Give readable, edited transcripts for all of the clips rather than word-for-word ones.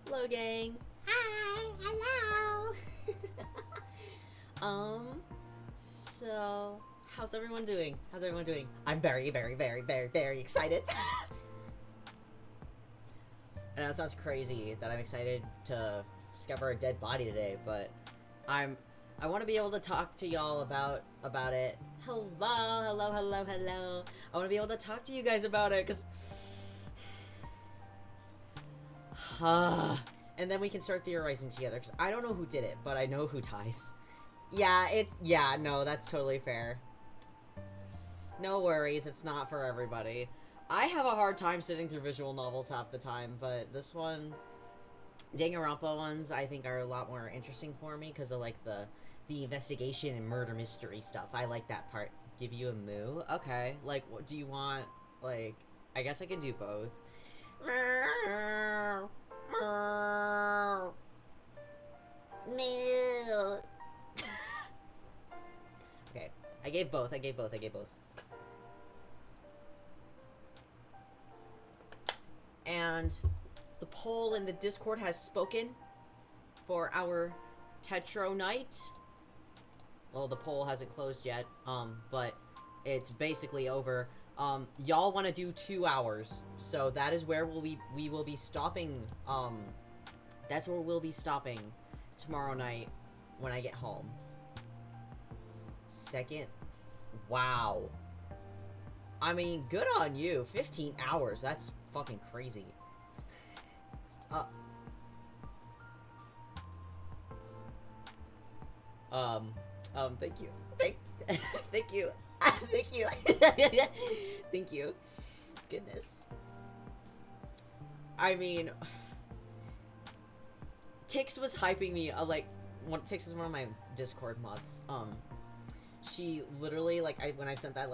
Hello, gang. Hi. Hello. So, how's everyone doing? I'm very, very, very, very, very excited. I know it sounds crazy that I'm excited to discover a dead body today, but I want to be able to talk to y'all about it. Hello. I want to be able to talk to you guys about it, because... and then we can start theorizing together, because I don't know who did it, but I know who dies. Yeah, no, that's totally fair. No worries, it's not for everybody. I have a hard time sitting through visual novels half the time, but this one... Danganronpa ones, I think, are a lot more interesting for me, because of, like, the investigation and murder mystery stuff. I like that part. Give you a moo? Okay. Like, what do you want? Like, I guess I can do both. Moo. Okay. I gave both. And the poll in the Discord has spoken for our Tetro night. Well, the poll hasn't closed yet, but it's basically over. Y'all want to do 2 hours, so that is where we will be stopping. That's where we'll be stopping tomorrow night when I get home. Second, wow. I mean, good on you. 15 hours. That's fucking crazy. Thank you. Thank you. Thank you. Thank you. Goodness. I mean, Tix was hyping me, Tix is one of my Discord mods. She literally, when I sent that,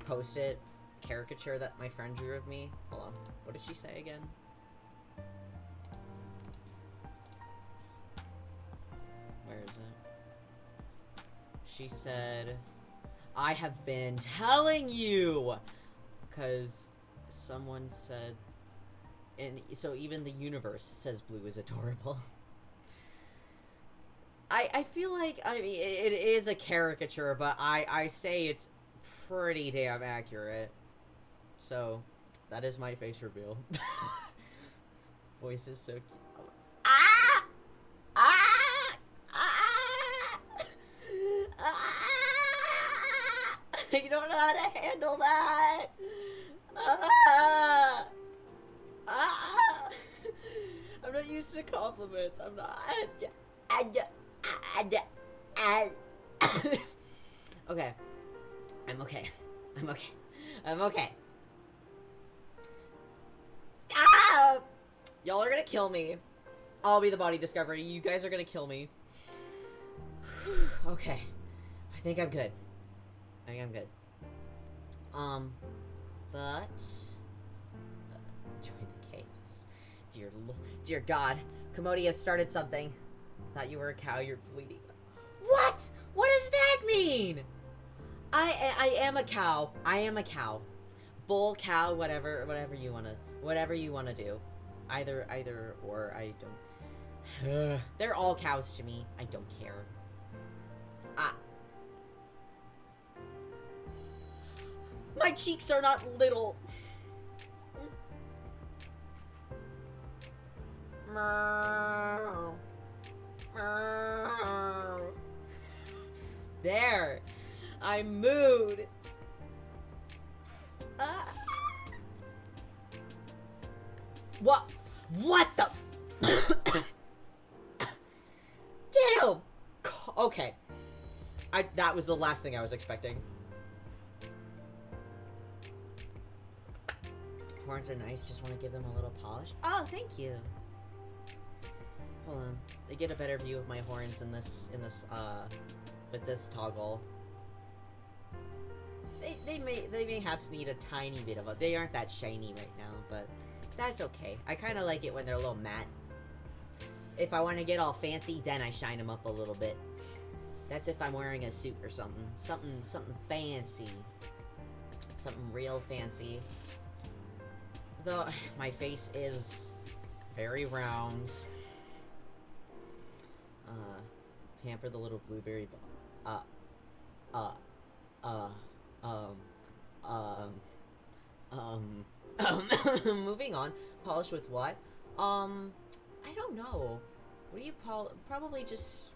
post-it caricature that my friend drew of me. Hold on. What did she say again? Where is it? She said, I have been telling you! Because someone said, and so even the universe says Blue is adorable. I feel like, I mean, it is a caricature, but I say it's pretty damn accurate. So, that is my face reveal. Voice is so cute. Ah! Ah! Ah! Ah! You don't know how to handle that! Ah! Ah! I'm not used to compliments. I'm not. Okay. I'm okay. Stop! Y'all are gonna kill me. I'll be the body discovery. You guys are gonna kill me. Okay. I think I'm good. But... join the chaos. Dear God. Komodia started something. Thought you were a cow, you're bleeding. What? What does that mean? I am a cow. Bull, cow, whatever you wanna do. Either or, I don't. They're all cows to me. I don't care. My cheeks are not little. There. I mooed. What? What the? Damn. Okay. That was the last thing I was expecting. Horns are nice. Just want to give them a little polish. Oh, thank you. Hold on. They get a better view of my horns in this, with this toggle. They may have need a tiny bit of they aren't that shiny right now, but that's okay. I kind of like it when they're a little matte. If I want to get all fancy, then I shine them up a little bit. That's if I'm wearing a suit or something. Something fancy. Something real fancy. Though, my face is very round. Pamper the little blueberry uh, uh, um, um, moving on. Polish with what? I don't know. What do you probably just...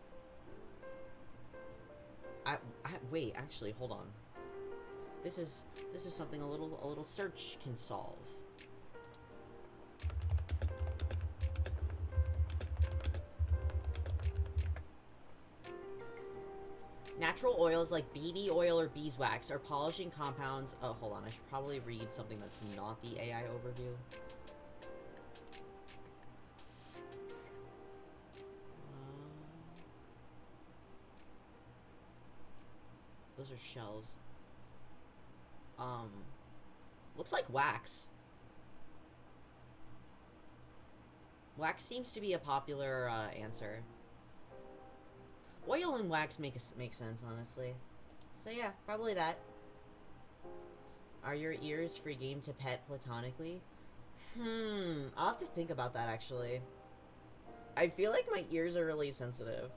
wait, actually, hold on. This is something a little search can solve. Natural oils like BB oil or beeswax are polishing compounds. Oh, hold on. I should probably read something that's not the AI overview. Those are shells. Looks like wax. Wax seems to be a popular answer. Oil and wax make sense, honestly. So yeah, probably that. Are your ears free game to pet platonically? I'll have to think about that, actually. I feel like my ears are really sensitive.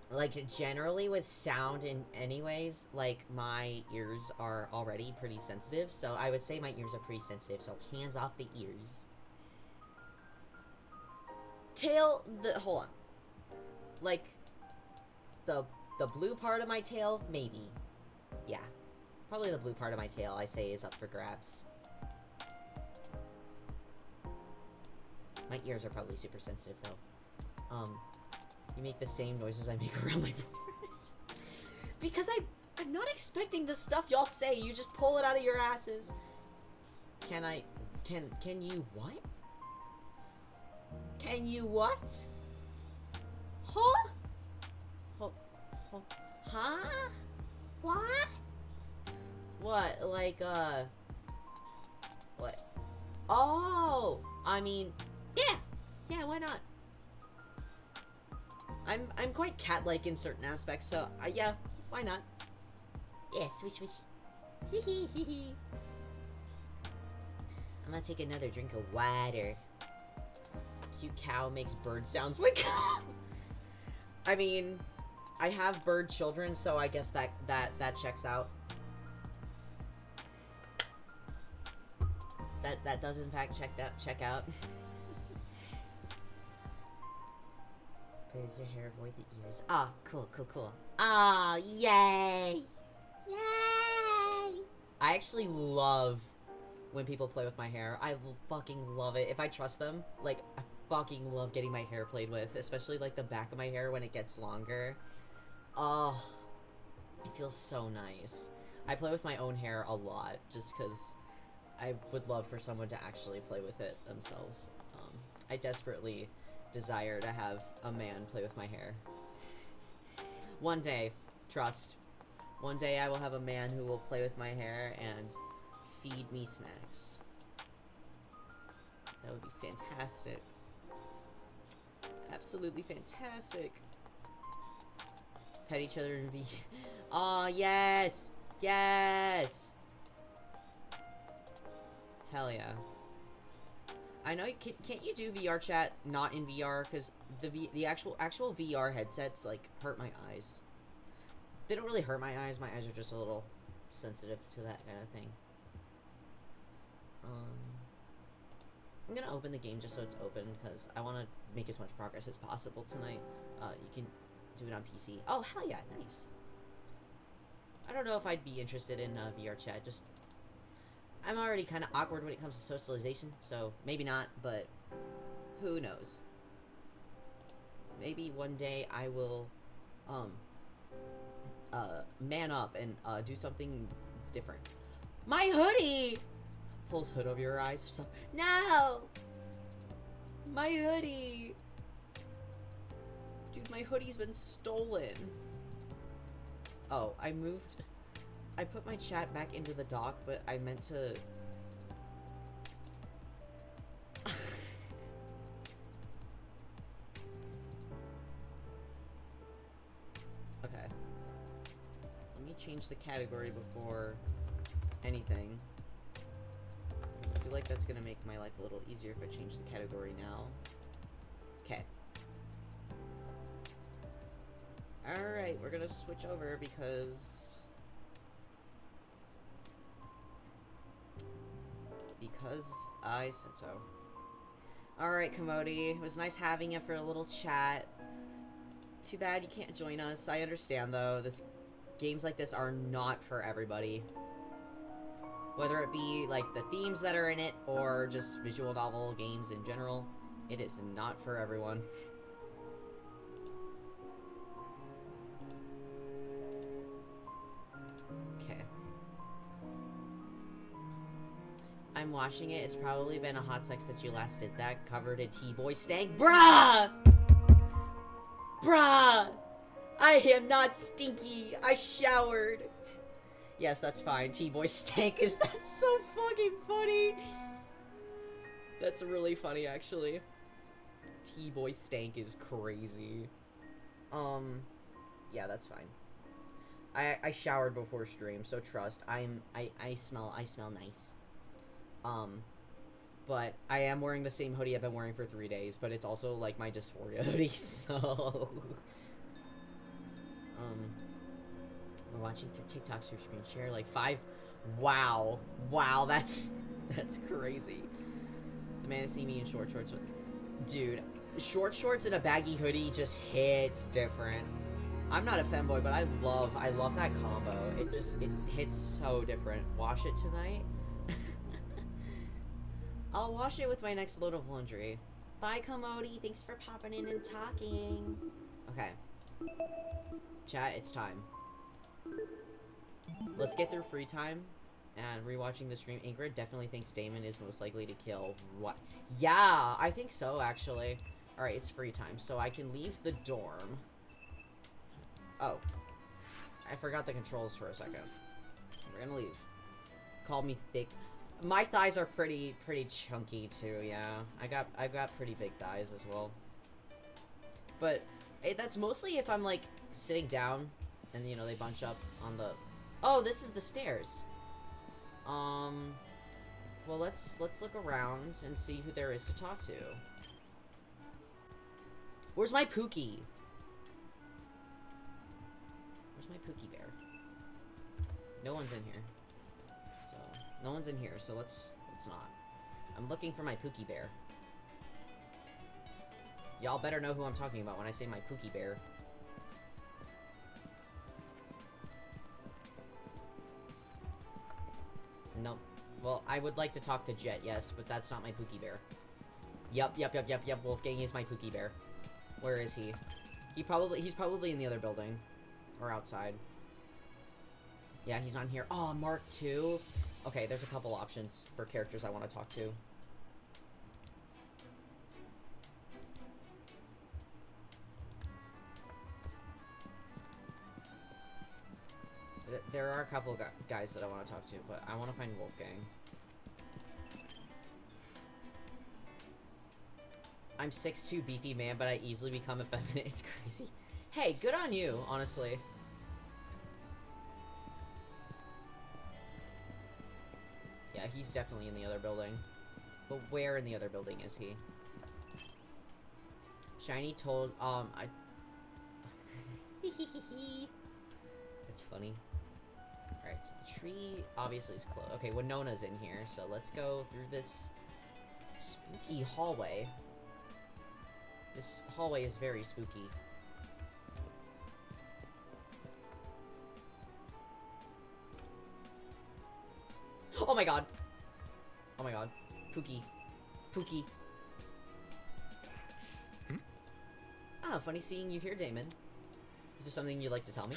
Like, generally with sound in anyways, like, my ears are already pretty sensitive, so I would say my ears are pretty sensitive, so hands off the ears. Hold on. Like, the blue part of my tail, maybe. Yeah. Probably the blue part of my tail, I say, is up for grabs. My ears are probably super sensitive, though. You make the same noises I make around my boyfriend. Because I'm not expecting the stuff y'all say. You just pull it out of your asses. Can you what? Can you what? Huh? Huh? What? What? Like, what? Oh! I mean, yeah! Yeah, why not? I'm quite cat-like in certain aspects, so, yeah, why not? Yeah, swish, swish. Hee hee hee hee. I'm gonna take another drink of water. Cute cow makes bird sounds. My god! I mean, I have bird children, so I guess that checks out. That does in fact check out. Play with your hair, avoid the ears. Ah, cool. Ah, yay! Yay! I actually love when people play with my hair. I fucking love it. If I trust them, like, I fucking love getting my hair played with, especially like the back of my hair when it gets longer. Oh, it feels so nice. I play with my own hair a lot just because I would love for someone to actually play with it themselves. I desperately desire to have a man play with my hair. One day, trust. One day I will have a man who will play with my hair and feed me snacks. That would be fantastic. Absolutely fantastic. Pet each other and be... Aw, yes! Yes! Hell yeah. I know, can't you do VR chat not in VR? Because the actual VR headsets, like, hurt my eyes. They don't really hurt my eyes are just a little sensitive to that kind of thing. I'm gonna open the game just so it's open, because I want to make as much progress as possible tonight. You can do it on PC. Oh, hell yeah, nice. I don't know if I'd be interested in VR chat, just... I'm already kind of awkward when it comes to socialization, so maybe not, but who knows. Maybe one day I will, man up and, do something different. My hoodie! Pulls hood over your eyes or something. No! My hoodie! Dude, my hoodie's been stolen. Oh, I put my chat back into the dock, but I meant to... Okay. Let me change the category before anything. I feel like that's gonna make my life a little easier if I change the category now. Okay. Alright, we're gonna switch over because I said so. Alright, Commodity. It was nice having you for a little chat. Too bad you can't join us. I understand, though. Games like this are not for everybody. Whether it be, like, the themes that are in it, or just visual novel games in general, it is not for everyone. Okay. I'm watching it. It's probably been a hot sex that you last did that. Covered in T-boy stank. Bruh! Bruh! I am not stinky. I showered. Yes, that's fine. T-boy stank is that's so fucking funny. That's really funny, actually. T-boy stank is crazy. Yeah, that's fine. I showered before stream, so trust. I smell nice. But I am wearing the same hoodie I've been wearing for 3 days, but it's also like my dysphoria hoodie, so we're watching through TikToks through screen share like 5. Wow, that's crazy. The man to see me in short shorts with, dude, short shorts and a baggy hoodie just hits different. I'm not a femboy, but I love that combo. It hits so different. Wash it tonight. I'll wash it with my next load of laundry. Bye, Commodity. Thanks for popping in and talking. Okay. Chat, it's time. Let's get through free time and rewatching the stream. Ingrid definitely thinks Damon is most likely to kill. What? Yeah, I think so, actually. Alright, it's free time, so I can leave the dorm. Oh. I forgot the controls for a second. We're gonna leave. Call me thick. My thighs are pretty chunky too, yeah. I've got pretty big thighs as well. But that's mostly if I'm like sitting down and you know they bunch up on the. Oh, this is the stairs. Well, let's look around and see who there is to talk to. Where's my Pookie? Where's my Pookie bear? No one's in here. No one's in here, so let's not. I'm looking for my Pookie bear. Y'all better know who I'm talking about when I say my Pookie bear. Nope. Well, I would like to talk to Jet, yes, but that's not my Pookie bear. Yep. Wolfgang is my Pookie bear. Where is he? He's probably in the other building. Or outside. Yeah, he's not here. Oh, Mark II. Okay, there's a couple options for characters I want to talk to. There are a couple guys that I want to talk to, but I want to find Wolfgang. I'm 6'2", beefy man, but I easily become effeminate. It's crazy. Hey, good on you, honestly. Yeah, he's definitely in the other building. But where in the other building is he? Shiny told, That's funny. Alright, so the tree obviously is closed. Okay, Winona's in here, so let's go through this spooky hallway. This hallway is very spooky. Oh my god. Oh my god. Pookie. Pookie. Ah, funny seeing you here, Damon. Is there something you'd like to tell me?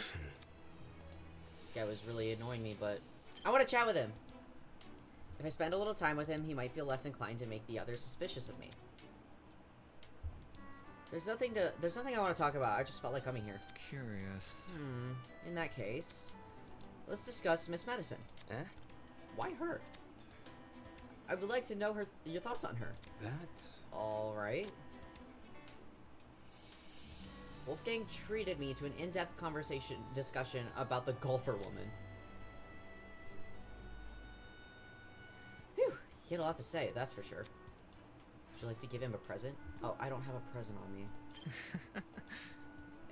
This guy was really annoying me, but I want to chat with him. If I spend a little time with him, he might feel less inclined to make the others suspicious of me. There's nothing I want to talk about. I just felt like coming here. Curious. In that case, let's discuss Miss Madison. Eh? Why her? I would like to know your thoughts on her. That's... Alright. Wolfgang treated me to an in-depth discussion about the golfer woman. Whew, he had a lot to say, that's for sure. Would you like to give him a present? Oh, I don't have a present on me.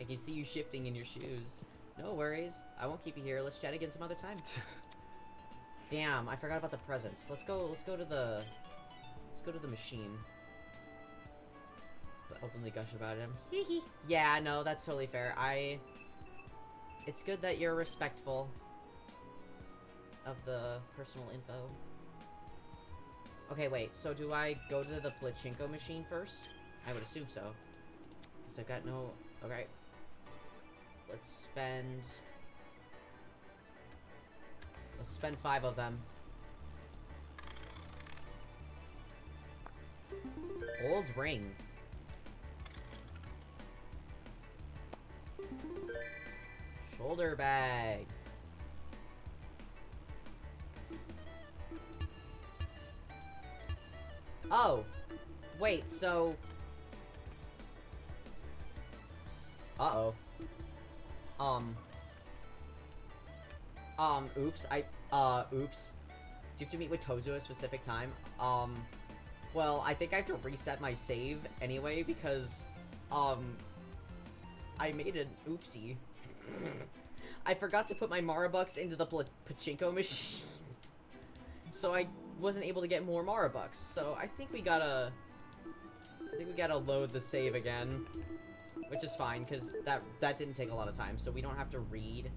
I can see you shifting in your shoes. No worries. I won't keep you here. Let's chat again some other time. Damn, I forgot about the presents. Let's go to the machine. Let's openly gush about him. Hee hee. Yeah, no, that's totally fair. It's good that you're respectful of the personal info. Okay, wait, so do I go to the pachinko machine first? I would assume so. Because I've got no... Okay. Let's spend 5 of them. Old ring. Shoulder bag. Oh. Wait, so... Uh-oh. Oops. Oops. Do you have to meet with Tozu at a specific time? Well, I think I have to reset my save anyway, because, I made an oopsie. I forgot to put my Marabucks into the pachinko machine. So I wasn't able to get more Marabucks. So I think we gotta load the save again. Which is fine, because that didn't take a lot of time, so we don't have to read,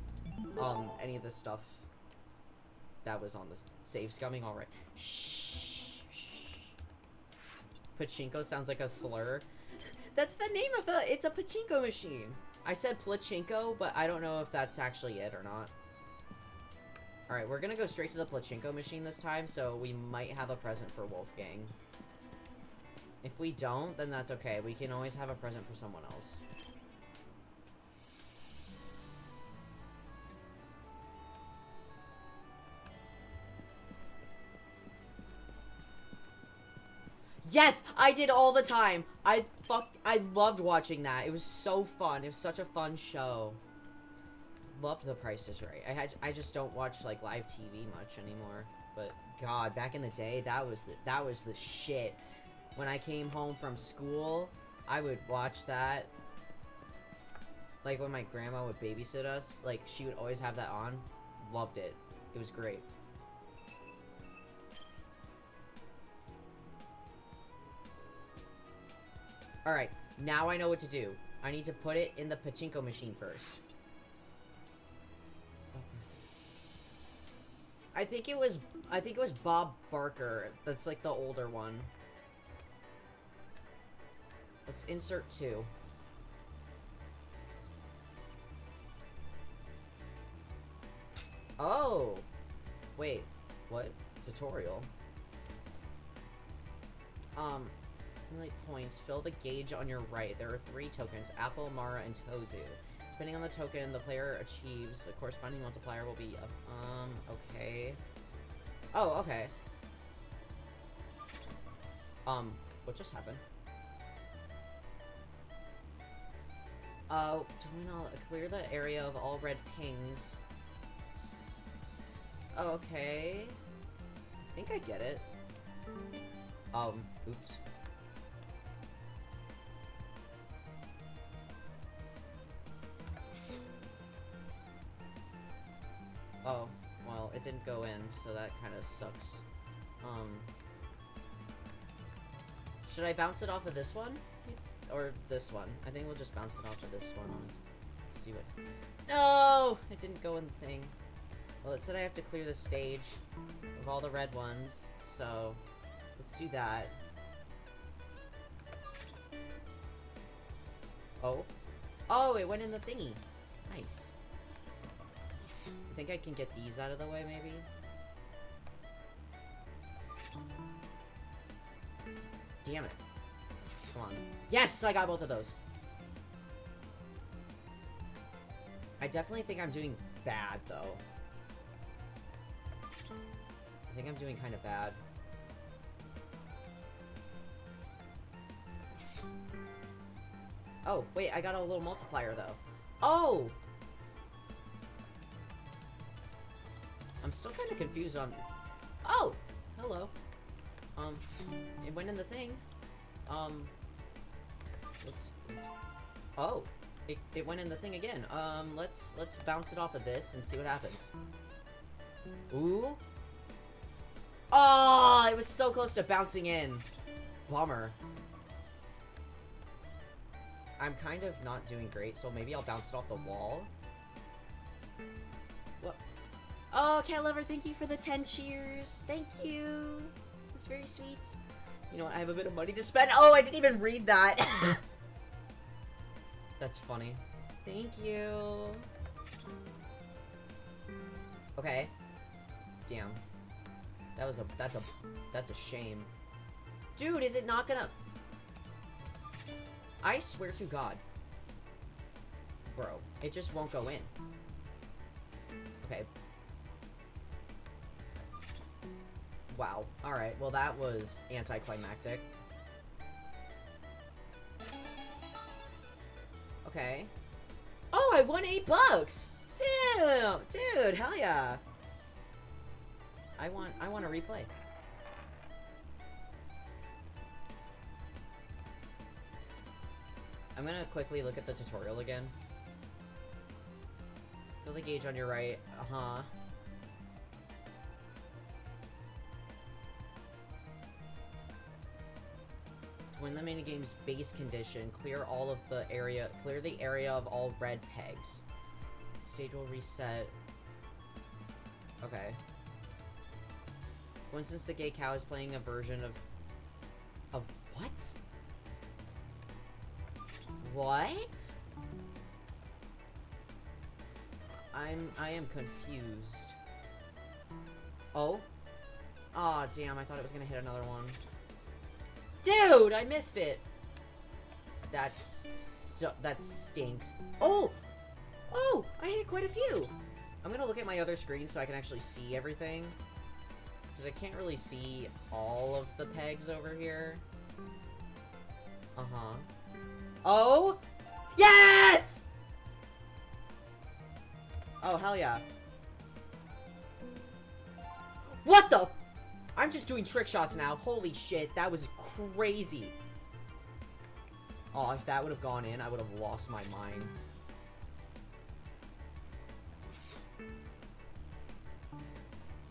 any of this stuff that was on the save scumming. Alright. Shh. Pachinko sounds like a slur. That's the name of it's a pachinko machine. I said plachinko, but I don't know if that's actually it or not. Alright, we're gonna go straight to the pachinko machine this time, so we might have a present for Wolfgang. If we don't, then that's okay. We can always have a present for someone else. Yes! I did all the time! I loved watching that. It was so fun. It was such a fun show. Loved The Price is Right. I just don't watch, like, live TV much anymore. But, God, back in the day, that was the shit. When I came home from school, I would watch that. Like, when my grandma would babysit us, like, she would always have that on. Loved it. It was great. Alright, now I know what to do. I need to put it in the pachinko machine first. I think it was Bob Barker. That's, like, the older one. Let's insert 2. Oh! Wait, what? Tutorial? Accumulate points. Fill the gauge on your right. There are 3 tokens, Apple, Mara, and Tozu. Depending on the token the player achieves, the corresponding multiplier will be okay. Oh, okay. What just happened? Clear the area of all red pings. Okay. I think I get it. Oops. Oh, well, it didn't go in, so that kind of sucks. Should I bounce it off of this one? Or this one? I think we'll just bounce it off of this one. Let's see what... No! It didn't go in the thing. Well, it said I have to clear the stage of all the red ones, so let's do that. Oh. Oh, it went in the thingy. Nice. I think I can get these out of the way, maybe? Damn it. Come on. Yes! I got both of those. I definitely think I'm doing bad, though. I think I'm doing kind of bad. Oh, wait, I got a little multiplier, though. Oh! I'm still kind of confused on... Oh! Hello. It went in the thing. Let's... Oh. It went in the thing again. Let's bounce it off of this and see what happens. Ooh. Oh, it was so close to bouncing in. Bummer. I'm kind of not doing great, so maybe I'll bounce it off the wall. What? Oh, Cat Lover, thank you for the 10 cheers. Thank you. That's very sweet. You know what? I have a bit of money to spend. Oh, I didn't even read that. That's funny. Thank you. Okay. Damn. That's a shame. Dude, is it not gonna... I swear to God. Bro, it just won't go in. Okay. Wow. Alright, well that was anticlimactic. Okay. Oh, I won $8! Dude, hell yeah. I want a replay. I'm gonna quickly look at the tutorial again. Fill the gauge on your right. Uh-huh. To win the minigame's base condition, clear the area of all red pegs. Stage will reset. Okay. For instance, the gay cow is playing a version of what? What? I am confused. Oh? Aw, damn, I thought it was gonna hit another one. Dude, I missed it! That stinks. Oh! Oh! I hit quite a few! I'm gonna look at my other screen so I can actually see everything. Because I can't really see all of the pegs over here. Uh-huh. Oh! Yes! Oh, hell yeah. What the? I'm just doing trick shots now. Holy shit, that was crazy. Oh, if that would have gone in, I would have lost my mind.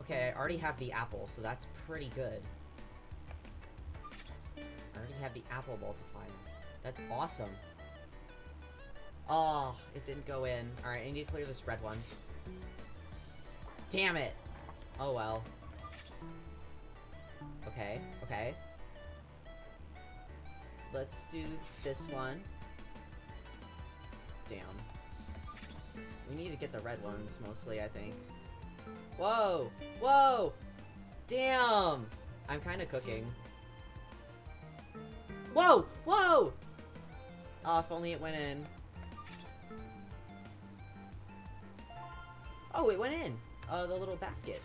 Okay, I already have the apple, so that's pretty good. I already have the apple multiplier. That's awesome. Oh, it didn't go in. Alright, I need to clear this red one. Damn it! Oh well. Okay, okay. Let's do this one. Damn. We need to get the red ones, mostly, I think. Whoa! Whoa! Damn! I'm kind of cooking. Whoa! Whoa! Oh, if only it went in. Oh, it went in. The little basket.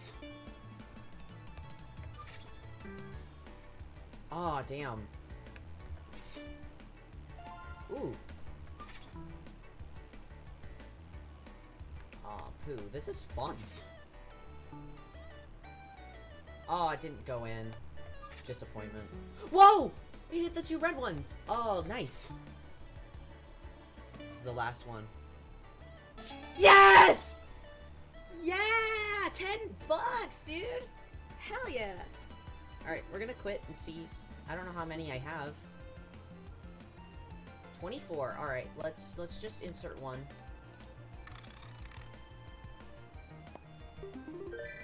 Oh, damn. Ooh. Aw, poo. This is fun. Oh, it didn't go in. Disappointment. Whoa! We hit the 2 red ones. Oh, nice. This is the last one. Yes! Yeah! $10, dude! Hell yeah! Alright, we're gonna quit and see. I don't know how many I have. 24. Alright, let's just insert one.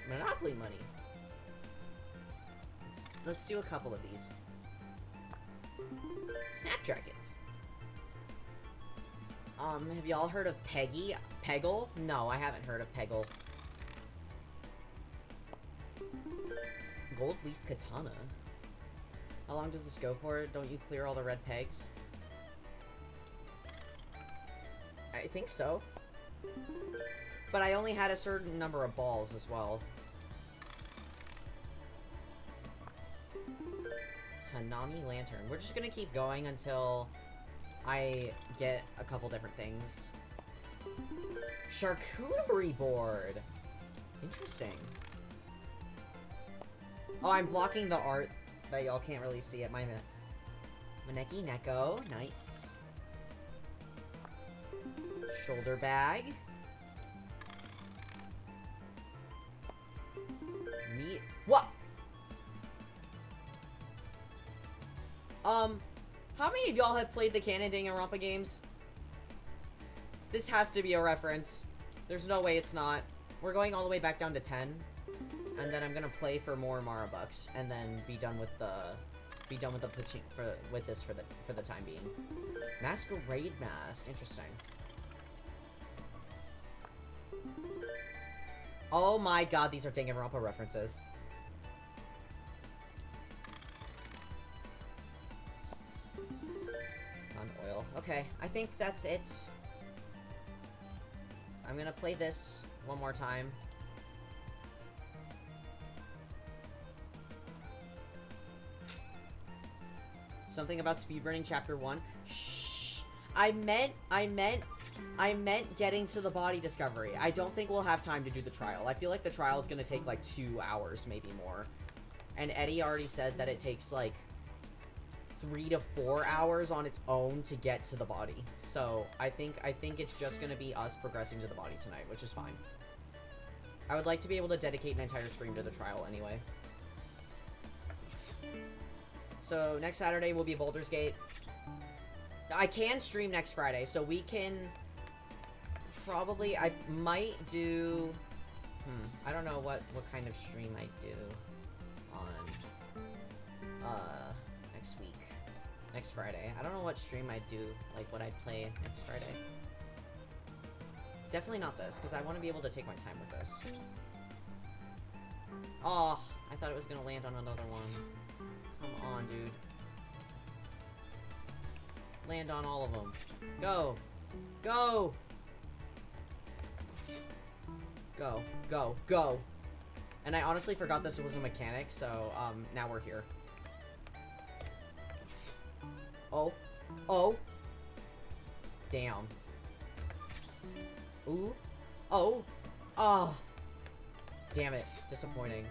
Monopoly money. Let's do a couple of these. Snapdragons. Have y'all heard of Peggy? Peggle? No, I haven't heard of Peggle. Gold leaf katana. How long does this go for? Don't you clear all the red pegs? I think so. But I only had a certain number of balls as well. Hanami Lantern. We're just gonna keep going until I get a couple different things. Charcuterie board. Interesting. Oh, I'm blocking the art that y'all can't really see at my Maneki Neko. Nice. Shoulder bag. Meat. What? How many of y'all have played the Canon Danganronpa games? This has to be a reference. There's no way it's not. We're going all the way back down to 10. And then I'm gonna play for more Marabucks and then be done with the pitching with this for the time being. Masquerade mask, interesting. Oh my god, these are Danganronpa references. Non-oil. Okay, I think that's it. I'm gonna play this one more time. Something about speedrunning chapter 1. Shh. I meant getting to the body discovery. I don't think we'll have time to do the trial. I feel like the trial is gonna take like 2 hours, maybe more. And Eddie already said that it takes like 3 to 4 hours on its own to get to the body. So I think it's just gonna be us progressing to the body tonight, which is fine. I would like to be able to dedicate an entire stream to the trial anyway. So next Saturday will be Baldur's Gate. I can stream next Friday, so we can probably, I might do, I don't know what kind of stream I do on, next week. Next Friday. I don't know what stream I'd do, like what I'd play next Friday. Definitely not this, because I want to be able to take my time with this. Oh, I thought it was going to land on another one. Come on, dude. Land on all of them. Go! Go! Go. Go. Go! And I honestly forgot this was a mechanic, so, now we're here. Oh. Oh! Damn. Ooh. Oh! Oh! Damn it. Disappointing.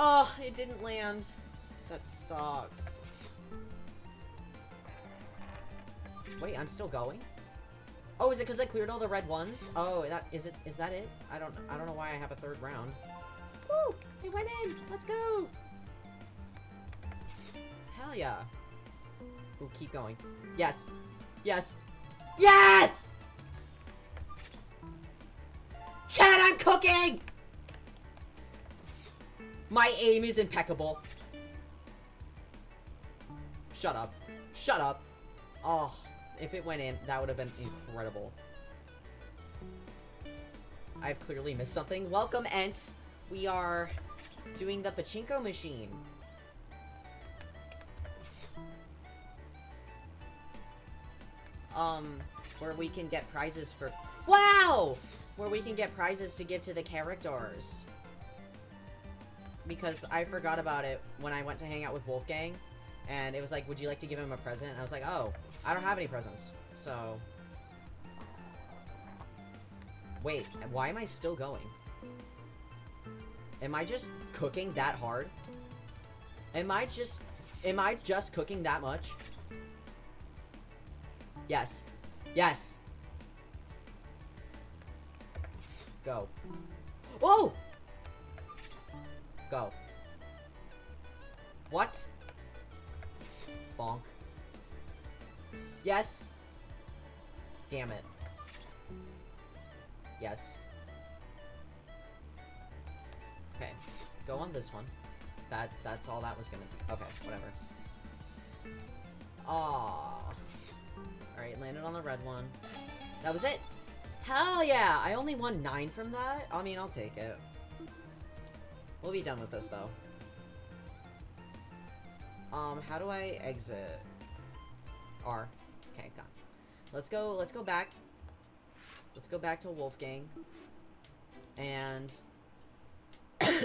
Oh, it didn't land. That sucks. Wait, I'm still going? Oh, is it because I cleared all the red ones? Oh, is that it? I don't know why I have a third round. Woo! It went in! Let's go! Hell yeah. Ooh, keep going. Yes. Yes. Yes! Chad, I'm cooking! My aim is impeccable. Shut up. Shut up. Oh, if it went in, that would have been incredible. I've clearly missed something. Welcome, Ent. We are doing the pachinko machine. Where we can get prizes for... Wow! Where we can get prizes to give to the characters. Because I forgot about it when I went to hang out with Wolfgang. And it was like, would you like to give him a present? And I was like, oh, I don't have any presents. So... Wait, why am I still going? Am I just cooking that hard? Am I just cooking that much? Yes. Yes! Go. Oh! Go. What? Bonk. Yes. Damn it. Yes. Okay. Go on this one. That's all that was gonna be. Okay, whatever. Aww. Alright, landed on the red one. That was it! Hell yeah! I only won 9 from that? I mean, I'll take it. We'll be done with this, though. How do I exit? R. Okay, got it. Let's go back. Let's go back to Wolfgang. And...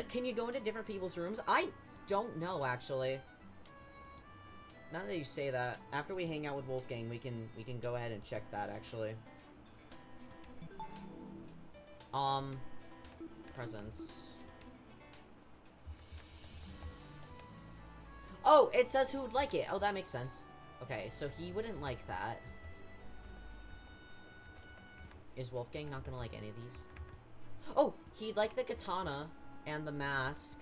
Can you go into different people's rooms? I don't know, actually. Now that you say that, after we hang out with Wolfgang, we can go ahead and check that, actually. Presents. Oh, it says who would like it. Oh, that makes sense. Okay, so he wouldn't like that. Is Wolfgang not gonna like any of these? Oh, he'd like the katana and the mask.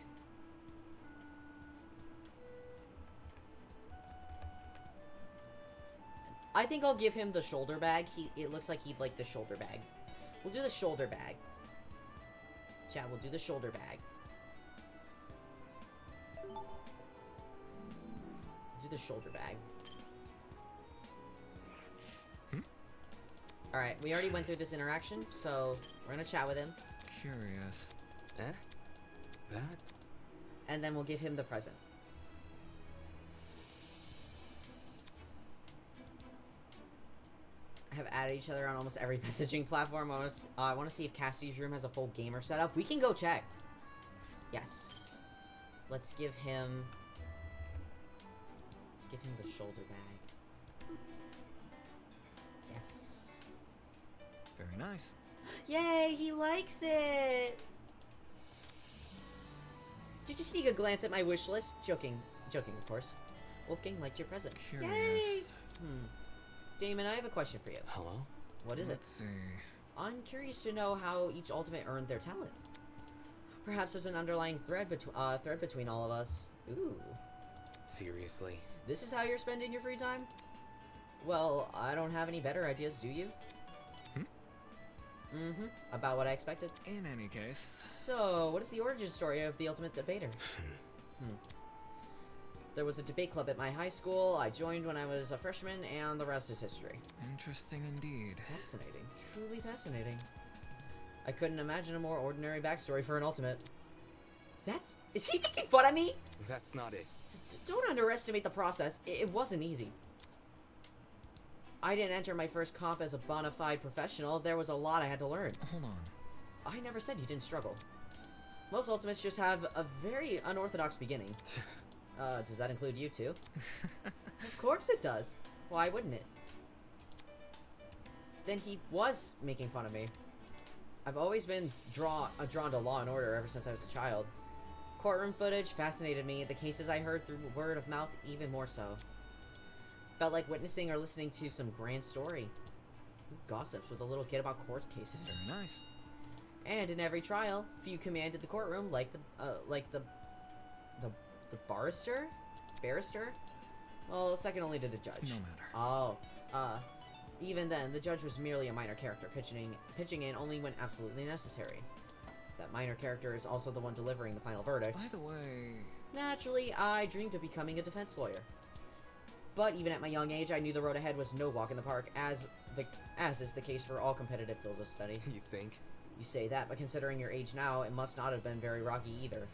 I think I'll give him the shoulder bag. It looks like he'd like the shoulder bag. We'll do the shoulder bag. Chat, we'll do the shoulder bag. Do the shoulder bag. Alright, we already went through this interaction, so we're gonna chat with him. Curious. Eh? That? And then we'll give him the present. Have added each other on almost every messaging platform. I want to see if Cassidy's room has a full gamer setup. We can go check. Yes. Let's give him the shoulder bag. Yes. Very nice. Yay, he likes it. Did you sneak a glance at my wish list? Joking, of course. Wolfgang liked your present. Curious. Yay. Damon, I have a question for you. Hello? What is Let's see. I'm curious to know how each ultimate earned their talent. Perhaps there's an underlying thread between all of us. Ooh. Seriously? This is how you're spending your free time? Well, I don't have any better ideas, do you? About what I expected. In any case. So, what is the origin story of the ultimate debater? There was a debate club at my high school. I joined when I was a freshman, and the rest is history. Interesting indeed. Fascinating. Truly fascinating. I couldn't imagine a more ordinary backstory for an ultimate. Is he making fun of me? That's not it. Don't underestimate the process. It wasn't easy. I didn't enter my first comp as a bona fide professional. There was a lot I had to learn. Hold on. I never said you didn't struggle. Most ultimates just have a very unorthodox beginning. Does that include you too? Of course it does. Why wouldn't it? Then he was making fun of me. I've always been drawn to Law and Order ever since I was a child. Courtroom footage fascinated me. The cases I heard through word of mouth even more so. Felt like witnessing or listening to some grand story. Who gossips with a little kid about court cases? Very nice. And in every trial, few commanded the courtroom like the barrister? Well, second only to the judge. No matter. Oh, even then, the judge was merely a minor character, pitching in only when absolutely necessary. That minor character is also the one delivering the final verdict. By the way... Naturally, I dreamed of becoming a defense lawyer. But even at my young age, I knew the road ahead was no walk in the park, as is the case for all competitive fields of study. You think? You say that, but considering your age now, it must not have been very rocky either.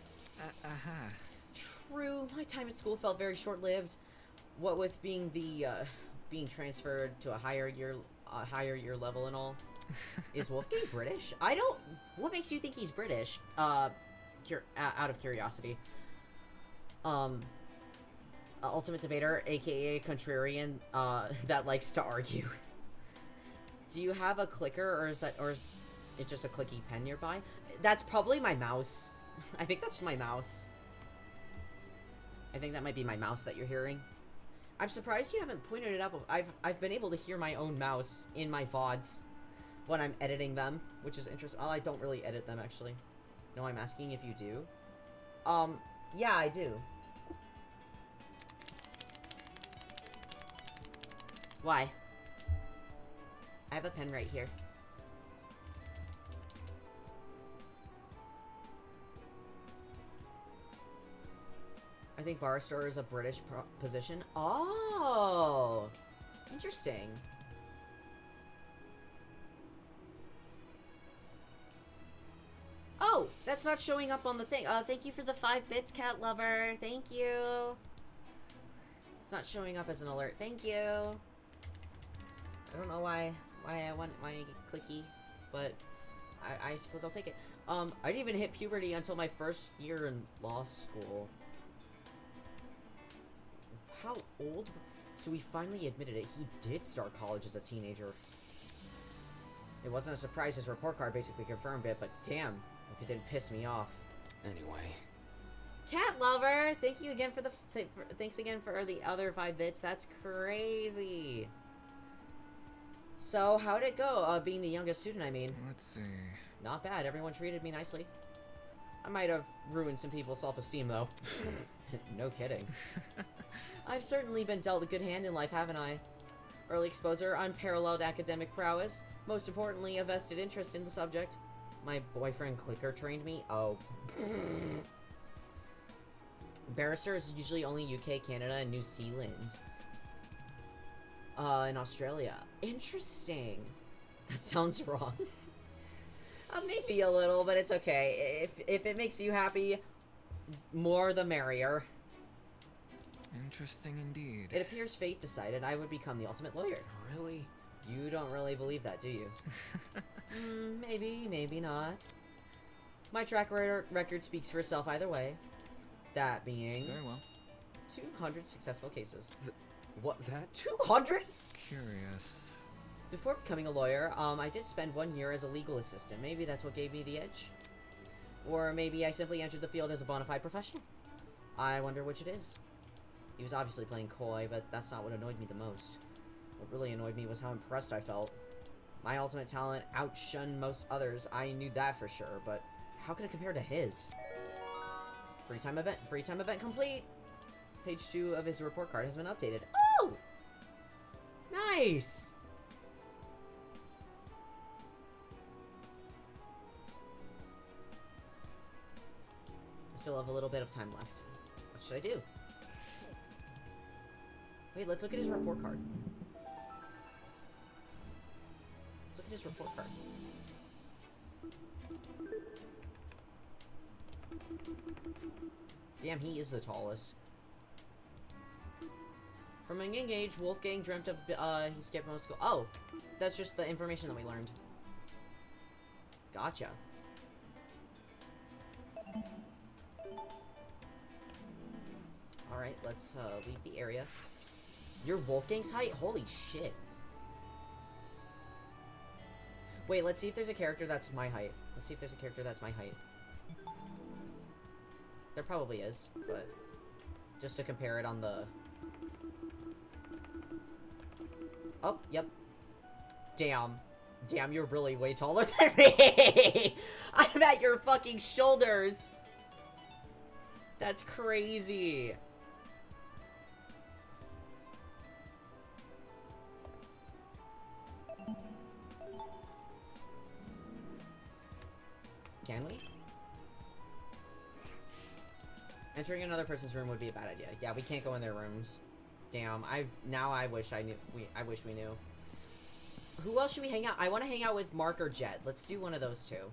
True, my time at school felt very short-lived. What with being transferred to a higher year level and all. Is Wolfgang British? What makes you think he's British? Out of curiosity. Ultimate debater, aka contrarian, that likes to argue. Do you have a clicker, or is it just a clicky pen nearby? That's probably my mouse. I think that's my mouse. I think that might be my mouse that you're hearing. I'm surprised you haven't pointed it up. I've been able to hear my own mouse in my VODs when I'm editing them, which is interesting. I don't really edit them, actually. No, I'm asking if you do. Yeah, I do. Why? I have a pen right here. I think barrister is a British position. Oh! Interesting. Oh! That's not showing up on the thing. Thank you for the 5 bits, cat lover. Thank you. It's not showing up as an alert. Thank you. I don't know why I get clicky, but I suppose I'll take it. I didn't even hit puberty until my first year in law school. How old? So he finally admitted it. He did start college as a teenager. It wasn't a surprise. His report card basically confirmed it, but damn, if it didn't piss me off. Anyway, Cat lover, thank you again for the thanks again for the other 5 bits. That's crazy. So how'd it go? Being the youngest student, I mean. Let's see. Not bad. Everyone treated me nicely. I might have ruined some people's self-esteem though. No kidding. I've certainly been dealt a good hand in life, haven't I? Early exposure, unparalleled academic prowess, most importantly, a vested interest in the subject. My boyfriend Clicker trained me. Oh. Barrister is usually only UK, Canada, and New Zealand. In Australia. Interesting. That sounds wrong. Maybe a little, but it's okay. If it makes you happy, more the merrier. Interesting indeed. It appears fate decided I would become the ultimate lawyer. Really? You don't really believe that, do you? Maybe, maybe not. My track record speaks for itself either way. That being... Very well. 200 successful cases. What, that? 200?! Curious. Before becoming a lawyer, I did spend 1 year as a legal assistant. Maybe that's what gave me the edge. Or maybe I simply entered the field as a bona fide professional. I wonder which it is. He was obviously playing coy, but that's not what annoyed me the most. What really annoyed me was how impressed I felt. My ultimate talent outshined most others, I knew that for sure, but how could it compare to his? Free time event complete! Page 2 of his report card has been updated. Oh! Nice! I still have a little bit of time left. What should I do? Wait, let's look at his report card. Let's look at his report card. Damn, he is the tallest. From a young age, Wolfgang dreamt of, he skipped most school. Oh, that's just the information that we learned. Gotcha. Alright, let's, leave the area. You're Wolfgang's height? Holy shit. Wait, let's see if there's a character that's my height. Let's see if there's a character that's my height. There probably is, but just to compare it on the... Oh, yep. Damn. Damn, you're really way taller than me! I'm at your fucking shoulders! That's crazy. Can we? Entering another person's room would be a bad idea. Yeah, we can't go in their rooms. Damn, I wish I knew. I wish we knew. Who else should we hang out? I want to hang out with Mark or Jet. Let's do one of those two.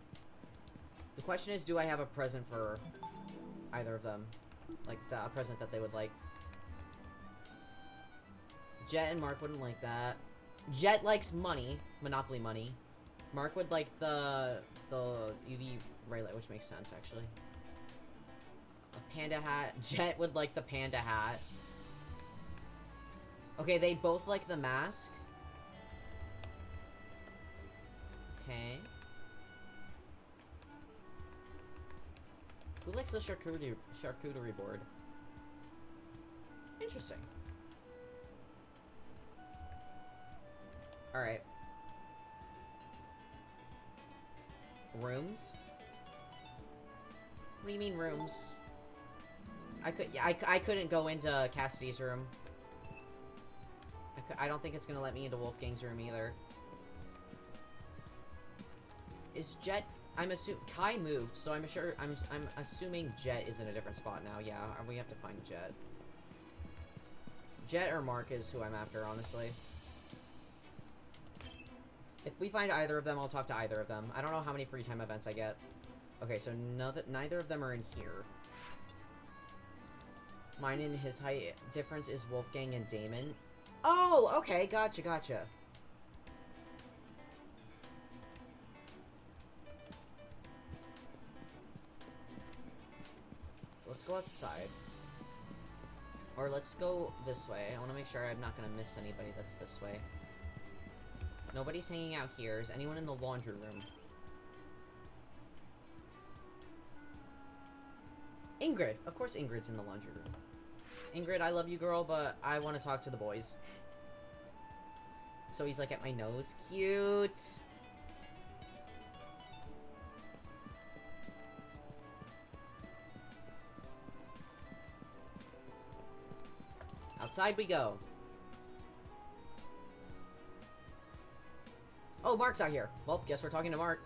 The question is, do I have a present for either of them? Like, a present that they would like. Jet and Mark wouldn't like that. Jet likes money. Monopoly money. Mark would like the UV ray light, which makes sense, actually. A panda hat. Jet would like the panda hat. Okay, they both like the mask. Okay. Who likes the charcuterie board? Interesting. Alright. Rooms? What do you mean rooms? I couldn't go into Cassidy's room. I don't think it's gonna let me into Wolfgang's room either. Is Jet? I'm assuming Kai moved, so I'm assuming Jet is in a different spot now. Yeah, we have to find Jet. Jet or Mark is who I'm after, honestly. If we find either of them, I'll talk to either of them. I don't know how many free time events I get. Okay, so neither of them are in here. Mine and his height difference is Wolfgang and Damon. Oh, okay, gotcha, gotcha. Let's go outside. Or let's go this way. I want to make sure I'm not going to miss anybody that's this way. Nobody's hanging out here. Is anyone in the laundry room? Ingrid. Of course Ingrid's in the laundry room. Ingrid, I love you, girl, but I want to talk to the boys. So he's like at my nose. Cute. Outside we go. Oh, Mark's out here. Well, guess we're talking to Mark.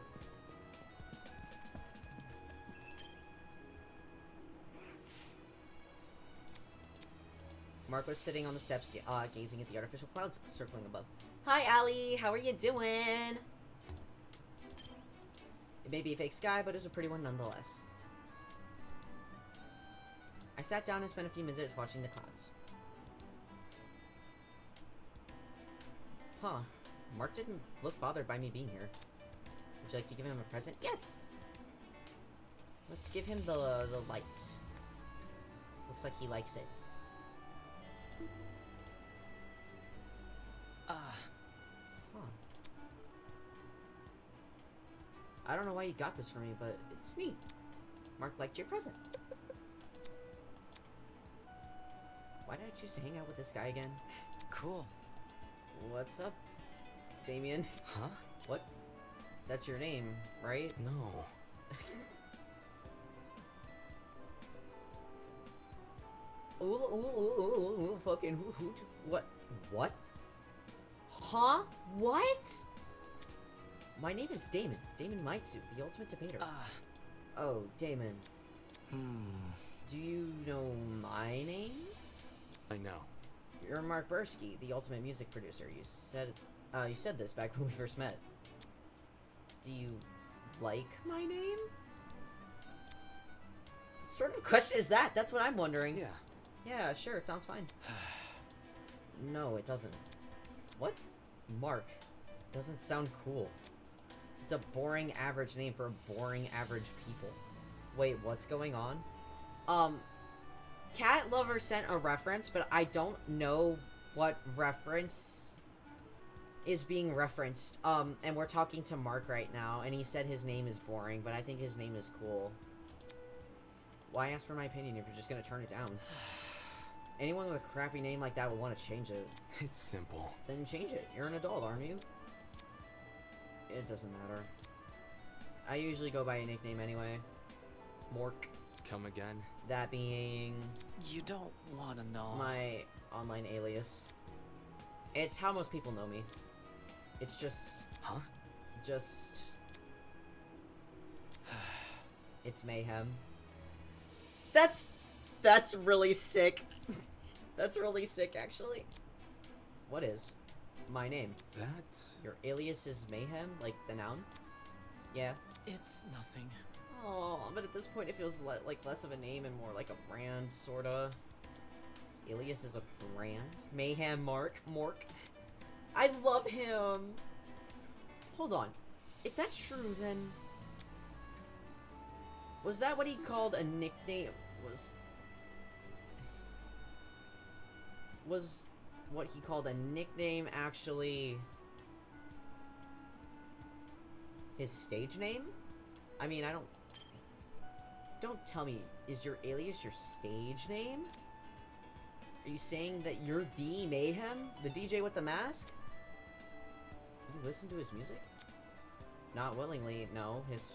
Mark was sitting on the steps, gazing at the artificial clouds circling above. Hi, Allie. How are you doing? It may be a fake sky, but it's a pretty one nonetheless. I sat down and spent a few minutes watching the clouds. Huh. Mark didn't look bothered by me being here. Would you like to give him a present? Yes! Let's give him the light. Looks like he likes it. Huh. I don't know why you got this for me, but it's neat. Mark liked your present. Why did I choose to hang out with this guy again? Cool. What's up, Damien? Huh? What? That's your name, right? No. Ooh, fucking what? What? Huh? What? My name is Damon. Damon Mitsu, the ultimate debater. Oh, Damon. Do you know my name? I know. You're Mark Bursky, the ultimate music producer. You said this back when we first met. Do you like my name? What sort of question is that? That's what I'm wondering. Yeah. Yeah, sure, it sounds fine. No, it doesn't. What? Mark. Doesn't sound cool. It's a boring average name for boring average people. Wait, what's going on? Cat Lover sent a reference, but I don't know what reference is being referenced. And we're talking to Mark right now, and he said his name is boring, but I think his name is cool. Why ask for my opinion if you're just gonna turn it down? Anyone with a crappy name like that would want to change it. It's simple. Then change it. You're an adult, aren't you? It doesn't matter. I usually go by a nickname anyway. Mork. Come again? That being You don't want to know. my online alias. It's how most people know me. It's just... Huh? It's mayhem. That's really sick. That's really sick, actually. What is my name? That's... Your alias is mayhem? Like the noun? Yeah. It's nothing. Oh, but at this point it feels like less of a name and more like a brand, sorta. This alias is a brand. Mayhem Mork. I love him. Hold on. If that's true, then... Was that what he called a nickname? Was what he called a nickname actually his stage name? I mean, don't tell me, is your alias your stage name? Are you saying that you're the Mayhem? The DJ with the mask? You listen to his music? Not willingly, no. His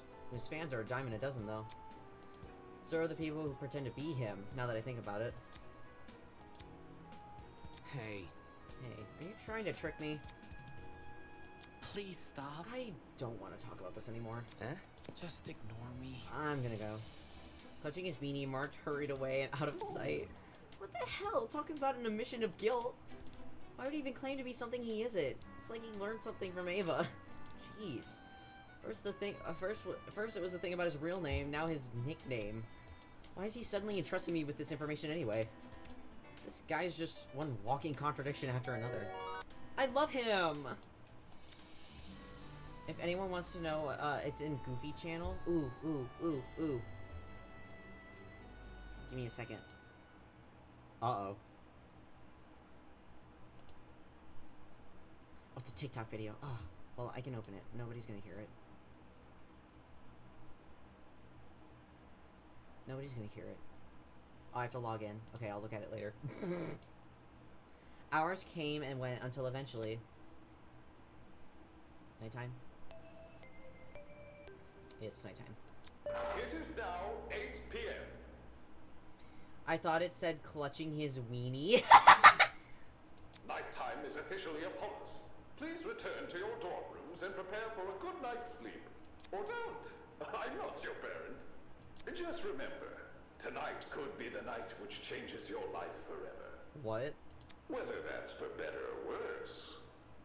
fans are a dime a dozen, though. So are the people who pretend to be him, now that I think about it. Hey. Hey, are you trying to trick me? Please stop. I don't want to talk about this anymore. Eh? Just ignore me. I'm gonna go. Clutching his beanie, Mark hurried away and out of sight. What the hell? Talking about an admission of guilt? Why would he even claim to be something he isn't? It's like he learned something from Ava. Jeez. First it was the thing about his real name, now his nickname. Why is he suddenly entrusting me with this information anyway? This guy's just one walking contradiction after another. I love him! If anyone wants to know, it's in Goofy channel. Ooh. Give me a second. Uh-oh. Oh, it's a TikTok video. Oh, well, I can open it. Nobody's gonna hear it. Nobody's gonna hear it. Oh, I have to log in. Okay, I'll look at it later. Hours came and went until eventually... Nighttime? It's nighttime. It is now 8 p.m. I thought it said clutching his weenie. Nighttime is officially upon us. Please return to your dorm rooms and prepare for a good night's sleep. Or don't. I'm not your parent. Just remember, tonight could be the night which changes your life forever. What? Whether that's for better or worse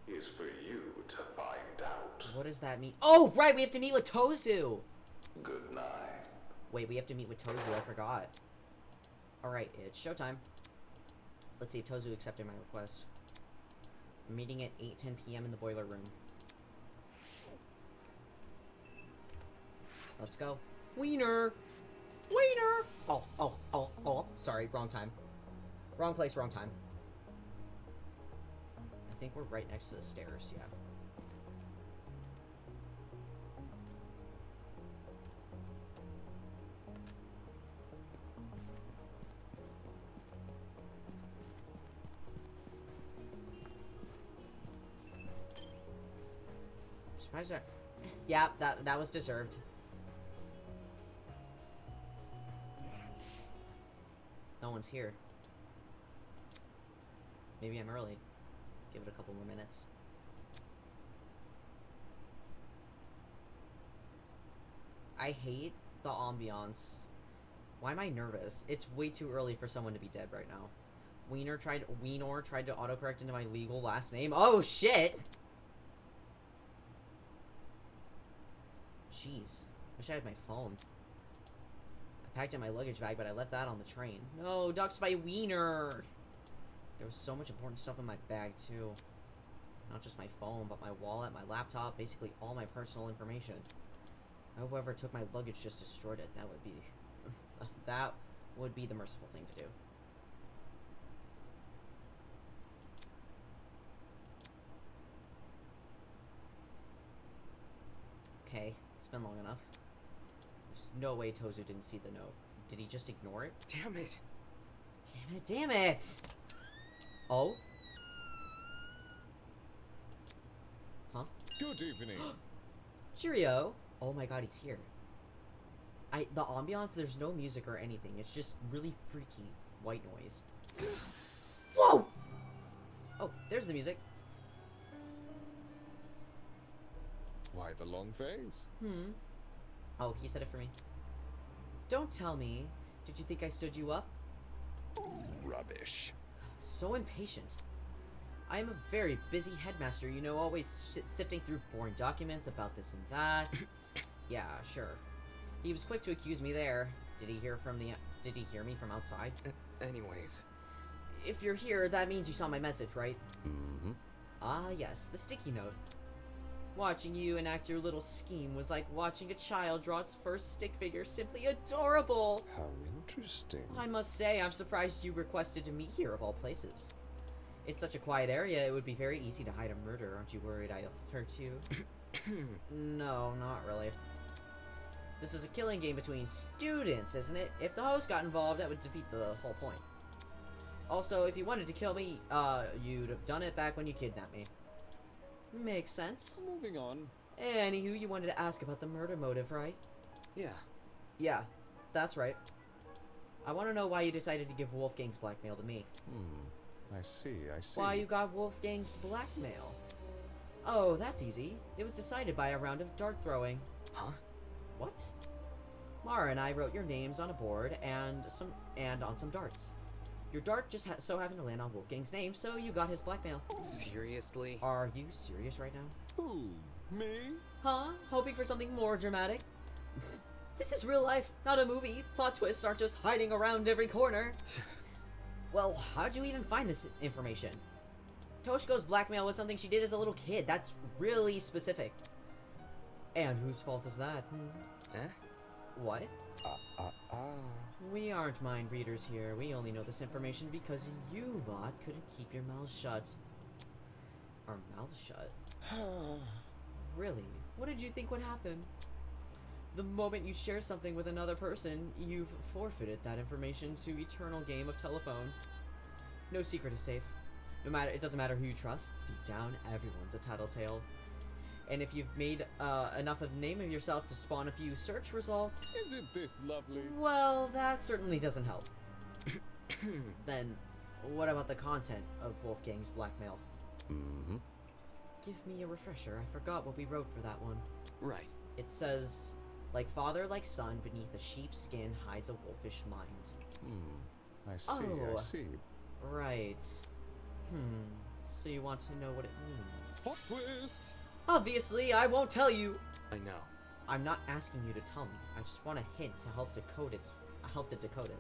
is for you to find out. What does that mean? Oh, right, we have to meet with Tozu! Good night. Wait, we have to meet with Tozu, I forgot. Alright, it's showtime. Let's see if Tozu accepted my request. We're meeting at 8:10 p.m. in the boiler room. Let's go. Wiener! Wiener! Oh. Sorry, wrong time. Wrong place, wrong time. I think we're right next to the stairs, yeah. Surprised that... Yeah, that was deserved. No one's here. Maybe I'm early. Give it a couple more minutes. I hate the ambiance. Why am I nervous? It's way too early for someone to be dead right now. Wiener tried to autocorrect into my legal last name. Oh shit! Jeez. Wish I had my phone. I packed in my luggage bag, but I left that on the train. No, ducks my wiener! There was so much important stuff in my bag, too. Not just my phone, but my wallet, my laptop, basically all my personal information. I hope whoever took my luggage just destroyed it. That would be... that would be the merciful thing to do. Okay, it's been long enough. There's no way Tozu didn't see the note. Did he just ignore it? Damn it. Damn it, damn it! Oh? Huh? Good evening. Cheerio! Oh my god, he's here. The ambiance, there's no music or anything. It's just really freaky white noise. Whoa! Oh, there's the music. Why the long face? Oh, he said it for me. Don't tell me. Did you think I stood you up? Rubbish. So impatient. I am a very busy headmaster, you know, always sifting through boring documents about this and that. Yeah, sure. He was quick to accuse me there. Did he hear me from outside? Anyways. If you're here, that means you saw my message, right? Mm-hmm. Ah, yes, the sticky note. Watching you enact your little scheme was like watching a child draw its first stick figure. Simply adorable! How interesting. I must say, I'm surprised you requested to meet here of all places. It's such a quiet area, it would be very easy to hide a murder. Aren't you worried I'll hurt you? No, not really. This is a killing game between students, isn't it? If the host got involved, that would defeat the whole point. Also, if you wanted to kill me, you'd have done it back when you kidnapped me. Makes sense. Moving on. Anywho, you wanted to ask about the murder motive, right? Yeah. Yeah, that's right. I want to know why you decided to give Wolfgang's blackmail to me. I see. Why you got Wolfgang's blackmail? Oh, that's easy. It was decided by a round of dart throwing. Huh? What? Mara and I wrote your names on a board and on some darts. Your dart just so happened to land on Wolfgang's name, so you got his blackmail. Seriously? Are you serious right now? Who? Me? Huh? Hoping for something more dramatic? This is real life, not a movie. Plot twists aren't just hiding around every corner. Well, how'd you even find this information? Toshiko's blackmail was something she did as a little kid. That's really specific. And whose fault is that? Eh? What? We aren't mind readers here. We only know this information because you lot couldn't keep your mouths shut. Our mouths shut? Really? What did you think would happen? The moment you share something with another person, you've forfeited that information to eternal game of telephone. No secret is safe. It doesn't matter who you trust. Deep down, everyone's a tattletale. And if you've made enough of a name of yourself to spawn a few search results, Isn't this lovely? well, that certainly doesn't help. Then, what about the content of Wolfgang's blackmail? Mm-hmm. Give me a refresher. I forgot what we wrote for that one. Right. It says, like father, like son, beneath a sheep's skin hides a wolfish mind. I see, Oh. I see. Right. So you want to know what it means? Plot twist! Obviously, I won't tell you. I know. I'm not asking you to tell me. I just want a hint to help decode it. Help to decode it.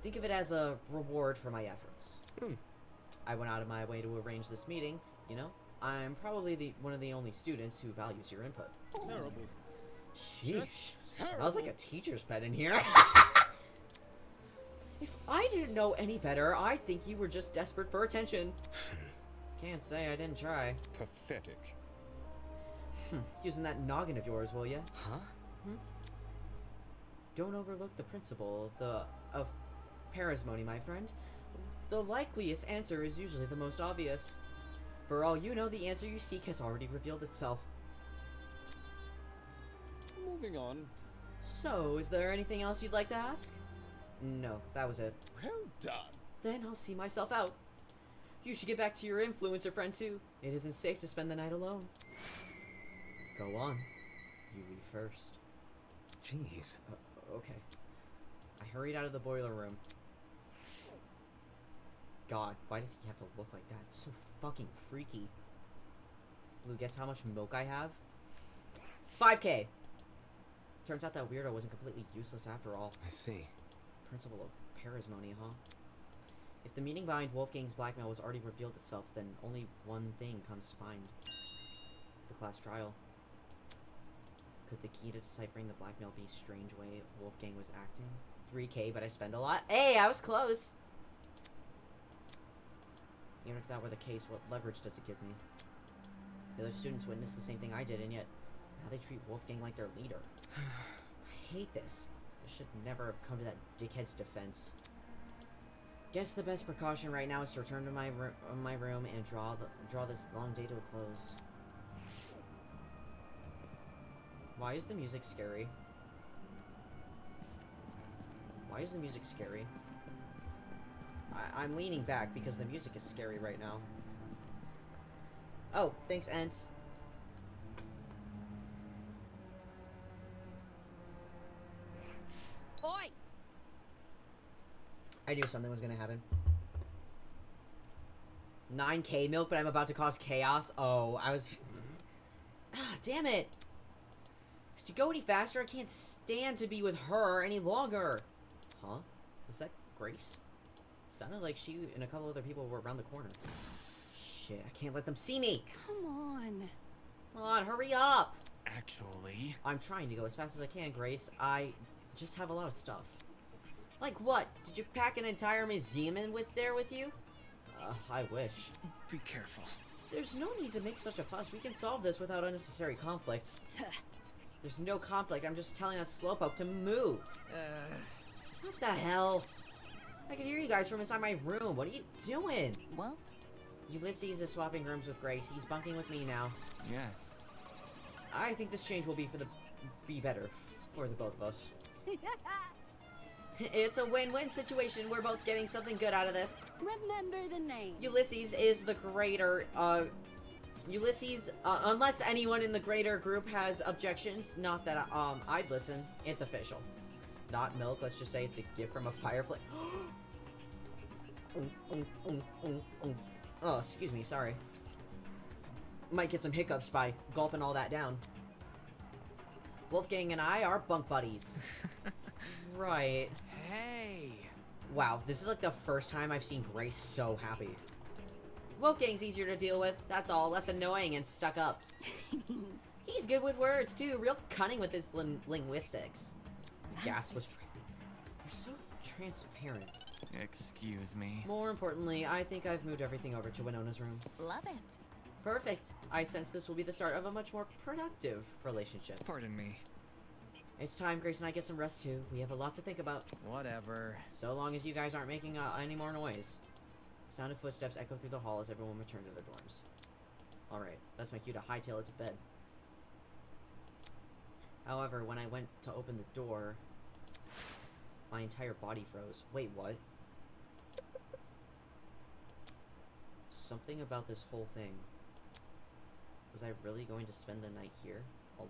Think of it as a reward for my efforts. I went out of my way to arrange this meeting. You know, I'm probably one of the only students who values your input. Terrible. Sheesh. Smells terrible. like a teacher's pet in here. If I didn't know any better, I'd think you were just desperate for attention. Can't say I didn't try. Pathetic. Using that noggin of yours, will ya? Huh? Don't overlook the principle of parsimony, my friend. The likeliest answer is usually the most obvious. For all you know, the answer you seek has already revealed itself. Moving on. So, is there anything else you'd like to ask? No, that was it. Well done. Then I'll see myself out. You should get back to your influencer friend too. It isn't safe to spend the night alone. Go on. You leave first. Jeez. Okay. I hurried out of the boiler room. God, why does he have to look like that? It's so fucking freaky. Blue, guess how much milk I have? 5K! Turns out that weirdo wasn't completely useless after all. I see. Principle of parsimony, huh? If the meaning behind Wolfgang's blackmail was already revealed itself, then only one thing comes to mind. The class trial. Could the key to deciphering the blackmail be strange way Wolfgang was acting? 3K, but I spend a lot. Hey, I was close! Even if that were the case, what leverage does it give me? The other students witnessed the same thing I did, and yet now they treat Wolfgang like their leader. I hate this. I should never have come to that dickhead's defense. Guess the best precaution right now is to return to my room and draw this long day to a close. Why is the music scary? Why is the music scary? I'm leaning back because the music is scary right now. Oh, thanks, Ent. Oi! I knew something was gonna happen. 9K milk, but I'm about to cause chaos. Oh, I was... Ah, damn it! Could you go any faster? I can't stand to be with her any longer. Huh? Was that Grace? Sounded like she and a couple other people were around the corner. Shit, I can't let them see me. Come on. Come on, hurry up. Actually, I'm trying to go as fast as I can, Grace. I just have a lot of stuff. Like what? Did you pack an entire museum in there with you? I wish. be careful. There's no need to make such a fuss. We can solve this without unnecessary conflict. There's no conflict. I'm just telling that slowpoke to move. What the hell? I can hear you guys from inside my room. What are you doing? Well, Ulysses is swapping rooms with Grace. He's bunking with me now. Yes. I think this change will be better for the both of us. It's a win-win situation. We're both getting something good out of this. remember the name. Ulysses is the greater, unless anyone in the greater group has objections, not that, I'd listen. It's official. Not milk, let's just say it's a gift from a fireplace. Oh, excuse me, sorry. Might get some hiccups by gulping all that down. Wolfgang and I are bunk buddies. Right. Hey. Wow, this is like the first time I've seen Grace so happy. Wolfgang's easier to deal with, that's all, less annoying and stuck up. He's good with words too, real cunning with his linguistics. Gas was... You're so transparent. Excuse me. More importantly, I think I've moved everything over to Winona's room. Love it. Perfect. I sense this will be the start of a much more productive relationship. Pardon me. It's time Grace and I get some rest too. We have a lot to think about. Whatever. So long as you guys aren't making any more noise. Sound of footsteps echo through the hall as everyone returns to their dorms. Alright, that's my cue to hightail it to bed. However, when I went to open the door, my entire body froze. Wait, what? Something about this whole thing. Was I really going to spend the night here?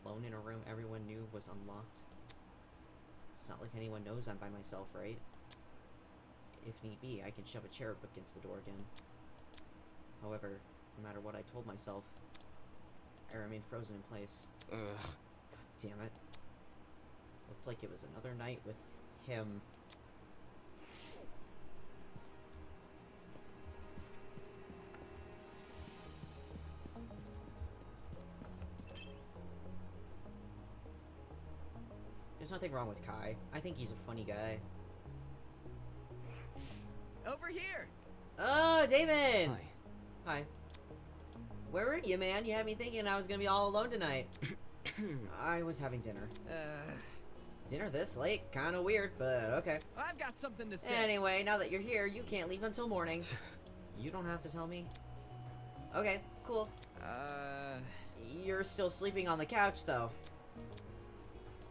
Alone in a room everyone knew was unlocked? It's not like anyone knows I'm by myself, right? If need be, I can shove a chair up against the door again. However, no matter what I told myself, I remained frozen in place. Ugh. God damn it. Looked like it was another night with him. There's nothing wrong with Kai. I think he's a funny guy. Over here. Oh, David! Hi. Hi. Where were you, man? You had me thinking I was gonna be all alone tonight. I was having dinner. Dinner this late? Kinda weird, but okay. I've got something to say. Anyway, now that you're here, you can't leave until morning. You don't have to tell me. Okay, cool. You're still sleeping on the couch, though.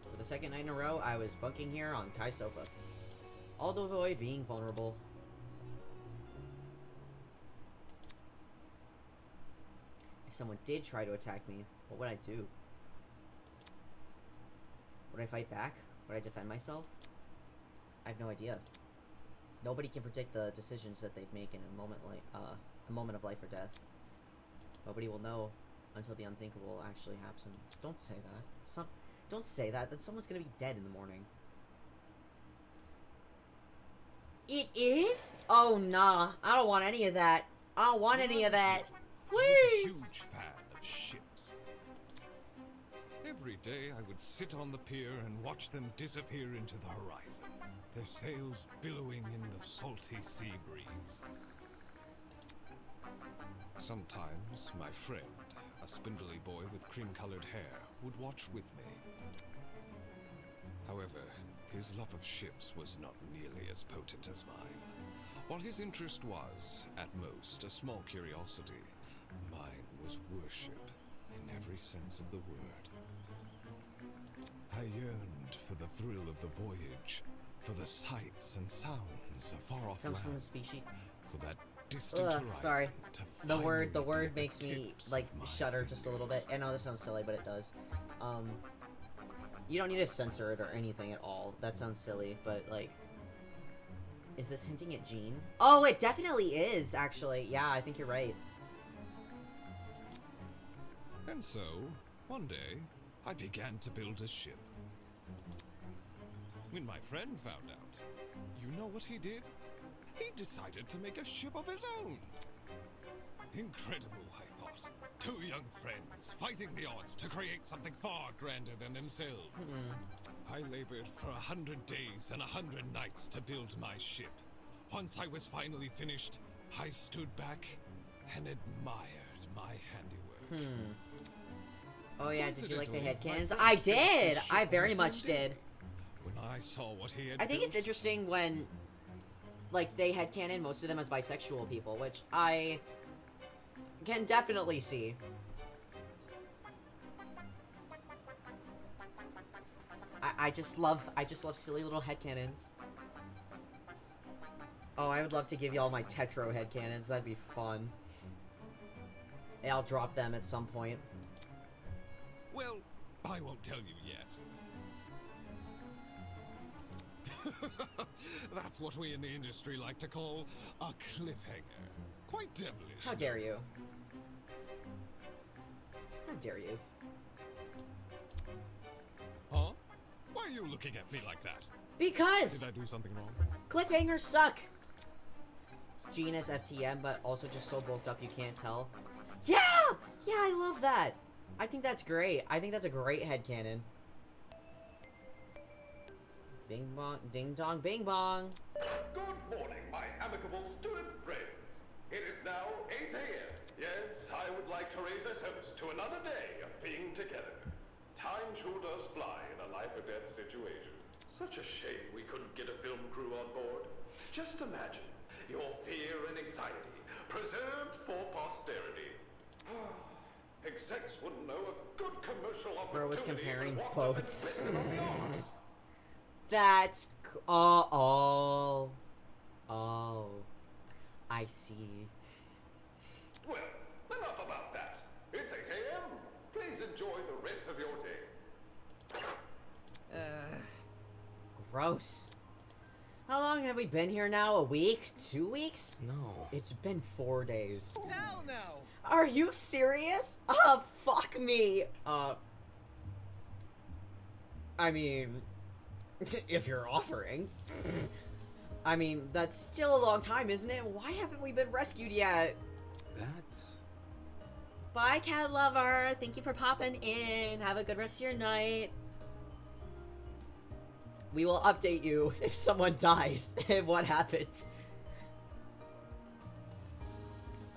For the second night in a row, I was bunking here on Kai's sofa. All to avoid being vulnerable. If someone did try to attack me, what would I do? Would I fight back? Would I defend myself? I have no idea. Nobody can predict the decisions that they'd make in a moment like a moment of life or death. Nobody will know until the unthinkable actually happens. Don't say that. Don't say that. Then someone's gonna be dead in the morning. It is? Oh nah. I don't want any of that. I don't want any of that. I was a Please. huge fan of ships. Every day I would sit on the pier and watch them disappear into the horizon, their sails billowing in the salty sea breeze. Sometimes my friend, a spindly boy with cream-colored hair, would watch with me. However, his love of ships was not nearly as potent as mine. While his interest was, at most, a small curiosity, mine was worship in every sense of the word. I yearned for the thrill of the voyage, for the sights and sounds of far-off Comes from the lands, species. for that distant horizon. Sorry. to The finally be word at the makes me tips like of my shudder just a little bit. fingers. I know this sounds silly, but it does. You don't need to censor it or anything at all. That sounds silly, but like, is this hinting at Jean? Oh, it definitely is, actually. Yeah, I think you're right. And so, one day, I began to build a ship. When my friend found out, you know what he did? He decided to make a ship of his own. Incredible, I thought. Two young friends fighting the odds to create something far grander than themselves. I labored for 100 days and 100 nights to build my ship. Once I was finally finished, I stood back and admired my handiwork. Oh yeah, did you like the Coincidentally, my headcanons? friend I finished his did! ship I on very the much same day. did. When I saw what he had I think it's built, interesting when, like, they headcanon most of them as bisexual people, which I can definitely see. I just love silly little headcanons. Oh, I would love to give you all my Tetro headcanons. That'd be fun. And I'll drop them at some point. well, I won't tell you yet. That's what we in the industry like to call a cliffhanger. Quite devilish. How dare you? How dare you? Huh? Why are you looking at me like that? Because Did I do something wrong? cliffhangers suck. Jean is FTM, but also just so bulked up you can't tell. Yeah! Yeah, I love that. I think that's great. I think that's a great headcanon. Bing bong, ding dong, bing bong. Good morning, my amicable student friends. It is now 8 a.m. Yes, I would like to raise a toast to another day of being together. Time sure does fly in a life-or-death situation. Such a shame we couldn't get a film crew on board. Just imagine your fear and anxiety preserved for posterity. Execs wouldn't know a good commercial opportunity. Bro was comparing would walk up and boats. rip it on the arms. That's oh, I see. Well, enough about that. It's 8 a.m. Please enjoy the rest of your day. Gross. How long have we been here now? A week? 2 weeks? No. It's been 4 days. Hell no! Are you serious? Oh, fuck me. I mean, if you're offering. I mean, that's still a long time, isn't it? Why haven't we been rescued yet? That's... Bye, cat lover. Thank you for popping in. Have a good rest of your night. We will update you if someone dies and what happens.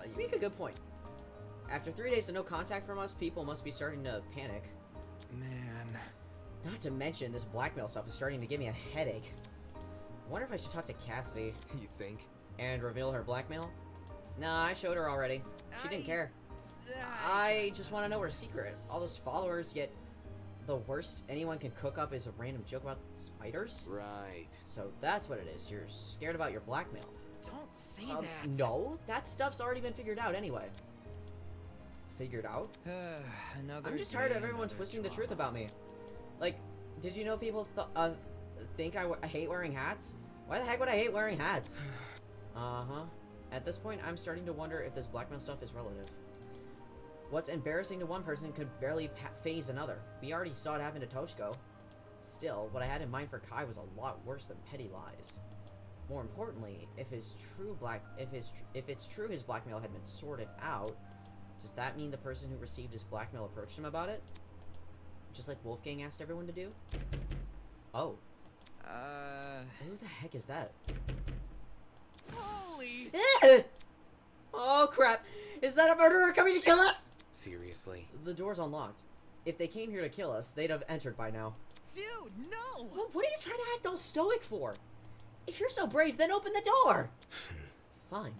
You make a good point. After 3 days of no contact from us, people must be starting to panic. Man. Not to mention, this blackmail stuff is starting to give me a headache. I wonder if I should talk to Cassidy You think? and reveal her blackmail. Nah, I showed her already. She didn't care. I just want to know her secret. All those followers, yet the worst anyone can cook up is a random joke about spiders? Right. So that's what it is. You're scared about your blackmail. Don't say that. No, that stuff's already been figured out anyway. Figured out? Another I'm just tired day, of everyone another twisting the trauma. truth about me. Like, did you know people think I hate wearing hats? Why the heck would I hate wearing hats? Uh-huh. At this point, I'm starting to wonder if this blackmail stuff is relative. What's embarrassing to one person could barely phase another. We already saw it happen to Toshko. Still, what I had in mind for Kai was a lot worse than petty lies. More importantly, if it's true his blackmail had been sorted out, does that mean the person who received his blackmail approached him about it? Just like Wolfgang asked everyone to do? Oh. Who the heck is that? Holy! Oh crap! Is that a murderer coming to kill us? Seriously? The door's unlocked. If they came here to kill us, they'd have entered by now. Dude, no! What are you trying to act all stoic for? If you're so brave, then open the door! Fine.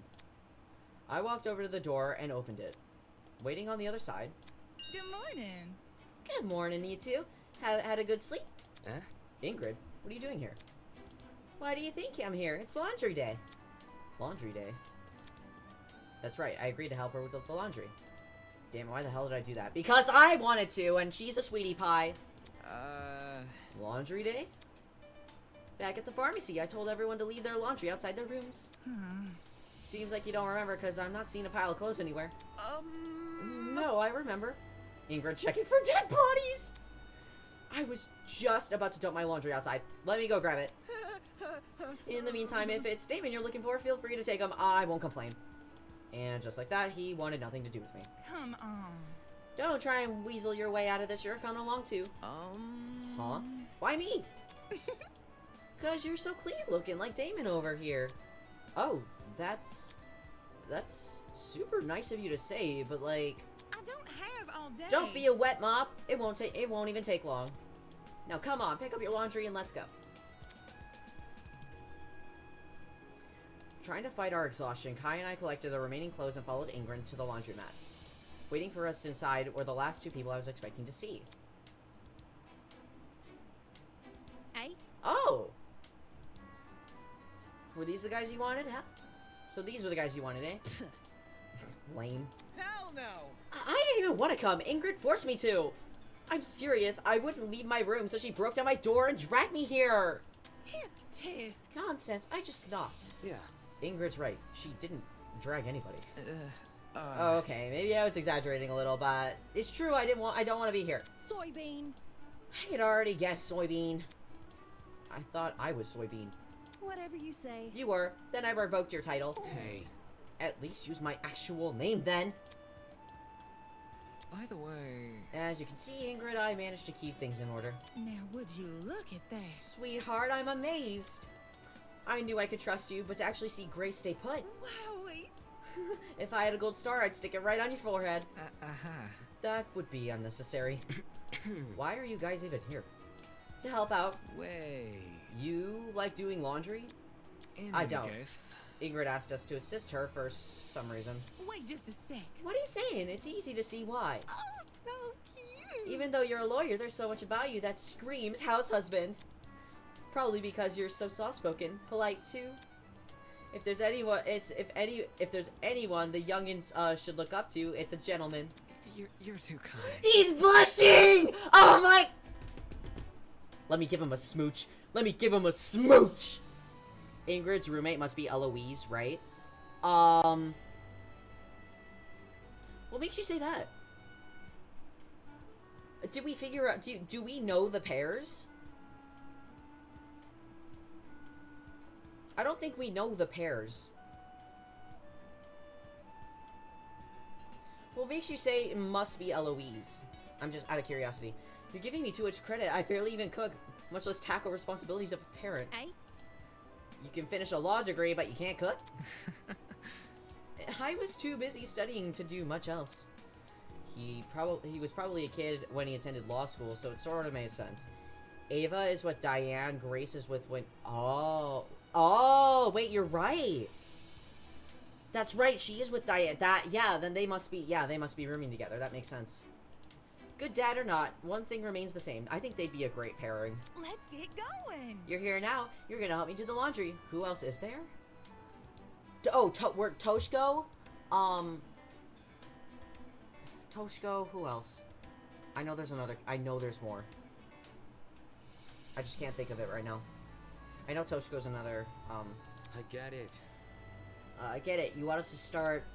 I walked over to the door and opened it. Waiting on the other side. Good morning. Good morning, you two. Had a good sleep? Eh? Ingrid, what are you doing here? Why do you think I'm here? It's laundry day. Laundry day? That's right, I agreed to help her with the laundry. Damn, why the hell did I do that? Because I wanted to, and she's a sweetie pie. Laundry day? Back at the pharmacy, I told everyone to leave their laundry outside their rooms. Seems like you don't remember, because I'm not seeing a pile of clothes anywhere. No, I remember. Ingrid checking for dead bodies! I was just about to dump my laundry outside. Let me go grab it. In the meantime, if it's Damon you're looking for, feel free to take him. I won't complain. And just like that, he wanted nothing to do with me. Come on. Don't try and weasel your way out of this. You're coming along too. Huh? Why me? Cause you're so clean looking, like Damon over here. Oh, that's super nice of you to say, but like, I don't have all day. don't be a wet mop. It won't even take long. Now come on, pick up your laundry and let's go. Trying to fight our exhaustion, Kai and I collected the remaining clothes and followed Ingrid to the laundromat. Waiting for us inside were the last two people I was expecting to see. Hey. Oh! Were these the guys you wanted, huh? So these were the guys you wanted, eh? Lame. Hell no! I didn't even want to come. Ingrid forced me to. I'm serious. I wouldn't leave my room, so she broke down my door and dragged me here. Tisk. Nonsense. I just knocked. Yeah. Ingrid's right. She didn't drag anybody. Okay, maybe I was exaggerating a little, but it's true. I don't want to be here. Soybean. I had already guessed soybean. I thought I was soybean. Whatever you say. You were. Then I revoked your title. Hey. At least use my actual name then. By the way... As you can see, Ingrid, I managed to keep things in order. Now would you look at that? Sweetheart, I'm amazed. I knew I could trust you, but to actually see Grace stay put. Wowie. If I had a gold star, I'd stick it right on your forehead. Uh-huh. That would be unnecessary. Why are you guys even here? To help out. Way. You like doing laundry? In I any don't. case, Ingrid asked us to assist her for some reason. Wait just a sec. What are you saying? It's easy to see why. Oh, so cute. Even though you're a lawyer, there's so much about you that screams house husband. Probably because you're so soft-spoken, polite too. If there's anyone, if there's anyone the youngins should look up to, it's a gentleman. you're too kind. He's blushing! Oh my! Let me give him a smooch. Let me give him a smooch! Ingrid's roommate must be Eloise, right? What makes you say that? Did we figure out, do we know the pairs? I don't think we know the pairs. What makes you say it must be Eloise? I'm just out of curiosity. You're giving me too much credit. I barely even cook, much less tackle responsibilities of a parent. Hey. You can finish a law degree, but you can't cook? I was too busy studying to do much else. He was probably a kid when he attended law school, so it sort of made sense. Ava is what Diane Grace is with when... Oh, wait, you're right. That's right, she is with Diane. Then they must be rooming together. That makes sense. Good dad or not, one thing remains the same. I think they'd be a great pairing. Let's get going. You're here now. You're gonna help me do the laundry. Who else is there? Toshko? Toshko, who else? I know there's more. I just can't think of it right now. I know Toshko's another, I get it. I get it. You want us to start...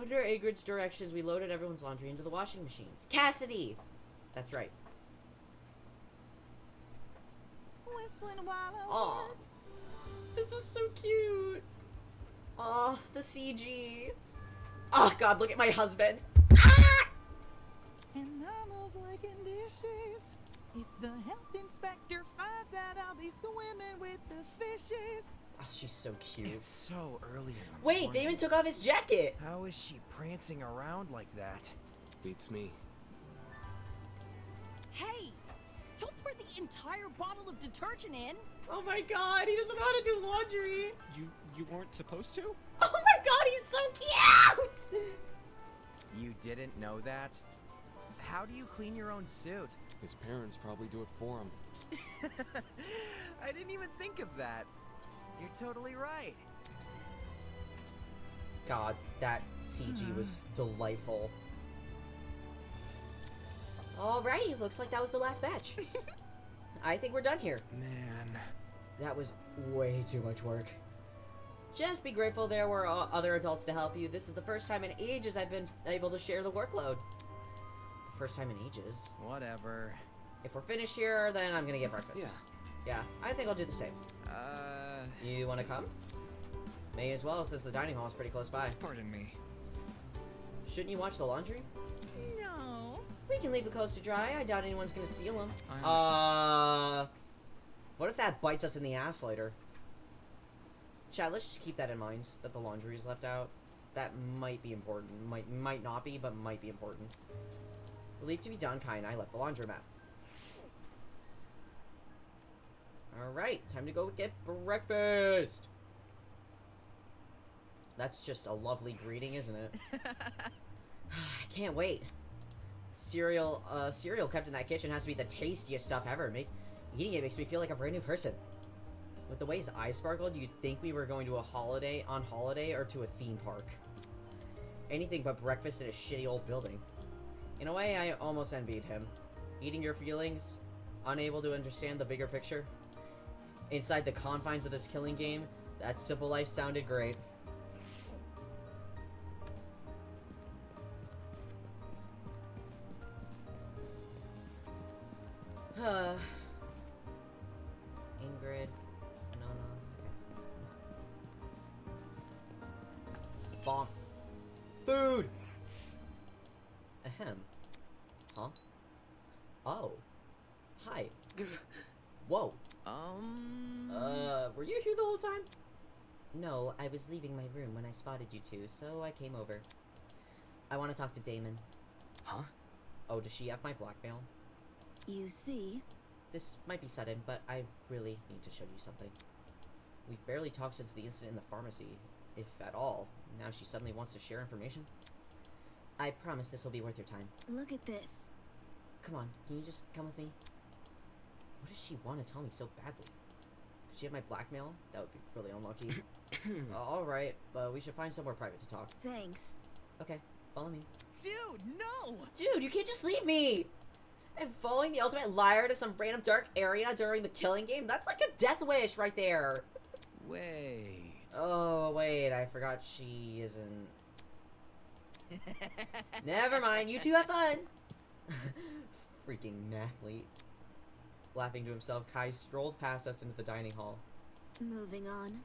Under Ingrid's directions, we loaded everyone's laundry into the washing machines. Cassidy! That's right. Whistling while I Aw. work. This is so cute. Aw, the CG. Oh god, look at my husband. Ah! And almost like in dishes. If the health inspector finds out, I'll be swimming with the fishes. Oh, she's so cute. It's so early in the Wait, morning. Damon took off his jacket. How is she prancing around like that? Beats me. Hey! Don't pour the entire bottle of detergent in! Oh my god, he doesn't know how to do laundry. You weren't supposed to? Oh my god, he's so cute! You didn't know that? How do you clean your own suit? His parents probably do it for him. I didn't even think of that. You're totally right. God, that CG was delightful. Alrighty, looks like that was the last batch. I think we're done here. Man. That was way too much work. Just be grateful there were other adults to help you. This is the first time in ages I've been able to share the workload. The first time in ages. Whatever. If we're finished here, then I'm gonna get breakfast. Yeah, I think I'll do the same. You wanna come? May as well, since the dining hall is pretty close by. Pardon me. Shouldn't you watch the laundry? No. We can leave the clothes to dry. I doubt anyone's gonna steal them. I What if that bites us in the ass later? Chad, let's just keep that in mind, that the laundry is left out. That might be important. Might not be, but might be important. Relief to be done, Kai and I left the laundromat. Alright, time to go get breakfast! That's just a lovely greeting, isn't it? I can't wait. Cereal kept in that kitchen has to be the tastiest stuff ever. Eating it makes me feel like a brand new person. With the way his eyes sparkled, you'd think we were going to on holiday or to a theme park. Anything but breakfast in a shitty old building. In a way, I almost envied him. Eating your feelings, unable to understand the bigger picture. Inside the confines of this killing game, that simple life sounded great. Ingrid. No. Bonk. Food! Ahem. Huh? Oh. Hi. Whoa. Were you here the whole time? No, I was leaving my room when I spotted you two, so I came over. I want to talk to Damon. Huh? Oh, does she have my blackmail? You see? This might be sudden, but I really need to show you something. We've barely talked since the incident in the pharmacy, if at all. Now she suddenly wants to share information. I promise this will be worth your time. Look at this. Come on, can you just come with me? What does she want to tell me so badly? Could she have my blackmail? That would be really unlucky. Alright, but we should find somewhere private to talk. Thanks. Okay, follow me. Dude, no! Dude, you can't just leave me! And following the ultimate liar to some random dark area during the killing game? That's like a death wish right there! Wait. Oh, wait, I forgot she isn't... Never mind, you two have fun! Freaking mathlete. Laughing to himself, Kai strolled past us into the dining hall. Moving on.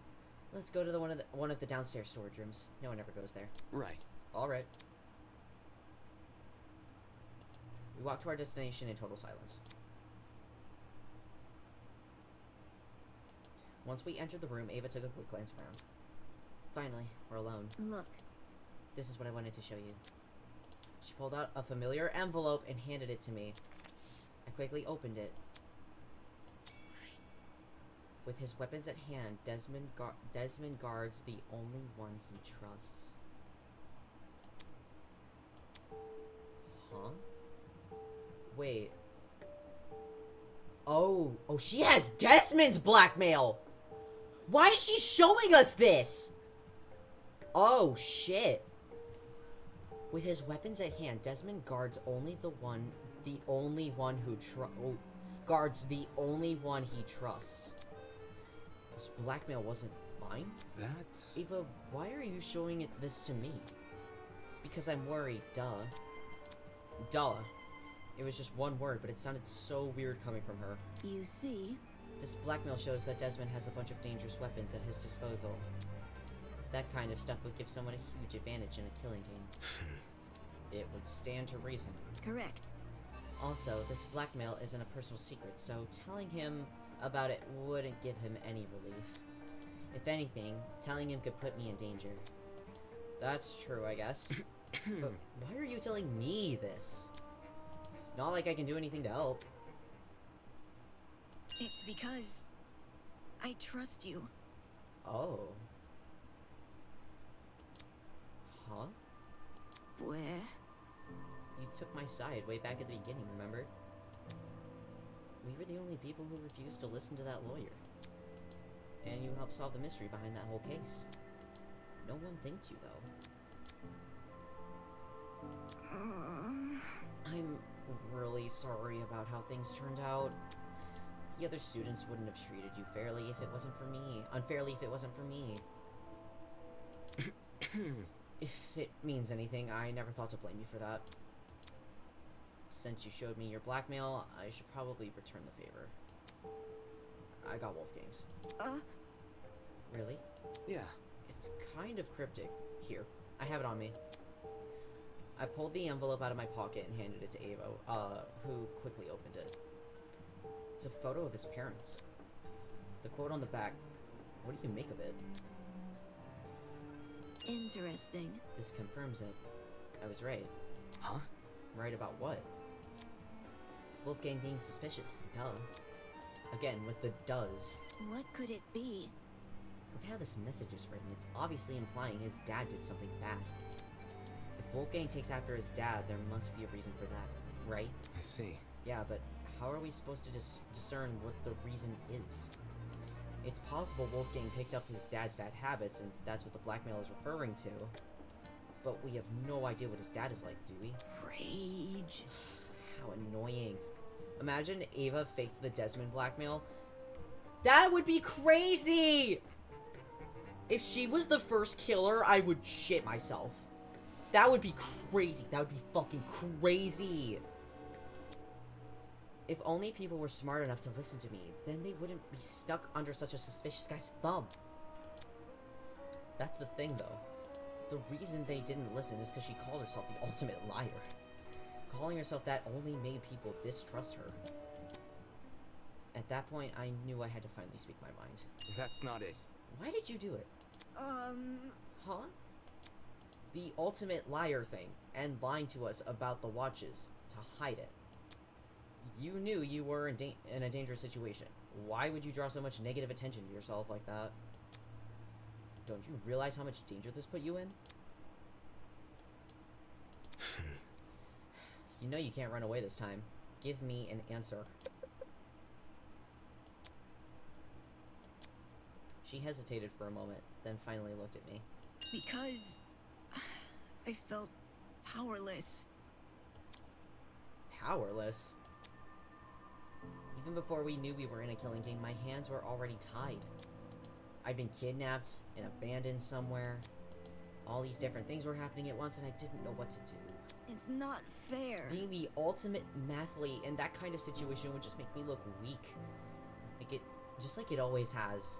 Let's go to the one of the downstairs storage rooms. No one ever goes there. Right. Alright. We walked to our destination in total silence. Once we entered the room, Ava took a quick glance around. Finally, we're alone. Look. This is what I wanted to show you. She pulled out a familiar envelope and handed it to me. I quickly opened it. With his weapons at hand, Desmond guards the only one he trusts. Huh? Wait. Oh, she has Desmond's blackmail! Why is she showing us this? Oh, shit. With his weapons at hand, Desmond guards the only one he trusts. This blackmail wasn't mine? That's... Ava, why are you showing this to me? Because I'm worried, duh. Duh. It was just one word, but it sounded so weird coming from her. You see? This blackmail shows that Desmond has a bunch of dangerous weapons at his disposal. That kind of stuff would give someone a huge advantage in a killing game. It would stand to reason. Correct. Also, this blackmail isn't a personal secret, so telling him about it wouldn't give him any relief. If anything, telling him could put me in danger. That's true, I guess. But why are you telling me this? It's not like I can do anything to help. It's because I trust you. Oh. Huh? Where? You took my side way back at the beginning, remember? We were the only people who refused to listen to that lawyer. And you helped solve the mystery behind that whole case. No one thanked you, though. I'm really sorry about how things turned out. The other students wouldn't have treated you fairly if it wasn't for me. Unfairly if it wasn't for me. If it means anything, I never thought to blame you for that. Since you showed me your blackmail, I should probably return the favor. I got Wolfgang's. Really? Yeah. It's kind of cryptic. Here, I have it on me. I pulled the envelope out of my pocket and handed it to Ava, who quickly opened it. It's a photo of his parents. The quote on the back, what do you make of it? Interesting. This confirms it. I was right. Huh? Right about what? Wolfgang being suspicious, duh. Again, with the does. What could it be? Look at how this message is written. It's obviously implying his dad did something bad. If Wolfgang takes after his dad, there must be a reason for that, right? I see. Yeah, but how are we supposed to discern what the reason is? It's possible Wolfgang picked up his dad's bad habits, and that's what the blackmail is referring to. But we have no idea what his dad is like, do we? Rage. How annoying. Imagine Ava faked the Desmond blackmail. That would be crazy! If she was the first killer, I would shit myself. That would be crazy. That would be fucking crazy. If only people were smart enough to listen to me, then they wouldn't be stuck under such a suspicious guy's thumb. That's the thing, though. The reason they didn't listen is because she called herself the ultimate liar. Calling herself that only made people distrust her. At that point, I knew I had to finally speak my mind. That's not it. Why did you do it? Huh? The ultimate liar thing, and lying to us about the watches. to hide it. You knew you were in a dangerous situation. Why would you draw so much negative attention to yourself like that? Don't you realize how much danger this put you in? You know you can't run away this time. Give me an answer. She hesitated for a moment, then finally looked at me. Because I felt powerless. Powerless? Even before we knew we were in a killing game, my hands were already tied. I'd been kidnapped and abandoned somewhere. All these different things were happening at once and I didn't know what to do. It's not fair. Being the ultimate mathlete in that kind of situation would just make me look weak. Just like it always has.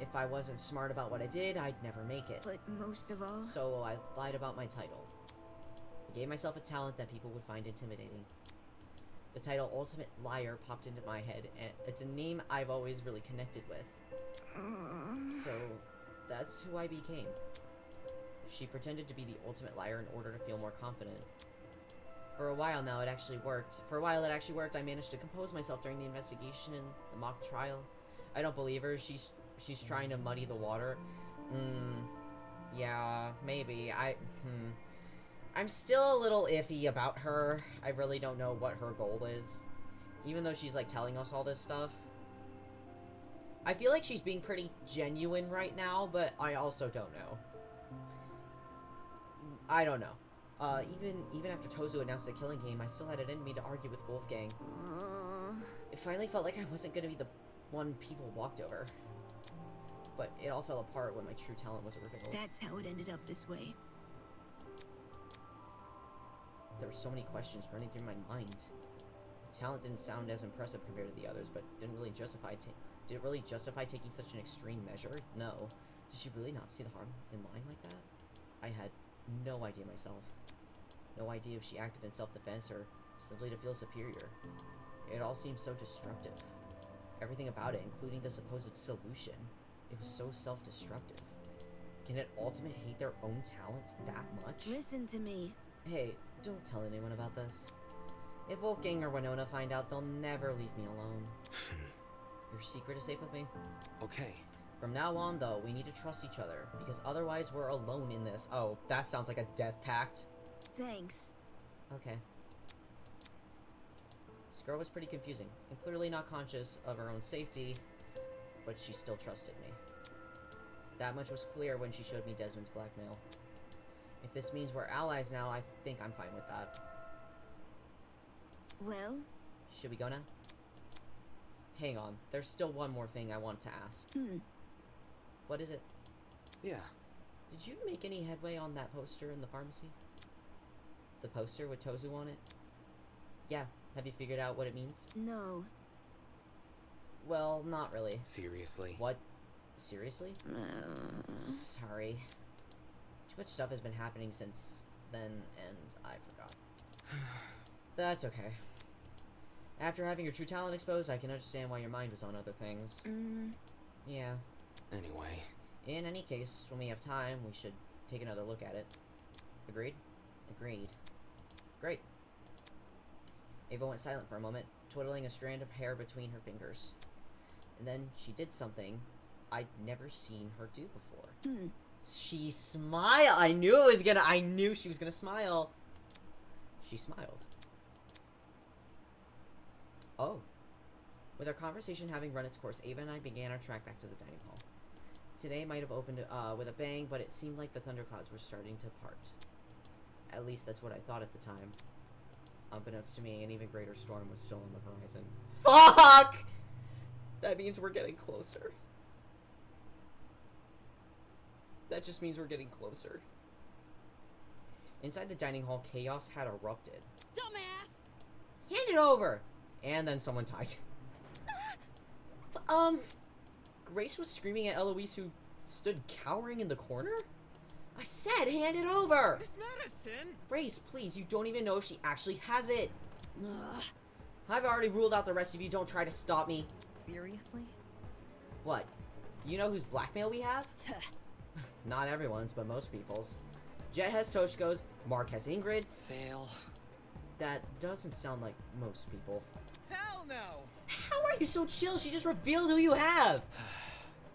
If I wasn't smart about what I did, I'd never make it. But most of all... So I lied about my title. I gave myself a talent that people would find intimidating. The title Ultimate Liar popped into my head, and it's a name I've always really connected with. So, that's who I became. She pretended to be the ultimate liar in order to feel more confident. For a while now, it actually worked. I managed to compose myself during the investigation, the mock trial. I don't believe her. She's trying to muddy the water. Yeah, maybe. I'm still a little iffy about her. I really don't know what her goal is. Even though she's, like, telling us all this stuff. I feel like she's being pretty genuine right now, but I also don't know. I don't know. Even after Tozu announced the killing game, I still had it in me to argue with Wolfgang. It finally felt like I wasn't gonna be the one people walked over. But it all fell apart when my true talent was revealed. That's how it ended up this way. There were so many questions running through my mind. Talent didn't sound as impressive compared to the others, but did it really justify taking such an extreme measure? No. Did she really not see the harm in lying like that? I had no idea myself. No idea if she acted in self-defense or simply to feel superior. It all seemed so destructive. Everything about it, including the supposed solution. It was so self-destructive. Can an ultimate hate their own talent that much? Listen to me. Hey, don't tell anyone about this. If Wolfgang or Winona find out, they'll never leave me alone. Your secret is safe with me? Okay. From now on, though, we need to trust each other, because otherwise we're alone in this. Oh, that sounds like a death pact. Thanks. Okay. This girl was pretty confusing, and clearly not conscious of her own safety, but she still trusted me. That much was clear when she showed me Desmond's blackmail. If this means we're allies now, I think I'm fine with that. Well? Should we go now? Hang on, there's still one more thing I want to ask. What is it? Yeah. Did you make any headway on that poster in the pharmacy? The poster with Tozu on it? Yeah. Have you figured out what it means? No. Well, not really. Seriously? What? Seriously? Sorry. Too much stuff has been happening since then, and I forgot. That's okay. After having your true talent exposed, I can understand why your mind was on other things. Yeah. Anyway. In any case, when we have time, we should take another look at it. Agreed? Agreed. Great. Ava went silent for a moment, twiddling a strand of hair between her fingers. And then she did something I'd never seen her do before. She smiled. I knew she was gonna smile. She smiled. Oh. With our conversation having run its course, Ava and I began our trek back to the dining hall. Today might have opened with a bang, but it seemed like the thunderclouds were starting to part. At least that's what I thought at the time. Unbeknownst to me, an even greater storm was still on the horizon. Fuck! That means we're getting closer. That just means we're getting closer. Inside the dining hall, chaos had erupted. Dumbass! Hand it over! And then someone died. Grace was screaming at Eloise, who stood cowering in the corner? I said hand it over! Miss Madison! Grace, please, you don't even know if she actually has it. I've already ruled out the rest of you, don't try to stop me. Seriously? What? You know whose blackmail we have? Not everyone's, but most people's. Jet has Toshiko's, Mark has Ingrid's. Fail. That doesn't sound like most people. Hell no! How are you so chill? She just revealed who you have!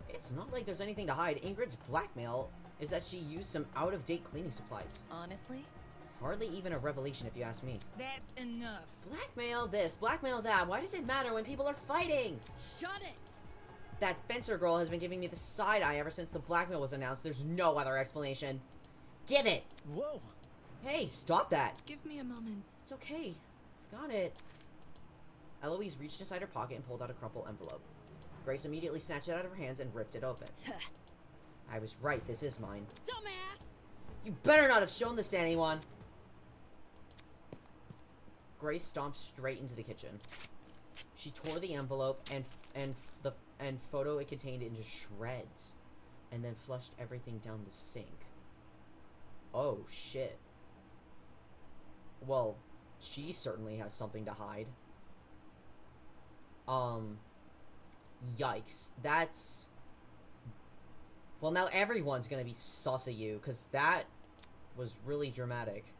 It's not like there's anything to hide. Ingrid's blackmail is that she used some out-of-date cleaning supplies. Honestly? Hardly even a revelation if you ask me. That's enough. Blackmail this, blackmail that. Why does it matter when people are fighting? Shut it! That fencer girl has been giving me the side eye ever since the blackmail was announced. There's no other explanation. Give it! Whoa! Hey, stop that! Give me a moment. It's okay. I've got it. Eloise reached inside her pocket and pulled out a crumpled envelope. Grace immediately snatched it out of her hands and ripped it open. I was right, this is mine. Dumbass! You better not have shown this to anyone! Grace stomped straight into the kitchen. She tore the envelope and photo it contained into shreds, and then flushed everything down the sink. Oh shit. Well, she certainly has something to hide. Yikes. That's... Well, now everyone's gonna be sus at you, because that was really dramatic.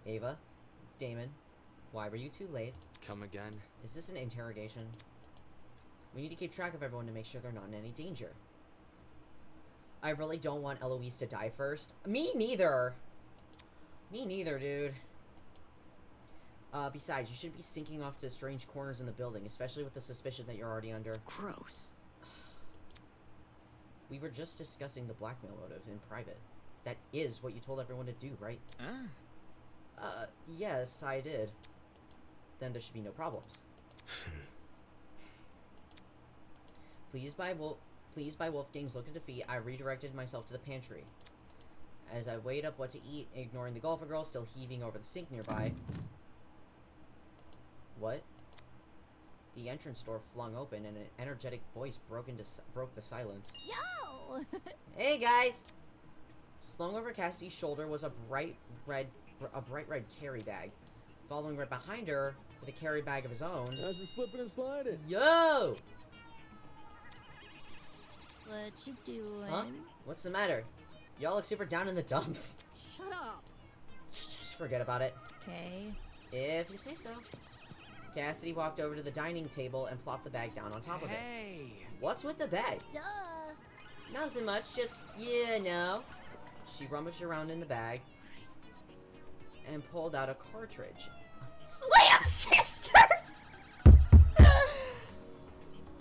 Ava? Damon? Why were you too late? Come again? Is this an interrogation? We need to keep track of everyone to make sure they're not in any danger. I really don't want Eloise to die first. Me neither! Me neither, dude. Besides, you shouldn't be sinking off to strange corners in the building, especially with the suspicion that you're already under. Gross. We were just discussing the blackmail motive in private. That is what you told everyone to do, right? Yes, I did. Then there should be no problems. Pleased by Wolfgang's look of defeat, I redirected myself to the pantry. As I weighed up what to eat, ignoring the golfer girl still heaving over the sink nearby. What? The entrance door flung open and an energetic voice broke the silence. Yo! Hey guys! Slung over Cassidy's shoulder was a bright red carry bag. Following right behind her with a carry bag of his own. How's it slipping and sliding? Yo! What you doing? Huh? What's the matter? Y'all look super down in the dumps. Shut up! Just forget about it. Okay. If you say so. Cassidy walked over to the dining table and plopped the bag down on top of it. Hey! What's with the bag? Duh! Nothing much, just, you know. She rummaged around in the bag and pulled out a cartridge. Slam Sisters!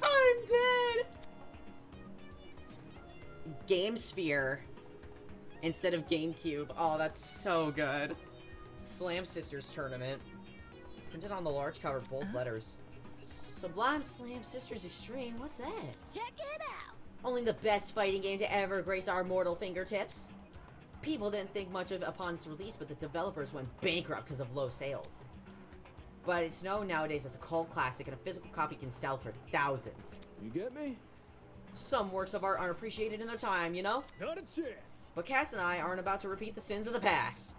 I'm dead! Game Sphere instead of GameCube. Oh, that's so good. Slam Sisters Tournament. Printed on the large cover, bold letters. Sublime Slam Sisters Extreme? What's that? Check it out! Only the best fighting game to ever grace our mortal fingertips. People didn't think much of it upon its release, but the developers went bankrupt because of low sales. But it's known nowadays as a cult classic, and a physical copy can sell for thousands. You get me? Some works of art aren't appreciated in their time, you know? Not a chance. But Cass and I aren't about to repeat the sins of the past.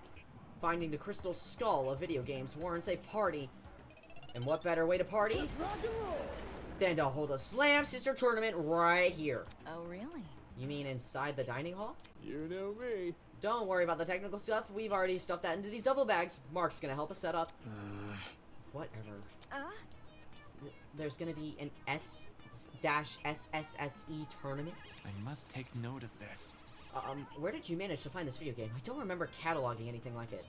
Finding the crystal skull of video games warrants a party. And what better way to party Rock and roll. than to hold a Slam Sister tournament right here? Oh, really? You mean inside the dining hall? You know me. Don't worry about the technical stuff. We've already stuffed that into these duffel bags. Mark's gonna help us set up. Whatever. There's gonna be an S-SSSE tournament. I must take note of this. Where did you manage to find this video game? I don't remember cataloging anything like it.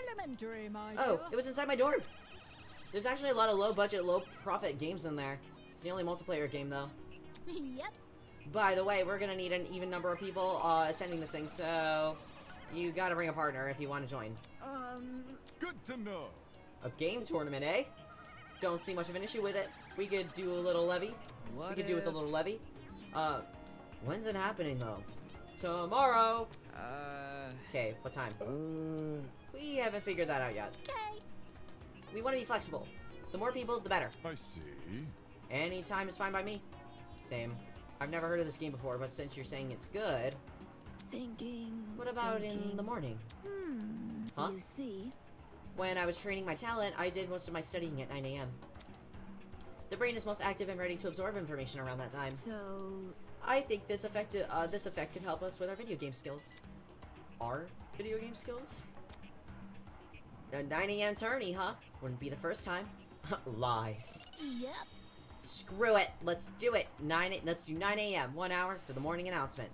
Elementary, my Oh, dear. it was inside my dorm. There's actually a lot of low-budget, low-profit games in there. It's the only multiplayer game, though. Yep. By the way, we're gonna need an even number of people attending this thing, so you gotta bring a partner if you want to join. Good to know. A game tournament, eh? Don't see much of an issue with it. We could do a little levy. What We could do with a if- little levy. When's it happening, though? Tomorrow! Okay, what time? We haven't figured that out yet. Okay. We want to be flexible. The more people, the better. I see. Any time is fine by me. Same. I've never heard of this game before, but since you're saying it's good, Thinking. what about in the morning? Huh? You see? When I was training my talent, I did most of my studying at 9 a.m. The brain is most active and ready to absorb information around that time. So. I think this effect could help us with our video game skills. Our video game skills? A 9 a.m. tourney, huh? Wouldn't be the first time. Lies. Yep. Screw it. Let's do it. Let's do 9 a.m. 1 hour to the morning announcement.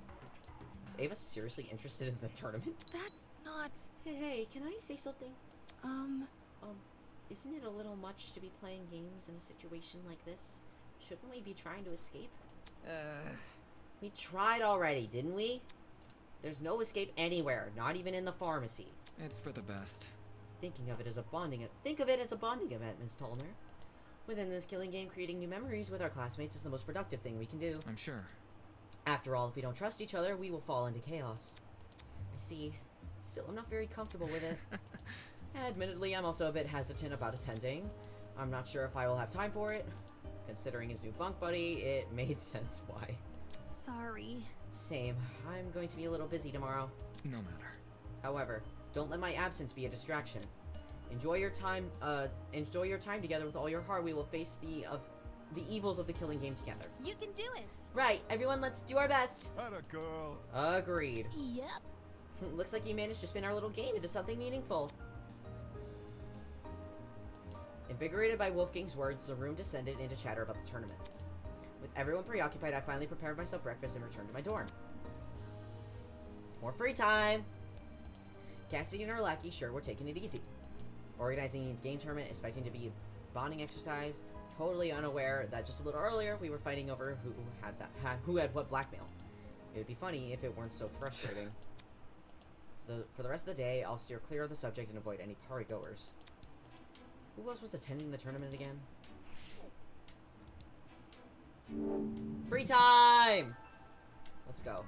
Is Ava seriously interested in the tournament? That's not... Hey, can I say something? Isn't it a little much to be playing games in a situation like this? Shouldn't we be trying to escape? We tried already, didn't we? There's no escape anywhere, not even in the pharmacy. It's for the best. Think of it as a bonding event, Ms. Tolner. Within this killing game, creating new memories with our classmates is the most productive thing we can do. I'm sure. After all, if we don't trust each other, we will fall into chaos. I see. Still, I'm not very comfortable with it. Admittedly, I'm also a bit hesitant about attending. I'm not sure if I will have time for it. Considering his new bunk buddy, it made sense why. Sorry. Same. I'm going to be a little busy tomorrow. No matter. However, don't let my absence be a distraction. Enjoy your time together with all your heart. We will face the evils of the killing game together. You can do it. Right, everyone, let's do our best. Atta girl. Agreed. Yep. Looks like you managed to spin our little game into something meaningful. Invigorated by Wolfgang's words, the room descended into chatter about the tournament. With everyone preoccupied, I finally prepared myself breakfast and returned to my dorm. More free time! Cassidy and her lackey sure were taking it easy. Organizing the game tournament, expecting to be a bonding exercise, totally unaware that just a little earlier we were fighting over who had what blackmail. It would be funny if it weren't so frustrating. For the rest of the day, I'll steer clear of the subject and avoid any party goers. Who else was attending the tournament again? Free time! Let's go.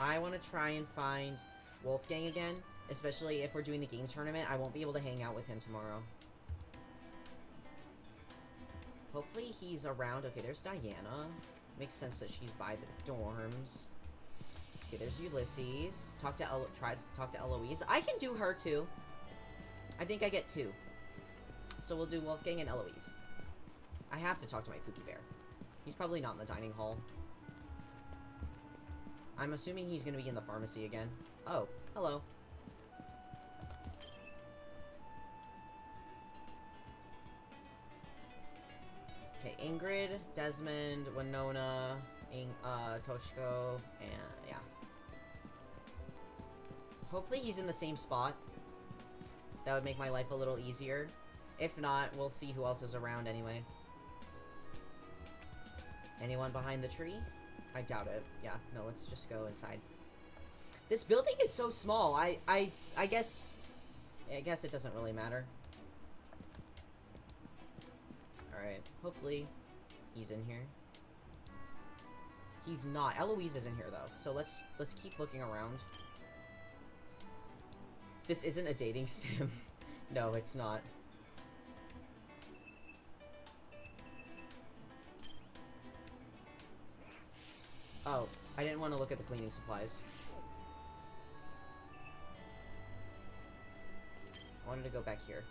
I want to try and find Wolfgang again, especially if we're doing the game tournament. I won't be able to hang out with him tomorrow. Hopefully he's around. Okay, there's Diana. Makes sense that she's by the dorms. Okay, there's Ulysses. Try to talk to Eloise. I can do her too. I think I get 2. So we'll do Wolfgang and Eloise. I have to talk to my Pookie Bear. He's probably not in the dining hall. I'm assuming he's gonna be in the pharmacy again. Oh, hello. Okay, Ingrid, Desmond, Winona, Toshiko, and yeah. Hopefully he's in the same spot. That would make my life a little easier. If not, we'll see who else is around anyway. Anyone behind the tree? I doubt it. Yeah, no, let's just go inside. This building is so small. I guess it doesn't really matter. Alright, hopefully he's in here. He's not. Eloise is in here though, so let's keep looking around. This isn't a dating sim. No, it's not. Oh, I didn't want to look at the cleaning supplies. I wanted to go back here.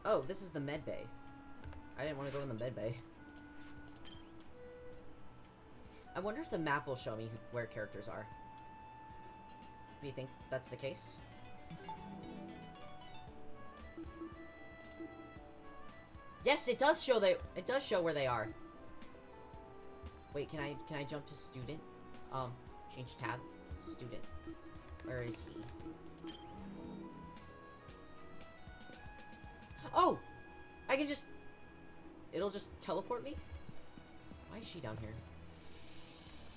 Oh, this is the med bay. I didn't want to go in the med bay. I wonder if the map will show me where characters are. Do you think that's the case? Yes, it does show where they are. Wait, can I jump to student? Change tab. Student. Where is he? Oh! I can just... It'll just teleport me? Why is she down here?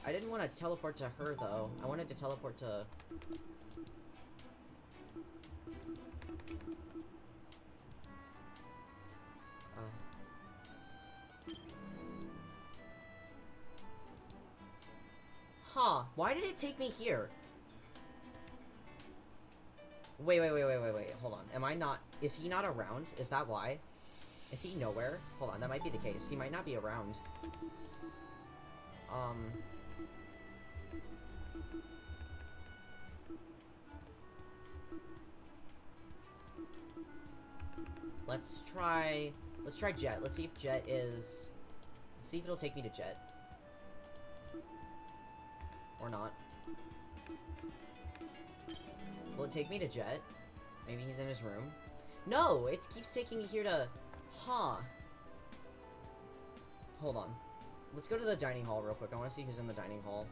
I didn't want to teleport to her, though. I wanted to teleport to... Huh. Why did it take me here? Wait. Hold on. Am I not... Is he not around? Is that why? Is he nowhere? Hold on, that might be the case. He might not be around. Let's try Jet. Let's see if Jet is... Let's see if it'll take me to Jet. Or not. Will it take me to Jet? Maybe he's in his room. No, it keeps taking me here to... Huh. Hold on. Let's go to the dining hall real quick. I want to see who's in the dining hall.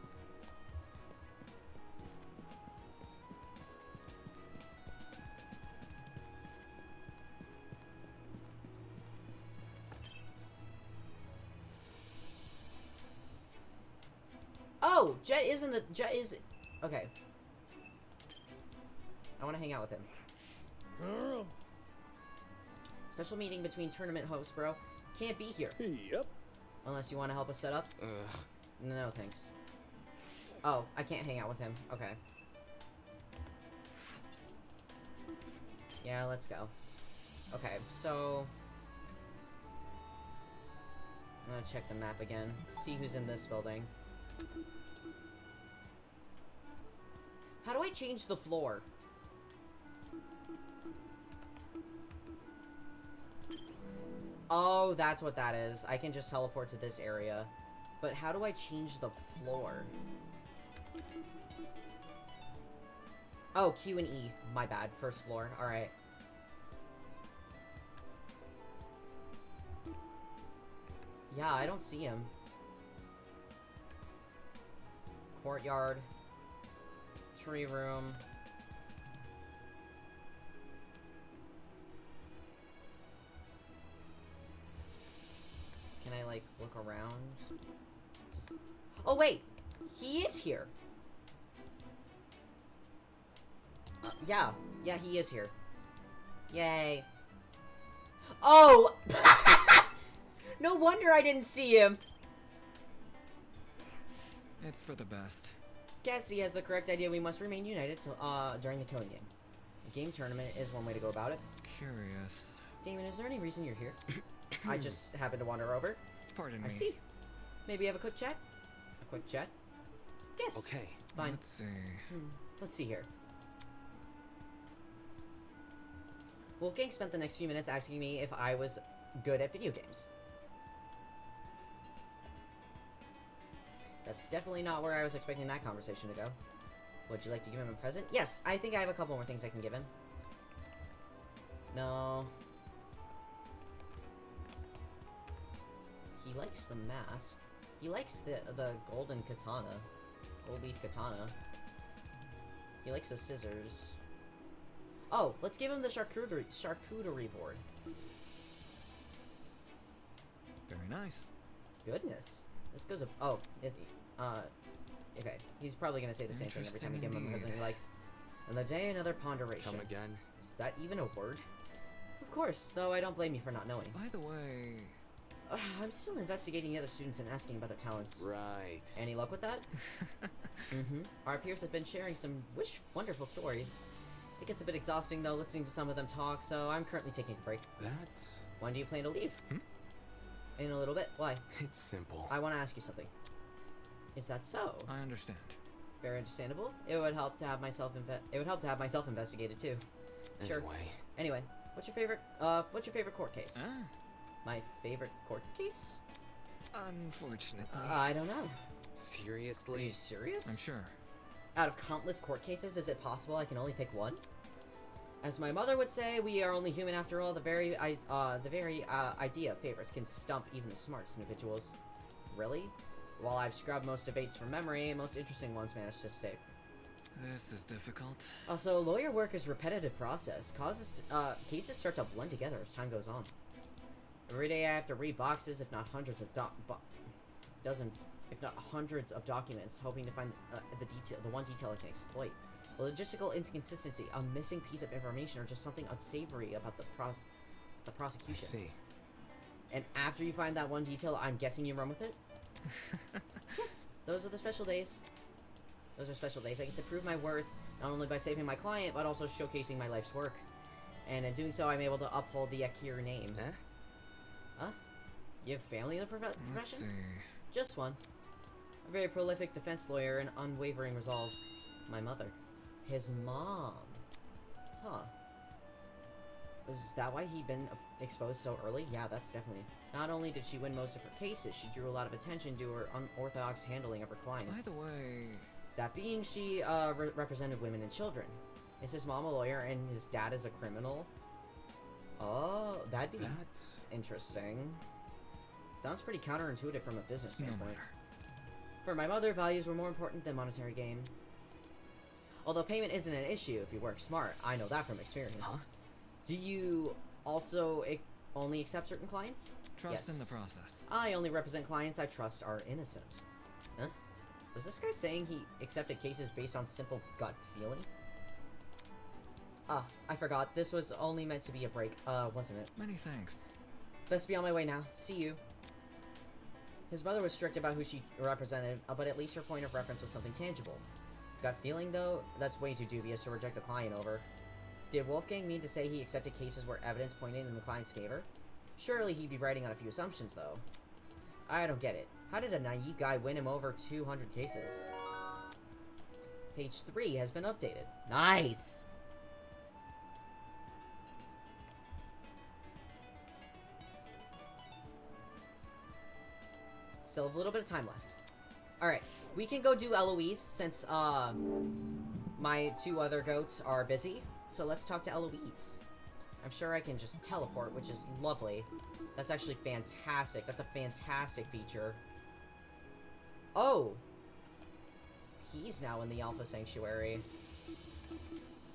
Oh, Jet is in the... Jet is... Okay. I want to hang out with him. Special meeting between tournament hosts, bro. Can't be here. Yep. Unless you want to help us set up. No, thanks. Oh, I can't hang out with him. Okay. Yeah, let's go. Okay, so... I'm gonna check the map again. See who's in this building. How do I change the floor? Oh, that's what that is. I can just teleport to this area. But how do I change the floor? Oh, Q and E. My bad. First floor. Alright. Yeah, I don't see him. Courtyard. Tree room. Can I, like, look around? Just... Oh, wait! He is here! Yeah. Yeah, he is here. Yay. Oh! No wonder I didn't see him! It's for the best. Cassidy has the correct idea. We must remain united till, during the killing game. A game tournament is one way to go about it. Curious. Damon, is there any reason you're here? I just happened to wander over. Pardon me. I see. Maybe have a quick chat? A quick chat? Yes. Okay. Fine. Let's see. Let's see here. Wolfgang spent the next few minutes asking me if I was good at video games. That's definitely not where I was expecting that conversation to go. Would you like to give him a present? Yes, I think I have a couple more things I can give him. No. He likes the mask. He likes the golden katana. Gold leaf katana. He likes the scissors. Oh, let's give him the charcuterie board. Very nice. Goodness. This goes up. Oh, okay. He's probably gonna say the same thing every time we give him a present he likes. And the day another ponderation. Come again? Is that even a word? Of course, though I don't blame you for not knowing. By the way... I'm still investigating the other students and asking about their talents. Right. Any luck with that? Our peers have been sharing some wonderful stories. It gets a bit exhausting, though, listening to some of them talk, so I'm currently taking a break. That's... When do you plan to leave? In a little bit. Why? It's simple. I want to ask you something. Is that so? I understand. Very understandable. It would help to have myself investigated too. Sure. Anyway, what's your favorite court case? My favorite court case? Unfortunately. I don't know. Seriously? Are you serious? I'm sure. Out of countless court cases, is it possible I can only pick one? As my mother would say, we are only human after all. The very idea of favorites can stump even the smartest individuals. Really? While I've scrubbed most debates from memory, most interesting ones managed to stick. This is difficult. Also, lawyer work is a repetitive process. Cases start to blend together as time goes on. Every day I have to read boxes, if not hundreds of dozens, if not hundreds of documents, hoping to find the one detail I can exploit. A logistical inconsistency, a missing piece of information, or just something unsavory about the prosecution. I see. And after you find that one detail, I'm guessing you run with it? Yes, those are the special days. Those are special days. I get to prove my worth, not only by saving my client, but also showcasing my life's work. And in doing so, I'm able to uphold the Akir name. Huh? You have family in the profession? Let's see. Just one. A very prolific defense lawyer and unwavering resolve. My mother. His mom. Huh. Is that why he'd been exposed so early? Yeah, that's definitely... Not only did she win most of her cases, she drew a lot of attention to her unorthodox handling of her clients. By the way... That being, she represented women and children. Is his mom a lawyer and his dad is a criminal? Oh, that'd be That's interesting. Sounds pretty counterintuitive from a business No standpoint. matter. For my mother, values were more important than monetary gain. Although payment isn't an issue if you work smart. I know that from experience. Huh? Do you also only accept certain clients? Trust in the Yes. process. I only represent clients I trust are innocent. Huh? Was this guy saying he accepted cases based on simple gut feeling? Ah, I forgot. This was only meant to be a break, wasn't it? Many thanks. Best be on my way now. See you. His mother was strict about who she represented, but at least her point of reference was something tangible. Gut feeling, though? That's way too dubious to reject a client over. Did Wolfgang mean to say he accepted cases where evidence pointed in the client's favor? Surely he'd be writing on a few assumptions, though. I don't get it. How did a naive guy win him over 200 cases? Page 3 has been updated. Nice! Still have a little bit of time left. Alright, we can go do Eloise since, my 2 other goats are busy. So let's talk to Eloise. I'm sure I can just teleport, which is lovely. That's actually fantastic. That's a fantastic feature. Oh! He's now in the Alpha Sanctuary.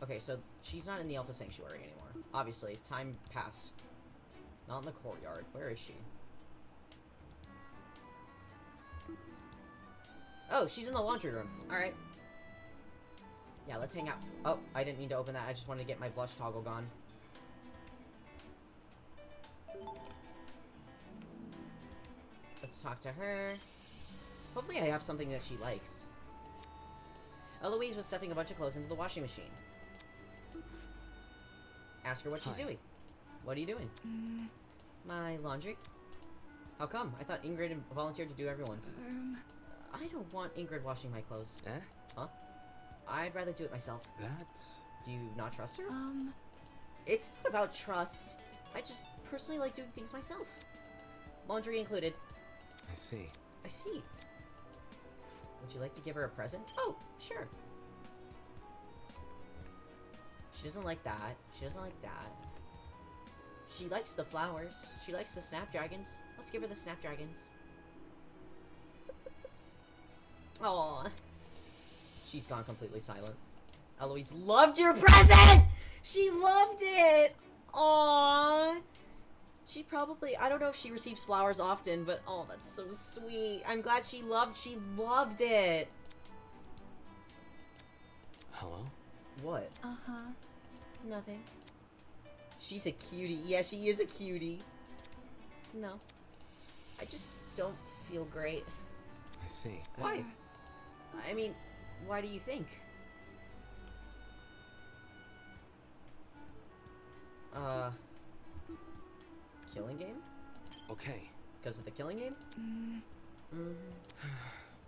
Okay, so she's not in the Alpha Sanctuary anymore. Obviously, time passed. Not in the courtyard. Where is she? Oh, she's in the laundry room. Alright. Yeah, let's hang out. Oh, I didn't mean to open that. I just wanted to get my blush toggle gone. Let's talk to her. Hopefully I have something that she likes. Eloise was stuffing a bunch of clothes into the washing machine. Ask her what she's doing. What are you doing? My laundry. How come? I thought Ingrid volunteered to do everyone's. I don't want Ingrid washing my clothes. Eh? Huh? I'd rather do it myself. That's... Do you not trust her? It's not about trust. I just personally like doing things myself. Laundry included. I see. I see. Would you like to give her a present? Oh, sure. She doesn't like that. She doesn't like that. She likes the flowers. She likes the snapdragons. Let's give her the snapdragons. Aww. She's gone completely silent. Eloise loved your present! She loved it! Aww. She probably, I don't know if she receives flowers often, but oh, that's so sweet. I'm glad she loved it. Hello? What? Uh-huh. Nothing. She's a cutie. Yeah, she is a cutie. No. I just don't feel great. I see. Why? I mean, why do you think? Killing game? Okay. Because of the killing game?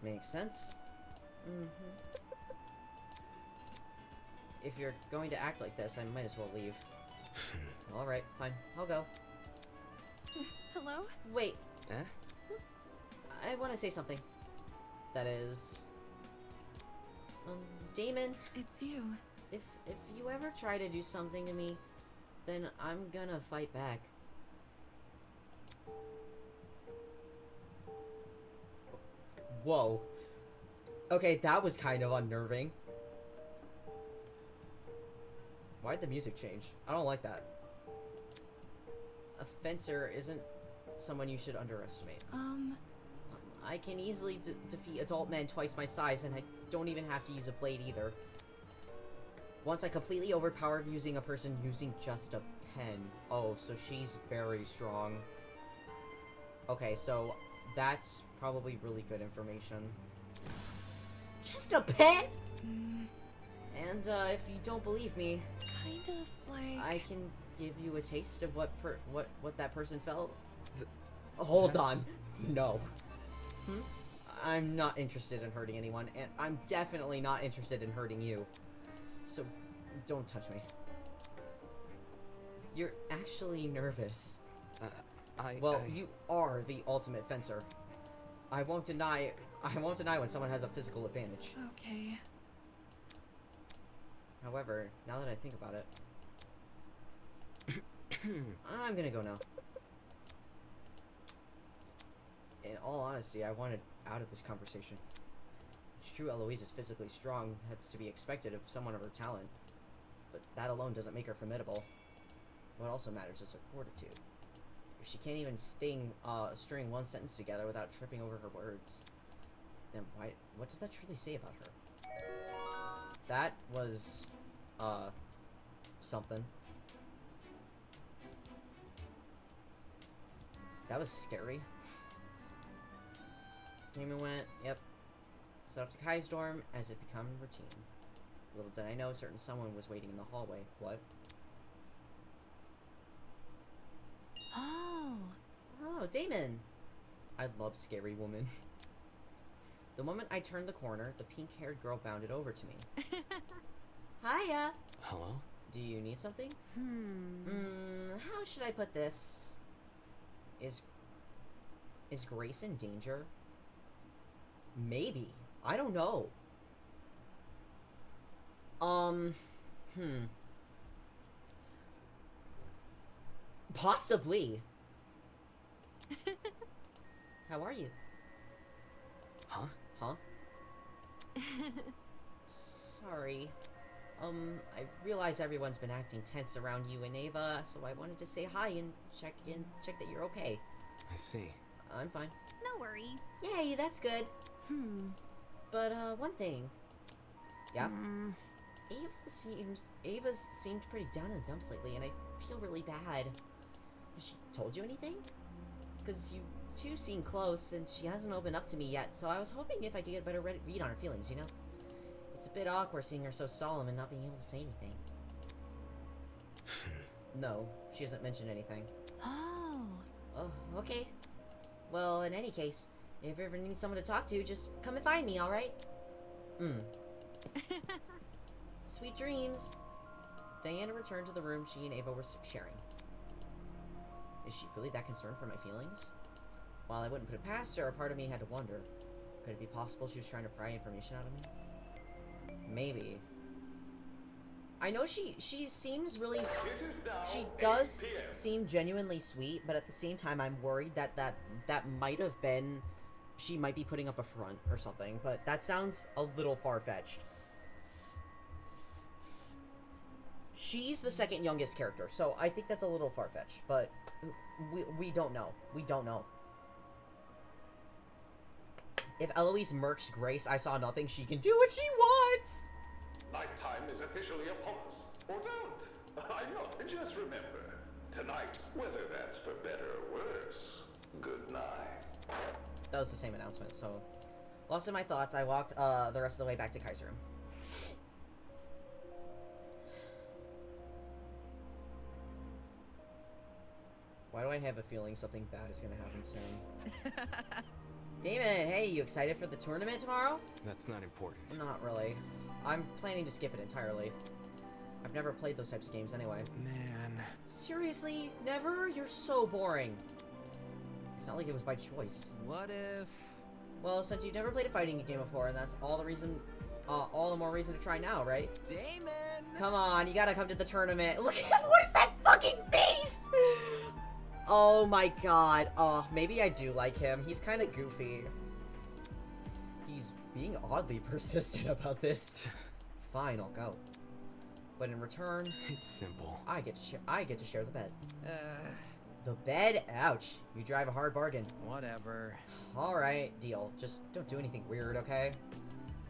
Makes sense. If you're going to act like this, I might as well leave. Alright, fine. I'll go. Hello? Wait, Eh? I want to say something. That is... Damon, It's you. if you ever try to do something to me, then I'm gonna fight back. Whoa. Okay, that was kind of unnerving. Why'd the music change? I don't like that. A fencer isn't someone you should underestimate. I can easily defeat adult men twice my size, and I don't even have to use a blade either. Once I completely overpowered using a person using just a pen. Oh, so she's very strong. Okay, so that's probably really good information. Just a pen? And if you don't believe me, Kind of like... I can give you a taste of what that person felt. Hold on. No. I'm not interested in hurting anyone, and I'm definitely not interested in hurting you. So, don't touch me. You're actually nervous. Well, you are the ultimate fencer. I won't deny when someone has a physical advantage. Okay. However, now that I think about it, I'm gonna go now. In all honesty, I wanted out of this conversation. It's true Eloise is physically strong. That's to be expected of someone of her talent. But that alone doesn't make her formidable. What also matters is her fortitude. If she can't even string one sentence together without tripping over her words, then what does that truly say about her? That was, something. That was scary. Gaming went, yep. Set off to Kai's dorm as it became routine. Little did I know a certain someone was waiting in the hallway. What? Oh. Oh, Damon! I love scary woman. The moment I turned the corner, the pink-haired girl bounded over to me. Hiya! Hello? Do you need something? How should I put this? Is Grace in danger? Maybe. I don't know. Possibly. How are you? Huh? Huh? Sorry. I realize everyone's been acting tense around you and Ava, so I wanted to say hi and check that you're okay. I see. I'm fine. No worries. Yay, that's good. But, one thing. Yeah? Ava's seemed pretty down in the dumps lately, and I feel really bad. Has she told you anything? Because you two seem close, and she hasn't opened up to me yet, so I was hoping if I could get a better read on her feelings, you know? It's a bit awkward seeing her so solemn and not being able to say anything. No, she hasn't mentioned anything. Oh. Oh, okay. Well, in any case, if you ever need someone to talk to, just come and find me, alright? Sweet dreams. Diana returned to the room she and Ava were sharing. Is she really that concerned for my feelings? While I wouldn't put it past her, a part of me had to wonder. Could it be possible she was trying to pry information out of me? Maybe. I know she seems really... She does seem genuinely sweet, but at the same time, I'm worried that might have been... She might be putting up a front or something, but that sounds a little far-fetched. She's the second youngest character, so I think that's a little far-fetched, but we don't know. We don't know. If Eloise murks Grace, I saw nothing. She can do what she wants! Nighttime is officially upon us. Or don't. I know. Just remember, tonight, whether that's for better or worse, good night. That was the same announcement, so... Lost in my thoughts, I walked the rest of the way back to Kai's room. Why do I have a feeling something bad is gonna happen soon? Damon, hey, you excited for the tournament tomorrow? That's not important. Not really. I'm planning to skip it entirely. I've never played those types of games anyway. Man. Seriously? Never? You're so boring. It's not like it was by choice. What if... Well, since you've never played a fighting game before, and that's all the more reason to try now, right? Damon! Come on, you gotta come to the tournament. Look at what is that fucking face? Oh my god. Oh, maybe I do like him. He's kind of goofy. He's being oddly persistent about this. Fine, I'll go. But in return, it's simple. I get to share the bed. The bed? Ouch. You drive a hard bargain. Whatever. Alright, deal. Just don't do anything weird, okay?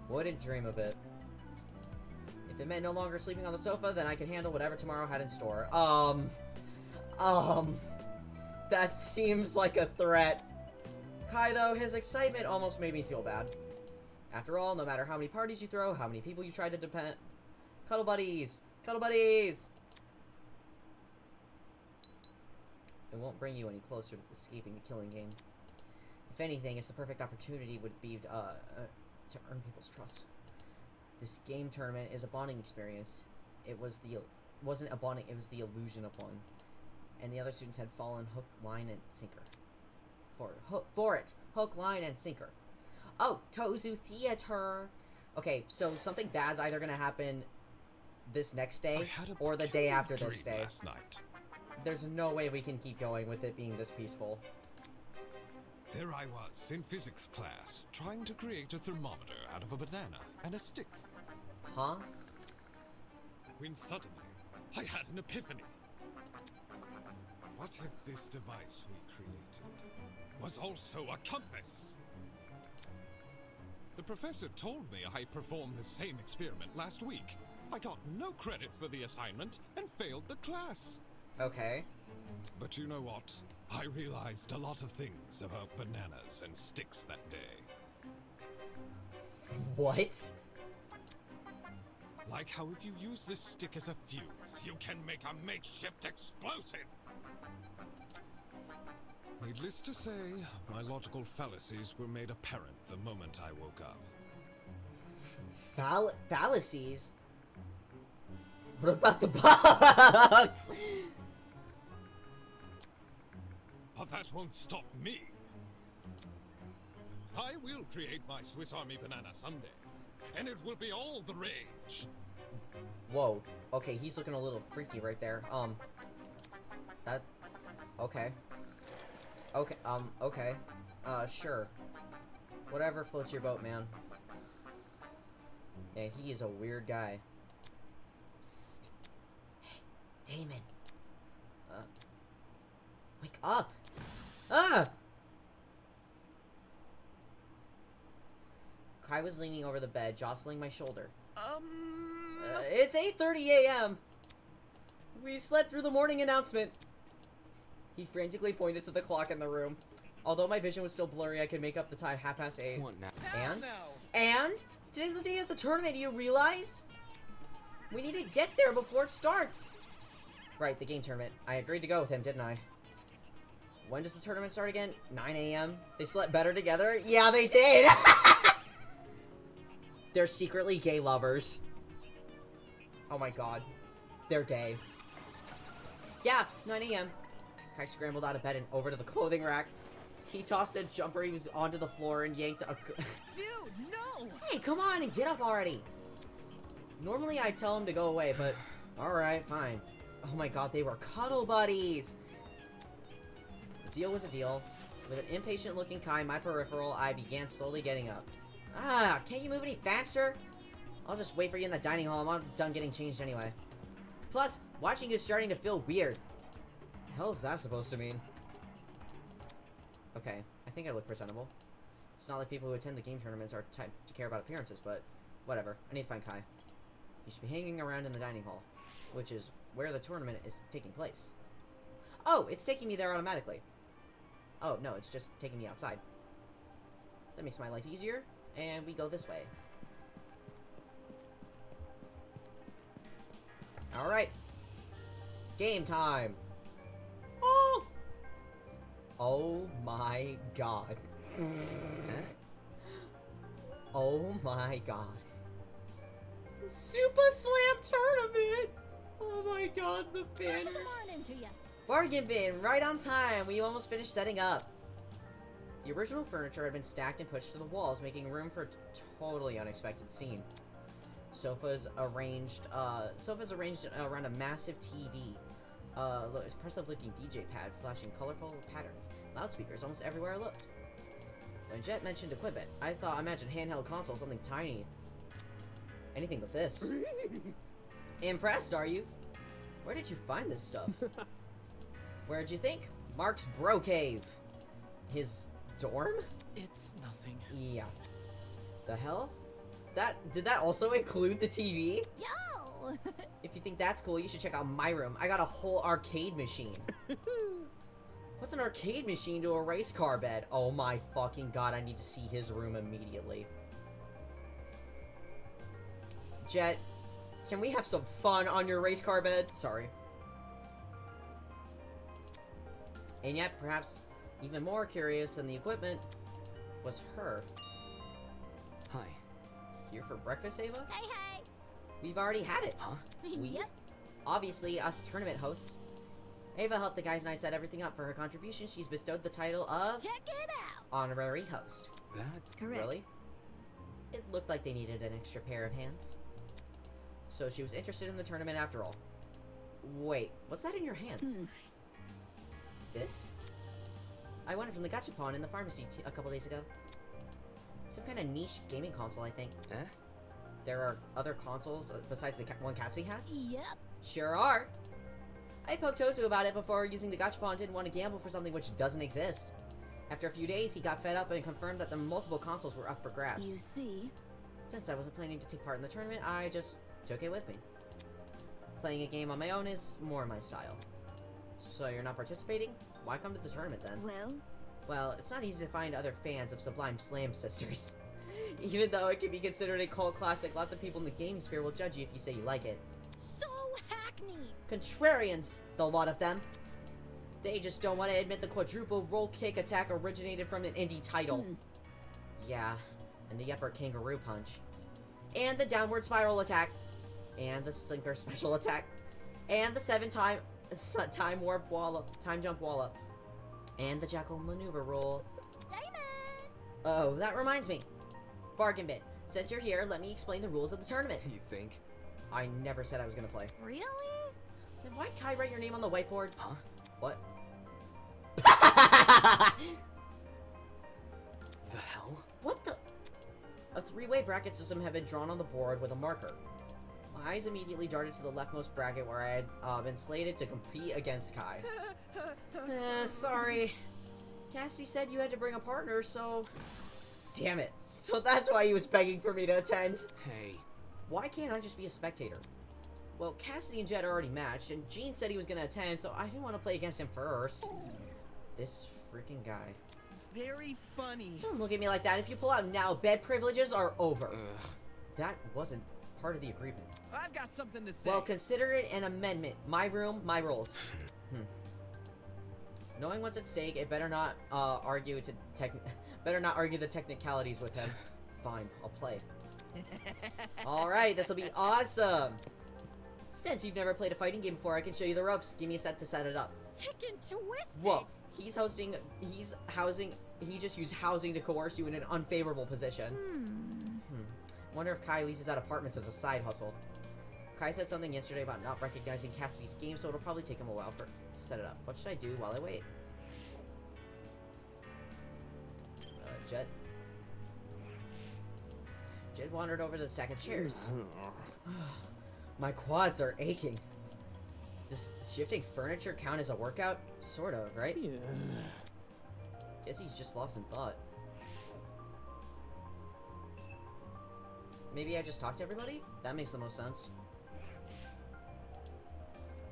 Wouldn't dream of it. If it meant no longer sleeping on the sofa, then I could handle whatever tomorrow had in store. That seems like a threat. Kai, though, his excitement almost made me feel bad. After all, no matter how many parties you throw, how many people you try to depend... Cuddle buddies! Cuddle buddies! It won't bring you any closer to escaping the killing game. If anything, it's the perfect opportunity would be to earn people's trust. This game tournament is a bonding experience. Wasn't a bonding, it was the illusion of one. And the other students had fallen hook, line, and sinker. For it. Hook, line, and sinker. Oh, Tozu Theater. Okay, so something bad's either gonna happen this next I day had a or the day pure after this dream day. last night. There's no way we can keep going with it being this peaceful. There I was in physics class, trying to create a thermometer out of a banana and a stick. Huh? When suddenly, I had an epiphany. What if this device we created was also a compass? The professor told me I performed the same experiment last week. I got no credit for the assignment and failed the class. Okay. But you know what? I realized a lot of things about bananas and sticks that day. What? Like how if you use this stick as a fuse, you can make a makeshift explosive! Needless to say, my logical fallacies were made apparent the moment I woke up. Fallacies? What about the box? But that won't stop me! I will create my Swiss Army banana someday, and it will be all the rage! Whoa. Okay, he's looking a little freaky right there. That... Okay. Okay, okay. Sure. Whatever floats your boat, man. Yeah, he is a weird guy. Psst. Hey, Damon. Wake up! Ah! Kai was leaning over the bed, jostling my shoulder. It's 8:30 a.m. We slept through the morning announcement. He frantically pointed to the clock in the room. Although my vision was still blurry, I could make up the time, 8:30. What now? And? Today's the day of the tournament, do you realize? We need to get there before it starts. Right, the game tournament. I agreed to go with him, didn't I? When does the tournament start again? 9 a.m. They slept better together? Yeah, they did! They're secretly gay lovers. Oh my god. They're gay. Yeah, 9 a.m. Kai scrambled out of bed and over to the clothing rack. He tossed a jumper he was onto the floor and yanked a... Dude, no! Hey, come on and get up already! Normally I'd tell him to go away, but... Alright, fine. Oh my god, they were cuddle buddies! The deal was a deal. With an impatient-looking Kai in my peripheral, I began slowly getting up. Ah, can't you move any faster? I'll just wait for you in the dining hall. I'm done getting changed anyway. Plus, watching you is starting to feel weird. The hell is that supposed to mean? Okay, I think I look presentable. It's not like people who attend the game tournaments are type to care about appearances, but whatever. I need to find Kai. He should be hanging around in the dining hall, which is where the tournament is taking place. Oh, it's taking me there automatically. Oh, no, it's just taking me outside. That makes my life easier, and we go this way. Alright. Game time. Oh! Oh my god. Oh my god. Super Slam Tournament! Oh my god, the banner. Bargain bin, right on time. We almost finished setting up. The original furniture had been stacked and pushed to the walls, making room for a totally unexpected scene. Sofas arranged around a massive TV. Impressive-looking DJ pad flashing colorful patterns. Loudspeakers almost everywhere I looked. When Jet mentioned equipment, I imagined handheld console, something tiny. Anything but this. Impressed, are you? Where did you find this stuff? Where'd you think? Mark's bro cave. His dorm? It's nothing. Yeah. The hell? Did that also include the TV? Yo! If you think that's cool, you should check out my room. I got a whole arcade machine. What's an arcade machine to a race car bed? Oh my fucking god, I need to see his room immediately. Jet, can we have some fun on your race car bed? Sorry. And yet, perhaps even more curious than the equipment was her. Hi. Here for breakfast, Ava? Hey, hey! We've already had it. Huh? We? Yep. Obviously, us tournament hosts. Ava helped the guys and I set everything up. For her contribution, she's bestowed the title of... Check it out! Honorary host. That? Correct. Really? It looked like they needed an extra pair of hands. So she was interested in the tournament after all. Wait, what's that in your hands? This? I won it from the gachapon in the pharmacy a couple days ago. Some kind of niche gaming console, I think. Eh? There are other consoles besides the one Cassie has? Yep. Sure are. I poked Tosu about it before using the gachapon and didn't want to gamble for something which doesn't exist. After a few days, he got fed up and confirmed that the multiple consoles were up for grabs. You see? Since I wasn't planning to take part in the tournament, I just took it with me. Playing a game on my own is more my style. So you're not participating? Why come to the tournament then? Well, it's not easy to find other fans of Sublime Slam Sisters. Even though it can be considered a cult classic, lots of people in the gaming sphere will judge you if you say you like it. So hackneyed. Contrarians, the lot of them. They just don't want to admit the quadruple roll kick attack originated from an indie title. Yeah, and the upper kangaroo punch. And the downward spiral attack. And the sinker special attack. And the 7-time time warp wallop, time jump wallop. And the jackal maneuver roll. Damon! Oh, that reminds me. Bargain bin. Since you're here, let me explain the rules of the tournament. You think? I never said I was gonna play. Really? Then why can't I write your name on the whiteboard? Huh? What? The hell? What the? A three-way bracket system had been drawn on the board with a marker. My eyes immediately darted to the leftmost bracket where I had been slated to compete against Kai. Sorry. Cassidy said you had to bring a partner, so... Damn it. So that's why he was begging for me to attend. Hey. Why can't I just be a spectator? Well, Cassidy and Jet are already matched, and Gene said he was gonna attend, so I didn't want to play against him first. This freaking guy. Very funny. Don't look at me like that. If you pull out now, bed privileges are over. Ugh. That wasn't part of the agreement. I've got something to say. Well, consider it an amendment. My room, my rules. Knowing what's at stake, it better not argue the technicalities with him. Fine, I'll play. All right, this will be awesome. Since you've never played a fighting game before, I can show you the ropes. Give me a set to set it up. Sick and twisted. Whoa, he just used housing to coerce you in an unfavorable position. Wonder if Kai leases out apartments as a side hustle. Kai said something yesterday about not recognizing Cassidy's game, so it'll probably take him a while to set it up. What should I do while I wait? Jet. Jet wandered over to the stack of chairs. My quads are aching. Does shifting furniture count as a workout? Sort of, right? Yeah. Guess he's just lost in thought. Maybe I just talk to everybody? That makes the most sense.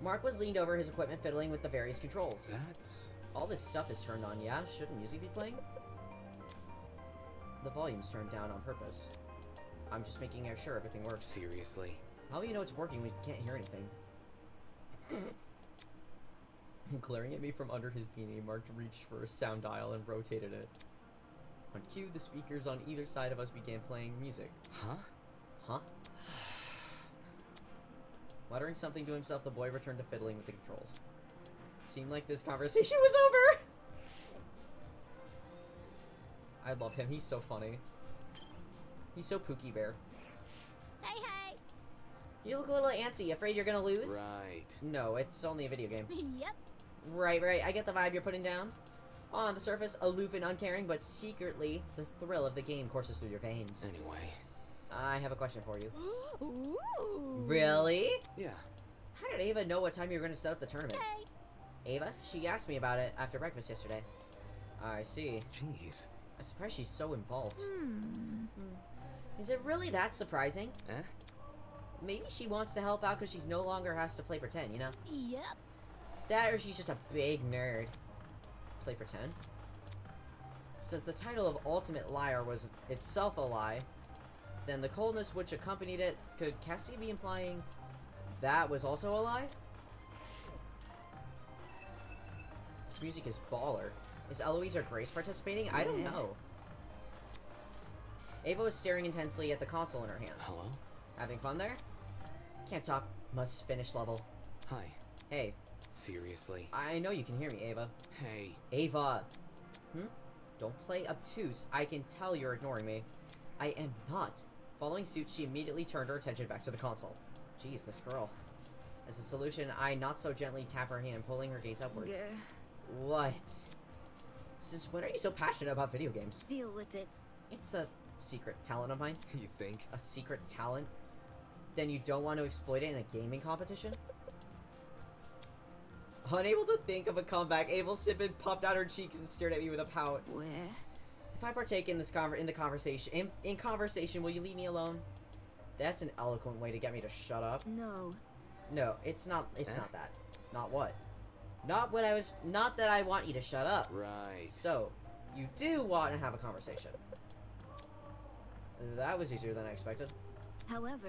Mark was leaned over his equipment fiddling with the various controls. That's... All this stuff is turned on, yeah? Shouldn't music be playing? The volume's turned down on purpose. I'm just making sure everything works. Seriously? How do you know it's working when you can't hear anything? Glaring at me from under his beanie, Mark reached for a sound dial and rotated it. On cue, the speakers on either side of us began playing music. Huh? Huh? Muttering something to himself, the boy returned to fiddling with the controls. Seemed like this conversation was over! I love him, he's so funny. He's so Pookie Bear. Hey, hey. You look a little antsy, afraid you're gonna lose? Right. No, it's only a video game. Yep. Right, I get the vibe you're putting down. On the surface, aloof and uncaring, but secretly, the thrill of the game courses through your veins. Anyway. I have a question for you. Ooh. Really? Yeah. How did Ava know what time you were going to set up the tournament? Hey. Ava? She asked me about it after breakfast yesterday. I see. Jeez. I'm surprised she's so involved. Is it really that surprising? Eh? Maybe she wants to help out because she's no longer has to play pretend, you know? Yep. That or she's just a big nerd. Play pretend? Since the title of Ultimate Liar was itself a lie, then the coldness which accompanied it, could Cassidy be implying that was also a lie? This music is baller. Is Eloise or Grace participating? I don't know. Ava was staring intensely at the console in her hands. Hello? Having fun there? Can't talk. Must finish level. Hi. Hey. Seriously? I know you can hear me, Ava. Hey. Ava. Don't play obtuse. I can tell you're ignoring me. I am not. Following suit, she immediately turned her attention back to the console. Jeez, this girl. As a solution, I not so gently tap her hand, pulling her gaze upwards. Yeah. What? Since when are you so passionate about video games? Deal with it. It's a secret talent of mine. You think? A secret talent? Then you don't want to exploit it in a gaming competition? Unable to think of a comeback, Abel Sippin puffed out her cheeks and stared at me with a pout. Where? If I partake in this conversation, will you leave me alone? That's an eloquent way to get me to shut up. No. No, it's not. It's not that. Not what? Not what I was. Not that I want you to shut up. Right. So, you do want to have a conversation. That was easier than I expected. However,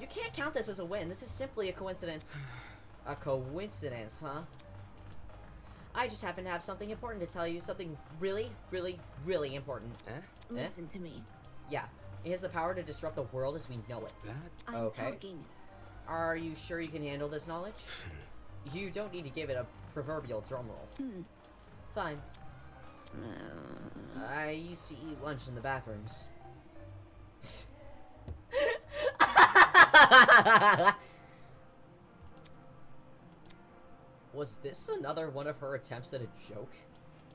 you can't count this as a win. This is simply a coincidence. A coincidence, huh? I just happen to have something important to tell you. Something really, really, really important. listen to me. Yeah. It has the power to disrupt the world as we know it. That? I'm talking. Are you sure you can handle this knowledge? You don't need to give it a proverbial drum roll. Fine. I used to eat lunch in the bathrooms. Was this another one of her attempts at a joke?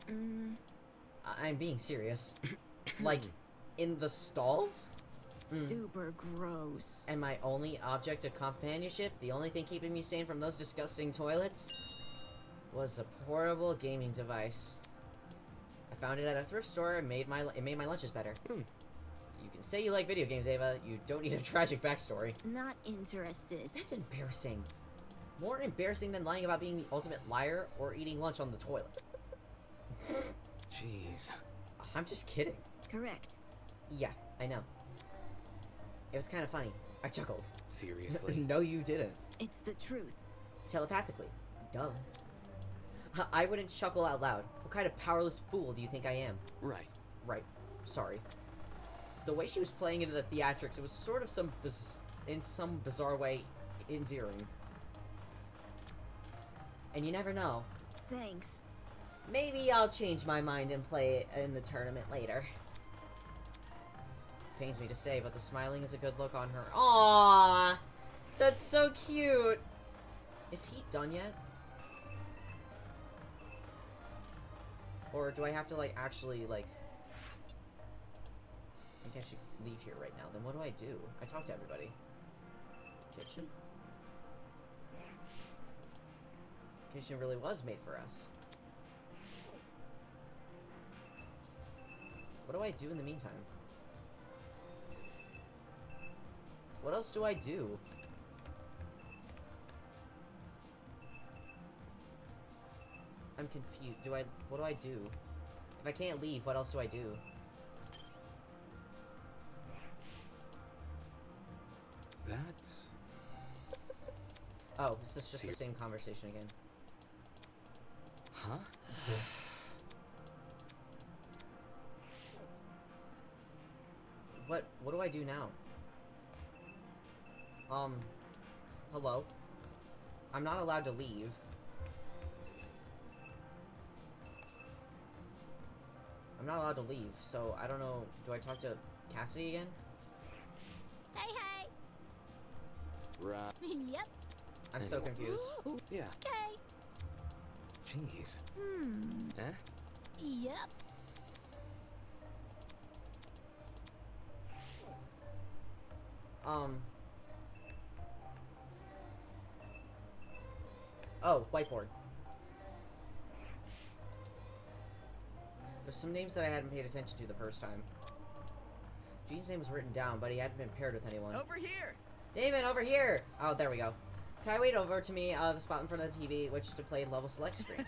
I'm being serious. Like, in the stalls? Super gross. And my only object of companionship, the only thing keeping me sane from those disgusting toilets, was a portable gaming device. I found it at a thrift store and made my lunches better. You can say you like video games, Ava. You don't need a tragic backstory. Not interested. That's embarrassing. More embarrassing than lying about being the ultimate liar or eating lunch on the toilet. Jeez. I'm just kidding. Correct. Yeah, I know. It was kind of funny. I chuckled. Seriously? No, you didn't. It's the truth. Telepathically. Duh. I wouldn't chuckle out loud. What kind of powerless fool do you think I am? Right. Right. Sorry. The way she was playing into the theatrics, it was sort of in some bizarre way endearing. And you never know. Thanks. Maybe I'll change my mind and play in the tournament later. Pains me to say, but the smiling is a good look on her. Aww! That's so cute! Is he done yet? Or do I have to, like, actually, like... I think I should leave here right now. Then what do I do? I talk to everybody. Kitchen? Kitchen really was made for us. What do I do in the meantime? What else do I do? I'm confused. What do I do? If I can't leave, what else do I do? That's... Oh, this is just the same conversation again. Huh? What do I do now? Hello? I'm not allowed to leave. I'm not allowed to leave, so I don't know. Do I talk to Cassidy again? Hey, hey! Right. Yep. I'm so confused. Yeah. Okay. Jeez. Eh? Yep. Oh, whiteboard. There's some names that I hadn't paid attention to the first time. Gene's name was written down, but he hadn't been paired with anyone. Over here! Damon, over here! Oh, there we go. Kai wait over to me, the spot in front of the TV, which to play level select screen.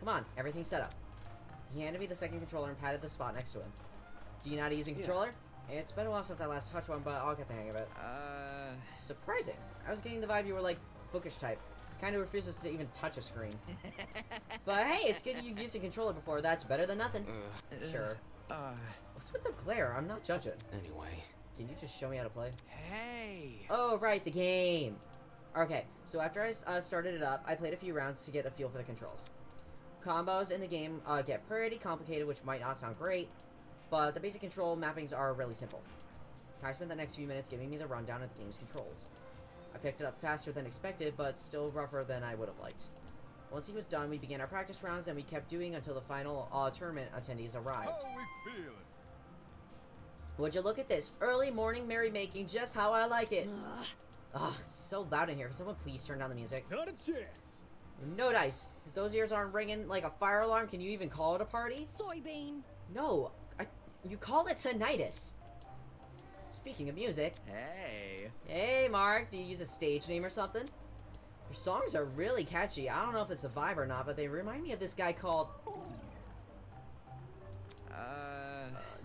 Come on, everything's set up. He handed me the second controller and patted the spot next to him. Do you know how to use a controller? It's been a while since I last touched one, but I'll get the hang of it. Surprising. I was getting the vibe you were like bookish type. Kind of refuses to even touch a screen. But hey, it's good you've used a controller before. That's better than nothing. Sure. What's with the glare? I'm not judging. Anyway. Can you just show me how to play? Hey! Oh, right, the game. Okay, so after I started it up, I played a few rounds to get a feel for the controls. Combos in the game get pretty complicated, which might not sound great, but the basic control mappings are really simple. Kai spent the next few minutes giving me the rundown of the game's controls. I picked it up faster than expected, but still rougher than I would have liked. Once he was done, we began our practice rounds, and we kept doing until the final tournament attendees arrived. How we feeling? Would you look at this? Early morning merrymaking, just how I like it. Ugh, it's so loud in here. Can someone please turn down the music? Not a chance. No dice. If those ears aren't ringing like a fire alarm, can you even call it a party? Soybean. No, you call it tinnitus. Speaking of music. Hey. Hey, Mark. Do you use a stage name or something? Your songs are really catchy. I don't know if it's a vibe or not, but they remind me of this guy called...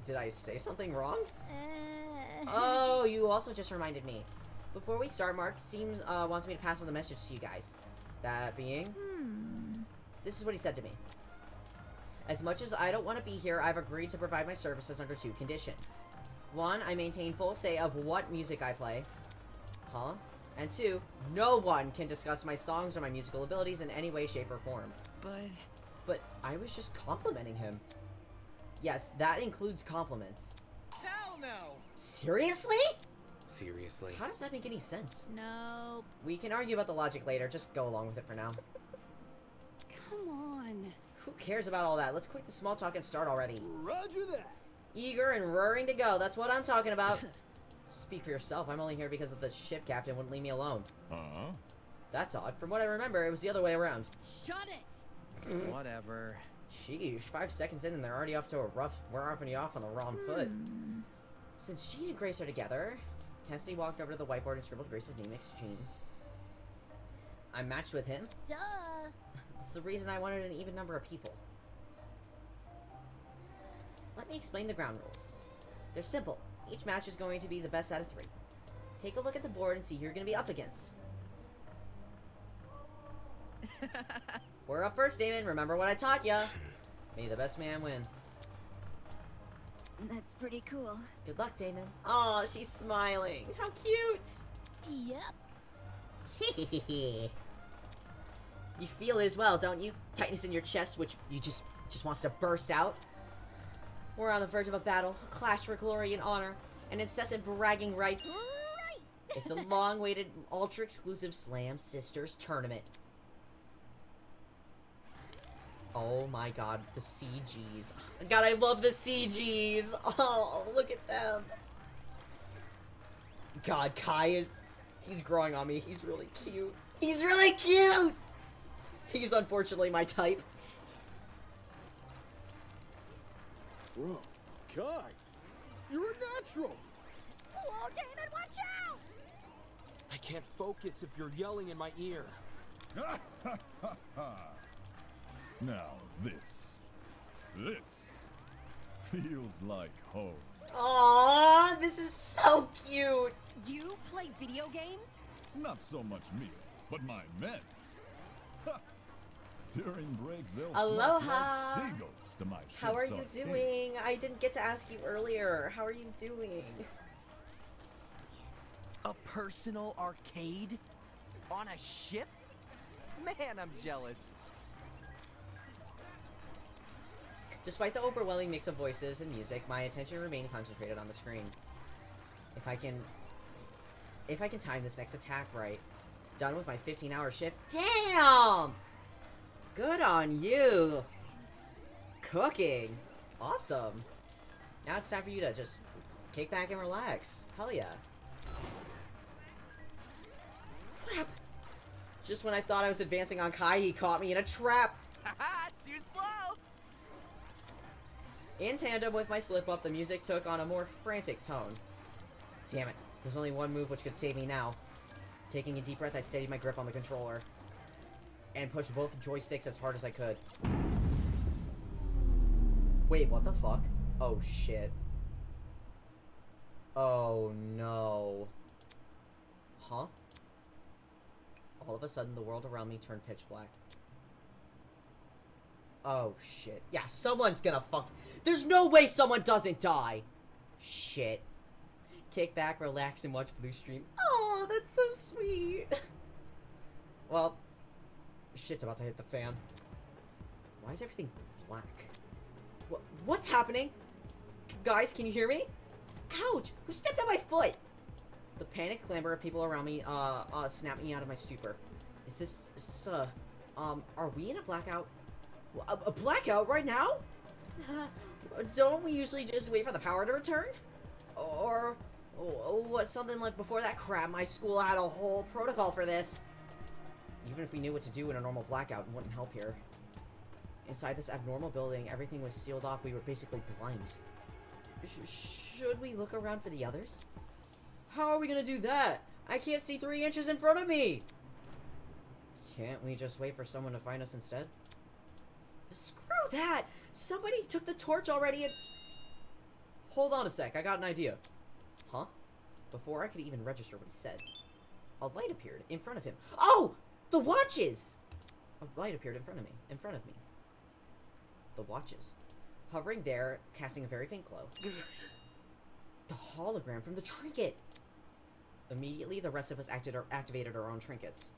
did I say something wrong? Oh, you also just reminded me. Before we start, Mark wants me to pass on the message to you guys. That being... This is what he said to me. As much as I don't want to be here, I've agreed to provide my services under 2 conditions. 1, I maintain full say of what music I play. Huh? And 2, no one can discuss my songs or my musical abilities in any way, shape, or form. But I was just complimenting him. Yes, that includes compliments. Hell no! Seriously? Seriously? How does that make any sense? Nope. We can argue about the logic later. Just go along with it for now. Come on. Who cares about all that? Let's quit the small talk and start already. Roger that. Eager and roaring to go. That's what I'm talking about. Speak for yourself. I'm only here because of the ship captain wouldn't leave me alone. Huh? That's odd. From what I remember, it was the other way around. Shut it. Whatever. Sheesh, 5 seconds in and they're already off to a rough... We're already off on the wrong foot. Since Jean and Grace are together, Cassidy walked over to the whiteboard and scribbled Grace's name next to Jean's. I'm matched with him? Duh. That's the reason I wanted an even number of people. Let me explain the ground rules. They're simple. Each match is going to be the best out of 3. Take a look at the board and see who you're going to be up against. We're up first, Damon. Remember what I taught ya. May the best man win. That's pretty cool. Good luck, Damon. Aw, she's smiling. How cute. Yep. You feel it as well, don't you? Tightness in your chest, which you just wants to burst out. We're on the verge of a battle, a clash for glory and honor, and incessant bragging rights. Right. It's a long-awaited, ultra-exclusive Slam Sisters tournament. Oh my god, the CGs. God, I love the CGs. Oh, look at them. God, he's growing on me. He's really cute. He's really cute! He's unfortunately my type. Bro, Kai, you're a natural. Whoa, David, watch out! I can't focus if you're yelling in my ear. Now this feels like home. Aww, this is so cute. You play video games? Not so much me, but my men. Ha! During break, they'll Aloha. flock like seagulls to my ship's How are you arcade. doing? I didn't get to ask you earlier. How are you doing? A personal arcade? On a ship? Man, I'm jealous. Despite the overwhelming mix of voices and music, my attention remained concentrated on the screen. If I can time this next attack right. Done with my 15-hour shift. Damn! Good on you. Cooking. Awesome. Now it's time for you to just kick back and relax. Hell yeah. Crap. Just when I thought I was advancing on Kai, he caught me in a trap. Haha, too slow! In tandem with my slip-up, the music took on a more frantic tone. Damn it. There's only one move which could save me now. Taking a deep breath, I steadied my grip on the controller and pushed both joysticks as hard as I could. Wait, what the fuck? Oh, shit. Oh, no. Huh? All of a sudden, the world around me turned pitch black. Oh, shit. Yeah, someone's gonna fuck... There's no way someone doesn't die! Shit. Kick back, relax, and watch Blue Stream. Oh, that's so sweet. Well, shit's about to hit the fan. Why is everything black? What's happening? Guys, can you hear me? Ouch! Who stepped on my foot? The panic clamor of people around me, snapped me out of my stupor. Is this, are we in a blackout? A blackout right now? Don't we usually just wait for the power to return? Or, what, something like before that crap, my school had a whole protocol for this. Even if we knew what to do in a normal blackout, it wouldn't help here. Inside this abnormal building, everything was sealed off. We were basically blind. Should we look around for the others? How are we gonna do that? I can't see 3 inches in front of me! Can't we just wait for someone to find us instead? Screw that! Somebody took the torch already and... Hold on a sec, I got an idea. Huh? Before I could even register what he said, a light appeared in front of him. Oh! The watches! A light appeared in front of me. The watches. Hovering there, casting a very faint glow. The hologram from the trinket! Immediately, the rest of us activated our own trinkets.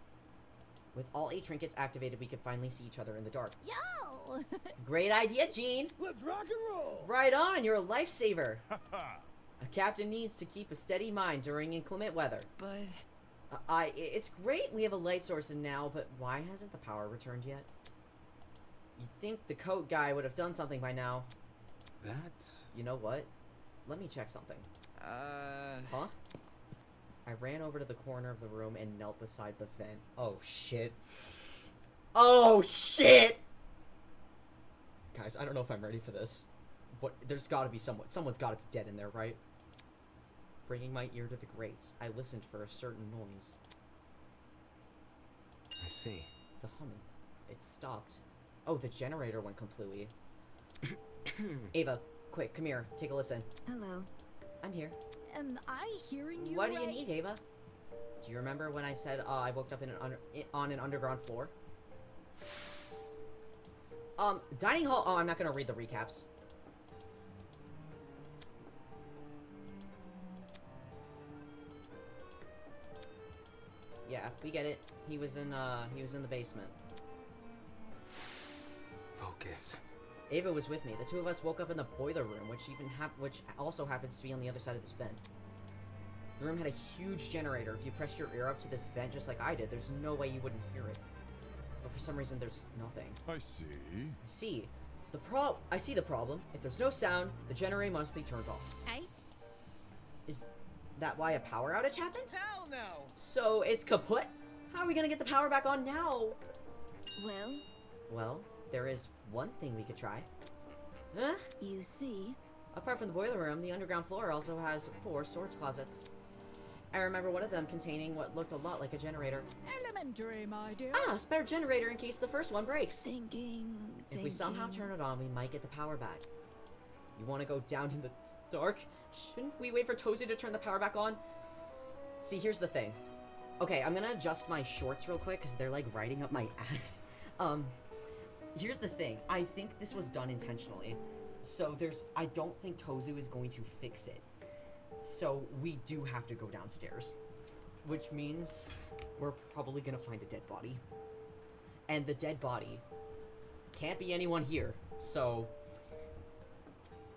With all 8 trinkets activated, we could finally see each other in the dark. Yo! Great idea, Gene! Let's rock and roll! Right on, you're a lifesaver! A captain needs to keep a steady mind during inclement weather. But... It's great we have a light source in now, but why hasn't the power returned yet? You'd think the coat guy would have done something by now. That's... You know what? Let me check something. Huh? I ran over to the corner of the room and knelt beside the vent. Oh, shit. Oh, shit! Guys, I don't know if I'm ready for this. What? There's gotta be someone. Someone's gotta be dead in there, right? Bringing my ear to the grates, I listened for a certain noise. I see. The humming. It stopped. Oh, the generator went completely. Ava, quick, come here. Take a listen. Hello. I'm here. Am I hearing you What do right? you need, Ava? Do you remember when I said I woke up in on an underground floor? Dining hall. Oh, I'm not gonna read the recaps. Yeah, we get it. He was in the basement. Focus. Ava was with me. The two of us woke up in the boiler room, which also happens to be on the other side of this vent. The room had a huge generator. If you pressed your ear up to this vent just like I did, there's no way you wouldn't hear it. But for some reason, there's nothing. I see. I see the problem. If there's no sound, the generator must be turned off. Hey? Is that why a power outage happened? Hell no! So it's kaput? How are we gonna get the power back on now? Well, there is one thing we could try. Huh? You see? Apart from the boiler room, the underground floor also has 4 storage closets. I remember one of them containing what looked a lot like a generator. Elementary, my dear. Ah, a spare generator in case the first one breaks. Thinking. If we somehow turn it on, we might get the power back. You want to go down in the dark? Shouldn't we wait for Tozu to turn the power back on? See, here's the thing. Okay, I'm gonna adjust my shorts real quick because they're like riding up my ass. Here's the thing. I think this was done intentionally. So I don't think Tozu is going to fix it. So we do have to go downstairs. Which means we're probably gonna find a dead body. And the dead body can't be anyone here. So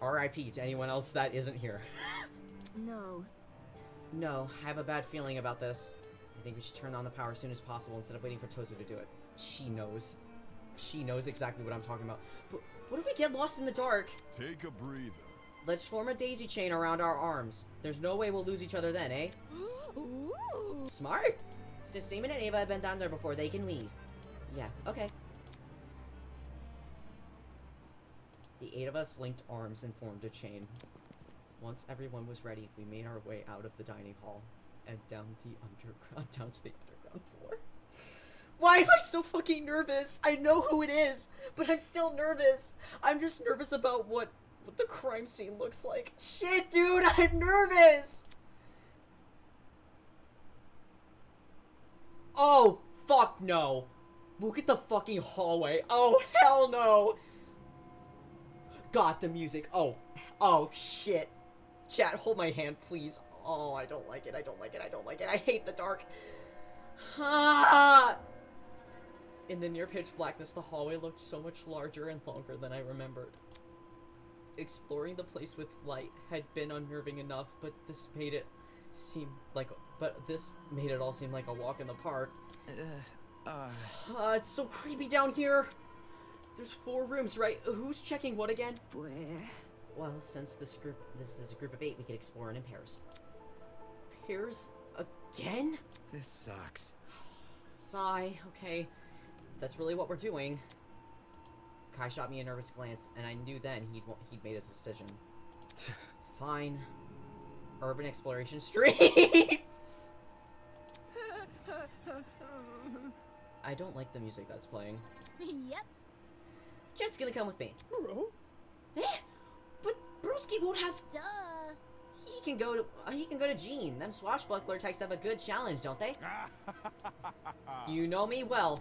RIP to anyone else that isn't here. No, I have a bad feeling about this. I think we should turn on the power as soon as possible instead of waiting for Tozu to do it. She knows. She knows exactly what I'm talking about. But what if we get lost in the dark? Take a breather. Let's form a daisy chain around our arms. There's no way we'll lose each other then, eh? Ooh. Smart! Since Damon and Ava have been down there before, they can lead. Yeah, okay. The 8 of us linked arms and formed a chain. Once everyone was ready, we made our way out of the dining hall and down to the underground floor. Why am I so fucking nervous? I know who it is, but I'm still nervous. I'm just nervous about what the crime scene looks like. Shit, dude, I'm nervous! Oh, fuck no. Look at the fucking hallway. Oh, hell no. God, the music. Oh, shit. Chat, hold my hand, please. Oh, I don't like it. I don't like it. I hate the dark. Ah! In the near pitch blackness, the hallway looked so much larger and longer than I remembered. exploring the place with light had been unnerving enough, but this made it all seem like a walk in the park. It's so creepy down here. There's 4 rooms, right? Who's checking what again? Well, since this is a group of 8, we could explore it in pairs. Pairs again? This sucks. Sigh. Okay, that's really what we're doing. Kai shot me a nervous glance, and I knew then he'd made his decision. Fine. Urban Exploration Street! I don't like the music that's playing. Yep. Jet's gonna come with me. Bro? But Broski won't have... Duh. He can go to Gene. Them swashbuckler types have a good challenge, don't they? You know me well.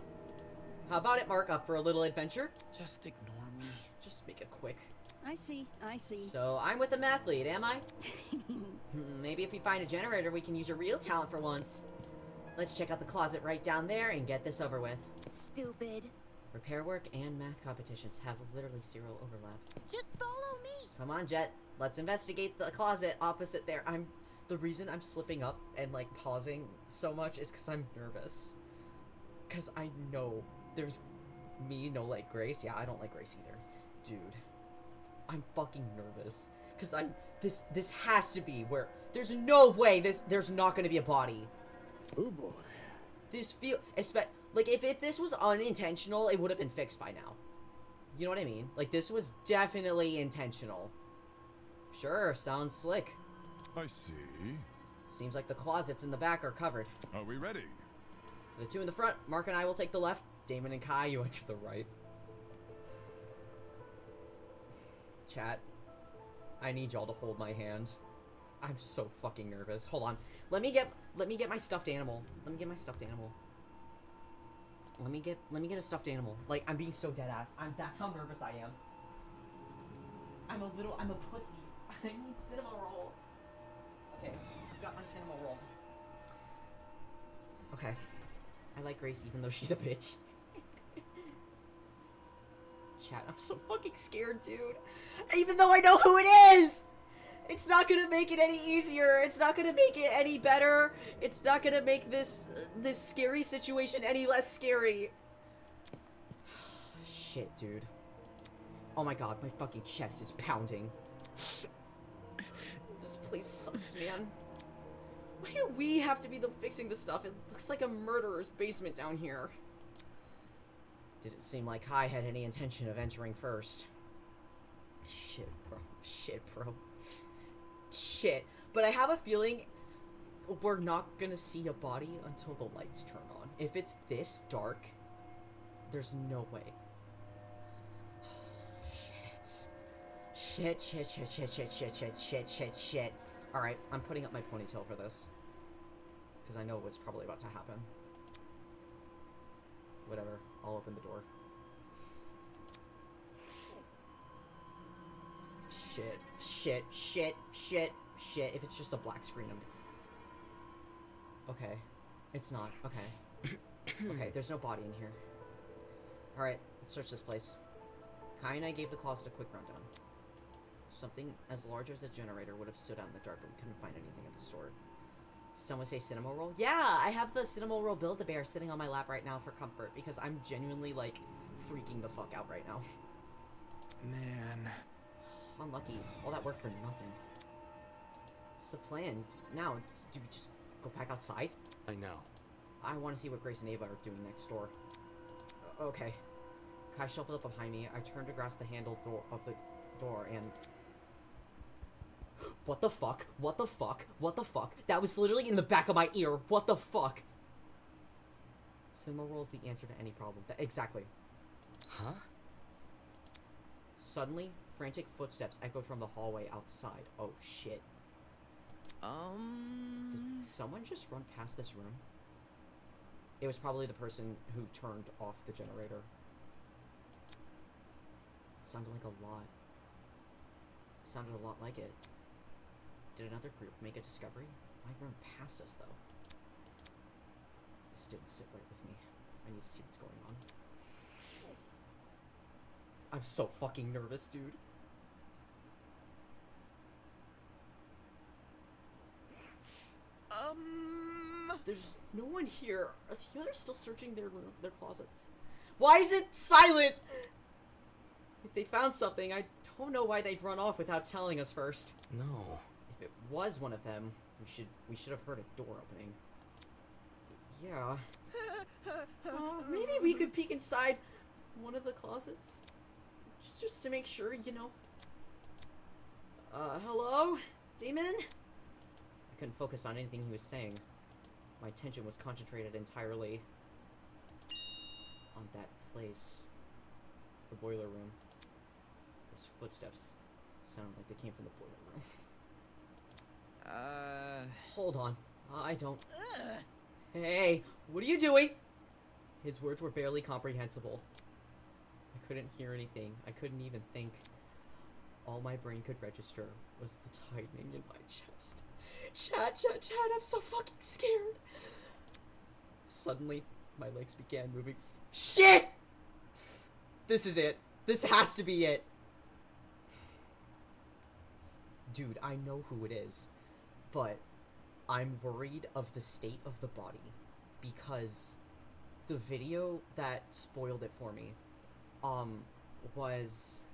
How about it, Mark? Up for a little adventure? Just ignore me. Just make it quick. I see. So, I'm with the math lead, am I? Maybe if we find a generator, we can use your real talent for once. Let's check out the closet right down there and get this over with. Stupid. Repair work and math competitions have literally 0 overlap. Just follow me. Come on, Jet. Let's investigate the closet opposite there. The reason I'm slipping up and, like, pausing so much is because I'm nervous. Because I know there's me, no like Grace. Yeah, I don't like Grace either. Dude. I'm fucking nervous. Because this has to be where... There's no way there's not going to be a body. Oh boy. This like, if this was unintentional, it would have been fixed by now. You know what I mean? Like, this was definitely intentional. Sure, sounds slick. I see. Seems like the closets in the back are covered. Are we ready? For the 2 in the front, Mark and I will take the left. Damon and Kai, you enter the right. Chat, I need y'all to hold my hand. I'm so fucking nervous. Hold on. Let me get my stuffed animal. Let me get my stuffed animal. Let me get a stuffed animal. Like, I'm being so dead ass. That's how nervous I am. I'm a pussy. I need cinema roll. Okay, I've got my cinema roll. Okay. I like Grace even though she's a bitch. Chat, I'm so fucking scared, dude. Even though I know who it is! It's not gonna make it any easier. It's not gonna make it any better. It's not gonna make this scary situation any less scary. Shit, dude. Oh my god, my fucking chest is pounding. This place sucks, man. Why do we have to be fixing this stuff? It looks like a murderer's basement down here. Didn't seem like Kai had any intention of entering first. Shit, bro. Shit, bro. Shit. But I have a feeling we're not gonna see a body until the lights turn on. If it's this dark, there's no way. Shit. Alright, I'm putting up my ponytail for this. Because I know what's probably about to happen. Whatever, I'll open the door. Shit. If it's just a black screen, okay. It's not. Okay. Okay, there's no body in here. Alright, let's search this place. Kai and I gave the closet a quick rundown. Something as large as a generator would have stood out in the dark, but we couldn't find anything of the sort. Did someone say cinema roll? Yeah, I have the cinema roll Build-A-Bear sitting on my lap right now for comfort, because I'm genuinely, like, freaking the fuck out right now. Man. Unlucky. All that work for nothing. What's the plan? Now, do we just go back outside? I know. I want to see what Grace and Ava are doing next door. Okay. Kai shuffled up behind me. I turned to grasp the handle of the door and... What the fuck? What the fuck? What the fuck? That was literally in the back of my ear. What the fuck? Cinema roll is the answer to any problem. Exactly. Huh? Suddenly, frantic footsteps echoed from the hallway outside. Oh, shit. Did someone just run past this room? It was probably the person who turned off the generator. Sounded like a lot. Sounded a lot like it. Did another group make a discovery? Might run past us, though. This didn't sit right with me. I need to see what's going on. I'm so fucking nervous, dude. There's no one here. Are the others still searching their closets? Why is it silent? If they found something, I don't know why they'd run off without telling us first. No. If it was one of them, we should have heard a door opening. Yeah. Maybe we could peek inside one of the closets. Just to make sure, you know. Hello? Demon? I couldn't focus on anything he was saying. My attention was concentrated entirely on that place. The boiler room. Those footsteps sounded like they came from the boiler room. Hold on. I don't... Hey, what are you doing? His words were barely comprehensible. I couldn't hear anything. I couldn't even think. All my brain could register was the tightening in my chest. Chat, I'm so fucking scared. Suddenly, my legs began moving. Shit! This is it. This has to be it. Dude, I know who it is. But I'm worried of the state of the body. Because the video that spoiled it for me, was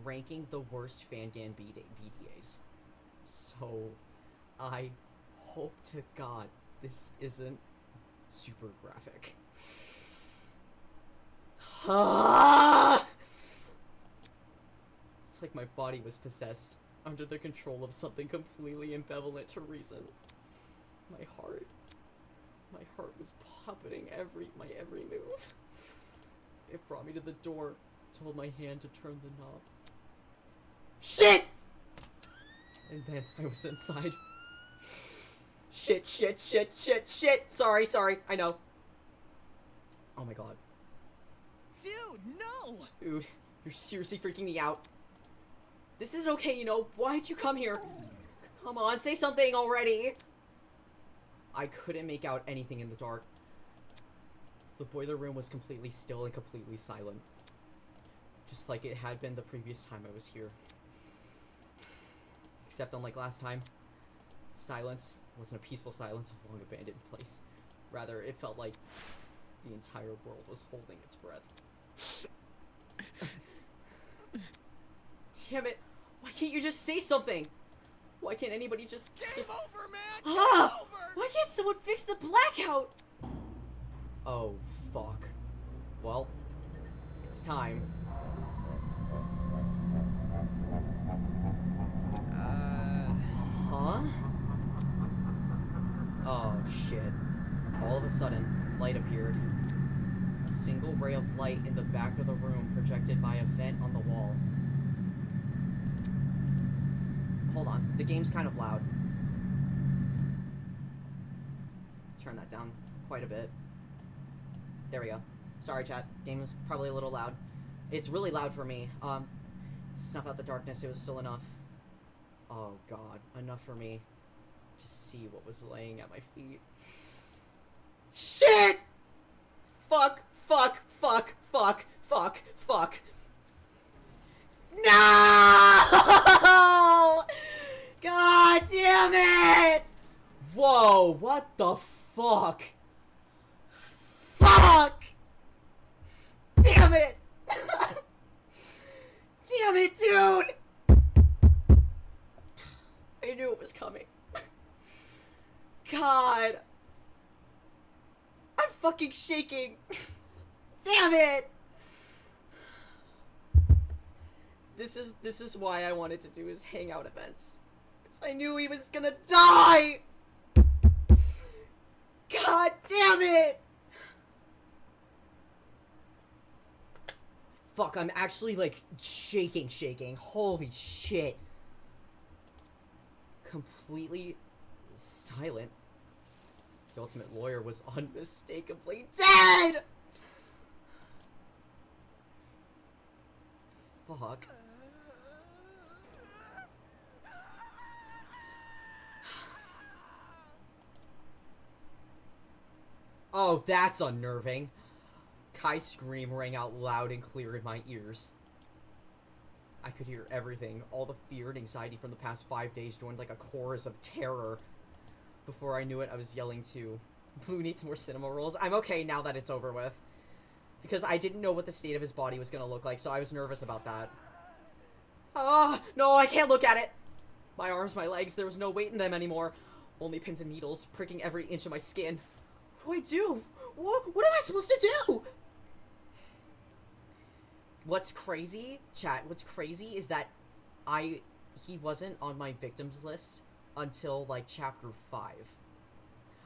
ranking the worst Fangan BDAs. So, I hope to God this isn't super graphic. It's like my body was possessed, under the control of something completely ambivalent to reason. My heart was puppeting my every move. It brought me to the door, told my hand to turn the knob. Shit! And then I was inside. Shit. Sorry, I know. Oh my god. Dude, no! Dude, you're seriously freaking me out. This isn't okay, you know. Why'd you come here? Come on, say something already. I couldn't make out anything in the dark. The boiler room was completely still and completely silent. Just like it had been the previous time I was here. Except unlike last time, silence wasn't a peaceful silence of a long abandoned place. Rather, it felt like the entire world was holding its breath. Damn it! Why can't you just say something? Why can't anybody just... Game over, man! Game over! Why can't someone fix the blackout? Oh, fuck. Well, it's time. Huh? Oh, shit. All of a sudden, light appeared. A single ray of light in the back of the room projected by a vent on the wall. Hold on, the game's kind of loud. Turn that down quite a bit. There we go. Sorry, chat. Game was probably a little loud. It's really loud for me. Snuff out the darkness, it was still enough. Oh god, enough for me to see what was laying at my feet. Shit! Fuck. No! God damn it! Whoa, what the fuck? Fuck! Damn it! Damn it, dude! I knew it was coming. God. I'm fucking shaking. Damn it! This is why I wanted to do his hangout events. Because I knew he was gonna die! God damn it! Fuck, I'm actually, like, shaking. Holy shit. Completely silent. The ultimate lawyer was unmistakably dead! Fuck. Oh, that's unnerving. Kai's scream rang out loud and clear in my ears. I could hear everything. All the fear and anxiety from the past 5 days joined like a chorus of terror. Before I knew it, I was yelling too. Blue needs more cinema rolls. I'm okay now that it's over with. Because I didn't know what the state of his body was going to look like, so I was nervous about that. Ah, no, I can't look at it! My arms, my legs, there was no weight in them anymore. Only pins and needles, pricking every inch of my skin. What do I do? What am I supposed to do? What's crazy, chat, what's crazy is that he wasn't on my victims list until, like, chapter 5.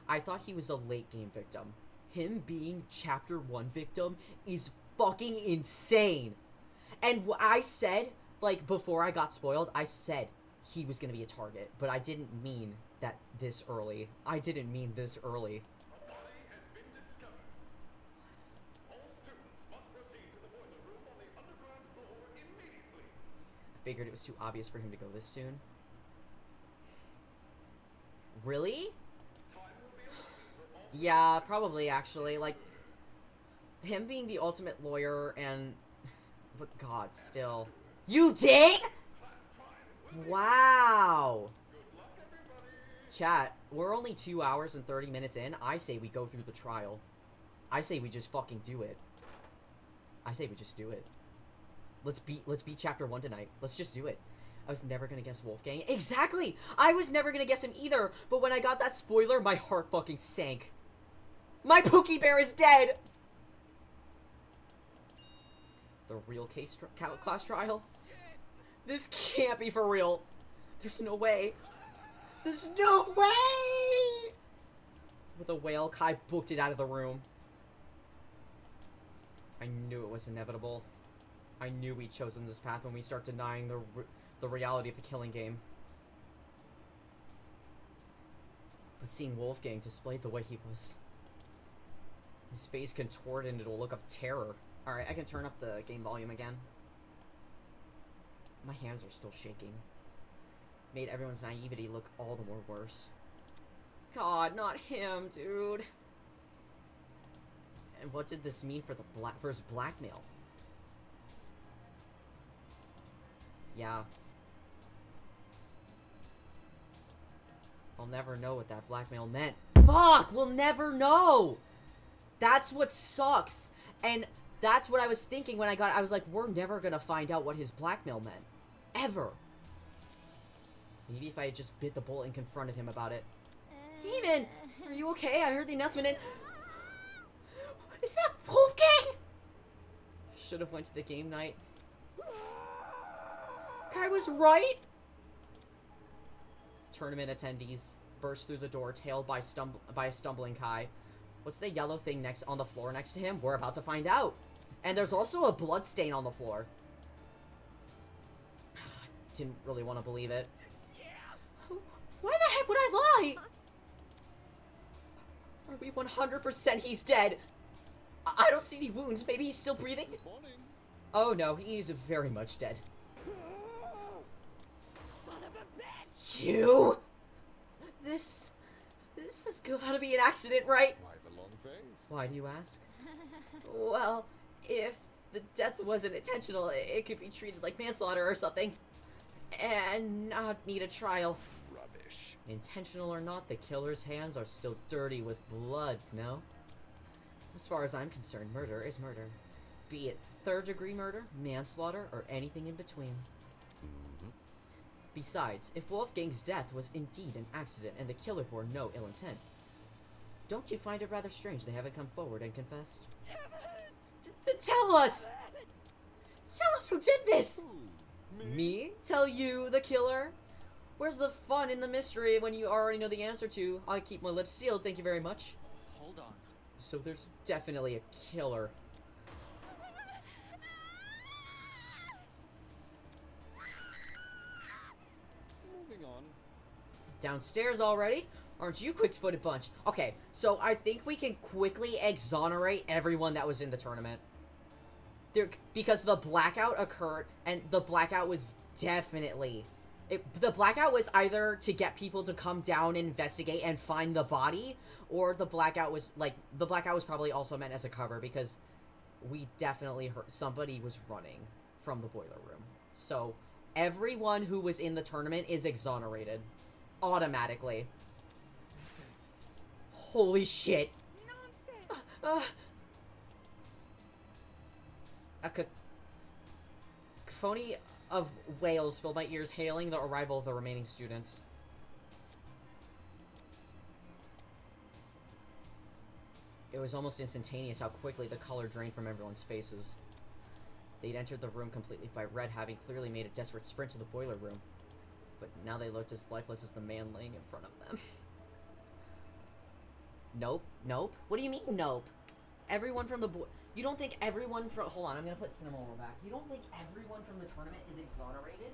I thought he was a late game victim. Him being chapter 1 victim is fucking insane. And I said, like, before I got spoiled, I said he was gonna be a target, but I didn't mean that this early. I didn't mean this early. A body has been discovered. All students must proceed to the boiler room on the underground floor immediately. I figured it was too obvious for him to go this soon. Really? Yeah, probably, actually. Like, him being the ultimate lawyer and... But God, still. You did?! Wow! Chat, we're only 2 hours and 30 minutes in. I say we go through the trial. I say we just fucking do it. I say we just do it. Let's beat chapter 1 tonight. Let's just do it. I was never gonna guess Wolfgang. Exactly! I was never gonna guess him either, but when I got that spoiler, my heart fucking sank. My Pookie Bear is dead! The real class trial? This can't be for real. There's no way. There's no way! With a wail, Kai booked it out of the room. I knew it was inevitable. I knew we'd chosen this path when we start denying the reality of the killing game. But seeing Wolfgang displayed the way he was, his face contorted into a look of terror. Alright, I can turn up the game volume again. My hands are still shaking. Made everyone's naivety look all the more worse. God, not him, dude. And what did this mean for the his blackmail? Yeah. I'll never know what that blackmail meant. Fuck! We'll never know! That's what sucks. And that's what I was thinking when I was like, we're never gonna find out what his blackmail meant. Ever. Maybe if I had just bit the bullet and confronted him about it. Demon! Are you okay? I heard the announcement and... Is that Wolfgang? Should have went to the game night. I was right! Tournament attendees burst through the door, tailed by a stumbling Kai. What's the yellow thing on the floor next to him? We're about to find out. And there's also a blood stain on the floor. Didn't really want to believe it. Why the heck would I lie? Are we 100% he's dead? I don't see any wounds. Maybe he's still breathing? Oh no, he's very much dead. Son of a bitch! You? This has gotta be an accident, right? Why the long face? Why do you ask? Well, if the death wasn't intentional, it could be treated like manslaughter or something. And not need a trial. Rubbish. Intentional or not, the killer's hands are still dirty with blood, no? As far as I'm concerned, murder is murder. Be it third-degree murder, manslaughter, or anything in between. Besides, if Wolfgang's death was indeed an accident and the killer bore no ill intent, don't you find it rather strange they haven't come forward and confessed? Then tell us! Tell us who did this! Me? Tell you, the killer? Where's the fun in the mystery when you already know the answer to? I'll keep my lips sealed, thank you very much. Hold on. So there's definitely a killer. Moving on. Downstairs already? Aren't you quick-footed bunch? Okay, so I think we can quickly exonerate everyone that was in the tournament. Because the blackout occurred, and the blackout was definitely... the blackout was either to get people to come down and investigate and find the body, or the blackout was, probably also meant as a cover, because we definitely heard somebody was running from the boiler room. So, everyone who was in the tournament is exonerated. Automatically. Holy shit. Nonsense. A cacophony of wails filled my ears, hailing the arrival of the remaining students. It was almost instantaneous how quickly the color drained from everyone's faces. They'd entered the room completely by red, having clearly made a desperate sprint to the boiler room. But now they looked as lifeless as the man laying in front of them. Nope. Nope. What do you mean, nope? Everyone from the you don't think everyone from... Hold on, I'm gonna put Cinema Roll back. You don't think everyone from the tournament is exonerated?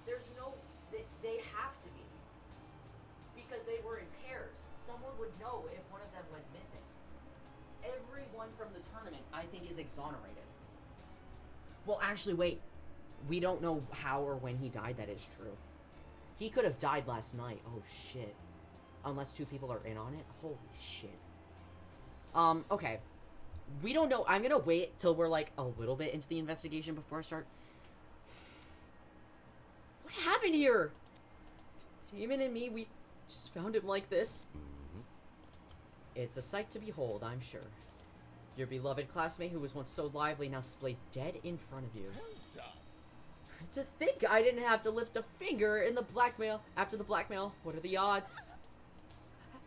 There's no... They have to be. Because they were in pairs. Someone would know if one of them went missing. Everyone from the tournament, I think, is exonerated. Well, actually, wait. We don't know how or when he died, that is true. He could have died last night. Oh, shit. Unless 2 people are in on it. Holy shit. Okay. We don't know. I'm gonna wait till we're, like, a little bit into the investigation before I start. What happened here? Damon and me, we just found him like this. It's a sight to behold, I'm sure. Your beloved classmate who was once so lively now splayed dead in front of you. To think I didn't have to lift a finger in the blackmail. After the blackmail, what are the odds?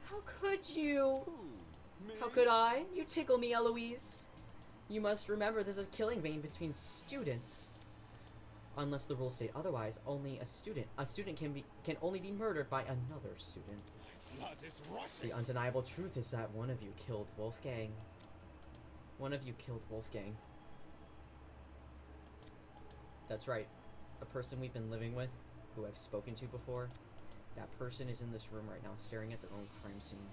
How could you? How could I? You tickle me, Eloise. You must remember this is killing vein between students. Unless the rules state otherwise, only a student can only be murdered by another student. The undeniable truth is that one of you killed Wolfgang. One of you killed Wolfgang. That's right. A person we've been living with, who I've spoken to before. That person is in this room right now, staring at their own crime scene.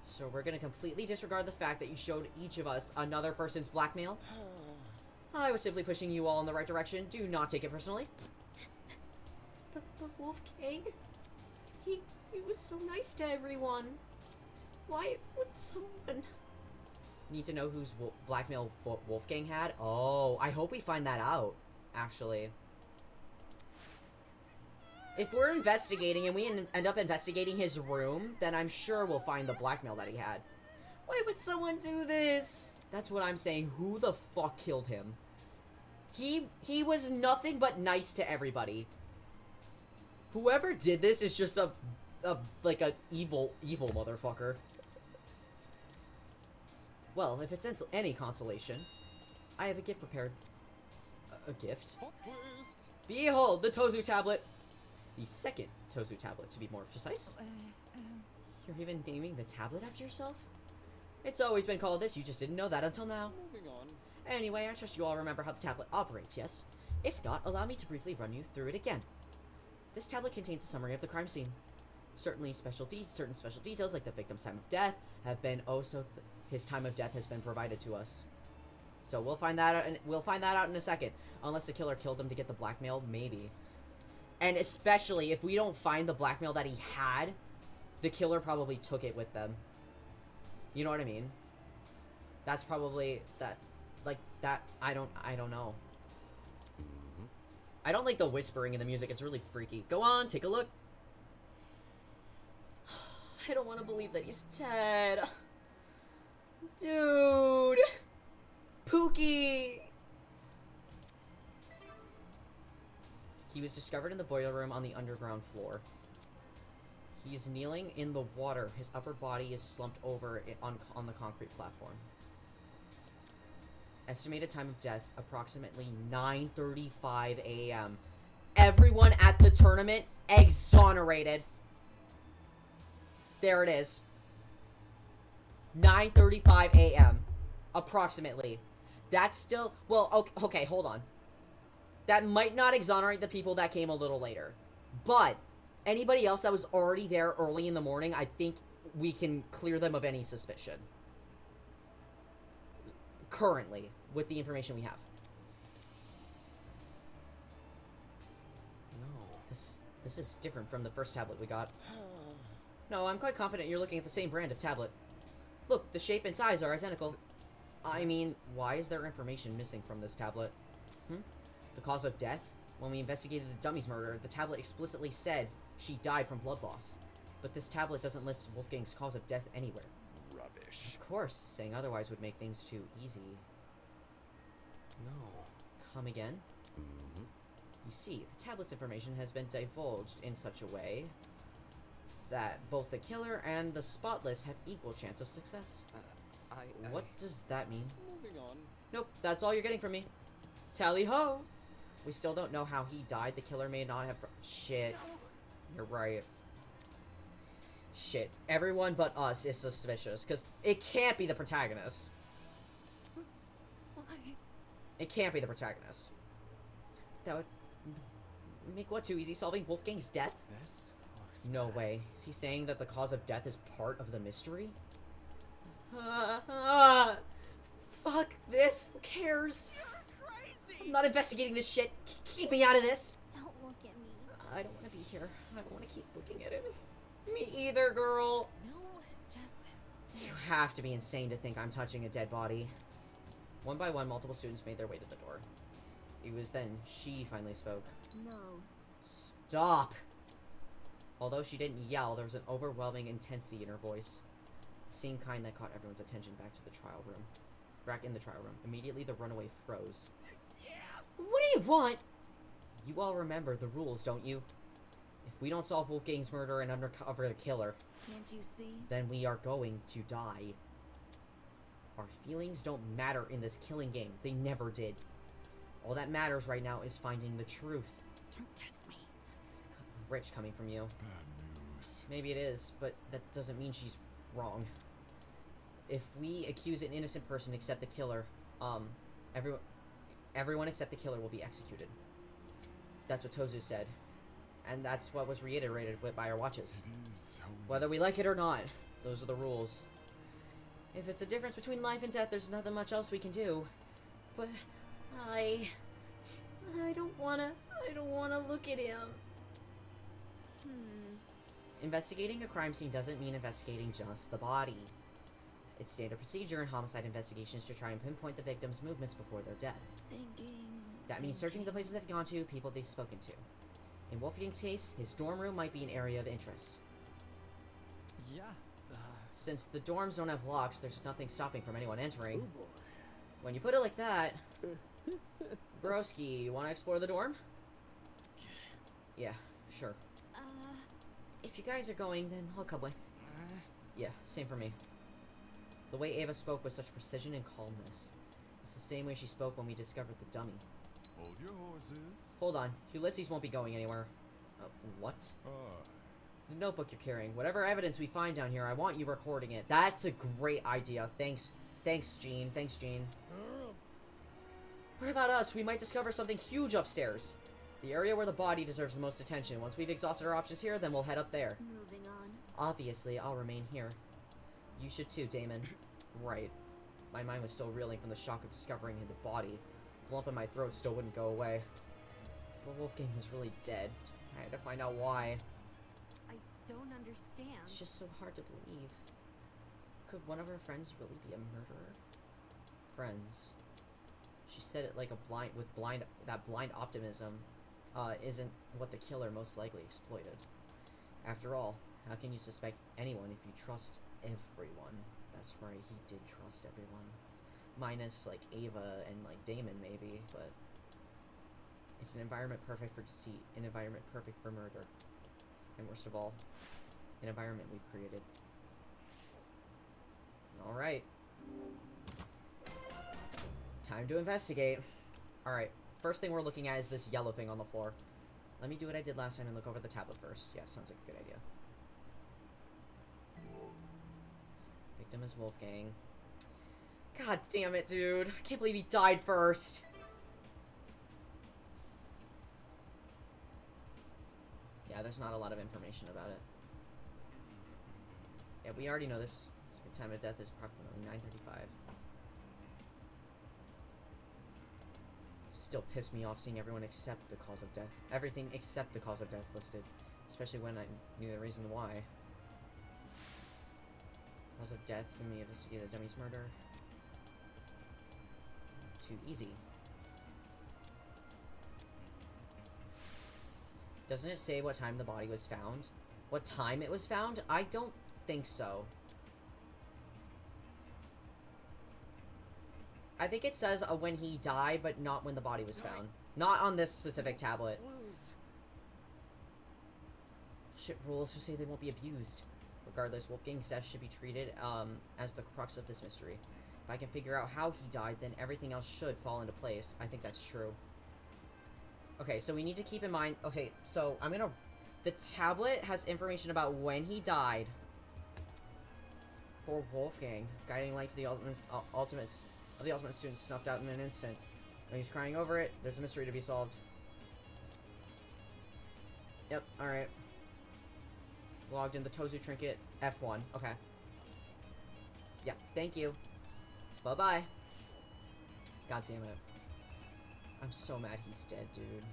So we're gonna completely disregard the fact that you showed each of us another person's blackmail? I was simply pushing you all in the right direction. Do not take it personally. But Wolfgang... He was so nice to everyone. Why would someone... Need to know whose blackmail Wolfgang had? Oh, I hope we find that out, actually. If we're investigating and we end up investigating his room, then I'm sure we'll find the blackmail that he had. Why would someone do this? That's what I'm saying. Who the fuck killed him? He was nothing but nice to everybody. Whoever did this is just a evil motherfucker. Well, if it's any consolation, I have a gift prepared. A gift? Behold, the Tozu tablet! The second Tozu tablet, to be more precise. You're even naming the tablet after yourself? It's always been called this, you just didn't know that until now. Moving on. Anyway, I trust you all remember how the tablet operates, yes? If not, allow me to briefly run you through it again. This tablet contains a summary of the crime scene. Certain special details, like the victim's time of death, have been his time of death has been provided to us. So we'll find that out, and we'll find that out in a second. Unless the killer killed him to get the blackmail, maybe. And especially if we don't find the blackmail that he had, the killer probably took it with them. You know what I mean? That's probably that. Like that. I don't know. I don't like the whispering in the music. It's really freaky. Go on, take a look. I don't want to believe that he's dead. Dude. Pookie. He was discovered in the boiler room on the underground floor. He is kneeling in the water. His upper body is slumped over on the concrete platform. Estimated time of death, approximately 9:35 a.m. Everyone at the tournament exonerated. There it is. 9:35 a.m. Approximately. That's still... Well, okay, hold on. That might not exonerate the people that came a little later. But anybody else that was already there early in the morning, I think we can clear them of any suspicion. Currently, with the information we have. No, this is different from the first tablet we got. No, I'm quite confident you're looking at the same brand of tablet. Look, the shape and size are identical. I mean, why is there information missing from this tablet? The cause of death? When we investigated the dummy's murder, the tablet explicitly said she died from blood loss. But this tablet doesn't list Wolfgang's cause of death anywhere. Rubbish. Of course, saying otherwise would make things too easy. No. Come again? Mm-hmm. You see, the tablet's information has been divulged in such a way that both the killer and the spotless have equal chance of success. What does that mean? Moving on. Nope, that's all you're getting from me. Tally ho! We still don't know how he died. The killer may not have... Shit. You're right. Shit. Everyone but us is suspicious, because it can't be the protagonist. Why? It can't be the protagonist. That would make what too easy, solving Wolfgang's death? This looks No way. Is he saying that the cause of death is part of the mystery? Fuck this. Who cares? You're crazy! I'm not investigating this shit. Keep me out of this. Don't look at me. I don't want to be here. I don't want to keep looking at him. Me either, girl. No, just... You have to be insane to think I'm touching a dead body. One by one, multiple students made their way to the door. It was then she finally spoke. No. Stop! Although she didn't yell, there was an overwhelming intensity in her voice. The same kind that caught everyone's attention back to the trial room. Back in the trial room. Immediately, the runaway froze. Yeah! What do you want? You all remember the rules, don't you? If we don't solve Wolfgang's murder and uncover the killer, Can't you see? then we are going to die. Our feelings don't matter in this killing game. They never did. All that matters right now is finding the truth. Don't test me. Rich coming from you. Bad news. Maybe it is, but that doesn't mean she's wrong. If we accuse an innocent person except the killer, everyone except the killer will be executed. That's what Tozu said. And that's what was reiterated by our watches. It is how Whether we like it or not, those are the rules. If it's a difference between life and death, there's nothing much else we can do. But I don't wanna look at him. Investigating a crime scene doesn't mean investigating just the body. It's standard procedure in homicide investigations to try and pinpoint the victim's movements before their death. Thinking. That means searching the places they've gone to, people they've spoken to. In Wolfgang's case, his dorm room might be an area of interest. Yeah. Since the dorms don't have locks, there's nothing stopping from anyone entering. Oh boy. When you put it like that... Broski, you want to explore the dorm? Yeah, sure. If you guys are going, then I'll come with. Yeah, same for me. The way Ava spoke with such precision and calmness. It's the same way she spoke when we discovered the dummy. Hold your horses. Hold on, Ulysses won't be going anywhere. What? The notebook you're carrying. Whatever evidence we find down here, I want you recording it. That's a great idea. Thanks, Jean. Thanks, Jean. What about us? We might discover something huge upstairs. The area where the body deserves the most attention. Once we've exhausted our options here, then we'll head up there. Moving on. Obviously, I'll remain here. You should too, Damon. Right. My mind was still reeling from the shock of discovering the body. The lump in my throat still wouldn't go away. But Wolfgang was really dead. I had to find out why. I don't understand. It's just so hard to believe. Could one of her friends really be a murderer? Friends. She said it like that blind optimism isn't what the killer most likely exploited. After all, how can you suspect anyone if you trust everyone? That's right, he did trust everyone. Minus, like, Ava and, like, Damon, maybe, but... It's an environment perfect for deceit, an environment perfect for murder. And worst of all, an environment we've created. Alright. Time to investigate. Alright, first thing we're looking at is this yellow thing on the floor. Let me do what I did last time and look over the tablet first. Yeah, sounds like a good idea. Victim is Wolfgang. God damn it, dude. I can't believe he died first. Yeah, there's not a lot of information about it. Yeah, we already know this. The time of death is approximately 9:35. Still pissed me off seeing everyone except the cause of death. Everything except the cause of death listed. Especially when I knew the reason why. Cause of death when we investigated the dummy's murder. Too easy. Doesn't it say what time the body was found? what time it was found? I don't think so. I think it says when he died, but not when the body was found. Not on this specific tablet. Shit rules who say they won't be abused. Regardless, Wolfgang's death should be treated as the crux of this mystery. If I can figure out how he died, then everything else should fall into place. I think that's true. Okay, so we need to keep in mind... Okay, so I'm gonna... The tablet has information about when he died. Poor Wolfgang. Guiding light to the ultimate student snuffed out in an instant. When he's crying over it, there's a mystery to be solved. Yep, alright. Logged in the Tozu trinket. F1. Okay. Yep, thank you. Bye-bye. God damn it. I'm so mad he's dead, dude.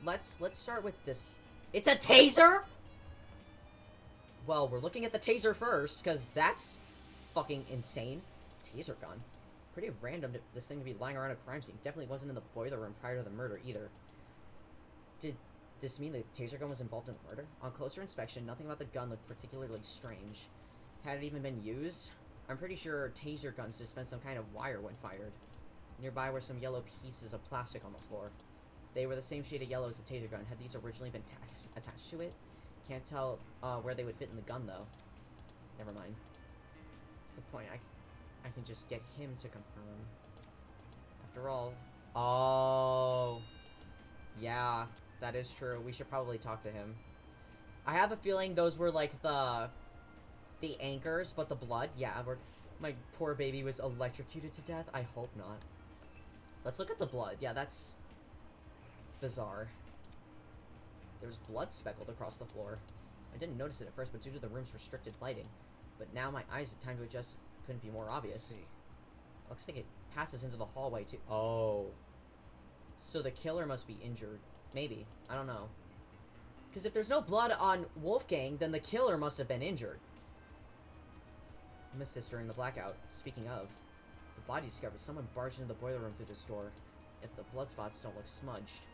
Let's start with this. It's a taser?! Well, we're looking at the taser first, because that's fucking insane. Taser gun. Pretty random this thing to be lying around a crime scene. Definitely wasn't in the boiler room prior to the murder, either. Did this mean the taser gun was involved in the murder? On closer inspection, nothing about the gun looked particularly strange. Had it even been used? I'm pretty sure taser guns dispense some kind of wire when fired. Nearby were some yellow pieces of plastic on the floor. They were the same shade of yellow as the taser gun. Had these originally been attached to it? Can't tell where they would fit in the gun, though. Never mind. What's the point? I can just get him to confirm. After all... Oh... Yeah, that is true. We should probably talk to him. I have a feeling those were, like, the anchors, but the blood, yeah, my poor baby was electrocuted to death. I hope not. Let's look at the blood. Yeah, that's bizarre. There's blood speckled across the floor. I didn't notice it at first, but due to the room's restricted lighting. But now my eyes had time to adjust. Couldn't be more obvious. Looks like it passes into the hallway, too. Oh. So the killer must be injured. Maybe. I don't know. Because if there's no blood on Wolfgang, then the killer must have been injured. Missed this during the blackout. Speaking of, the body discovered someone barged into the boiler room through this door. Yet the blood spots don't look smudged.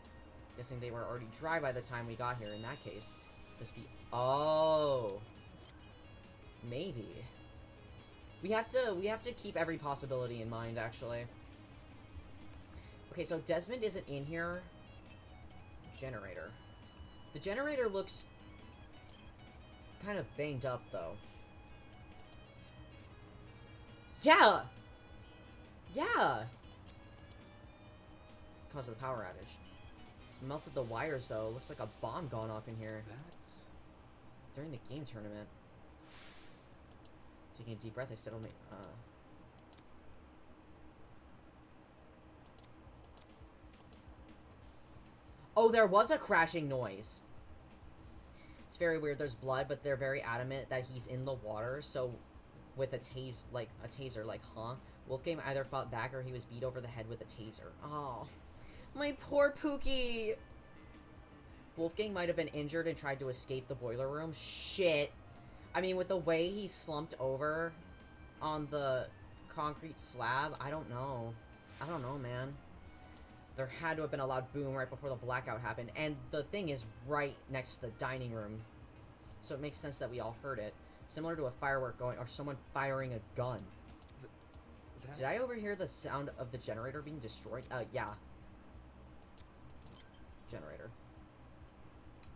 Guessing they were already dry by the time we got here. In that case, this be... Oh. Maybe. We have to keep every possibility in mind, actually. Okay, so Desmond isn't in here. Generator. The generator looks kind of banged up, though. Yeah! Yeah! Because of the power outage. Melted the wires, though. Looks like a bomb gone off in here. That's... During the game tournament. Taking a deep breath, I settled me. Oh, there was a crashing noise. It's very weird. There's blood, but they're very adamant that he's in the water. So, with a taser, huh? Wolfgang either fought back or he was beat over the head with a taser. Oh, my poor Pookie. Wolfgang might have been injured and tried to escape the boiler room. Shit. I mean, with the way he slumped over on the concrete slab, I don't know. I don't know, man. There had to have been a loud boom right before the blackout happened. And the thing is right next to the dining room. So it makes sense that we all heard it. Similar to a firework going, or someone firing a gun. Did I overhear the sound of the generator being destroyed? Yeah. Generator.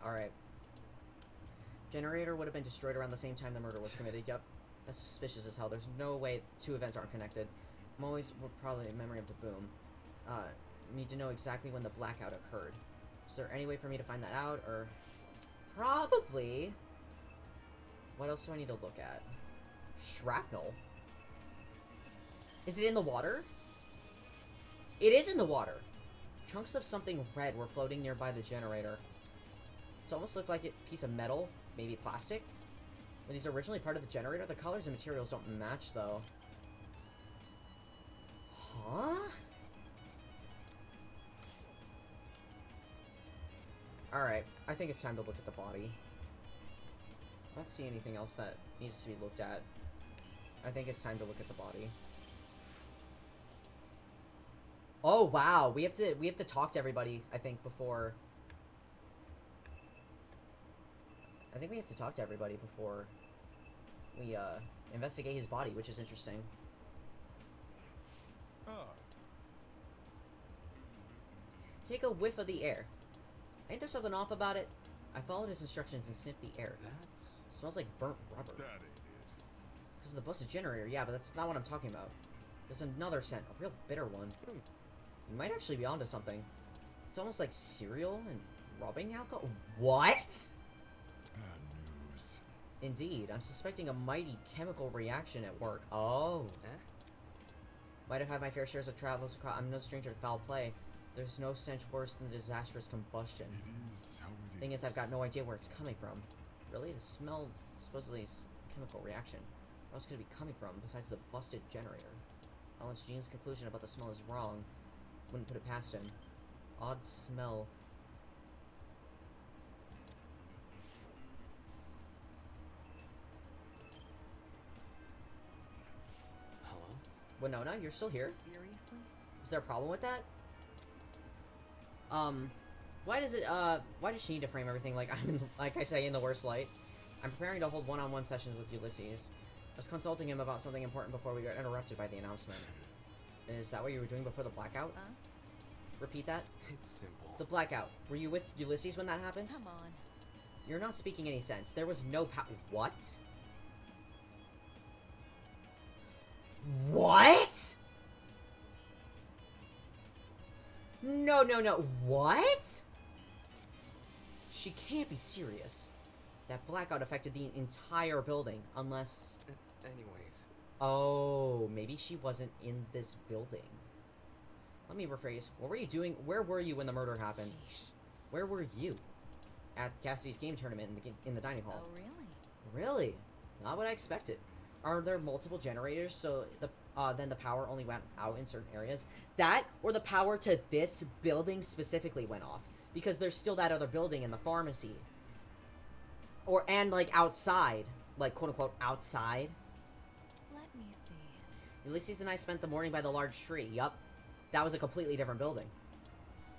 Alright. Generator would have been destroyed around the same time the murder was committed. Yep. That's suspicious as hell. There's no way two events aren't connected. I'm always probably a memory of the boom. Need to know exactly when the blackout occurred. Is there any way for me to find that out, or... Probably. What else do I need to look at? Shrapnel? Is it in the water? It is in the water! Chunks of something red were floating nearby the generator. It almost looked like a piece of metal, maybe plastic. Were these originally part of the generator? The colors and materials don't match, though. Huh? Alright, I think it's time to look at the body. I don't see anything else that needs to be looked at. I think it's time to look at the body. Oh wow, we have to talk to everybody, I think, before I think we have to talk to everybody before we, investigate his body, which is interesting. Take a whiff of the air. Ain't there something off about it? I followed his instructions and sniffed the air. That's... Smells like burnt rubber. That ain't it. Because of the busted generator, yeah, but that's not what I'm talking about. There's another scent, a real bitter one. You might actually be onto something. It's almost like cereal and rubbing alcohol. What? Bad news. Indeed, I'm suspecting a mighty chemical reaction at work. Oh. Might have had my fair shares of travels across. I'm no stranger to foul play. There's no stench worse than disastrous combustion. It is how it Thing is, I've got no idea where it's coming from. Really? The smell supposedly is chemical reaction. Where else could it be coming from besides the busted generator? Unless Gene's conclusion about the smell is wrong, wouldn't put it past him. Odd smell. Hello? Winona, you're still here? Seriously? Is there a problem with that? Why does she need to frame everything like like I say, in the worst light? I'm preparing to hold one-on-one sessions with Ulysses. I was consulting him about something important before we got interrupted by the announcement. Is that what you were doing before the blackout? Repeat that? It's simple. The blackout. Were you with Ulysses when that happened? Come on. You're not speaking any sense. There was no What? What? No. What? She can't be serious. That blackout affected the entire building, unless... Anyways. Oh, maybe she wasn't in this building. Let me rephrase. What were you doing? Where were you when the murder happened? Sheesh. Where were you? At Cassidy's game tournament in the dining hall. Oh, really? Really? Not what I expected. Are there multiple generators, so then the power only went out in certain areas? That, or the power to this building specifically went off? Because there's still that other building in the pharmacy. And, like, outside. Like, quote-unquote, outside. Let me see. Ulysses and I spent the morning by the large tree. Yup. That was a completely different building.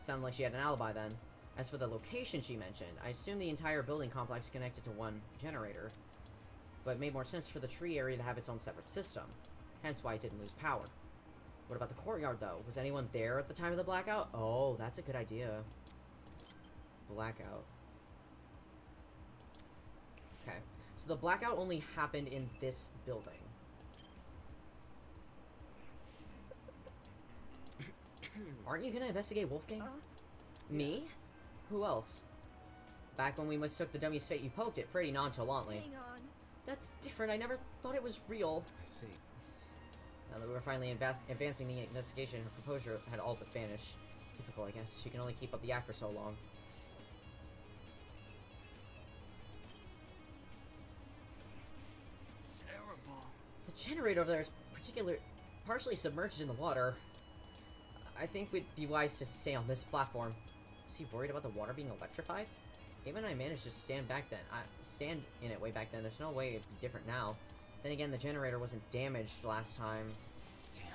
Sounded like she had an alibi then. As for the location she mentioned, I assume the entire building complex connected to one generator. But it made more sense for the tree area to have its own separate system. Hence why it didn't lose power. What about the courtyard, though? Was anyone there at the time of the blackout? Oh, that's a good idea. Blackout. Okay. So the blackout only happened in this building. Aren't you gonna investigate Wolfgang? Me? Who else? Back when we mistook the dummy's fate, you poked it pretty nonchalantly. Hang on. That's different. I never thought it was real. I see. Now that we were finally advancing the investigation, her composure had all but vanished. Typical, I guess. She can only keep up the act for so long. Terrible. The generator over there is partially submerged in the water. I think we'd be wise to stay on this platform. Was he worried about the water being electrified? Even I managed to stand in it way back then. There's no way it'd be different now. Then again, the generator wasn't damaged last time. Damn.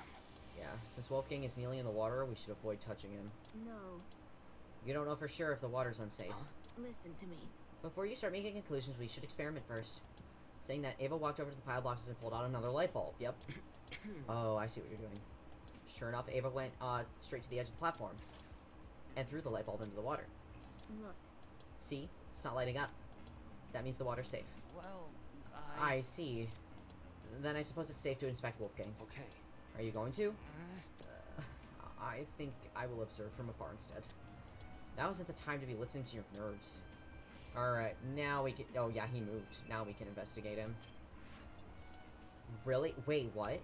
Yeah, since Wolfgang is kneeling in the water, we should avoid touching him. No. You don't know for sure if the water's unsafe. Listen to me. Before you start making conclusions, we should experiment first. Saying that, Ava walked over to the pile of boxes and pulled out another light bulb. Yep. Oh, I see what you're doing. Sure enough, Ava went straight to the edge of the platform and threw the light bulb into the water. Look. See? It's not lighting up. That means the water's safe. Well, I see. Then I suppose it's safe to inspect Wolfgang. Okay. Are you going to? I think I will observe from afar instead. Now isn't the time to be listening to your nerves. Alright, now we can... Oh, yeah, he moved. Now we can investigate him. Really? Wait, what?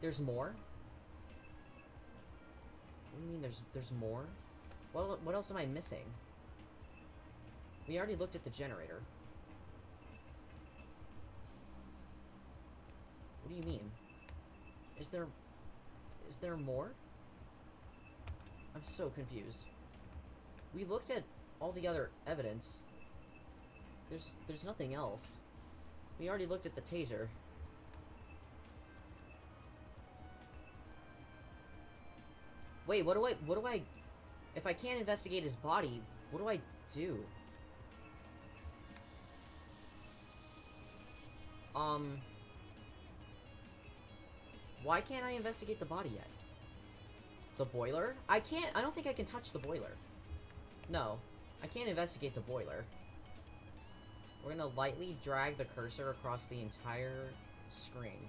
There's more? What do you mean there's more? What else am I missing? We already looked at the generator. What do you mean? Is there more? I'm so confused. We looked at all the other evidence. There's nothing else. We already looked at the taser. Wait, what do I... If I can't investigate his body, what do I do? Why can't I investigate the body yet? The boiler? I don't think I can touch the boiler. No. I can't investigate the boiler. We're gonna lightly drag the cursor across the entire screen.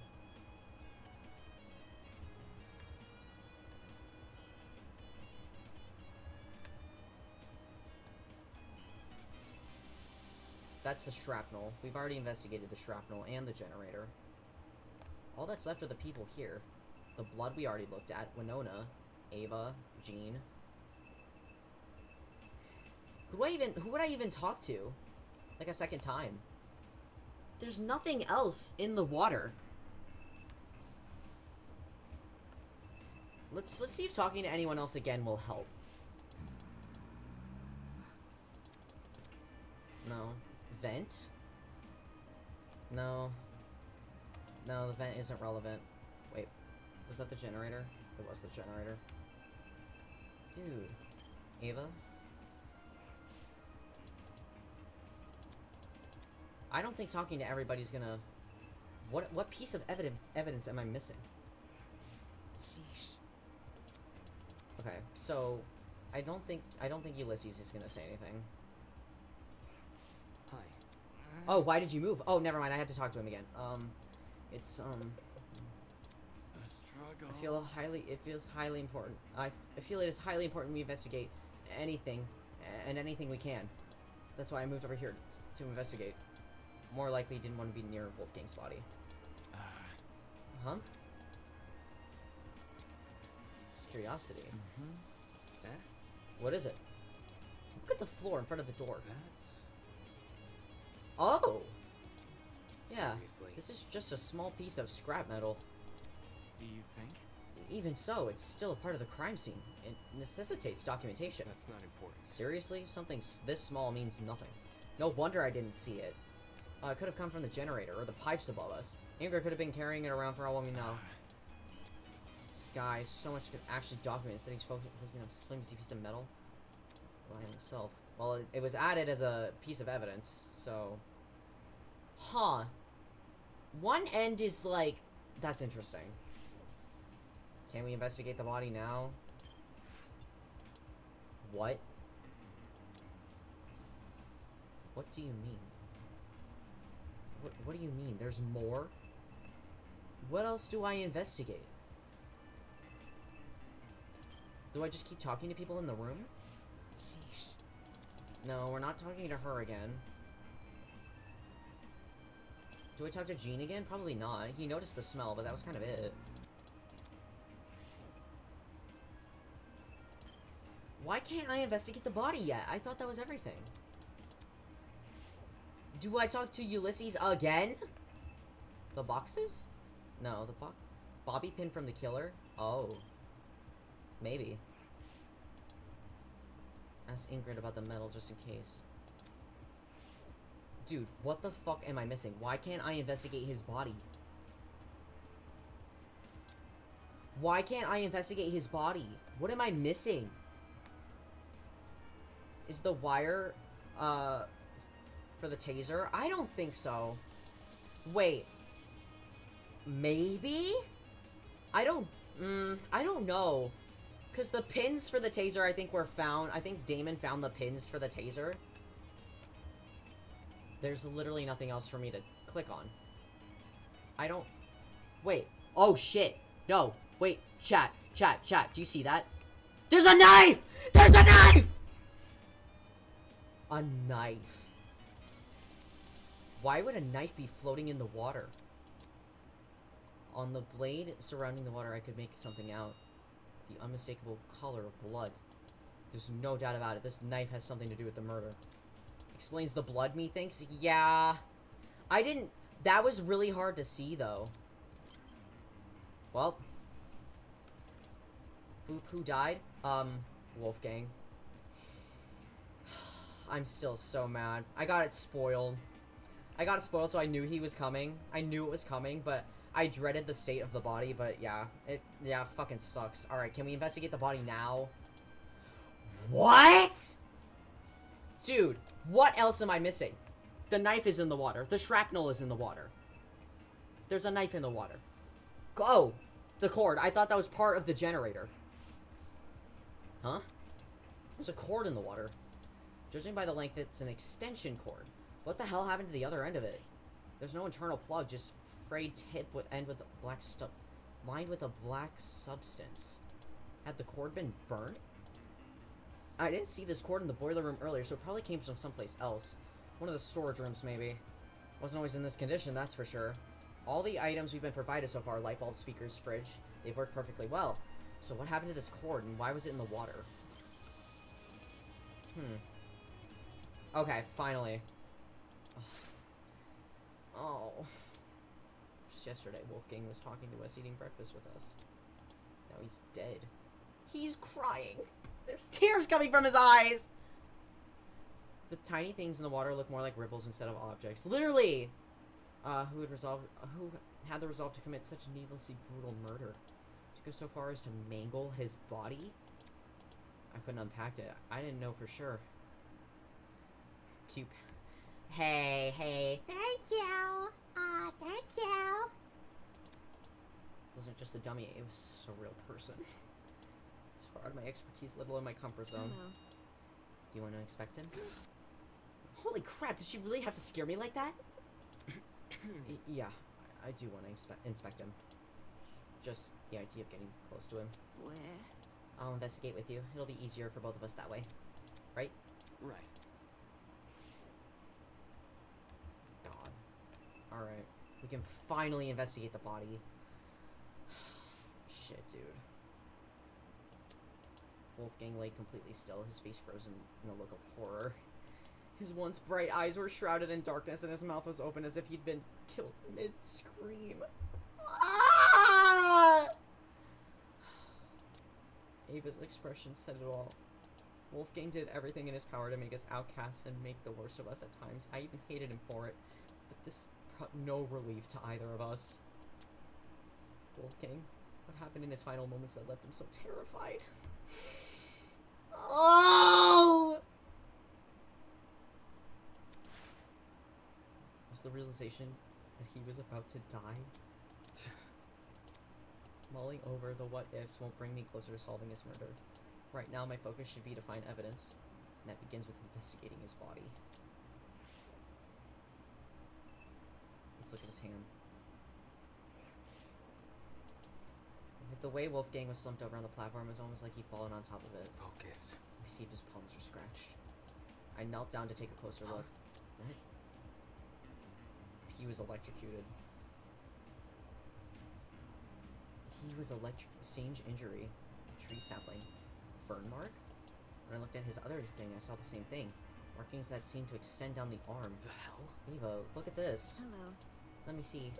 That's the shrapnel. We've already investigated the shrapnel and the generator. All that's left are the people here. The blood we already looked at. Winona, Ava, Jean. Who would I even talk to? Like a second time. There's nothing else in the water. Let's see if talking to anyone else again will help. No. Vent? No. No, the vent isn't relevant. Wait. Was that the generator? It was the generator. Dude. Ava? I don't think talking to everybody's gonna... What piece of evidence am I missing? Okay, so... I don't think Ulysses is gonna say anything. Hi. Oh, why did you move? Oh, never mind, I had to talk to him again. It's, it feels highly important. I feel it is highly important we investigate anything, and anything we can. That's why I moved over here to investigate. More likely didn't want to be near Wolfgang's body. Huh? It's curiosity. Mm-hmm. Eh? What is it? Look at the floor in front of the door. That's... Oh! Yeah, Seriously. this is just a small piece of scrap metal. Do you think? Even so, it's still a part of the crime scene. It necessitates documentation. That's not important. Seriously? Something this small means nothing. No wonder I didn't see it. It could have come from the generator or the pipes above us. Ingrid could have been carrying it around for all we know. This guy, so much could actually document. Instead, he's focusing on a flimsy piece of metal by himself. Well, it was added as a piece of evidence, so... Huh. One end is like... That's interesting. Can we investigate the body now? What? What do you mean? What do you mean? There's more? What else do I investigate? Do I just keep talking to people in the room? No, we're not talking to her again. Do I talk to Jean again? Probably not. He noticed the smell, but that was kind of it. Why can't I investigate the body yet? I thought that was everything. Do I talk to Ulysses again? The boxes? No, the bobby pin from the killer? Oh. Maybe. Ask Ingrid about the metal just in case. Dude, what the fuck am I missing? Why can't I investigate his body? Why can't I investigate his body? What am I missing? Is the wire, for the taser? I don't think so. Wait. Maybe? I don't know. Because the pins for the taser, I think, were found. I think Damon found the pins for the taser. There's literally nothing else for me to click on. I don't... Wait. Oh, shit. No. Wait. Chat. Do you see that? There's a knife! There's a knife! A knife. Why would a knife be floating in the water? On the blade surrounding the water, I could make something out. The unmistakable color of blood. There's no doubt about it. This knife has something to do with the murder. Explains the blood, methinks? Yeah. I didn't... That was really hard to see, though. Well. Who died? Wolfgang. I'm still so mad. I got it spoiled. So I knew he was coming. I knew it was coming, but I dreaded the state of the body, but yeah. It fucking sucks. Alright, can we investigate the body now? What? Dude, what else am I missing? The knife is in the water. The shrapnel is in the water. There's a knife in the water. Oh! The cord. I thought that was part of the generator. Huh? There's a cord in the water. Judging by the length, it's an extension cord. What the hell happened to the other end of it? There's no internal plug, just frayed tip would end with a black stuff lined with a black substance. Had the cord been burnt? I didn't see this cord in the boiler room earlier, so it probably came from someplace else. One of the storage rooms, maybe. Wasn't always in this condition, that's for sure. All the items we've been provided so far, light bulb, speakers, fridge, they've worked perfectly well. So what happened to this cord, and why was it in the water? Okay, finally. Oh. Just yesterday, Wolfgang was talking to us, eating breakfast with us. Now he's dead. He's crying. There's tears coming from his eyes! The tiny things in the water look more like ripples instead of objects. Literally! Who had the resolve to commit such needlessly brutal murder? To go so far as to mangle his body? I couldn't unpack it. I didn't know for sure. Cute. Hey. Thank you. Thank you. It wasn't just a dummy, it was just a real person. As far out of my expertise, little in my comfort zone. Hello. Do you want to inspect him? Holy crap, did she really have to scare me like that? Yeah, I do want to inspect him. Just the idea of getting close to him. Where? I'll investigate with you. It'll be easier for both of us that way. Right? Right. God. Alright. We can finally investigate the body. Shit, dude. Wolfgang lay completely still, his face frozen in a look of horror. His once bright eyes were shrouded in darkness, and his mouth was open as if he'd been killed mid-scream. Ah! Ava's expression said it all. Wolfgang did everything in his power to make us outcasts and make the worst of us at times. I even hated him for it, but this brought no relief to either of us. Wolfgang, what happened in his final moments that left him so terrified? Oh! Was the realization that he was about to die? Mulling over the what-ifs won't bring me closer to solving his murder. Right now, my focus should be to find evidence, and that begins with investigating his body. Let's look at his hand. With the way Wolfgang was slumped over on the platform, it was almost like he'd fallen on top of it. Focus. Let me see if his palms are scratched. I knelt down to take a closer look. What? He was electrocuted. He was strange injury. Tree sapling. Burn mark? When I looked at his other thing, I saw the same thing. Markings that seemed to extend down the arm. The hell? Eva, look at this. Hello. Let me see.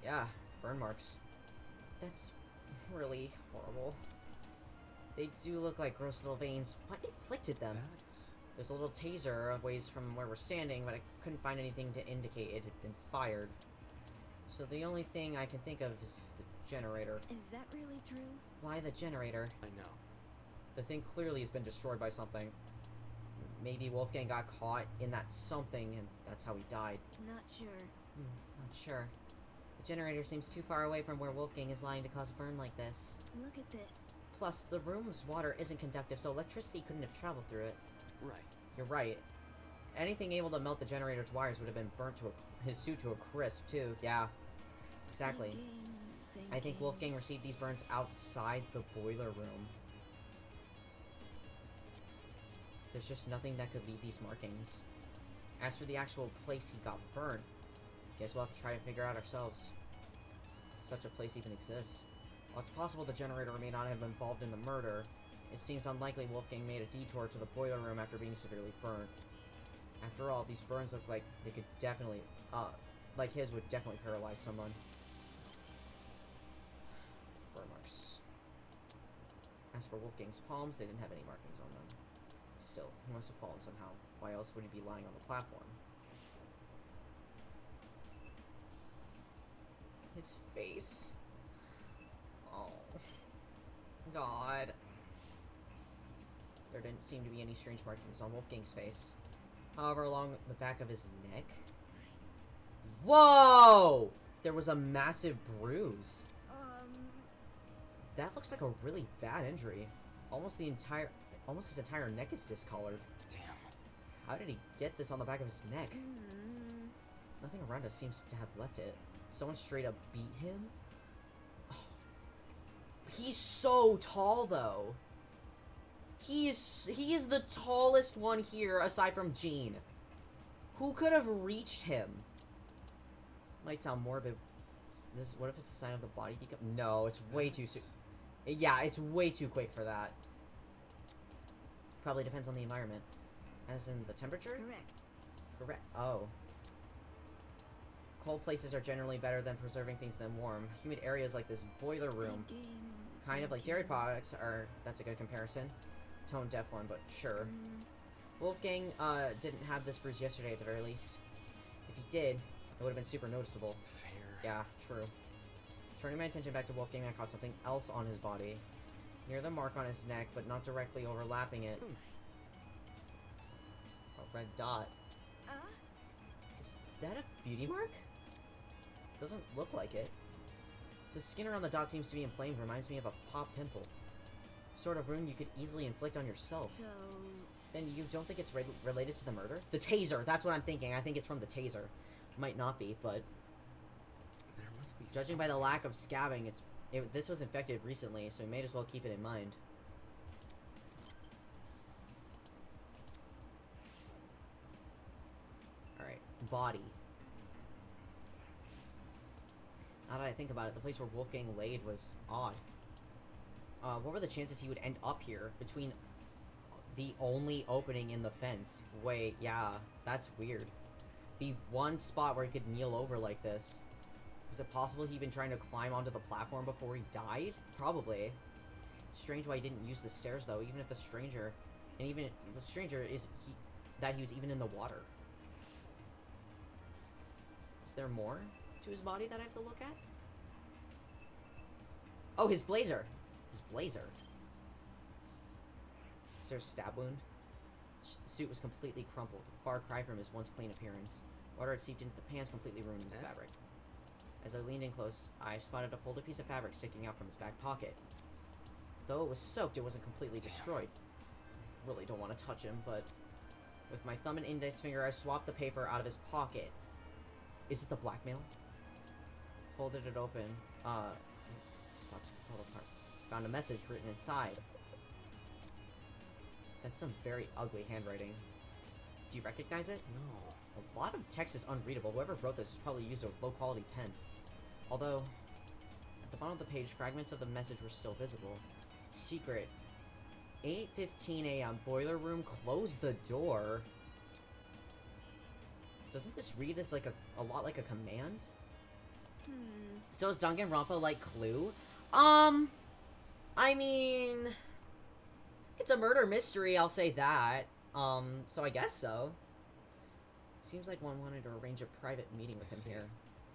Yeah, burn marks. That's really horrible. They do look like gross little veins. What inflicted them? There's a little taser a ways from where we're standing, but I couldn't find anything to indicate it had been fired. So the only thing I can think of is the generator. Is that really true? Why the generator? I know. The thing clearly has been destroyed by something. Maybe Wolfgang got caught in that something, and that's how he died. Not sure. Not sure. The generator seems too far away from where Wolfgang is lying to cause a burn like this. Look at this. Plus, the room's water isn't conductive, so electricity couldn't have traveled through it. Right. You're right. Anything able to melt the generator's wires would have been burnt to his suit to a crisp, too. Yeah. Exactly. I think Wolfgang received these burns outside the boiler room. There's just nothing that could leave these markings. As for the actual place he got burned, guess we'll have to try to figure out ourselves. Such a place even exists. While it's possible the generator may not have been involved in the murder, it seems unlikely Wolfgang made a detour to the boiler room after being severely burned. After all, these burns look like they could definitely, like his would definitely paralyze someone. Burn marks. As for Wolfgang's palms, they didn't have any markings on them. Still, he must have fallen somehow. Why else would he be lying on the platform? His face. Oh. God. There didn't seem to be any strange markings on Wolfgang's face. However, along the back of his neck... Whoa! There was a massive bruise. That looks like a really bad injury. Almost his entire neck is discolored. Damn. How did he get this on the back of his neck? Nothing around us seems to have left it. Someone straight up beat him? Oh. He's so tall, though. He is the tallest one here, aside from Jean. Who could have reached him? This might sound morbid. What if it's a sign of the body decomp? No, it's way too soon. Yeah, it's way too quick for that. Probably depends on the environment. As in the temperature? Correct. Oh. Cold places are generally better than preserving things than warm. Humid areas like this boiler room, kind of like dairy products, are... That's a good comparison. Tone deaf one, but sure. Wolfgang didn't have this bruise yesterday at the very least. If he did, it would have been super noticeable. Fair. Yeah, true. Turning my attention back to Wolfgang, I caught something else on his body. Near the mark on his neck, but not directly overlapping it. A red dot. Is that a beauty mark? Doesn't look like it. The skin around the dot seems to be inflamed, reminds me of a pop pimple. Sort of wound you could easily inflict on yourself. Then you don't think it's related to the murder? The taser, that's what I'm thinking. I think it's from the taser. Might not be, but... There must be Judging by the lack of scabbing, this was infected recently, so we may as well keep it in mind. Alright, body. Now that I think about it, the place where Wolfgang laid was odd. What were the chances he would end up here, between the only opening in the fence? Wait, yeah, that's weird. The one spot where he could kneel over like this. Was it possible he'd been trying to climb onto the platform before he died? Probably. Strange why he didn't use the stairs, though, even if the stranger... And even... The stranger is... that he was even in the water. Is there more to his body that I have to look at? Oh, his blazer! His blazer. Is there a stab wound? Suit was completely crumpled, a far cry from his once clean appearance. Water had seeped into the pants, completely ruining the fabric. As I leaned in close, I spotted a folded piece of fabric sticking out from his back pocket. Though it was soaked, it wasn't completely destroyed. I really don't want to touch him, but... With my thumb and index finger, I swapped the paper out of his pocket. Is it the blackmail? Folded it open. Spots photo part. Found a message written inside. That's some very ugly handwriting. Do you recognize it? No. A lot of text is unreadable. Whoever wrote this has probably used a low-quality pen. Although, at the bottom of the page, fragments of the message were still visible. Secret. 8:15 a.m. Boiler room. Close the door. Doesn't this read as like a lot like a command? So is Danganronpa like Clue? I mean... It's a murder mystery, I'll say that. So I guess so. Seems like one wanted to arrange a private meeting with him here.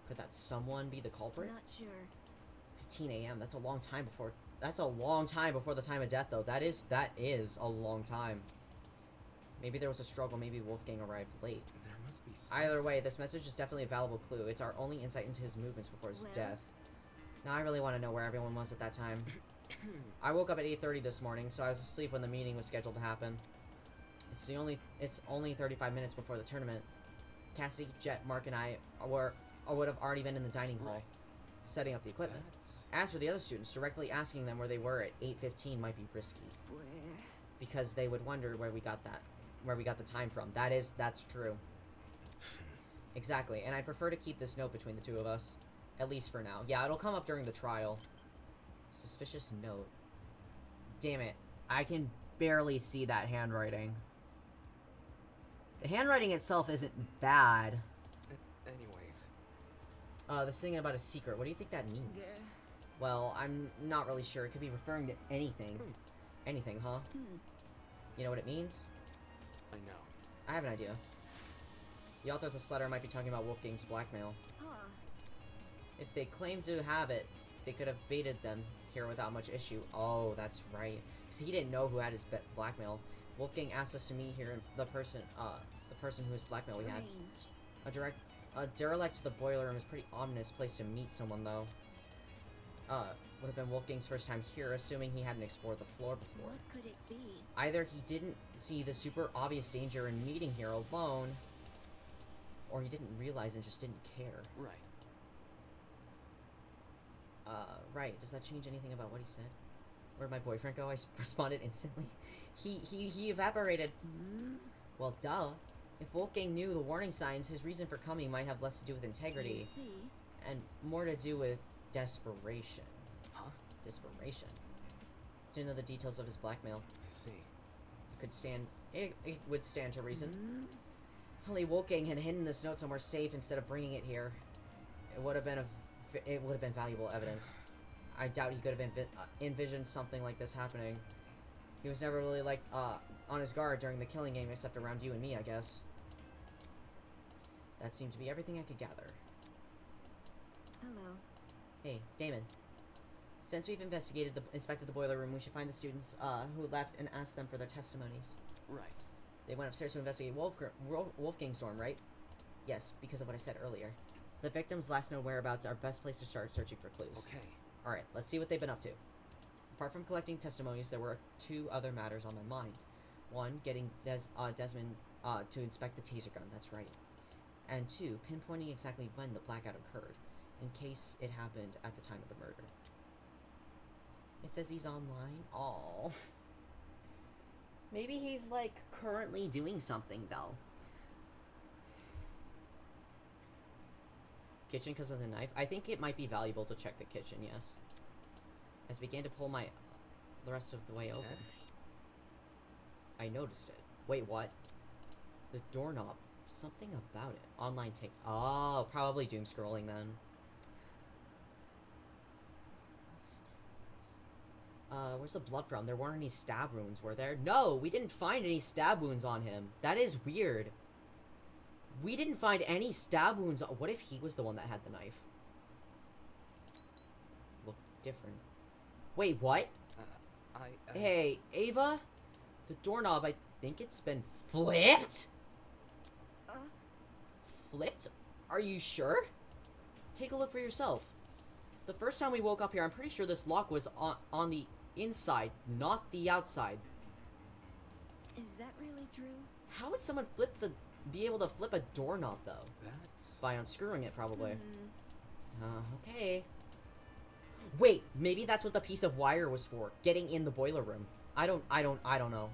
Could that someone be the culprit? Not sure. 15 a.m. That's a long time before... That's a long time before the time of death, though. That is a long time. Maybe there was a struggle. Maybe Wolfgang arrived late. There must be something. Either way, this message is definitely a valuable clue. It's our only insight into his movements before his death. Now I really want to know where everyone was at that time. I woke up at 8:30 this morning, so I was asleep when the meeting was scheduled to happen. It's only 35 minutes before the tournament. Cassidy, Jet, Mark, and I would have already been in the dining hall, setting up the equipment. As for the other students, directly asking them where they were at 8:15 might be risky, because they would wonder where we got the time from. That's true. Exactly, and I'd prefer to keep this note between the two of us, at least for now. Yeah, it'll come up during the trial. Suspicious note. Damn it, I can barely see that handwriting. The handwriting itself isn't bad. Anyways. This thing about a secret, what do you think that means? Well, I'm not really sure. It could be referring to anything. Anything, huh? You know what it means? I know. I have an idea. The author of this letter might be talking about Wolfgang's blackmail. If they claim to have it, they could have baited them here without much issue. Oh, that's right. Because he didn't know who had his blackmail. Wolfgang asked us to meet here, the person whose blackmail we had. Derelict to the boiler room is a pretty ominous place to meet someone, though. Would have been Wolfgang's first time here, assuming he hadn't explored the floor before. What could it be? Either he didn't see the super obvious danger in meeting here alone, or he didn't realize and just didn't care. Right. Right. Does that change anything about what he said? Where'd my boyfriend go? I responded instantly. He evaporated. Well, duh. If Wolfgang knew the warning signs, his reason for coming might have less to do with integrity and more to do with desperation. Huh? Desperation. To know the details of his blackmail. I see. It would stand to reason. If only Wolfgang had hidden this note somewhere safe instead of bringing it here, it would have been valuable evidence. I doubt he could have envisioned something like this happening. He was never really on his guard during the killing game, except around you and me, I guess. That seemed to be everything I could gather. Hello. Hey, Damon. Since we've inspected the boiler room, we should find the students who left and ask them for their testimonies. Right. They went upstairs to investigate Wolfgang's dorm, right? Yes, because of what I said earlier. The victim's last known whereabouts are best place to start searching for clues. Okay. Alright, let's see what they've been up to. Apart from collecting testimonies, there were 2 other matters on my mind. One, getting Desmond to inspect the taser gun, that's right. And 2, pinpointing exactly when the blackout occurred, in case it happened at the time of the murder. It says he's online. Aww. Maybe he's, currently doing something, though. Kitchen because of the knife? I think it might be valuable to check the kitchen, yes. As I began to pull the rest of the way open. I noticed it. Wait, what? The doorknob. Something about it. Online take. Oh, probably doom scrolling then. Where's the blood from? There weren't any stab wounds, were there? No, we didn't find any stab wounds on him. That is weird. We didn't find any stab wounds. What if he was the one that had the knife? Looked different. Wait, what? Hey, Ava? The doorknob, I think it's been flipped? Flipped? Are you sure? Take a look for yourself. The first time we woke up here, I'm pretty sure this lock was on the inside, not the outside. Is that really true? How would someone be able to flip a doorknob, though? By unscrewing it, probably. Okay. Wait, maybe that's what the piece of wire was for. Getting in the boiler room. I don't know.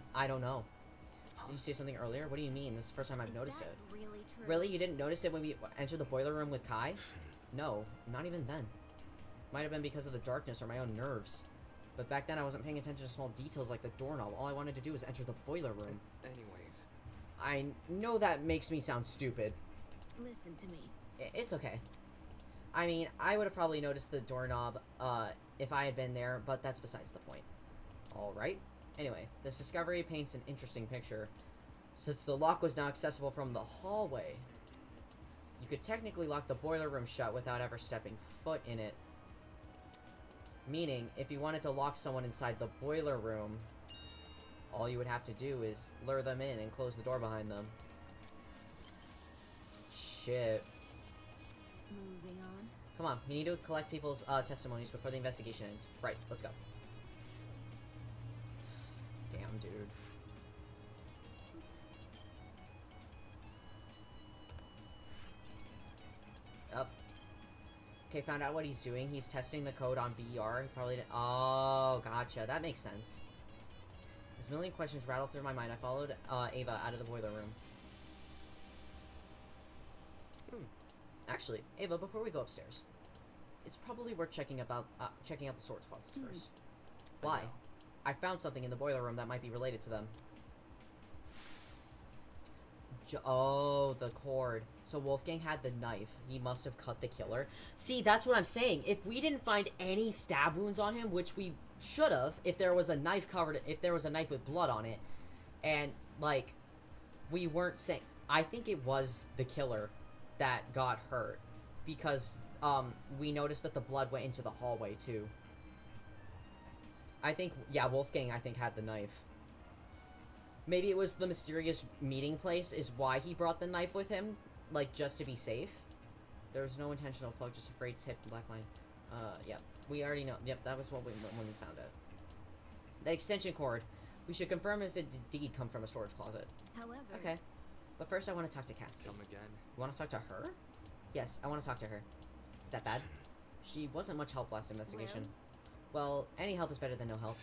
Did you say something earlier? What do you mean? This is the first time I've noticed it. Really true? Really? You didn't notice it when we entered the boiler room with Kai? No, not even then. Might have been because of the darkness or my own nerves. But back then I wasn't paying attention to small details like the doorknob. All I wanted to do was enter the boiler room. Anyways. I know that makes me sound stupid. Listen to me. It's okay. I mean, I would have probably noticed the doorknob if I had been there, but that's besides the point. Alright. Anyway, this discovery paints an interesting picture. Since the lock was now accessible from the hallway, you could technically lock the boiler room shut without ever stepping foot in it. Meaning, if you wanted to lock someone inside the boiler room, all you would have to do is lure them in and close the door behind them. Shit. Moving on. Come on, we need to collect people's testimonies before the investigation ends. Right, let's go. Damn, dude. Up. Okay, found out what he's doing. He's testing the code on VER. He probably didn't. Oh, gotcha. That makes sense. As a million questions rattled through my mind, I followed Ava out of the boiler room. Actually, Ava, before we go upstairs, it's probably worth checking out the storage closets first. Why? I found something in the boiler room that might be related to them. Oh, the cord. So Wolfgang had the knife. He must have cut the killer. See, that's what I'm saying. If we didn't find any stab wounds on him, which we should have, if there was a knife with blood on it, and, we weren't saying... I think it was the killer that got hurt, because, we noticed that the blood went into the hallway, too. I think, yeah, Wolfgang, I think, had the knife. Maybe it was the mysterious meeting place is why he brought the knife with him, just to be safe. There was no intentional plug, just a frayed tip and black line. Yep. We already know. Yep, that was what when we found it. The extension cord. We should confirm if it did indeed come from a storage closet. However... Okay. But first I want to talk to Cassie. Come again. You want to talk to her? Yes, I want to talk to her. Is that bad? She wasn't much help last investigation. Well, any help is better than no help.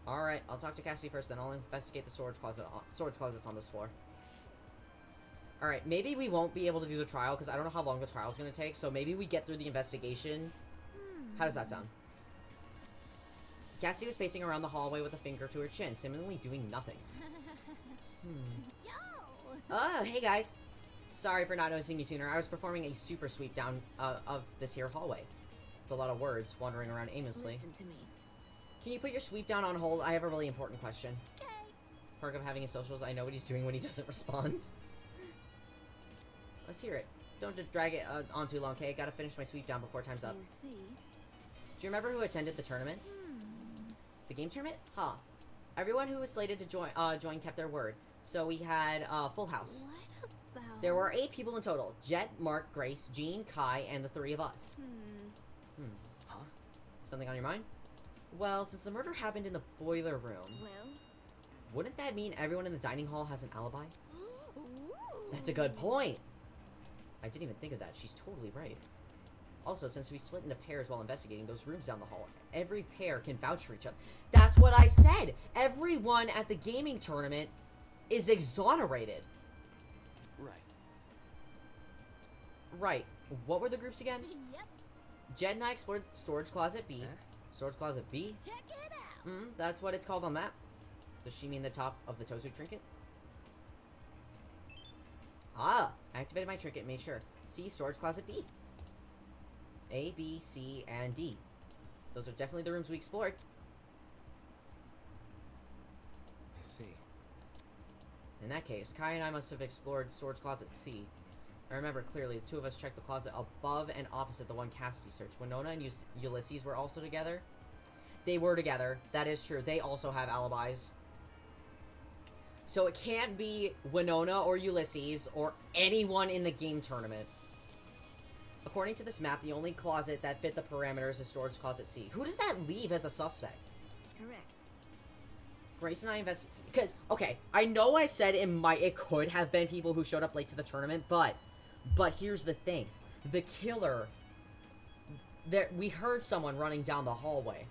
Alright, I'll talk to Cassie first, then I'll investigate the storage closets on this floor. Alright, maybe we won't be able to do the trial, because I don't know how long the trial's going to take, so maybe we get through the investigation. How does that sound? Cassie was pacing around the hallway with a finger to her chin, seemingly doing nothing. Yo! Oh, hey guys. Sorry for not noticing you sooner. I was performing a super sweep down of this here hallway. It's a lot of words wandering around aimlessly. Listen to me. Can you put your sweep down on hold? I have a really important question. Okay. Perk of having his socials, I know what he's doing when he doesn't respond. Let's hear it. Don't just drag it on too long, okay? I gotta finish my sweep down before time's up. You see? Do you remember who attended the tournament? The game tournament? Huh. Everyone who was slated to join kept their word. So we had full house. What about... There were 8 people in total. Jet, Mark, Grace, Jean, Kai, and the 3 of us. Huh? Something on your mind? Well, since the murder happened in the boiler room, Well? wouldn't that mean everyone in the dining hall has an alibi? Ooh. That's a good point. I didn't even think of that. She's totally right. Also, since we split into pairs while investigating those rooms down the hall, every pair can vouch for each other. That's what I said! Everyone at the gaming tournament is exonerated. Right. Right. What were the groups again? Yep. Jed and I explored storage closet B. Huh? Storage closet B? Check it out. That's what it's called on that. Does she mean the top of the Tozu trinket? Ah! I activated my trinket and made sure. See, storage closet B. A, B, C, and D. Those are definitely the rooms we explored. I see. In that case, Kai and I must have explored storage closet C. I remember clearly, the 2 of us checked the closet above and opposite the one Cassidy searched. Winona and Ulysses were also together. They were together. That is true. They also have alibis. So it can't be Winona or Ulysses or anyone in the game tournament. According to this map, the only closet that fit the parameters is storage closet C. Who does that leave as a suspect? Correct. Grace and I invested because okay, I know I said it could have been people who showed up late to the tournament, but here's the thing. The killer we heard someone running down the hallway.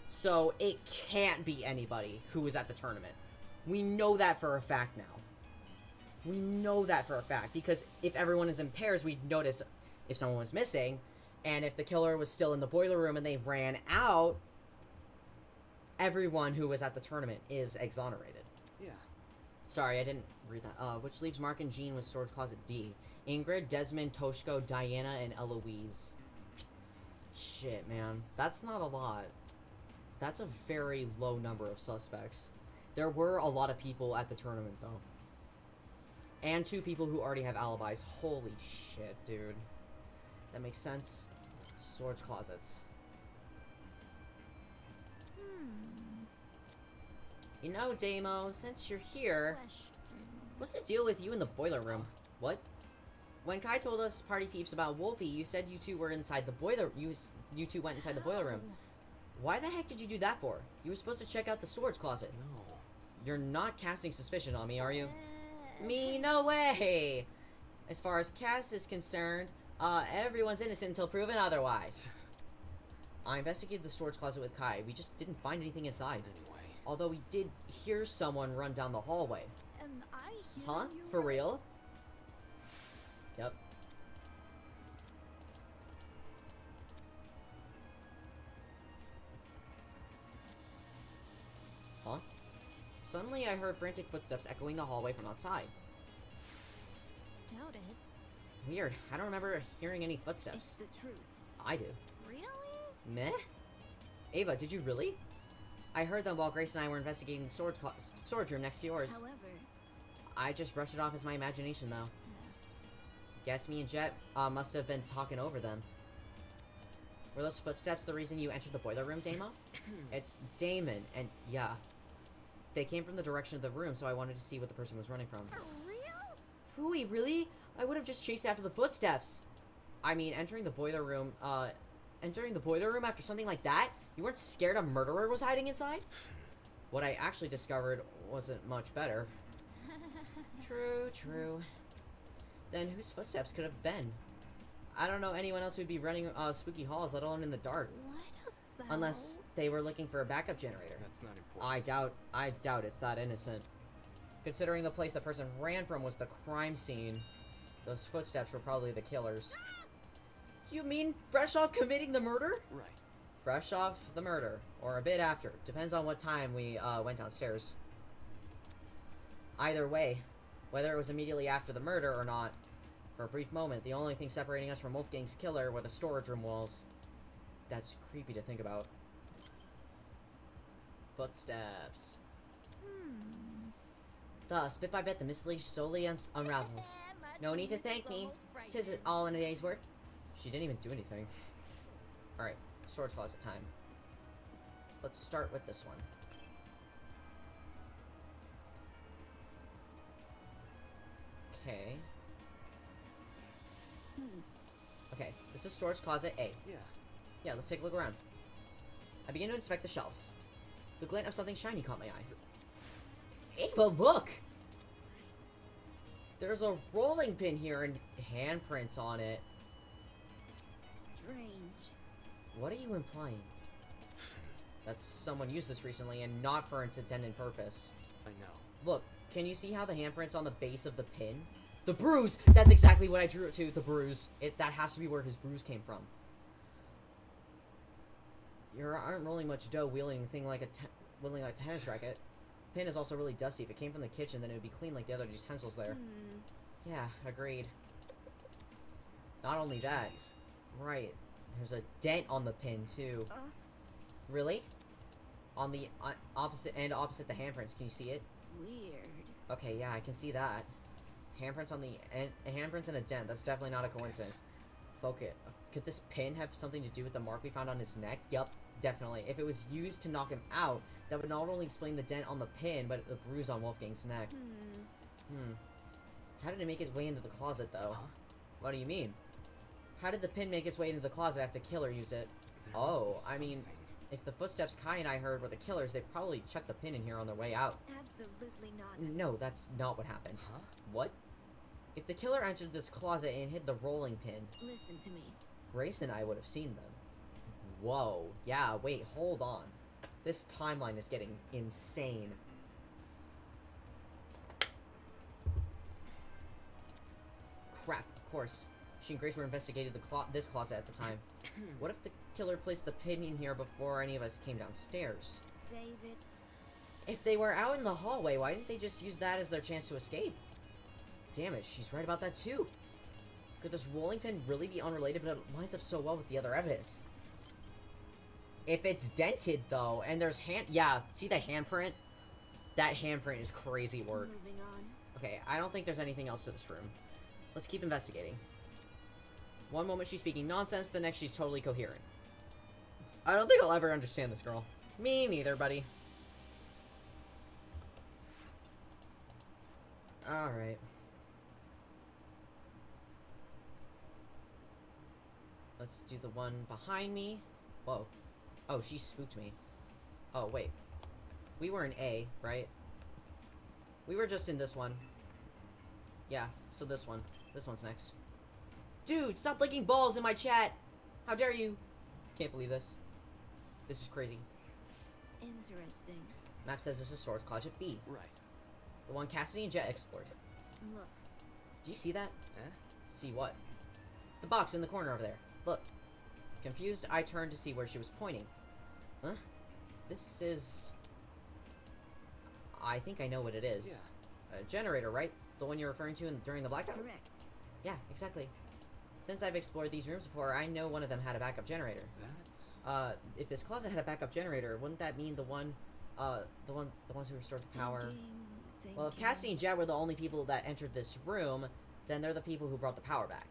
So it can't be anybody who was at the tournament. We know that for a fact now. We know that for a fact because if everyone is in pairs, we'd notice if someone was missing, and if the killer was still in the boiler room and they ran out, everyone who was at the tournament is exonerated. Yeah. Sorry, I didn't read that. Which leaves Mark and Jean with storage closet D. Ingrid, Desmond, Toshko, Diana, and Eloise. Shit, man. That's not a lot. That's a very low number of suspects. There were a lot of people at the tournament, though. And 2 people who already have alibis. Holy shit, dude. That makes sense. Storage closets. You know, Damo, since you're here, what's the deal with you in the boiler room? What? When Kai told us party peeps about Wolfie, you said you 2 were inside the boiler. You 2 went inside the boiler room. Why the heck did you do that for? You were supposed to check out the storage closet. No. You're not casting suspicion on me, are you? Me, no way! As far as Cass is concerned, everyone's innocent until proven otherwise. I investigated the storage closet with Kai. We just didn't find anything inside. Anyway. Although we did hear someone run down the hallway. And I hear Huh? you For real? Yep. Huh? Suddenly I heard frantic footsteps echoing the hallway from outside. Doubt it. Weird. I don't remember hearing any footsteps. It's the truth. I do. Really? Meh? Ava, did you really? I heard them while Grace and I were investigating the storage room next to yours. However, I just brushed it off as my imagination, though. Guess me and Jet must have been talking over them. Were those footsteps the reason you entered the boiler room, Damo? It's Damon, and yeah. They came from the direction of the room, so I wanted to see what the person was running from. for real? Phooey, really? I would have just chased after the footsteps. I mean, entering the boiler room after something like that? You weren't scared a murderer was hiding inside? What I actually discovered wasn't much better. True. Then whose footsteps could have been? I don't know anyone else who'd be running spooky halls, let alone in the dark. What about... Unless they were looking for a backup generator. That's not important. I doubt it's that innocent. Considering the place the person ran from was the crime scene, those footsteps were probably the killers. You mean fresh off committing the murder? Right. Fresh off the murder, or a bit after. Depends on what time we went downstairs. Either way, whether it was immediately after the murder or not, for a brief moment, the only thing separating us from Wolfgang's killer were the storage room walls. That's creepy to think about. Footsteps. Thus, bit by bit, the mystery slowly unravels. No need to thank me. 'Tis all in a day's work. She didn't even do anything. Alright, storage closet time. Let's start with this one. Okay. Okay, this is storage closet A. Yeah, let's take a look around. I begin to inspect the shelves. The glint of something shiny caught my eye. Ava, look! There's a rolling pin here and handprints on it. Strange. What are you implying? That someone used this recently and not for its intended purpose. I know. Look, can you see how the handprint's on the base of the pin? The bruise! That's exactly what I drew it to, the bruise. That has to be where his bruise came from. You aren't rolling much dough wielding a thing like a tennis racket. The pin is also really dusty. If it came from the kitchen, then it would be clean like the other utensils there. Yeah, agreed. Not only that, right, there's a dent on the pin, too. Really? On the opposite the handprints. Can you see it? Weird. Okay, yeah, I can see that. Handprints on the handprints and a dent. That's definitely not a coincidence. Focus. Could this pin have something to do with the mark we found on his neck? Yup, definitely. If it was used to knock him out, that would not only explain the dent on the pin, but the bruise on Wolfgang's neck. How did it make its way into the closet, though? What do you mean? How did the pin make its way into the closet after the killer used it? I mean, if the footsteps Kai and I heard were the killers, they probably chucked the pin in here on their way out. Absolutely not. No, that's not what happened. What? If the killer entered this closet and hid the rolling pin, Listen to me. Grace and I would have seen them. Whoa. Yeah, wait, hold on. This timeline is getting insane. Crap, of course. She and Grace were investigating this closet at the time. What if the killer placed the pin in here before any of us came downstairs? Save it. If they were out in the hallway, why didn't they just use that as their chance to escape? Damn it, she's right about that too. Could this rolling pin really be unrelated, but it lines up so well with the other evidence? If it's dented, though, and there's yeah, see the handprint? That handprint is crazy work. Moving on. Okay, I don't think there's anything else to this room. Let's keep investigating. One moment she's speaking nonsense, the next she's totally coherent. I don't think I'll ever understand this girl. Me neither, buddy. Alright. Let's do the one behind me. Whoa. Oh, she spooked me. Oh, wait. We were in A, right? We were just in this one. Yeah, so this one. This one's next. Dude, stop licking balls in my chat! How dare you? Can't believe this. This is crazy. Interesting. Map says this is storage closet B. Right. The one Cassidy and Jet explored. Look. Do you see that? Eh? See what? The box in the corner over there. Look. Confused, I turned to see where she was pointing. Huh? This is... I think I know what it is. Yeah. A generator, right? The one you're referring to during the blackout? Correct. Yeah, exactly. Since I've explored these rooms before, I know one of them had a backup generator. That's... If this closet had a backup generator, wouldn't that mean the ones who restored the power? Well, if Cassidy and Jet were the only people that entered this room, then they're the people who brought the power back.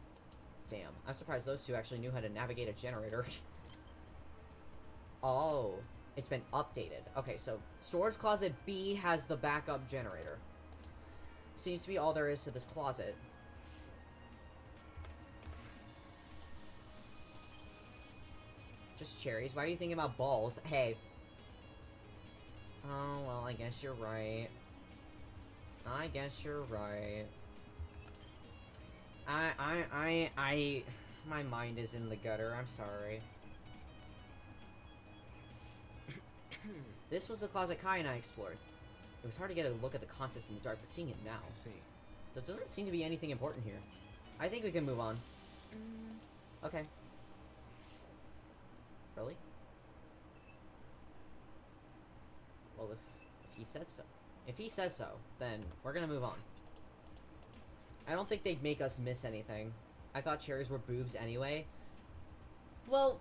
Damn, I'm surprised those two actually knew how to navigate a generator. Oh, it's been updated. Okay, so storage closet B has the backup generator. Seems to be all there is to this closet. Just cherries. Why are you thinking about balls? Hey. Oh, well, I guess you're right. I guess you're right. My mind is in the gutter. I'm sorry. This was the closet Kai and I explored. It was hard to get a look at the contents in the dark, but seeing it now. I see. There doesn't seem to be anything important here. I think we can move on. Okay. Really? Well, if he says so. If he says so, then we're gonna move on. I don't think they'd make us miss anything. I thought cherries were boobs anyway. Well,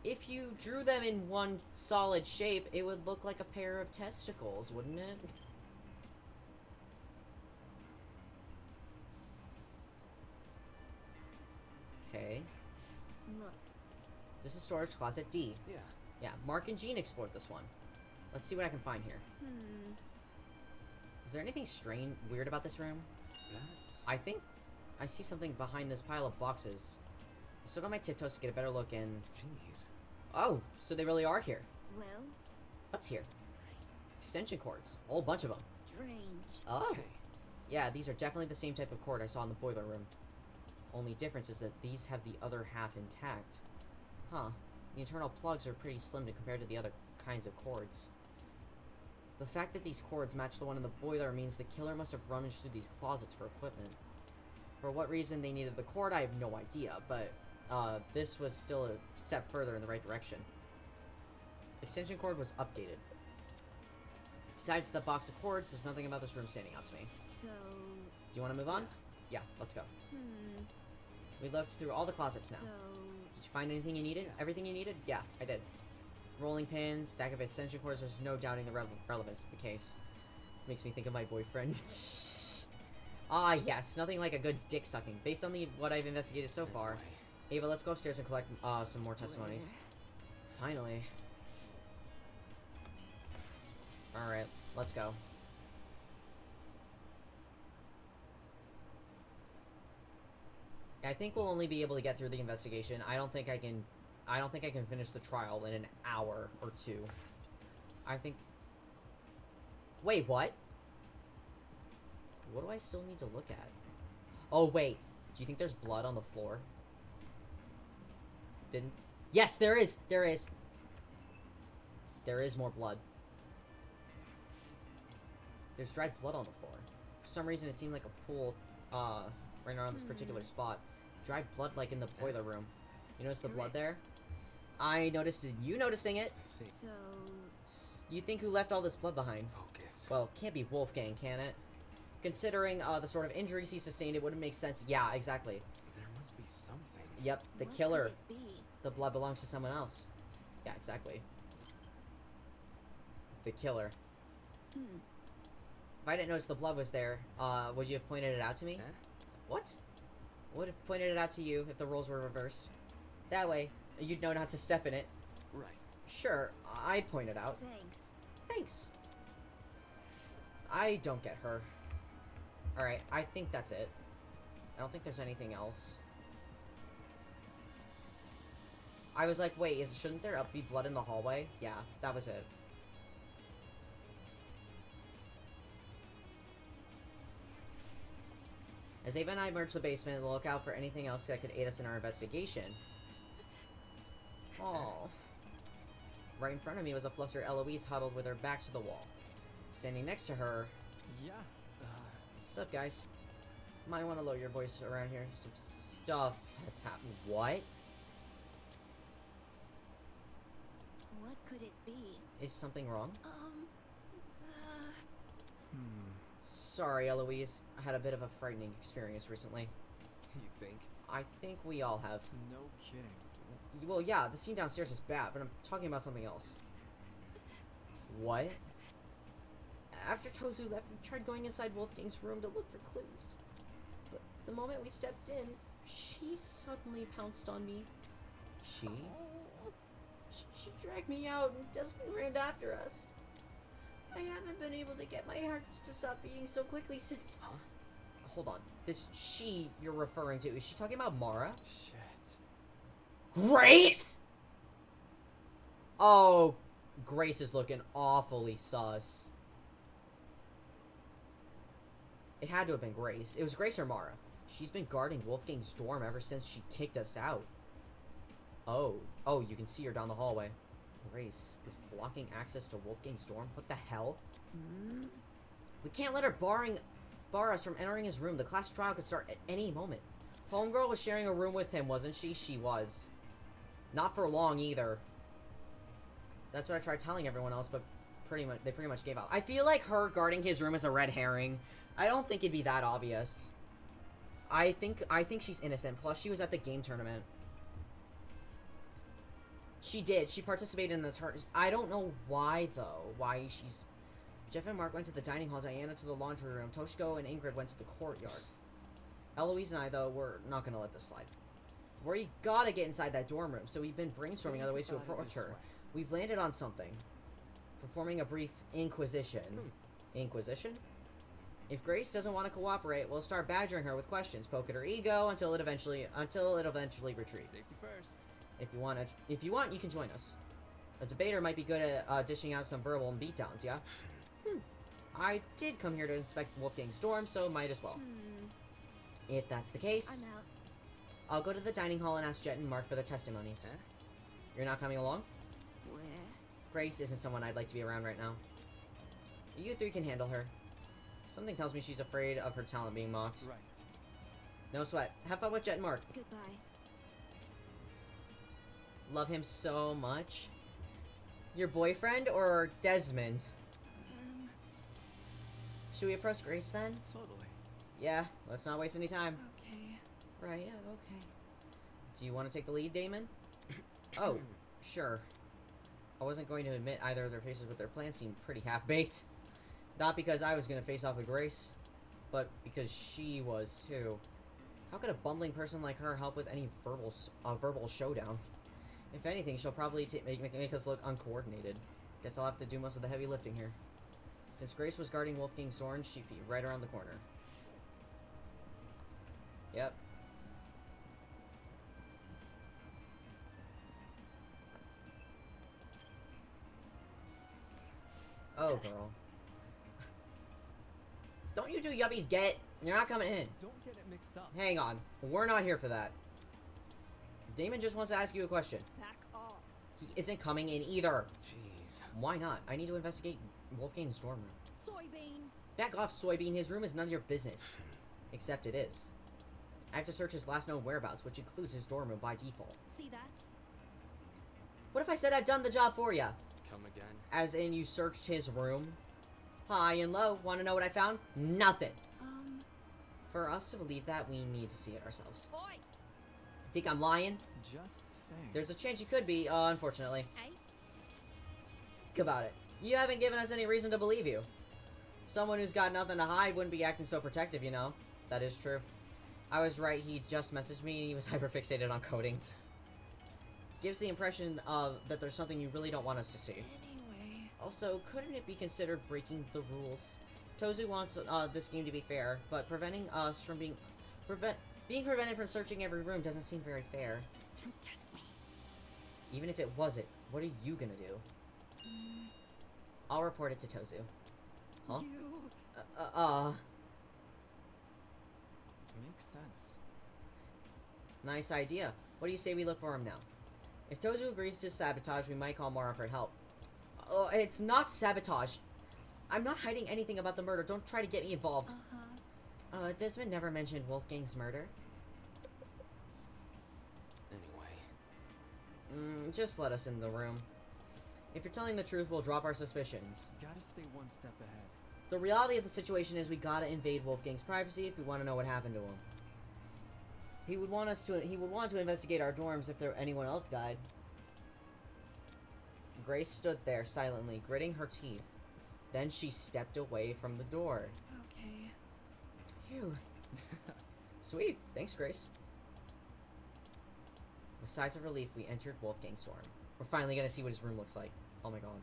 if you drew them in one solid shape, it would look like a pair of testicles, wouldn't it? Okay. Look. This is storage closet D. Yeah. Yeah, Mark and Jean explored this one. Let's see what I can find here. Is there anything strange, weird about this room? That's... I think I see something behind this pile of boxes. I stood on my tiptoes to get a better look and... Jeez. Oh, so they really are here. Well, What's here? Extension cords. A whole bunch of them. strange. Oh. Okay. Yeah, these are definitely the same type of cord I saw in the boiler room. Only difference is that these have the other half intact. Huh. The internal plugs are pretty slim compared to the other kinds of cords. The fact that these cords match the one in the boiler means the killer must have rummaged through these closets for equipment. For what reason they needed the cord, I have no idea, but this was still a step further in the right direction. Extension cord was updated. Besides the box of cords, there's nothing about this room standing out to me. So, Do you want to move on? Yeah, let's go. hmm. We looked through all the closets now. So, Did you find anything you needed? Everything you needed? Yeah, I did. Rolling pin, stack of extension cords, there's no doubting the relevance of the case. Makes me think of my boyfriend. Ah, yes, nothing like a good dick sucking. Based on what I've investigated so far. Ava, let's go upstairs and collect some more testimonies. Finally. Alright, let's go. I think we'll only be able to get through the investigation. I don't think I can finish the trial in an hour or two. I think... Wait, what? What do I still need to look at? Oh, wait. Do you think there's blood on the floor? Didn't... Yes, there is! There is! There is more blood. There's dried blood on the floor. For some reason, it seemed like a pool, right around this particular spot. Dried blood, like in the boiler room. You notice the blood there? I noticed you noticing it. I see. so, You think who left all this blood behind? Focus. Well, can't be Wolfgang, can it? Considering, the sort of injuries he sustained, it wouldn't make sense. Yeah, exactly. There must be something. Yep, the what killer. could it be? The blood belongs to someone else. Yeah, exactly. The killer. If I didn't notice the blood was there, would you have pointed it out to me? Huh? What? Would have pointed it out to you if the roles were reversed. That way, you'd know not to step in it. Right. Sure, I'd point it out. Thanks. Thanks. I don't get her. Alright, I think that's it. I don't think there's anything else. I was like, wait, shouldn't there be blood in the hallway? Yeah, that was it. As Ava and I emerge the basement, we'll look out for anything else that could aid us in our investigation. Oh. Right in front of me was a flustered Eloise huddled with her back to the wall. Standing next to her... Yeah. What's up, guys? Might want to lower your voice around here. Some stuff has happened. What? What could it be? Is something wrong? Hmm. Sorry, Eloise. I had a bit of a frightening experience recently. You think? I think we all have. No kidding. Well, yeah, the scene downstairs is bad, but I'm talking about something else. What? After Tozu left, we tried going inside Wolfgang's room to look for clues. But the moment we stepped in, she suddenly pounced on me. She dragged me out and Desmond ran after us. I haven't been able to get my heart to stop beating so quickly since... Huh? Hold on. This she you're referring to, is she talking about Mara? Shit. Grace?! Oh, Grace is looking awfully sus. It had to have been Grace. It was Grace or Mara. She's been guarding Wolfgang's dorm ever since she kicked us out. Oh, you can see her down the hallway. Grace is blocking access to Wolfgang's dorm? What the hell? We can't let her bar us from entering his room. The class trial could start at any moment. Homegirl was sharing a room with him, wasn't she? She was. Not for long, either. That's what I tried telling everyone else, but they pretty much gave up. I feel like her guarding his room is a red herring. I don't think it'd be that obvious. I think she's innocent. Plus, she was at the game tournament. She did. She participated in the tournament. I don't know why, though. Why she's... Jeff and Mark went to the dining hall, Diana to the laundry room, Toshiko and Ingrid went to the courtyard. Eloise and I, though, we're not going to let this slide. We gotta get inside that dorm room, so we've been brainstorming other ways to approach her. We've landed on something. Performing a brief inquisition. Inquisition? If Grace doesn't want to cooperate, we'll start badgering her with questions, poke at her ego until it eventually retreats. Safety first. If you want, you can join us. A debater might be good at dishing out some verbal beatdowns, yeah? I did come here to inspect Wolfgang's dorm, so might as well. If that's the case, I'm out. I'll go to the dining hall and ask Jet and Mark for their testimonies. Huh? You're not coming along? Where? Grace isn't someone I'd like to be around right now. You three can handle her. Something tells me she's afraid of her talent being mocked. Right. No sweat. Have fun with Jet and Mark. Goodbye. Love him so much. Your boyfriend or Desmond? Should we approach Grace then? Totally. Yeah, let's not waste any time. Okay. Right, yeah, okay. Do you want to take the lead, Damon? Oh, sure. I wasn't going to admit either of their faces, but their plan seemed pretty half-baked. Not because I was going to face off with Grace, but because she was, too. How could a bumbling person like her help with any verbal showdown? If anything, she'll probably make us look uncoordinated. Guess I'll have to do most of the heavy lifting here. Since Grace was guarding Wolfgang's dorm, she'd be right around the corner. Yep. Oh, girl. Don't you two yuppies get it? You're not coming in. Don't get it mixed up. Hang on. We're not here for that. Damon just wants to ask you a question. Back off. He isn't coming in either. Jeez. Why not? I need to investigate Wolfgang's dorm room. Soybean. Back off, Soybean. His room is none of your business. Except it is. I have to search his last known whereabouts, which includes his dorm room by default. See that? What if I said I've done the job for ya? Come again. As in you searched his room? High and low. Want to know what I found? Nothing. For us to believe that, we need to see it ourselves. Oi. Think I'm lying? Just saying. There's a chance you could be, unfortunately. Hey. Think about it. You haven't given us any reason to believe you. Someone who's got nothing to hide wouldn't be acting so protective, you know? That is true. I was right, he just messaged me and he was hyperfixated on coding. Gives the impression of that there's something you really don't want us to see. Anyway. Also, couldn't it be considered breaking the rules? Tozu wants this game to be fair, but preventing us from being prevented from searching every room doesn't seem very fair. Don't test me. Even if it wasn't, what are you gonna do? I'll report it to Tozu. Huh? You. Makes sense. Nice idea. What do you say we look for him now? If Tozu agrees to sabotage, we might call Mara for help. Oh, it's not sabotage. I'm not hiding anything about the murder. Don't try to get me involved. Desmond never mentioned Wolfgang's murder. Anyway. Just let us in the room. If you're telling the truth, we'll drop our suspicions. Gotta stay one step ahead. The reality of the situation is we gotta invade Wolfgang's privacy if we want to know what happened to him. He would want to investigate our dorms if anyone else died. Grace stood there silently, gritting her teeth. Then she stepped away from the door. Okay. Phew. Sweet. Thanks, Grace. With sighs of relief, we entered Wolfgang's dorm. We're finally gonna see what his room looks like. Oh my god.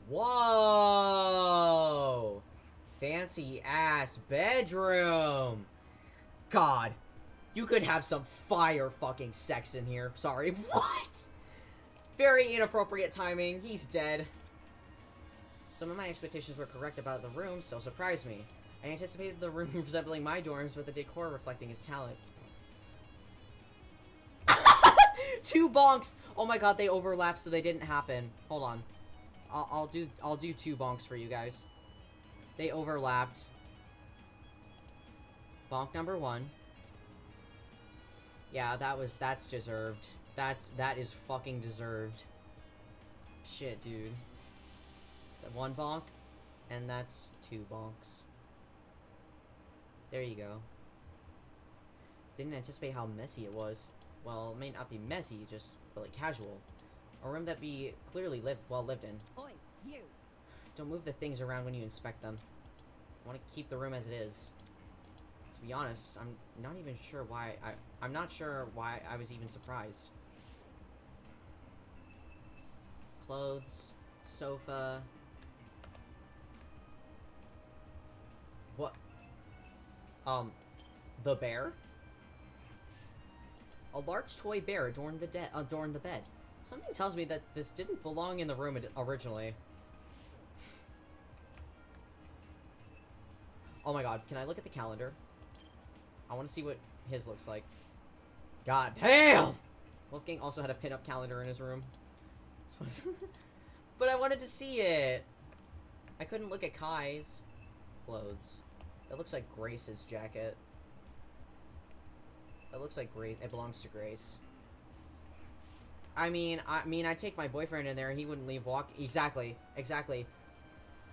Whoa! Fancy ass bedroom. God. You could have some fire fucking sex in here. Sorry. What? Very inappropriate timing. He's dead. Some of my expectations were correct about the room, so surprised me. I anticipated the room resembling my dorms, with the decor reflecting his talent. 2 bonks! Oh my god, they overlapped, so they didn't happen. Hold on. I'll do 2 bonks for you guys. They overlapped. Bonk number 1. Yeah, that's deserved. That is fucking deserved. Shit, dude. 1 bonk, and that's 2 bonks. There you go. Didn't anticipate how messy it was. Well, it may not be messy, just really casual. A room that be clearly well lived in. Oi, you. Don't move the things around when you inspect them. I want to keep the room as it is. To be honest, I'm not even sure why I'm not sure why I was even surprised. Clothes, sofa. What? The bear? A large toy bear adorned the bed. Something tells me that this didn't belong in the room originally. Oh my god, can I look at the calendar? I want to see what his looks like. God damn! Wolfgang also had a pin-up calendar in his room. But I wanted to see it. I couldn't look at Kai's clothes. That looks like Grace's jacket. That looks like Grace. It belongs to Grace. I mean, I take my boyfriend in there, he wouldn't leave walk. Exactly.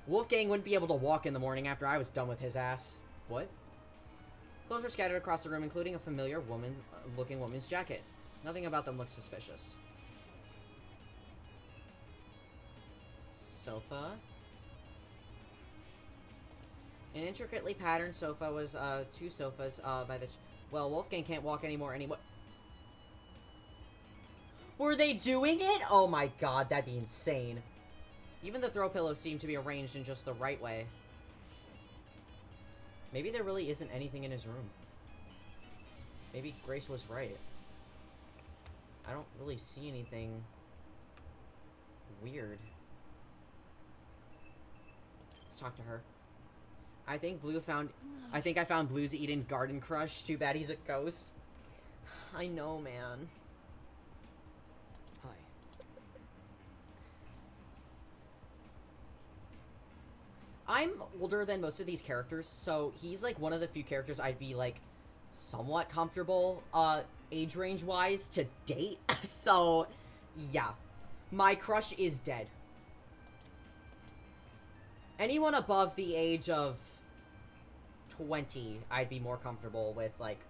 Wolfgang wouldn't be able to walk in the morning after I was done with his ass. What? Clothes were scattered across the room, including a familiar looking woman's jacket. Nothing about them looked suspicious. Sofa. An intricately patterned sofa was 2 sofas by the. Well, Wolfgang can't walk anymore. Were they doing it? Oh my god, that'd be insane. Even the throw pillows seem to be arranged in just the right way. Maybe there really isn't anything in his room. Maybe Grace was right. I don't really see anything weird. Let's talk to her. I think I found Blue's Eden Garden Crush. Too bad he's a ghost. I know, man. Hi. I'm older than most of these characters, so he's like one of the few characters I'd be like somewhat comfortable age range wise to date. So yeah, my crush is dead. Anyone above the age of 20 I'd be more comfortable with like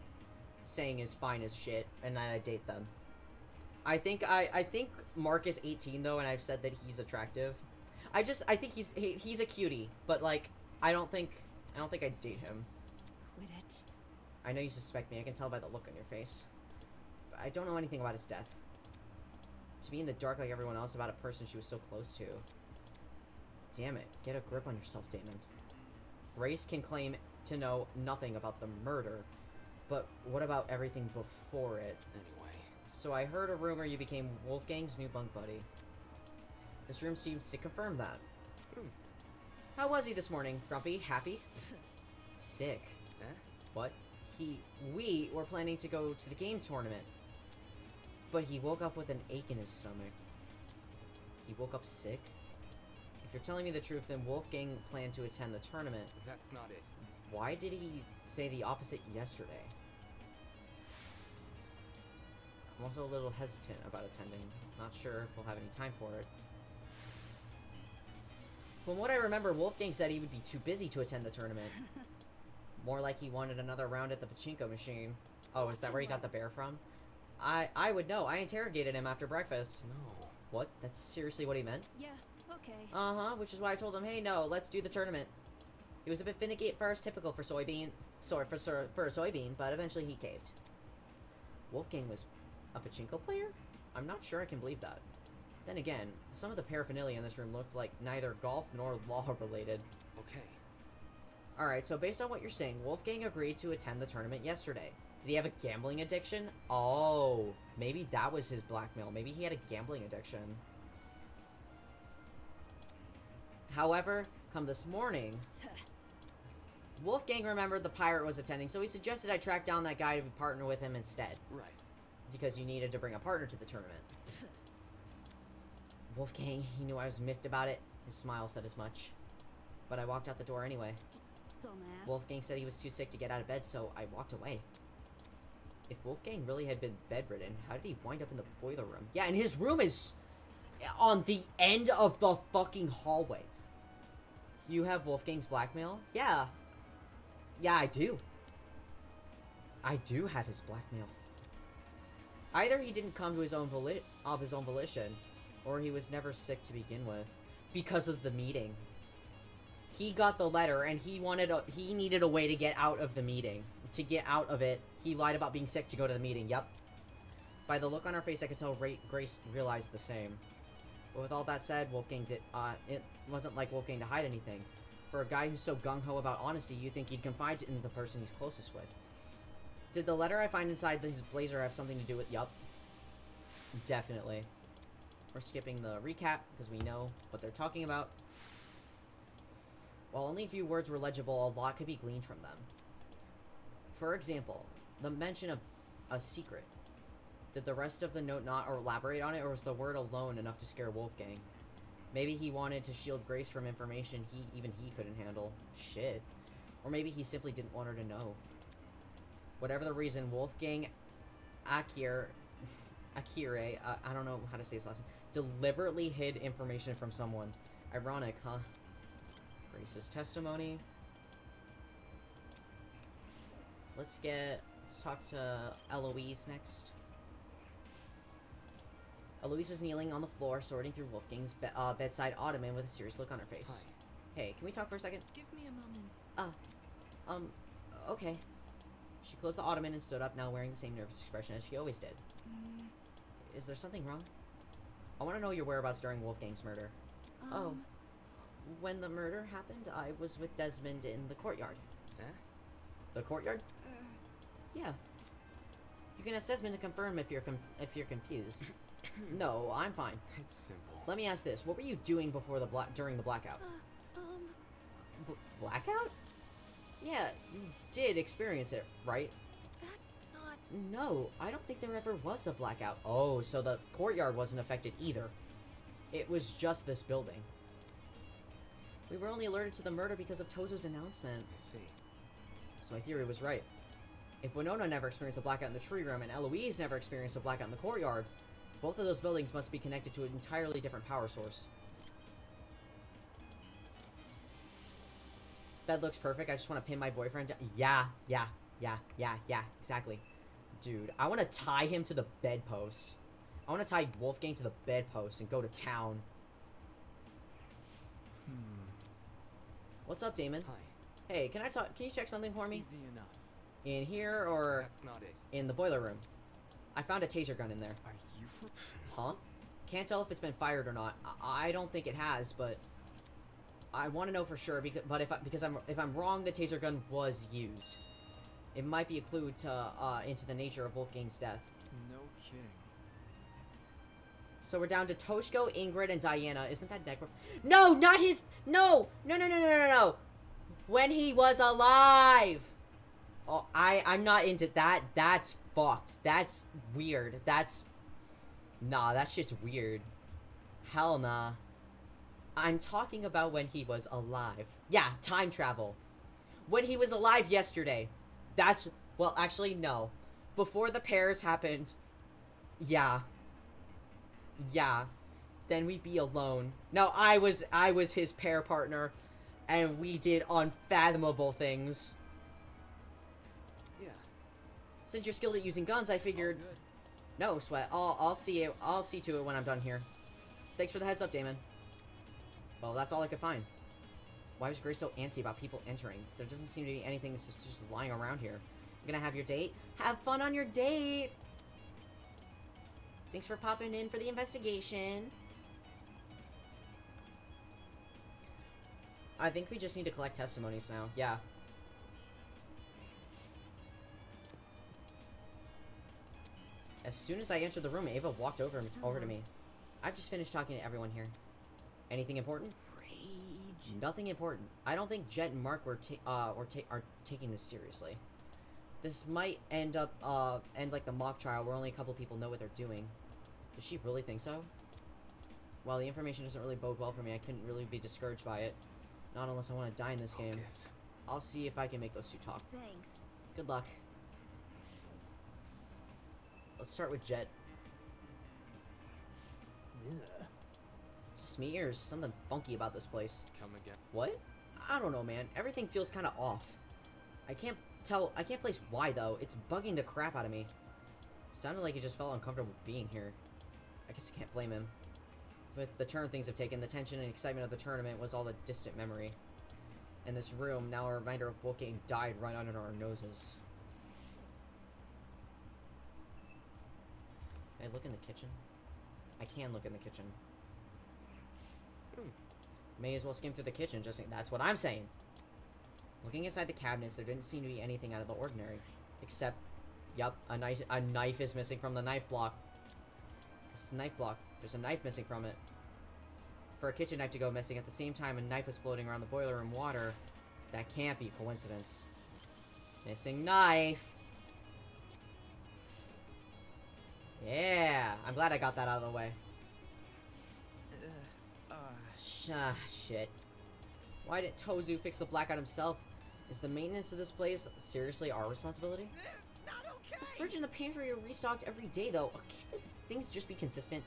saying is fine as shit, and then I date them. I think Mark is 18 though, and I've said that he's attractive. I think he's a cutie, but like I don't think I'd date him. Quit it. I know you suspect me. I can tell by the look on your face. But I don't know anything about his death. To be in the dark like everyone else about a person she was so close to. Damn it. Get a grip on yourself, Damon. Grace can claim to know nothing about the murder, but what about everything before it? Anyway. So I heard a rumor you became Wolfgang's new bunk buddy. This room seems to confirm that. How was he this morning? Grumpy? Happy? Sick. Eh? What? We were planning to go to the game tournament. But he woke up with an ache in his stomach. He woke up sick? If you're telling me the truth, then Wolfgang planned to attend the tournament. That's not it. Why did he say the opposite yesterday? I'm also a little hesitant about attending. Not sure if we'll have any time for it. From what I remember, Wolfgang said he would be too busy to attend the tournament. More like he wanted another round at the pachinko machine. Oh, is that where he got the bear from? I would know. I interrogated him after breakfast. No. What? That's seriously what he meant? Yeah, okay. Uh-huh, which is why I told him, hey, no, let's do the tournament. He was a bit finicky at first, typical for soybean. Sorry, for a soybean, but eventually he caved. Wolfgang was a pachinko player? I'm not sure I can believe that. Then again, some of the paraphernalia in this room looked like neither golf nor law related. Okay. Alright, so based on what you're saying, Wolfgang agreed to attend the tournament yesterday. Did he have a gambling addiction? Oh, maybe that was his blackmail. Maybe he had a gambling addiction. However, come this morning, Wolfgang remembered the pirate was attending, so he suggested I track down that guy to partner with him instead. Right. Because you needed to bring a partner to the tournament. Wolfgang, he knew I was miffed about it. His smile said as much. But I walked out the door anyway. Dumbass. Wolfgang said he was too sick to get out of bed, so I walked away. If Wolfgang really had been bedridden, how did he wind up in the boiler room? Yeah, and his room is on the end of the fucking hallway. You have Wolfgang's blackmail? Yeah. Yeah, I do. I do have his blackmail. Either he didn't come to his own volition, or he was never sick to begin with, because of the meeting. He got the letter, and he needed a way to get out of the meeting. To get out of it, he lied about being sick to go to the meeting. Yep. By the look on her face, I could tell Grace realized the same. But with all that said, it wasn't like Wolfgang to hide anything. For a guy who's so gung-ho about honesty, you'd think he'd confide in the person he's closest with. Did the letter I find inside his blazer have something to do with... Yup. Definitely. We're skipping the recap, because we know what they're talking about. While only a few words were legible, a lot could be gleaned from them. For example, the mention of a secret. Did the rest of the note not elaborate on it, or was the word alone enough to scare Wolfgang? Maybe he wanted to shield Grace from information even he couldn't handle. Shit. Or maybe he simply didn't want her to know. Whatever the reason, Wolfgang Akire, I don't know how to say his last name, deliberately hid information from someone. Ironic, huh? Grace's testimony. Let's talk to Eloise next. Eloise was kneeling on the floor, sorting through Wolfgang's bedside ottoman with a serious look on her face. Hi. Hey, can we talk for a second? Give me a moment. Okay. She closed the ottoman and stood up, now wearing the same nervous expression as she always did. Is there something wrong? I want to know your whereabouts during Wolfgang's murder. Oh. When the murder happened, I was with Desmond in the courtyard. Huh? The courtyard? Yeah. You can ask Desmond to confirm if you're confused. No, I'm fine. It's simple. Let me ask this: what were you doing before during the blackout? Blackout? Yeah, you did experience it, right? That's not... No, I don't think there ever was a blackout. Oh, so the courtyard wasn't affected either. It was just this building. We were only alerted to the murder because of Tozo's announcement. I see. So my theory was right. If Winona never experienced a blackout in the tree room and Eloise never experienced a blackout in the courtyard, both of those buildings must be connected to an entirely different power source. Bed looks perfect. I just want to pin my boyfriend down. Yeah, exactly. Dude, I want to tie him to the bedpost. I want to tie Wolfgang to the bedpost and go to town. What's up, Damon? Hi. Hey, can you check something for me? Easy enough. In here or That's not it. in the boiler room? I found a taser gun in there. Are you for... Huh? Can't tell if it's been fired or not. I don't think it has, but I want to know for sure. But if I'm wrong, the taser gun was used. It might be a clue to into the nature of Wolfgang's death. No kidding. So we're down to Toshko, Ingrid, and Diana. Isn't that Necro? No, not his. No. When he was alive. Oh, I'm not into that. That's fucked. That's weird. Nah, that shit's weird. Hell nah. I'm talking about when he was alive. Yeah, time travel. When he was alive yesterday. Well, actually, no. Before the pairs happened. Yeah. Then we'd be alone. No, I was his pair partner. And we did unfathomable things. Yeah. Since you're skilled at using guns, I figured... All good. No, Sweat. I'll see to it when I'm done here. Thanks for the heads up, Damon. Well, that's all I could find. Why was Grace so antsy about people entering? There doesn't seem to be anything suspicious lying around here. You gonna have your date? Have fun on your date! Thanks for popping in for the investigation. I think we just need to collect testimonies now. Yeah. As soon as I entered the room, Ava walked over to me. I've just finished talking to everyone here. Anything important? Rage. Nothing important. I don't think Jet and Mark are taking this seriously. This might end like the mock trial where only a couple people know what they're doing. Does she really think so? While the information doesn't really bode well for me, I couldn't really be discouraged by it. Not unless I want to die in this game. I'll see if I can make those two talk. Thanks. Good luck. Let's start with Jet. Yeah. Is this me or is something funky about this place? Come again. What? I don't know, man. Everything feels kind of off. I can't place why, though. It's bugging the crap out of me. Sounded like he just felt uncomfortable being here. I guess I can't blame him. With the turn things have taken, the tension and excitement of the tournament was all a distant memory. In this room, now a reminder of what getting died right under our noses. Can I look in the kitchen? I can look in the kitchen. May as well skim through the kitchen, that's what I'm saying. Looking inside the cabinets, there didn't seem to be anything out of the ordinary. Except, yup, a knife is missing from the knife block. This knife block, there's a knife missing from it. For a kitchen knife to go missing at the same time a knife was floating around the boiler room water, that can't be coincidence. Missing knife! Yeah, I'm glad I got that out of the way. Shit. Why didn't Tozu fix the blackout himself? Is the maintenance of this place seriously our responsibility? Not okay. The fridge and the pantry are restocked every day, though. Can't things just be consistent?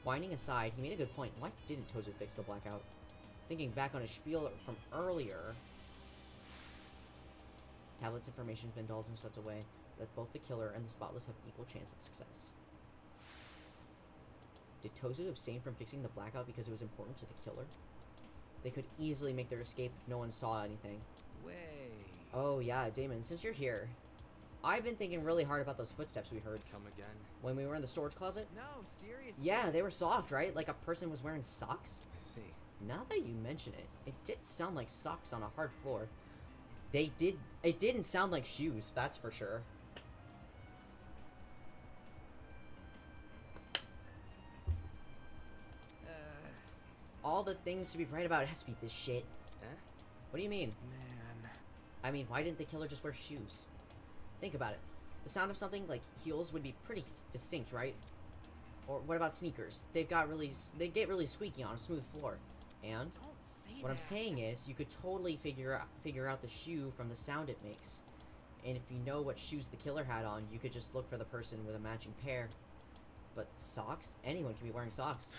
Whining aside, he made a good point. Why didn't Tozu fix the blackout? Thinking back on his spiel from earlier, Tablet's information has been indulged in such a way that both the killer and the spotless have equal chance at success. Did Tozu abstain from fixing the blackout because it was important to the killer? They could easily make their escape if no one saw anything. Way. Oh yeah, Damon, since you're here, I've been thinking really hard about those footsteps we heard. Come again. When we were in the storage closet? No, seriously. Yeah, they were soft, right? Like a person was wearing socks? I see. Now that you mention it, it did sound like socks on a hard floor. It didn't sound like shoes, that's for sure. All the things to be right about, it has to be this shit. Eh? What do you mean? Man. I mean, why didn't the killer just wear shoes? Think about it. The sound of something like heels would be pretty distinct, right? Or what about sneakers? They get really squeaky on a smooth floor. And Don't say what I'm that. saying is, you could totally figure out the shoe from the sound it makes. And if you know what shoes the killer had on, you could just look for the person with a matching pair. But socks? Anyone can be wearing socks.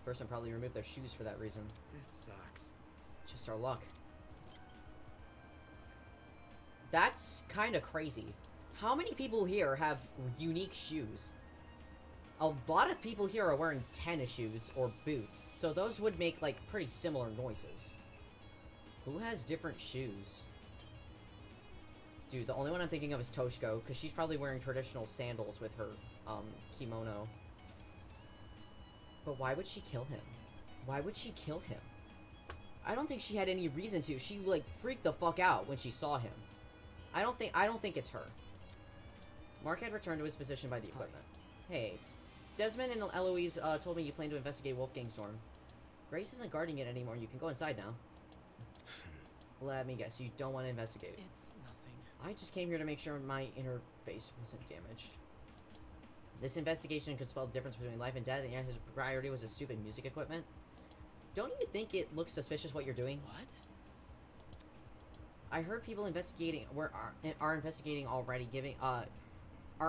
Person probably removed their shoes for that reason. This sucks. Just our luck. That's kind of crazy. How many people here have unique shoes? A lot of people here are wearing tennis shoes or boots, so those would make, like, pretty similar noises. Who has different shoes? Dude, the only one I'm thinking of is Toshiko, because she's probably wearing traditional sandals with her, kimono. But why would she kill him? Why would she kill him? I don't think she had any reason to. She, like, freaked the fuck out when she saw him. I don't think it's her. Mark had returned to his position by the equipment. Hey, Desmond and Eloise told me you plan to investigate Wolfgang's dorm. Grace isn't guarding it anymore. You can go inside now. Let me guess, you don't want to investigate. It's nothing. I just came here to make sure my interface wasn't damaged. This investigation could spell the difference between life and death, and yet his priority was his stupid music equipment. Don't you think it looks suspicious what you're doing? What? I heard people investigating are investigating already, are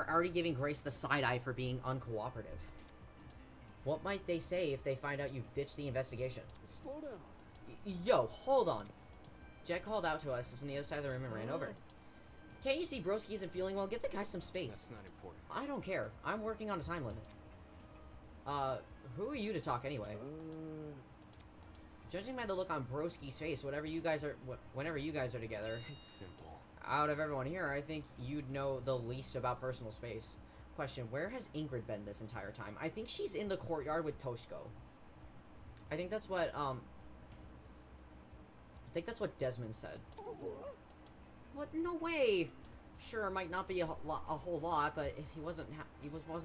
already giving Grace the side eye for being uncooperative. What might they say if they find out you've ditched the investigation? Slow down. Yo, hold on. Jet called out to us from the other side of the room and ran over. Can't you see Broski isn't feeling well? Give the guy some space. That's not important. I don't care. I'm working on a time limit. Who are you to talk anyway? Judging by the look on Broski's face, whenever you guys are together, It's simple. out of everyone here, I think you'd know the least about personal space. Question, where has Ingrid been this entire time? I think she's in the courtyard with Toshiko. I think that's what Desmond said. What? No way! Sure, it might not be a whole lot, but if he wasn't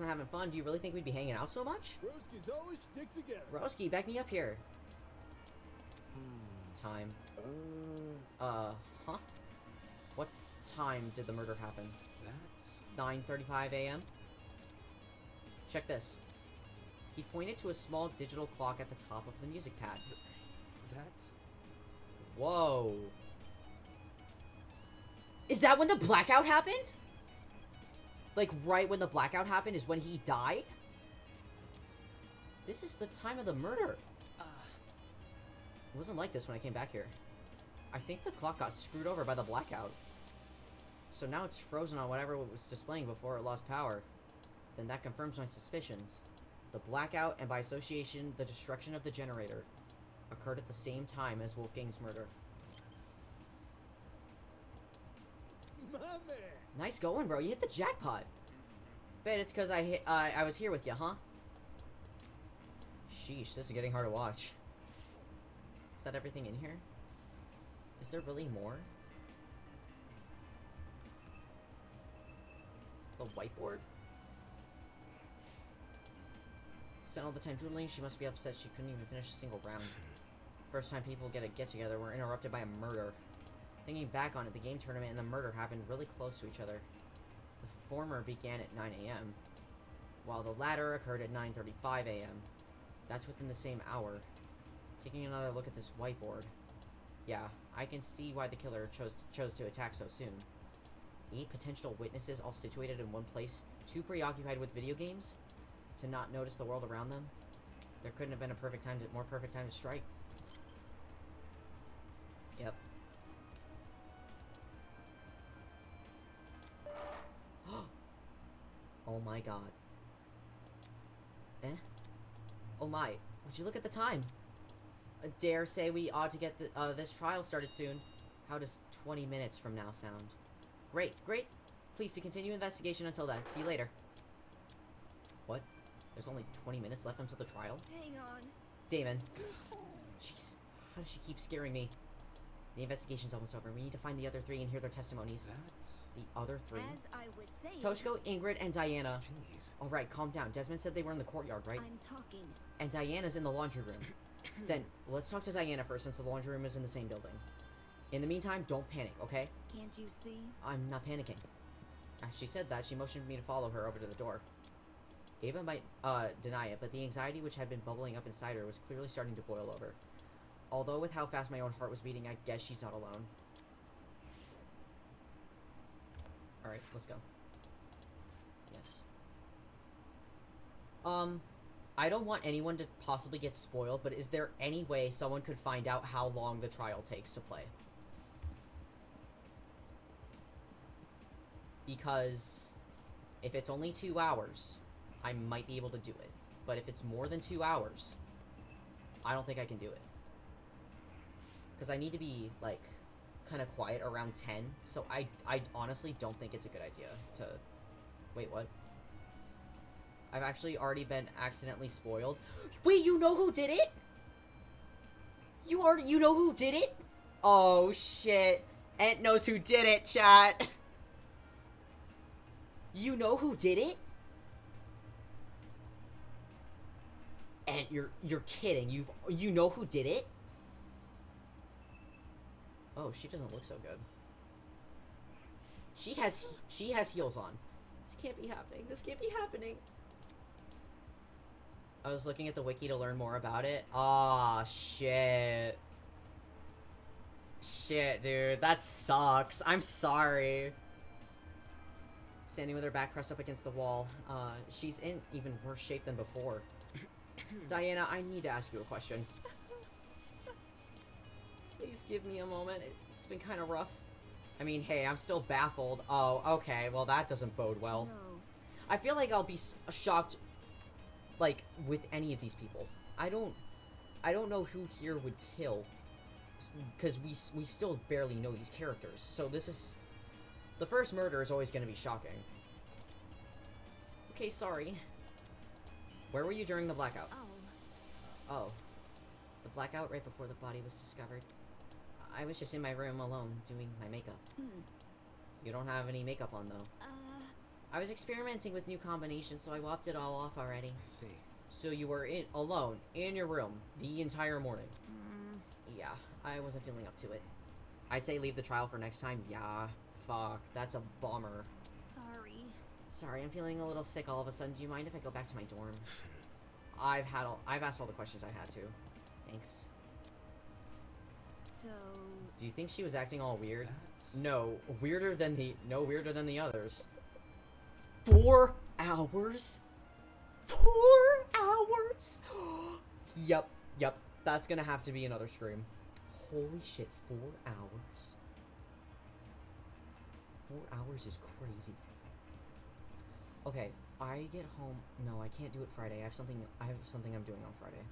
having fun, do you really think we'd be hanging out so much? Broskies always stick together. Broski, back me up here. Time. Huh? What time did the murder happen? That's... 9:35 a.m.? Check this. He pointed to a small digital clock at the top of the music pad. That's... Whoa. Is that when the blackout happened? Like, right when the blackout happened is when he died? This is the time of the murder. It wasn't like this when I came back here. I think the clock got screwed over by the blackout. So now it's frozen on whatever it was displaying before it lost power. Then that confirms my suspicions. The blackout, and by association, the destruction of the generator, occurred at the same time as Wolfgang's murder. My man. Nice going, bro. You hit the jackpot. Bet it's because I was here with you, huh? Sheesh, this is getting hard to watch. Is that everything in here? Is there really more? The whiteboard? Spent all the time doodling. She must be upset she couldn't even finish a single round. First time people get a get-together, we're interrupted by a murder. Thinking back on it, the game tournament and the murder happened really close to each other. The former began at 9 a.m., while the latter occurred at 9:35 a.m. That's within the same hour. Taking another look at this whiteboard. Yeah, I can see why the killer chose to attack so soon. 8 potential witnesses all situated in one place, too preoccupied with video games to not notice the world around them. There couldn't have been a more perfect time to strike. Yep. Oh my god. Eh? Oh my. Would you look at the time? I dare say we ought to get this trial started soon. How does 20 minutes from now sound? Great, great. Please to continue investigation until then. See you later. What? There's only 20 minutes left until the trial? Hang on. Damon. Jeez. How does she keep scaring me? The investigation's almost over. We need to find the other 3 and hear their testimonies. That's... The other 3? As I was saying, Toshiko, Ingrid, and Diana. Jeez. Alright, calm down. Desmond said they were in the courtyard, right? I'm talking. And Diana's in the laundry room. Then, let's talk to Diana first, since the laundry room is in the same building. In the meantime, don't panic, okay? Can't you see? I'm not panicking. As she said that, she motioned me to follow her over to the door. Ava might, deny it, but the anxiety which had been bubbling up inside her was clearly starting to boil over. Although with how fast my own heart was beating, I guess she's not alone. Alright, let's go. Yes. I don't want anyone to possibly get spoiled, but is there any way someone could find out how long the trial takes to play? Because if it's only 2 hours, I might be able to do it. But if it's more than 2 hours, I don't think I can do it. Because I need to be, like, kind of quiet around 10, so I honestly don't think it's a good idea to... Wait, what? I've actually already been accidentally spoiled. Wait, you know who did it? You know who did it? Oh, shit. Ant knows who did it, chat. You know who did it? Ant, you're kidding. You know who did it? Oh, she doesn't look so good. She has heels on. This can't be happening. This can't be happening. I was looking at the wiki to learn more about it. Aw, shit. Shit, dude. That sucks. I'm sorry. Standing with her back pressed up against the wall. She's in even worse shape than before. Diana, I need to ask you a question. Please give me a moment. It's been kind of rough. I mean, hey, I'm still baffled. Oh, okay. Well, that doesn't bode well. No. I feel like I'll be shocked, like, with any of these people. I don't know who here would kill, because we still barely know these characters. So this is... The first murder is always going to be shocking. Okay, sorry. Where were you during the blackout? Oh. The blackout right before the body was discovered. I was just in my room alone, doing my makeup. You don't have any makeup on, though. I was experimenting with new combinations, so I whopped it all off already. I see. So you were alone, in your room, the entire morning. Yeah, I wasn't feeling up to it. I'd say leave the trial for next time. Yeah, fuck, that's a bummer. Sorry. Sorry, I'm feeling a little sick all of a sudden. Do you mind if I go back to my dorm? I've asked all the questions I had to. Thanks. So... Do you think she was acting all weird? That's... No weirder than the others. 4 hours? 4 hours? Yep. That's gonna have to be another stream. Holy shit, 4 hours? 4 hours is crazy. Okay, I get home. No, I can't do it Friday. I have something I'm doing on Friday.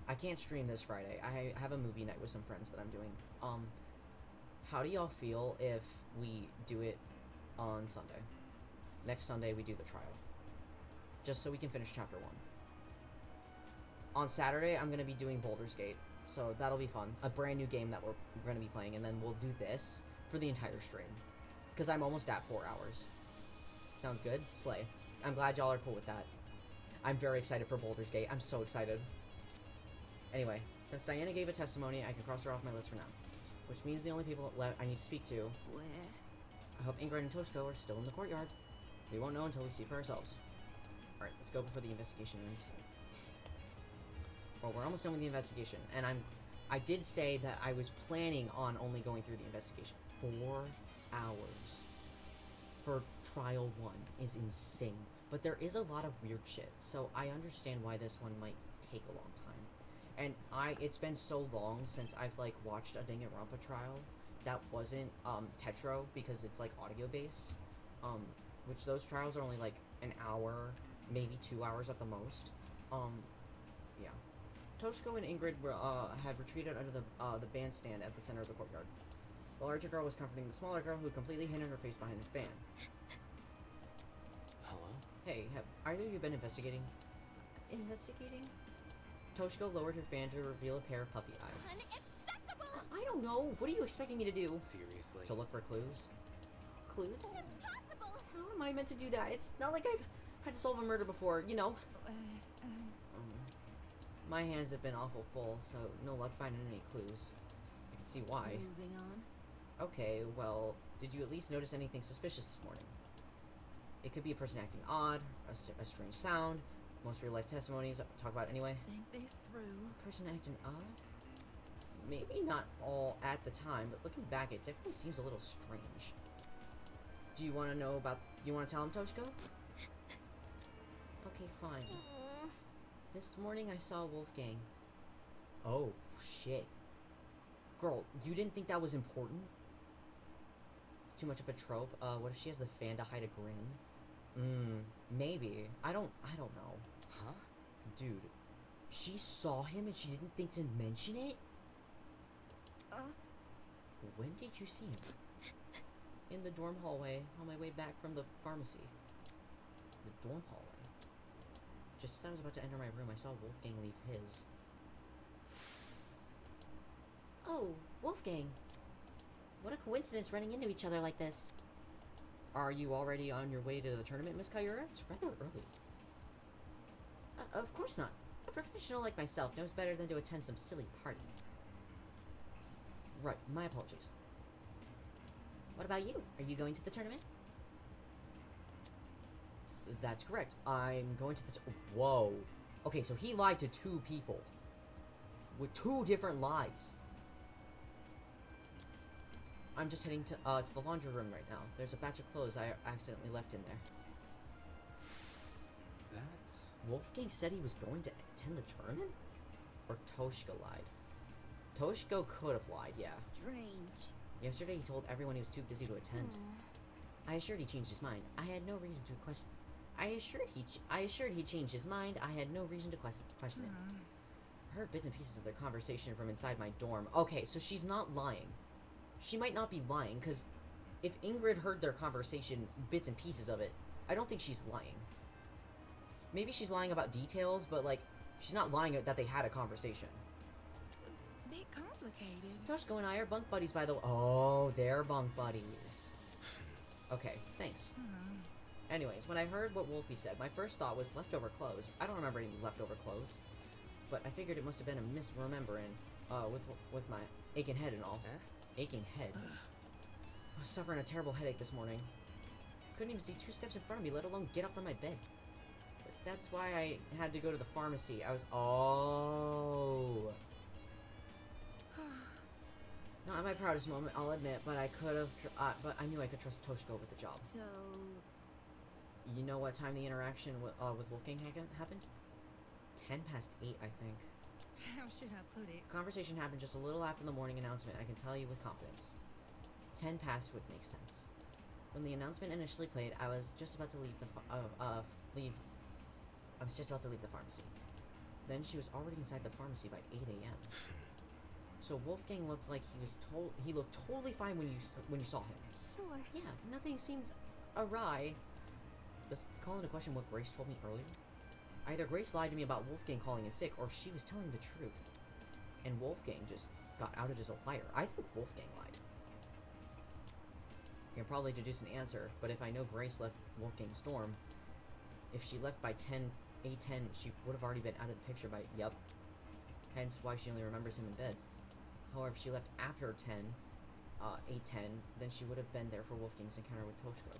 I can't stream this Friday. I have a movie night with some friends that I'm doing. How do y'all feel if we do it on Sunday? Next Sunday we do the trial. Just so we can finish chapter 1. On Saturday I'm gonna be doing Baldur's Gate, so that'll be fun. A brand new game that we're gonna be playing, and then we'll do this for the entire stream. Because I'm almost at 4 hours. Sounds good? Slay. I'm glad y'all are cool with that. I'm very excited for Baldur's Gate. I'm so excited. Anyway, since Diana gave a testimony, I can cross her off my list for now. Which means the only people I need to speak to... Where? I hope Ingrid and Toshiko are still in the courtyard. We won't know until we see for ourselves. Alright, let's go before the investigation ends. Well, we're almost done with the investigation, and I did say that I was planning on only going through the investigation. 4 hours for trial 1 is insane. But there is a lot of weird shit, so I understand why this one might take a long time. And it's been so long since I've, like, watched a Danganronpa trial that wasn't, Tetro, because it's, like, audio-based. Which those trials are only, like, an hour, maybe 2 hours at the most. Yeah. Toshiko and Ingrid had retreated under the bandstand at the center of the courtyard. The larger girl was comforting the smaller girl, who had completely hidden her face behind the fan. Hello? Hey, have either of you been investigating? Investigating? Toshiko lowered her fan to reveal a pair of puppy eyes. Unacceptable! I don't know. What are you expecting me to do? Seriously? To look for clues? Clues? Impossible! How am I meant to do that? It's not like I've had to solve a murder before, you know? My hands have been awful full, so no luck finding any clues. I can see why. Moving on. Okay, well, did you at least notice anything suspicious this morning? It could be a person acting odd, a strange sound. Most real-life testimonies talk about it anyway. Think this through. Person acting odd? Maybe not all at the time, but looking back, it definitely seems a little strange. Do you want to know about... You want to tell him, Toshiko? Okay, fine. This morning I saw Wolfgang. Oh, shit. Girl, you didn't think that was important? Too much of a trope? What if she has the fan to hide a grin? Maybe. I don't know. Huh? Dude, she saw him and she didn't think to mention it? When did you see him? In the dorm hallway, on my way back from the pharmacy. The dorm hallway? Just as I was about to enter my room, I saw Wolfgang leave his. Oh, Wolfgang. What a coincidence running into each other like this. Are you already on your way to the tournament, Miss Kayura? It's rather early. Of course not. A professional like myself knows better than to attend some silly party. Right, my apologies. What about you? Are you going to the tournament? That's correct. I'm going to the... Whoa. Okay, so he lied to 2 people. With 2 different lies. I'm just heading to the laundry room right now. There's a batch of clothes I accidentally left in there. That's... Wolfgang said he was going to attend the tournament? Or Toshiko lied? Toshiko could have lied, yeah. Strange. Yesterday he told everyone he was too busy to attend. I assured he changed his mind. I had no reason to question... I assured he changed his mind. I had no reason to question him. I heard bits and pieces of their conversation from inside my dorm. Okay, so she's not lying. She might not be lying, because if Ingrid heard their conversation, bits and pieces of it, I don't think she's lying. Maybe she's lying about details, but, like, she's not lying that they had a conversation. Bit complicated. Toshiko and I are bunk buddies, by the way. Oh, they're bunk buddies. Okay, thanks. Anyways, when I heard what Wolfie said, my first thought was leftover clothes. I don't remember any leftover clothes, but I figured it must have been a misremembering, with my aching head and all. Aching head? I was suffering a terrible headache this morning. Couldn't even see 2 steps in front of me, let alone get up from my bed. But that's why I had to go to the pharmacy. I was... Oh... Not my proudest moment, I'll admit, but I could have... but I knew I could trust Toshko with the job. So... You know what time the interaction with Wolfgang happened? 8:10, I think. How should I put it? Conversation happened just a little after the morning announcement, I can tell you with confidence. 10 past would make sense. When the announcement initially played, I was just about to leave the pharmacy. Then she was already inside the pharmacy by 8 a.m. So Wolfgang looked like he looked totally fine when you saw him. Sure. Yeah, nothing seemed awry. Does call into question what Grace told me earlier? Either Grace lied to me about Wolfgang calling in sick, or she was telling the truth. And Wolfgang just got outed as a liar. I think Wolfgang lied. I can probably deduce an answer, but if I know Grace left Wolfgang's dorm, if she left by 8:10, she would have already been out of the picture by, yep. Hence why she only remembers him in bed. However, if she left after 8:10, then she would have been there for Wolfgang's encounter with Toshko.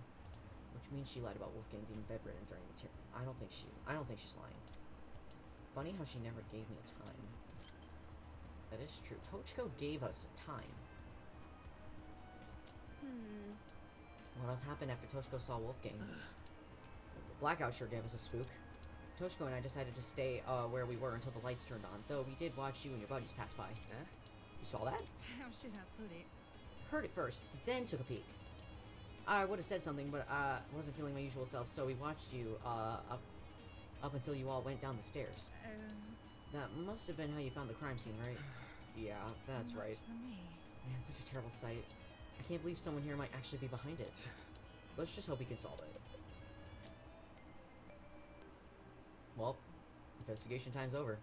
Which means she lied about Wolfgang being bedridden during the I don't think she's lying. Funny how she never gave me a time. That is true. Toshko gave us a time. What else happened after Toshko saw Wolfgang? The blackout sure gave us a spook. Toshko and I decided to stay where we were until the lights turned on, though we did watch you and your buddies pass by. You saw that? How should I put it? Heard it first, then took a peek. I would have said something, but I wasn't feeling my usual self, so we watched you up until you all went down the stairs. That must have been how you found the crime scene, right? Yeah, that's right. Man, such a terrible sight. I can't believe someone here might actually be behind it. Let's just hope we can solve it. Well, investigation time's over.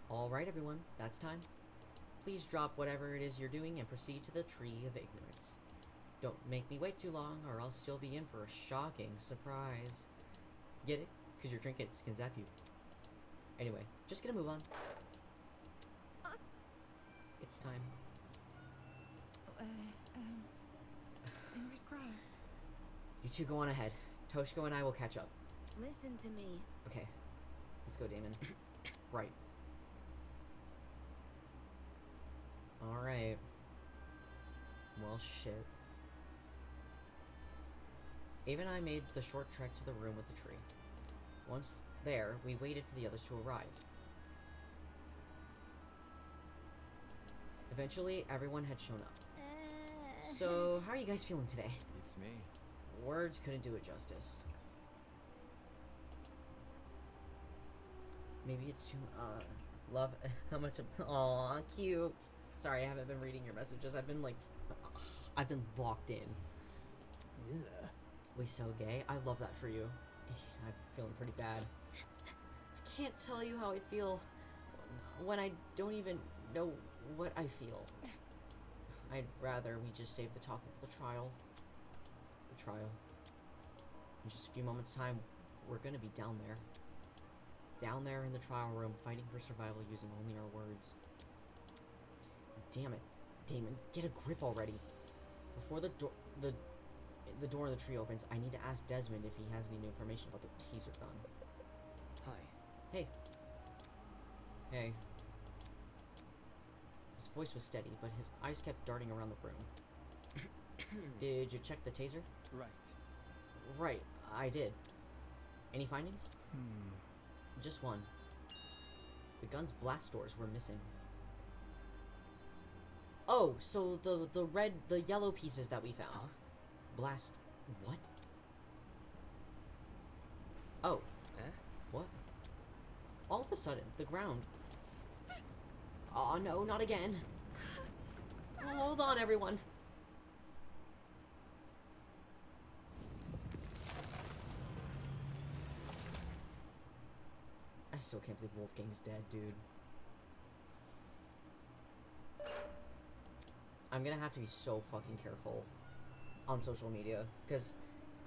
Alright everyone, that's time. Please drop whatever it is you're doing and proceed to the Tree of Ignorance. Don't make me wait too long, or else you'll be in for a shocking surprise. Get it? Because your trinkets can zap you. Anyway, just gonna move on. It's time. Fingers crossed. You two go on ahead. Toshko and I will catch up. Listen to me. Okay. Let's go, Damon. Right. Alright. Well, shit. Ava and I made the short trek to the room with the tree. Once there, we waited for the others to arrive. Eventually, everyone had shown up. So, how are you guys feeling today? It's me. Words couldn't do it justice. Maybe it's too, love how much of, aw, cute. Sorry, I haven't been reading your messages. I've been, like, I've been locked in. Yeah. We so gay. I love that for you. I'm feeling pretty bad. I can't tell you how I feel when I don't even know what I feel. I'd rather we just save the topic of the trial. The trial. In just a few moments' time, we're gonna be down there. Down there in the trial room, fighting for survival using only our words. Damn it, Damon, get a grip already. Before the door of the tree opens, I need to ask Desmond if he has any new information about the taser gun. Hi. Hey. Hey. His voice was steady, but his eyes kept darting around the room. Did you check the taser? Right. Right, I did. Any findings? Just one. The gun's blast doors were missing. Oh, so the yellow pieces that we found. Huh? Blast... what? Oh. What? All of a sudden, the ground... Oh no, not again. Hold on, everyone. I still can't believe Wolfgang's dead, dude. I'm gonna have to be so fucking careful. on social media, because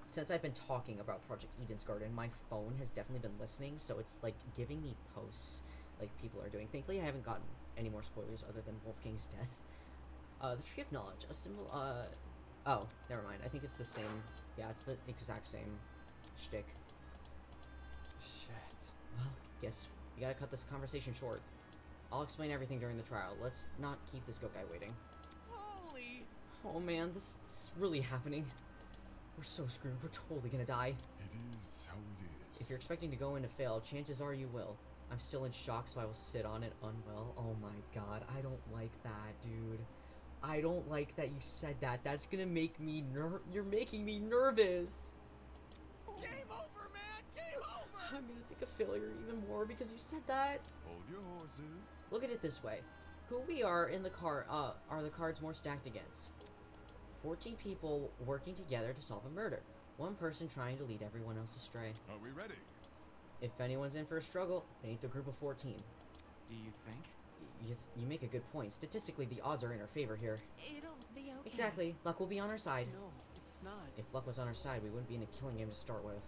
since I've been talking about Project Eden's Garden, my phone has definitely been listening, so it's like giving me posts like people are doing. Thankfully, I haven't gotten any more spoilers other than Wolfgang's death. The Tree of Knowledge, a symbol. Oh, never mind. I think it's the same. Yeah, it's the exact same shtick. Shit. Well, guess we gotta cut this conversation short. I'll explain everything during the trial. Let's not keep this goat guy waiting. Holy! Oh man, this is really happening. We're so screwed. We're totally gonna die. It is how it is. If you're expecting to go in to fail, chances are you will. I'm still in shock, so I will sit on it unwell. Oh my god, I don't like that, dude. I don't like that you said that. That's gonna make me you're making me nervous. Game over, man! Game over! I'm gonna think of failure even more because you said that. Hold your horses. Look at it this way. Who we are in the are the cards more stacked against. 14 people working together to solve a murder. One person trying to lead everyone else astray. Are we ready? If anyone's in for a struggle, it ain't the group of 14. Do you think? You make a good point. Statistically, the odds are in our favor here. It'll be okay. Exactly. Luck will be on our side. No, it's not. If luck was on our side, we wouldn't be in a killing game to start with.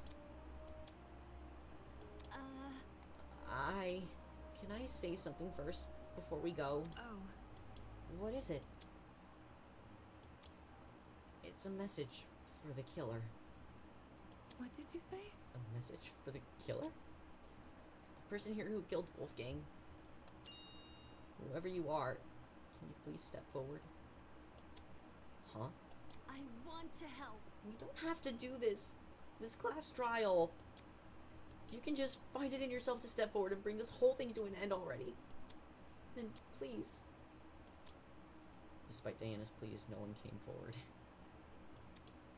Can I say something first before we go? Oh. What is it? It's a message for the killer. What did you say? A message for the killer? The person here who killed Wolfgang. Whoever you are, can you please step forward? Huh? I want to help. We don't have to do this class trial. You can just find it in yourself to step forward and bring this whole thing to an end already. Then please. Despite Diana's pleas, no one came forward.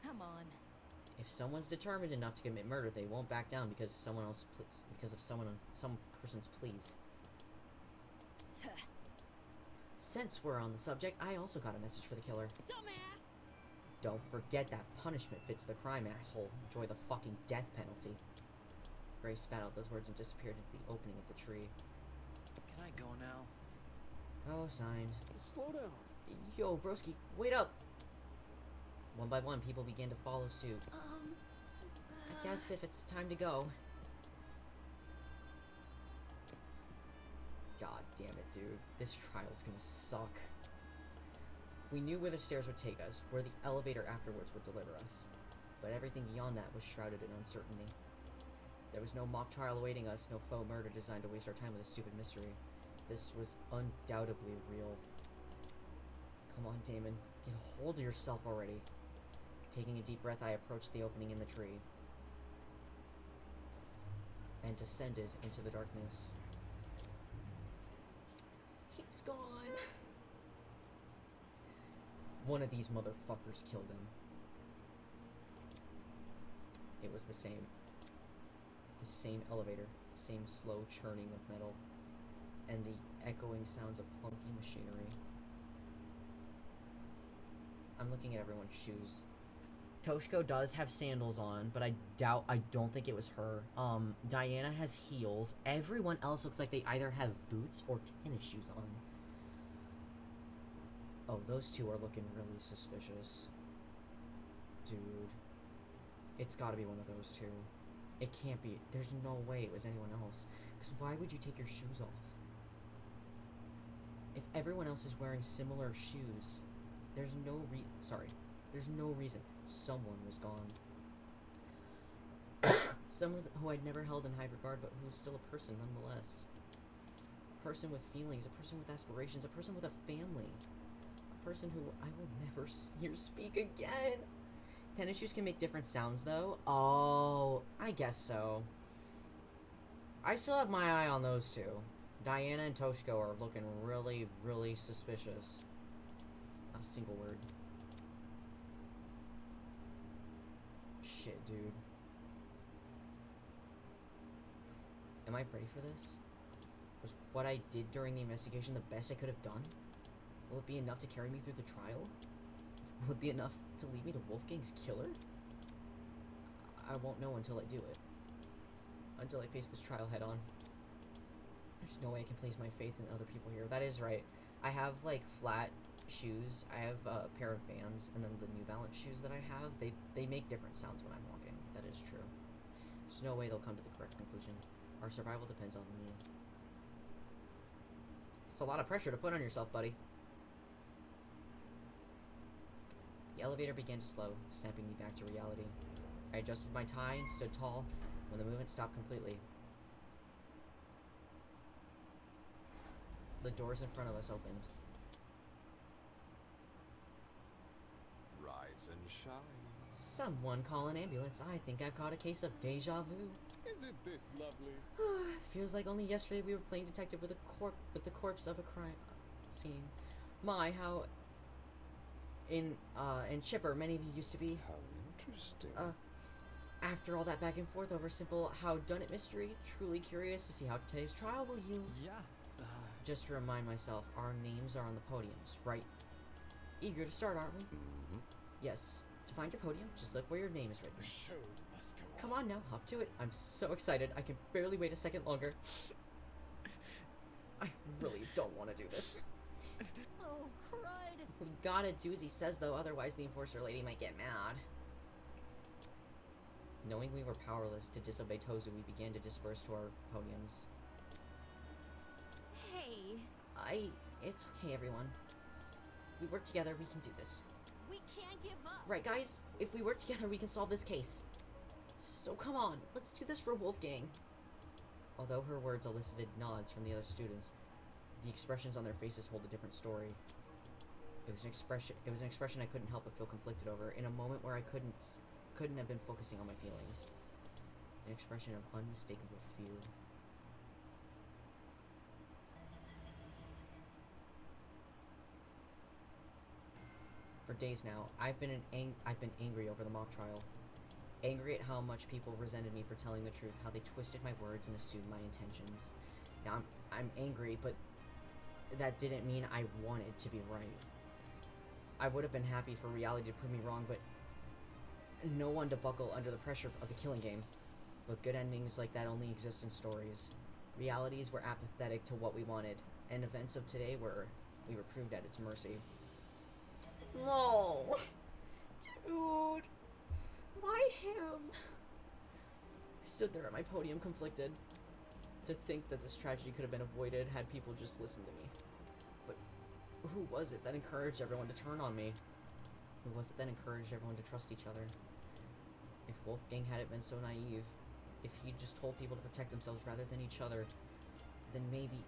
Come on. If someone's determined enough to commit murder, they won't back down because some person's pleas. Since we're on the subject, I also got a message for the killer. Dumbass! Don't forget that punishment fits the crime, asshole. Enjoy the fucking death penalty. Gray spat out those words and disappeared into the opening of the tree. Can I go now? Oh, signed. Slow down. Yo, broski, wait up! One by one, people began to follow suit. I guess if it's time to go. God damn it, dude. This trial's gonna suck. We knew where the stairs would take us, where the elevator afterwards would deliver us. But everything beyond that was shrouded in uncertainty. There was no mock trial awaiting us, no faux murder designed to waste our time with a stupid mystery. This was undoubtedly real. Come on, Damon. Get a hold of yourself already. Taking a deep breath, I approached the opening in the tree. And descended into the darkness. He's gone. One of these motherfuckers killed him. It was the same. The same elevator, the same slow churning of metal, and the echoing sounds of clunky machinery. I'm looking at everyone's shoes. Toshiko does have sandals on, but I don't think it was her. Diana has heels. Everyone else looks like they either have boots or tennis shoes on. Oh, those two are looking really suspicious. Dude. It's gotta be one of those two. It can't be. There's no way it was anyone else. Because why would you take your shoes off? If everyone else is wearing similar shoes, there's no reason. Someone was gone. Someone who I'd never held in high regard, but who's still a person nonetheless. A person with feelings, a person with aspirations, a person with a family. A person who I will never hear speak again. Tennis shoes can make different sounds, though. Oh, I guess so. I still have my eye on those two. Diana and Toshiko are looking really, really suspicious. Not a single word. Shit, dude. Am I ready for this? Was what I did during the investigation the best I could have done? Will it be enough to carry me through the trial? Will it be enough to lead me to Wolfgang's killer? I won't know until I do it. Until I face this trial head on. There's no way I can place my faith in other people here. That is right. I have, like, flat shoes. I have a pair of Vans, and then the New Balance shoes that I have, they make different sounds when I'm walking. That is true. There's no way they'll come to the correct conclusion. Our survival depends on me. It's a lot of pressure to put on yourself, buddy. The elevator began to slow, snapping me back to reality. I adjusted my tie and stood tall when the movement stopped completely. The doors in front of us opened. Rise and shine. Someone call an ambulance. I think I've caught a case of deja vu. Isn't this lovely? Feels like only yesterday we were playing detective with the corpse of a crime scene. My, how and chipper many of you used to be. How interesting. After all that back and forth over simple how done it mystery, truly curious to see how today's trial will yield. Yeah. Just to remind myself, our names are on the podiums, right? Eager to start, aren't we? Mm-hmm. Yes. To find your podium, just look where your name is written. The show must go on. Come on now, hop to it. I'm so excited. I can barely wait a second longer. I really don't want to do this. Oh, crud. We gotta do as he says, though, otherwise the enforcer lady might get mad. Knowing we were powerless to disobey Tozu, we began to disperse to our podiums. Hey, It's okay, everyone. If we work together, we can do this. we can't give up. Right, guys? If we work together, we can solve this case. So come on, let's do this for Wolfgang. Although her words elicited nods from the other students, the expressions on their faces hold a different story. It was an expression I couldn't help but feel conflicted over, in a moment where I couldn't have been focusing on my feelings. An expression of unmistakable fear. For days now, I've been angry over the mock trial. Angry at how much people resented me for telling the truth, how they twisted my words and assumed my intentions. Now, I'm angry, but that didn't mean I wanted to be right. I would have been happy for reality to prove me wrong, but no one to buckle under the pressure of the killing game. But good endings like that only exist in stories. Realities were apathetic to what we wanted, and events of today we were proved at its mercy. No! Dude! Why him? I stood there at my podium conflicted. To think that this tragedy could have been avoided had people just listened to me. But who was it that encouraged everyone to turn on me? Who was it that encouraged everyone to trust each other? If Wolfgang hadn't been so naive, if he'd just told people to protect themselves rather than each other, then maybe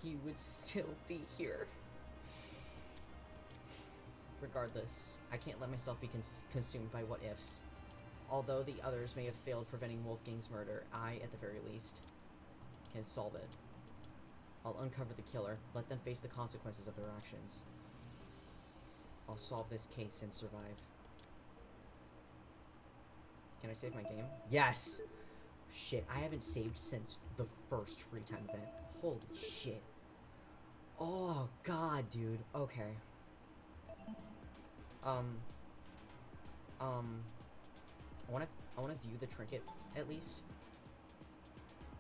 he would still be here. Regardless, I can't let myself be consumed by what-ifs. Although the others may have failed preventing Wolfgang's murder, I, at the very least, can solve it. I'll uncover the killer, let them face the consequences of their actions. I'll solve this case and survive. Can I save my game? Yes! Shit, I haven't saved since the first free time event. Holy shit. Oh, God, dude. Okay. I wanna view the trinket, at least.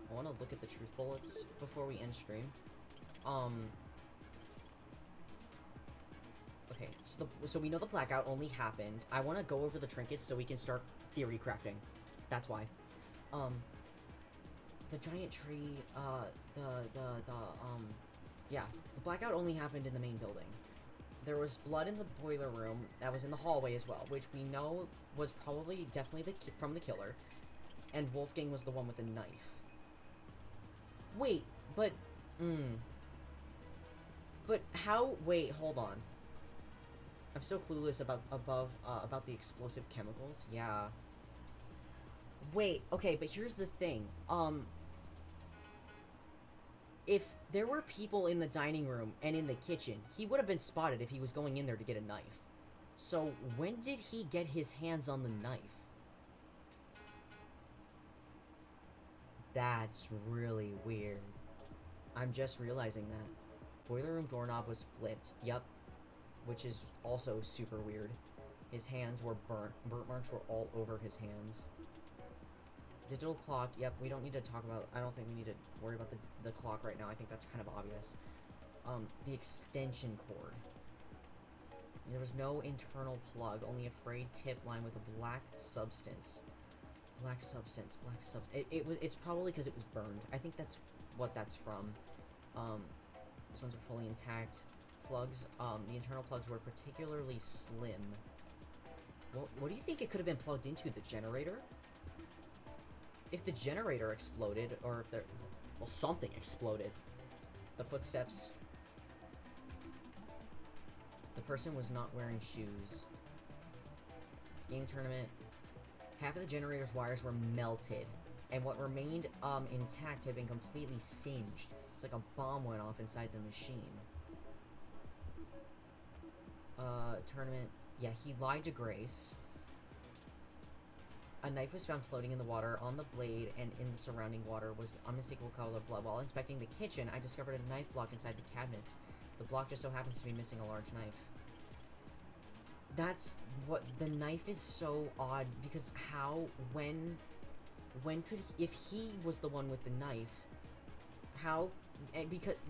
I wanna look at the truth bullets before we end stream. Okay, so we know the blackout only happened. I wanna go over the trinkets so we can start theory crafting. That's why. The giant tree, yeah, the blackout only happened in the main building. There was blood in the boiler room that was in the hallway as well, which we know was probably definitely from the killer. And Wolfgang was the one with the knife. Wait, but how? Wait, hold on. I'm so clueless about the explosive chemicals. Yeah. Wait, okay, but here's the thing. If there were people in the dining room and in the kitchen, he would have been spotted if he was going in there to get a knife. So, when did he get his hands on the knife? That's really weird. I'm just realizing that. Boiler room doorknob was flipped. Yup. Which is also super weird. His hands were burnt. Burnt marks were all over his hands. Digital clock, yep, we don't need to talk about, I don't think we need to worry about the clock right now. I think that's kind of obvious. The extension cord. There was no internal plug, only a frayed tip line with a black substance. Black substance. It's probably because it was burned. I think that's what that's from. These ones are fully intact. Plugs, the internal plugs were particularly slim. What do you think it could have been plugged into? The generator? If the generator exploded, or if there... Well, something exploded. The footsteps. The person was not wearing shoes. Game tournament. Half of the generator's wires were melted, and what remained intact had been completely singed. It's like a bomb went off inside the machine. Tournament. Yeah, he lied to Grace. A knife was found floating in the water. On the blade and in the surrounding water was the unmistakable color of blood. While inspecting the kitchen, I discovered a knife block inside the cabinets. The block just so happens to be missing a large knife. That's what... The knife is so odd, because how... When could... If he was the one with the knife, how...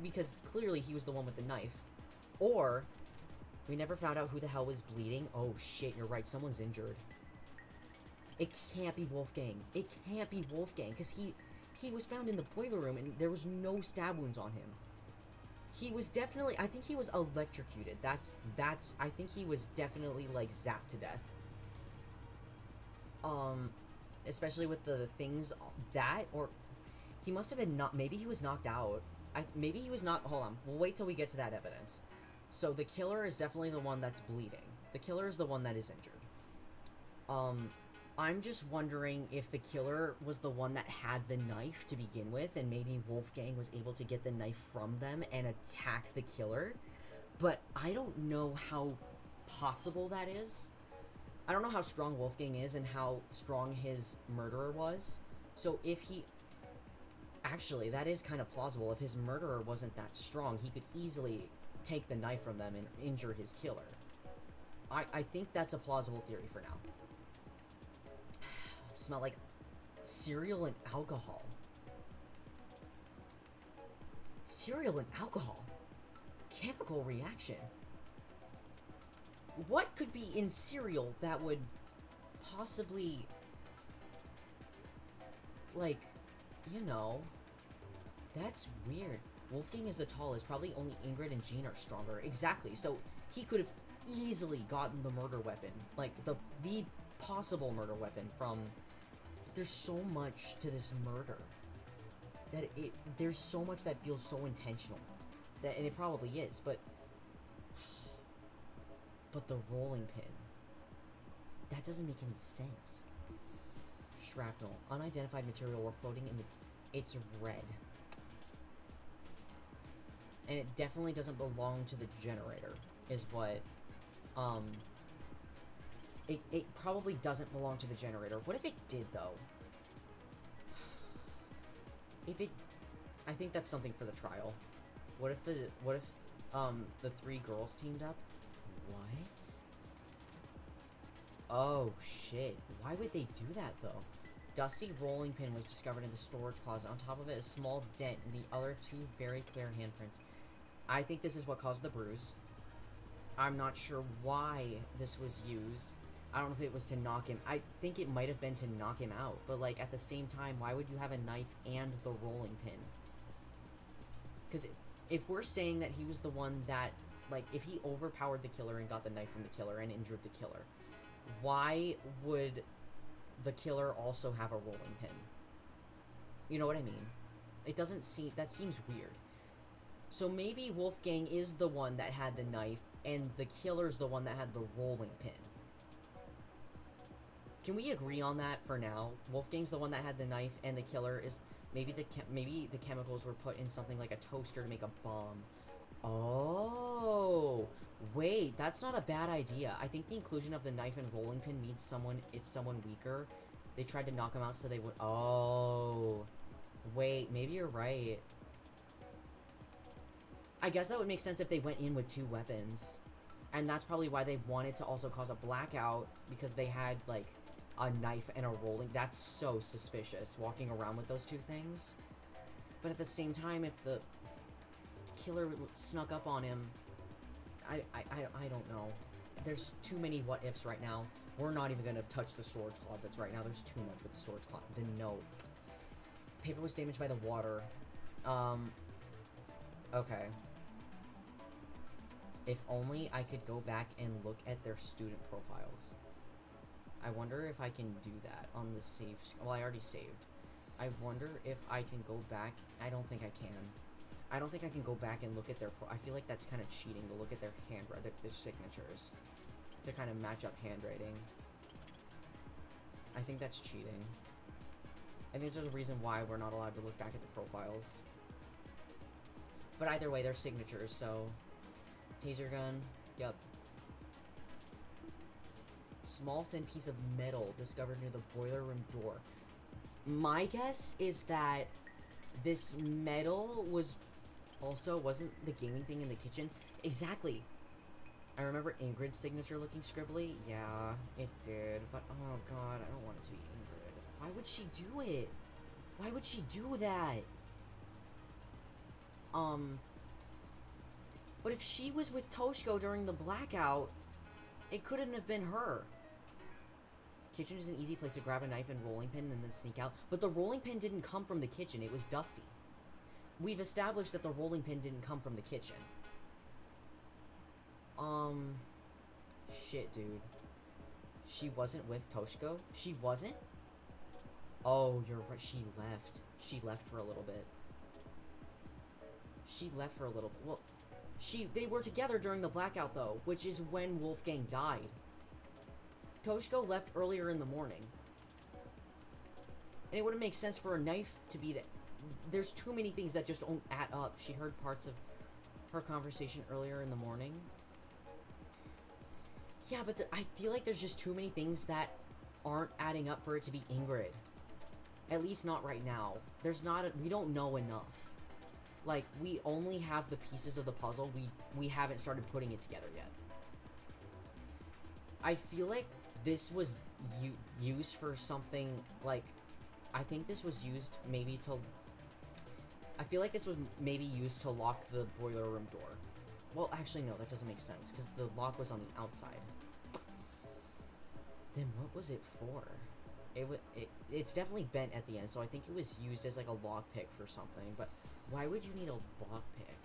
Because clearly he was the one with the knife. Or... We never found out who the hell was bleeding. Oh shit, you're right, someone's injured. It can't be Wolfgang. It can't be Wolfgang, because he was found in the boiler room and there was no stab wounds on him. He was definitely... I think he was electrocuted. That's... I think he was definitely, like, zapped to death. Especially with the things... That, or... He must have been not... Maybe he was knocked out. Maybe he was not... Hold on. We'll wait till we get to that evidence. So, the killer is definitely the one that's bleeding. The killer is the one that is injured. I'm just wondering if the killer was the one that had the knife to begin with, and maybe Wolfgang was able to get the knife from them and attack the killer. But I don't know how possible that is. I don't know how strong Wolfgang is and how strong his murderer was. So if he... Actually, that is kind of plausible. If his murderer wasn't that strong, he could easily take the knife from them and injure his killer. I think that's a plausible theory for now. Smell like cereal and alcohol. Cereal and alcohol. Chemical reaction. What could be in cereal that would possibly, like, you know, that's weird. Wolfgang is the tallest. Probably only Ingrid and Jean are stronger. Exactly. So he could have easily gotten the murder weapon. Like, the possible murder weapon from... There's so much to this murder. That there's so much that feels so intentional. And it probably is, but... But the rolling pin... That doesn't make any sense. Shrapnel. Unidentified material were floating in the... It's red. And it definitely doesn't belong to the generator, is what, It probably doesn't belong to the generator. What if it did, though? If it... I think that's something for the trial. What if the three girls teamed up? What? Oh, shit. Why would they do that, though? Dusty rolling pin was discovered in the storage closet. On top of it, a small dent and the other two very clear handprints. I think this is what caused the bruise. I'm not sure why this was used. I don't know if it was to knock him. I think it might have been to knock him out. But, like, at the same time, why would you have a knife and the rolling pin? Because if we're saying that he was the one that, like, if he overpowered the killer and got the knife from the killer and injured the killer, why would the killer also have a rolling pin? You know what I mean? It doesn't seem... That seems weird. So maybe Wolfgang is the one that had the knife, and the killer's the one that had the rolling pin. Can we agree on that for now? Wolfgang's the one that had the knife, and the killer is... Maybe the chemicals were put in something like a toaster to make a bomb. Oh! Wait, that's not a bad idea. I think the inclusion of the knife and rolling pin means it's someone weaker. They tried to knock him out so they would... Oh! Wait, maybe you're right. I guess that would make sense if they went in with two weapons. And that's probably why they wanted to also cause a blackout, because they had, like... a knife and a rolling. That's so suspicious, walking around with those two things. But at the same time, if the killer snuck up on him, I don't know. There's too many what ifs right now. We're not even gonna touch the storage closets right now. There's too much with the storage closet. The note. Paper was damaged by the water. Okay. If only I could go back and look at their student profiles. I wonder if I can do that on the save. Well, I already saved. I wonder if I can go back. I don't think I can. I don't think I can go back and look at their. I feel like that's kind of cheating to look at their their signatures, to kind of match up handwriting. I think that's cheating. I think there's a reason why we're not allowed to look back at the profiles. But either way, they're signatures, so... Taser gun. Yup. Small thin piece of metal discovered near the boiler room door. My guess is that this metal wasn't the gaming thing in the kitchen. Exactly. I remember Ingrid's signature looking scribbly. Yeah, it did. But, oh god, I don't want it to be Ingrid. Why would she do it? Why would she do that? But if she was with Toshko during the blackout, it couldn't have been her. Kitchen is an easy place to grab a knife and rolling pin and then sneak out. But the rolling pin didn't come from the kitchen. It was dusty. We've established that the rolling pin didn't come from the kitchen. Shit, dude. She wasn't with Toshko? She wasn't? Oh, you're right. She left. She left for a little bit. She left for a little bit. Well, they were together during the blackout, though, which is when Wolfgang died. Toshko left earlier in the morning. And it wouldn't make sense for a knife to be there. There's too many things that just don't add up. She heard parts of her conversation earlier in the morning. Yeah, but I feel like there's just too many things that aren't adding up for it to be Ingrid. At least not right now. We don't know enough. Like, we only have the pieces of the puzzle. We haven't started putting it together yet. I feel like this was used for something, like, I think this was used maybe to... I feel like this was maybe used to lock the boiler room door. Well, actually, no, that doesn't make sense, because the lock was on the outside. Then what was it for? It's definitely bent at the end, so I think it was used as, like, a lock pick for something, but why would you need a lock pick?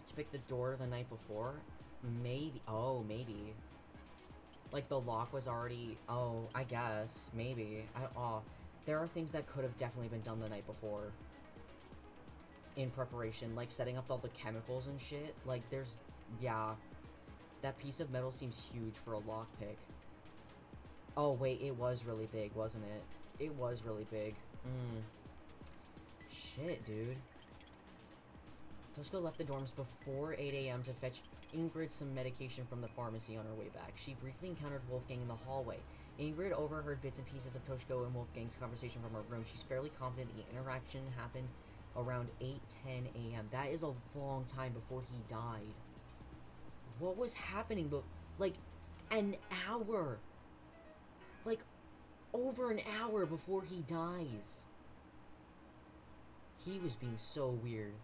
To pick the door the night before? Maybe. Oh, maybe. Like, the lock was already... Oh, I guess. Maybe. There are things that could have definitely been done the night before. In preparation. Like, setting up all the chemicals and shit. Like, there's... Yeah. That piece of metal seems huge for a lockpick. Oh, wait. It was really big, wasn't it? It was really big. Shit, dude. Toshko left the dorms before 8 a.m. to fetch Ingrid some medication from the pharmacy on her way back. She briefly encountered Wolfgang in the hallway. Ingrid overheard bits and pieces of Toshko and Wolfgang's conversation from her room. She's fairly confident the interaction happened around 8:10 a.m. That is a long time before he died. What was happening? But like, an hour. Like, over an hour before he dies. He was being so weird.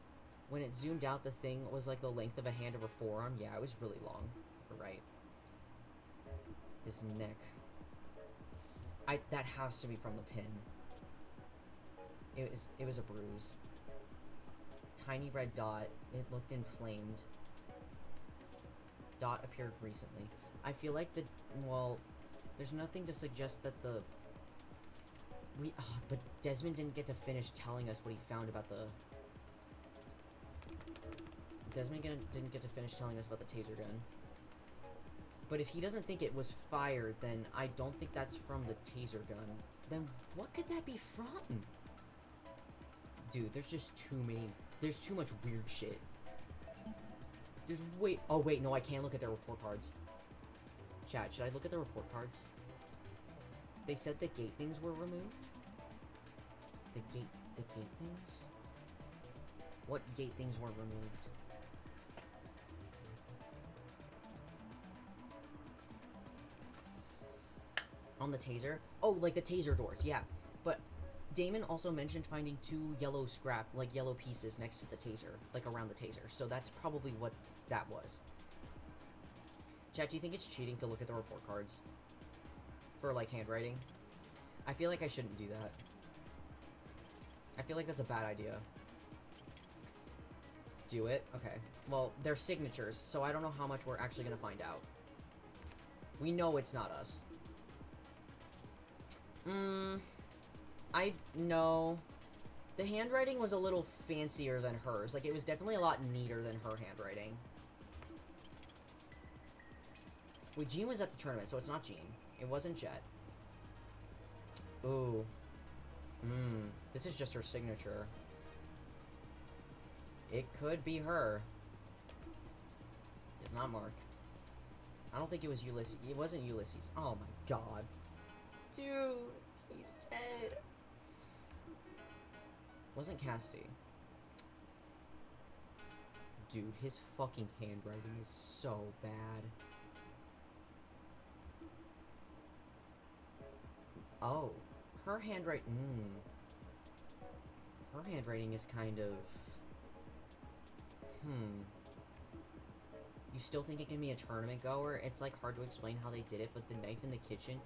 When it zoomed out, the thing was like the length of a hand of her forearm. Yeah, it was really long. You're right. His neck. That has to be from the pin. It was a bruise. Tiny red dot. It looked inflamed. Dot appeared recently. I feel like there's nothing to suggest that but Desmond didn't get to finish telling us what he found about the... Desmond didn't get to finish telling us about the taser gun. But if he doesn't think it was fired, then I don't think that's from the taser gun. Then what could that be from? Dude, there's just too many... There's too much weird shit. Oh, wait, no, I can't look at their report cards. Chat, should I look at the report cards? They said the gate things were removed? The gate things? What gate things were removed? On the taser? Oh, like the taser doors, yeah. But Damon also mentioned finding 2 yellow yellow pieces next to the taser, like around the taser. So that's probably what that was. Chat, do you think it's cheating to look at the report cards? For, like, handwriting? I feel like I shouldn't do that. I feel like that's a bad idea. Do it? Okay. Well, they're signatures, so I don't know how much we're actually gonna find out. We know it's not us. No. The handwriting was a little fancier than hers. Like, it was definitely a lot neater than her handwriting. Wait, Jean was at the tournament, so it's not Jean. It wasn't Jet. Ooh. This is just her signature. It could be her. It's not Mark. I don't think it was Ulysses. It wasn't Ulysses. Oh my god. Dude, he's dead. Wasn't Cassidy. Dude, his fucking handwriting is so bad. Oh, her handwriting. Her handwriting is kind of. You still think it can be a tournament goer? It's like hard to explain how they did it, but the knife in the kitchen.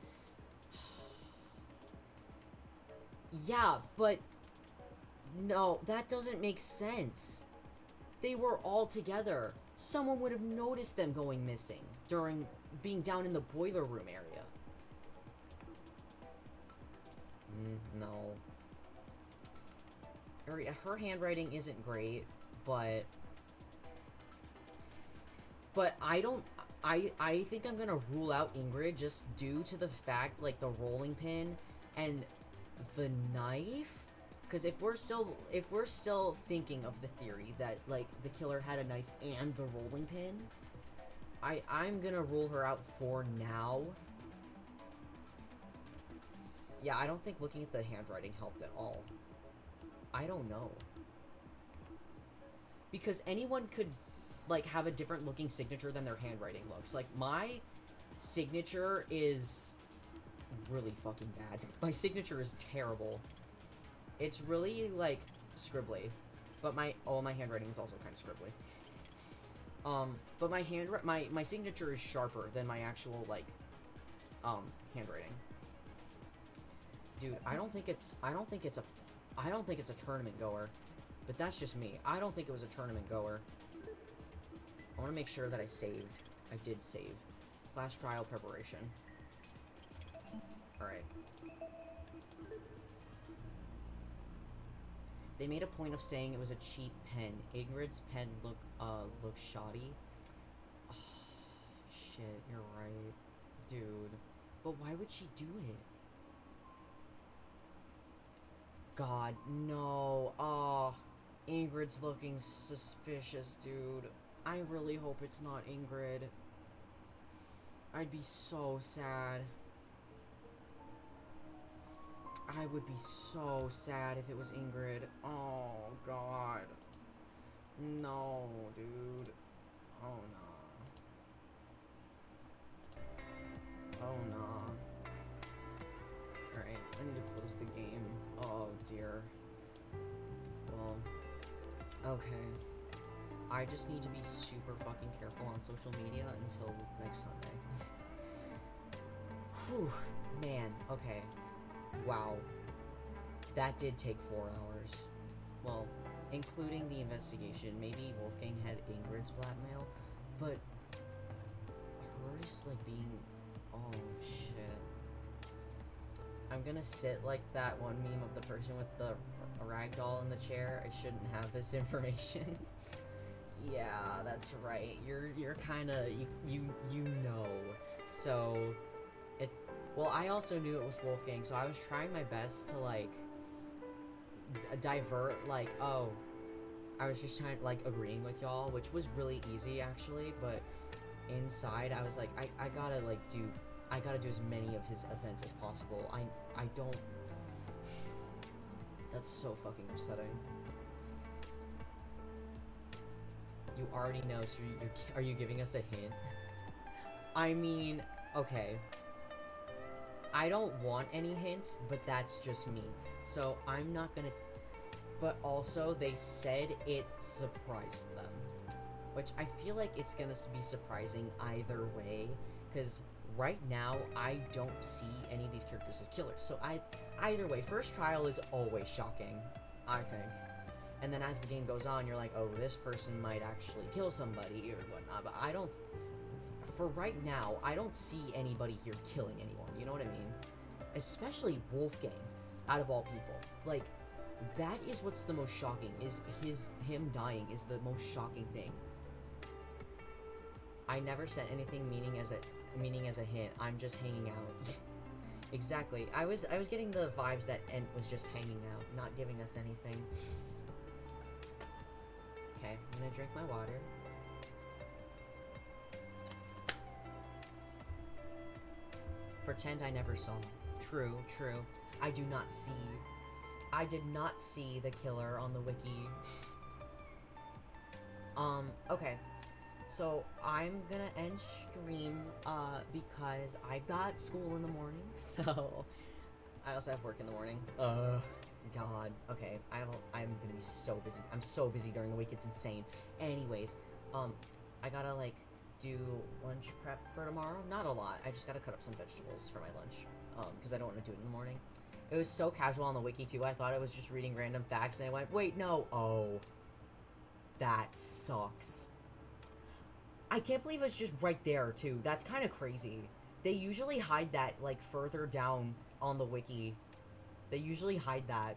Yeah, but no, that doesn't make sense. They were all together. Someone would have noticed them going missing during being down in the boiler room area. No. Her handwriting isn't great, but I think I'm gonna rule out Ingrid just due to the fact, like, the rolling pin and the knife. Because if we're still thinking of the theory that, like, the killer had a knife and the rolling pin, I'm gonna rule her out for now. Yeah, I don't think looking at the handwriting helped at all. I don't know. Because anyone could, like, have a different looking signature than their handwriting looks. Like, my signature is really fucking bad. My signature is terrible. It's really, like, scribbly. But my handwriting is also kind of scribbly. But my signature is sharper than my actual, like, handwriting. Dude, I don't think it's a tournament goer. But that's just me. I don't think it was a tournament goer. I want to make sure that I saved. I did save. Class trial preparation. Alright. They made a point of saying it was a cheap pen. Ingrid's pen looked shoddy. Oh, shit, you're right. Dude. But why would she do it? God, no. Oh, Ingrid's looking suspicious, dude. I really hope it's not Ingrid. I'd be so sad. I would be so sad if it was Ingrid. Oh, God. No, dude. Oh, no. Oh, no. Alright, I need to close the game. Oh, dear. Well, okay. I just need to be super fucking careful on social media until next Sunday. Whew, man, okay. Wow. That did take 4 hours. Well, including the investigation. Maybe Wolfgang had Ingrid's blackmail, but hers, like, being... Oh, shit. I'm gonna sit like that one meme of the person with the ragdoll in the chair. I shouldn't have this information. Yeah, that's right. You're kind of you know. So well, I also knew it was Wolfgang, so I was trying my best to, like, divert, like, oh, I was just trying, like, agreeing with y'all, which was really easy actually, but inside I was like, I gotta do as many of his events as possible. I don't. That's so fucking upsetting. You already know, so are you giving us a hint? I mean, okay. I don't want any hints, but that's just me. So I'm not gonna... But also, they said it surprised them. Which I feel like it's gonna be surprising either way. Because right now, I don't see any of these characters as killers. So either way, first trial is always shocking, I think. And then as the game goes on, you're like, oh, this person might actually kill somebody or whatnot. But I don't... For right now, I don't see anybody here killing anyone. You know what I mean? Especially Wolfgang, out of all people. Like, that is what's the most shocking. Is him dying is the most shocking thing. I never said anything meaning as a hint. I'm just hanging out. Exactly. I was getting the vibes that Ent was just hanging out, not giving us anything. Okay, I'm gonna drink my water. Pretend I never saw. True, true. I did not see the killer on the wiki. Okay. So, I'm gonna end stream, because I've got school in the morning, so... I also have work in the morning. God. Okay, I'm gonna be so busy. I'm so busy during the week, it's insane. Anyways, I gotta, like, do lunch prep for tomorrow. Not a lot. I just gotta cut up some vegetables for my lunch, because I don't want to do it in the morning. It was so casual on the wiki, too. I thought I was just reading random facts, and I went, wait, no. Oh. That sucks. I can't believe it's just right there, too. That's kind of crazy. They usually hide that, like, further down on the wiki. They usually hide that.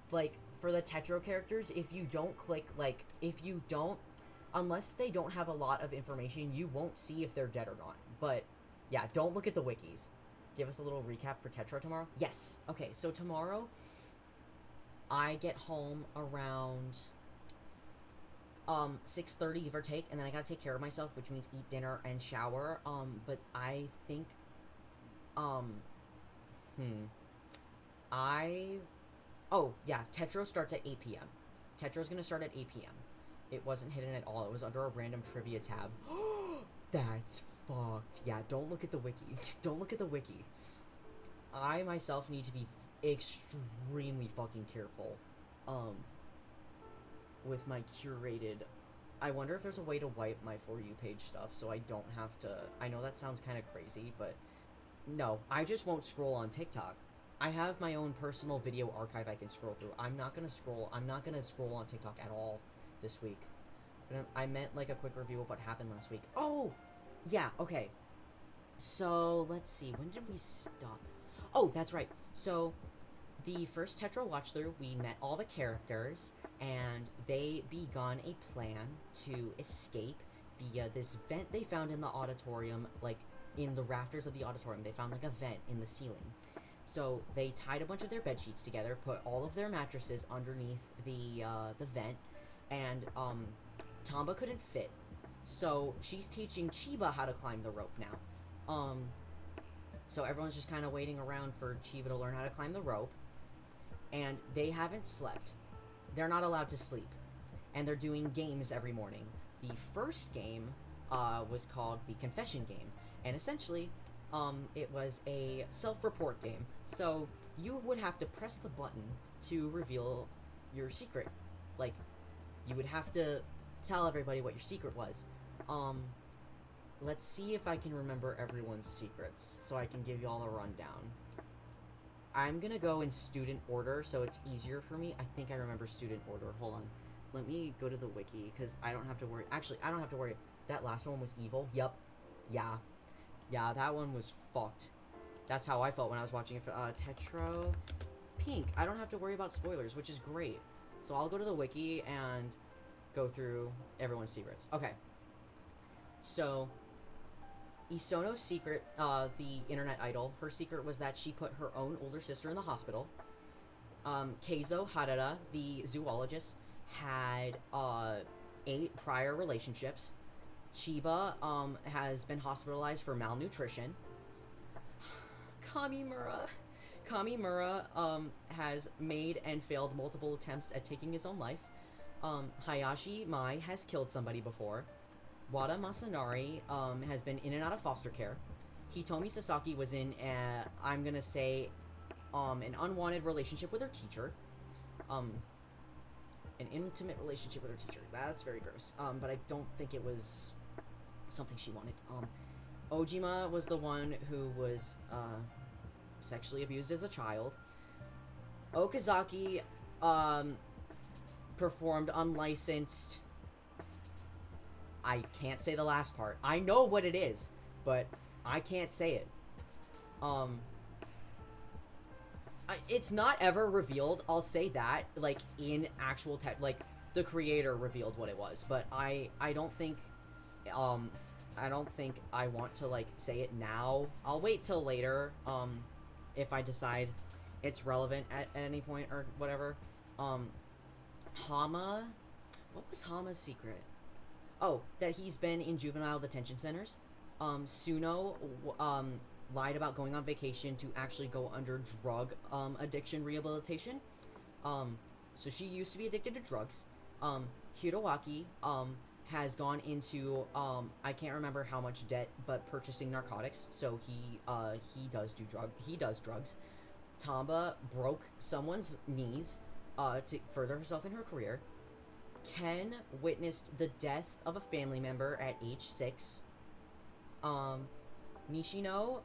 Like, for the Tetro characters, if you don't click, like, unless they don't have a lot of information, you won't see if they're dead or not. But, yeah, don't look at the wikis. Give us a little recap for Tetro tomorrow? Yes! Okay, so tomorrow, I get home around... 6:30, give or take, and then I gotta take care of myself, which means eat dinner and shower, but I think, oh, yeah, Tetro starts at 8 p.m. Tetro's gonna start at 8 p.m. It wasn't hidden at all, it was under a random trivia tab. That's fucked. Yeah, don't look at the wiki. Don't look at the wiki. I, myself, need to be extremely fucking careful, with my curated... I wonder if there's a way to wipe my For You page stuff so I don't have to... I know that sounds kind of crazy, but... No, I just won't scroll on TikTok. I have my own personal video archive I can scroll through. I'm not gonna scroll on TikTok at all this week. But I meant, like, a quick review of what happened last week. Oh! Yeah, okay. So, let's see. When did we stop? Oh, that's right. So... The first Tetro watch-through, we met all the characters, and they begun a plan to escape via this vent they found in the auditorium, like, in the rafters of the auditorium. They found, like, a vent in the ceiling. So, they tied a bunch of their bed sheets together, put all of their mattresses underneath the vent, and, Tamba couldn't fit. So, she's teaching Chiba how to climb the rope now. So everyone's just kind of waiting around for Chiba to learn how to climb the rope. And they haven't slept. They're not allowed to sleep. And they're doing games every morning. The first game was called the Confession Game. And essentially, it was a self-report game. So you would have to press the button to reveal your secret. Like, you would have to tell everybody what your secret was. Let's see if I can remember everyone's secrets, so I can give you all a rundown. I'm gonna go in student order, so it's easier for me. I think I remember student order. Hold on. Let me go to the wiki, because I don't have to worry. Actually, I don't have to worry. That last one was evil. Yup. Yeah. Yeah, that one was fucked. That's how I felt when I was watching it for, Tetro. Pink. I don't have to worry about spoilers, which is great. So I'll go to the wiki and go through everyone's secrets. Okay. So... Isono's secret, the internet idol, her secret was that she put her own older sister in the hospital. Keizo Harada, the zoologist, had 8 prior relationships. Chiba has been hospitalized for malnutrition. Kamimura has made and failed multiple attempts at taking his own life. Hayashi Mai has killed somebody before. Wada Masanari has been in and out of foster care. Hitomi Sasaki was in a, I'm gonna say, an unwanted relationship with her teacher. An intimate relationship with her teacher. That's very gross. But I don't think it was something she wanted. Ojima was the one who was, sexually abused as a child. Okazaki, performed unlicensed. I can't say the last part. I know what it is, but I can't say it. It's not ever revealed, I'll say that, like, in actual like, the creator revealed what it was, but I don't think I want to, like, say it now. I'll wait till later, if I decide it's relevant at any point or whatever. Hama, what was Hama's secret? Oh, that he's been in juvenile detention centers. Suno, lied about going on vacation to actually go under drug, addiction rehabilitation. So she used to be addicted to drugs. Hiroaki, has gone into, I can't remember how much debt, but purchasing narcotics, so he does drugs. Tamba broke someone's knees, to further herself in her career. Ken witnessed the death of a family member at age 6. Nishino,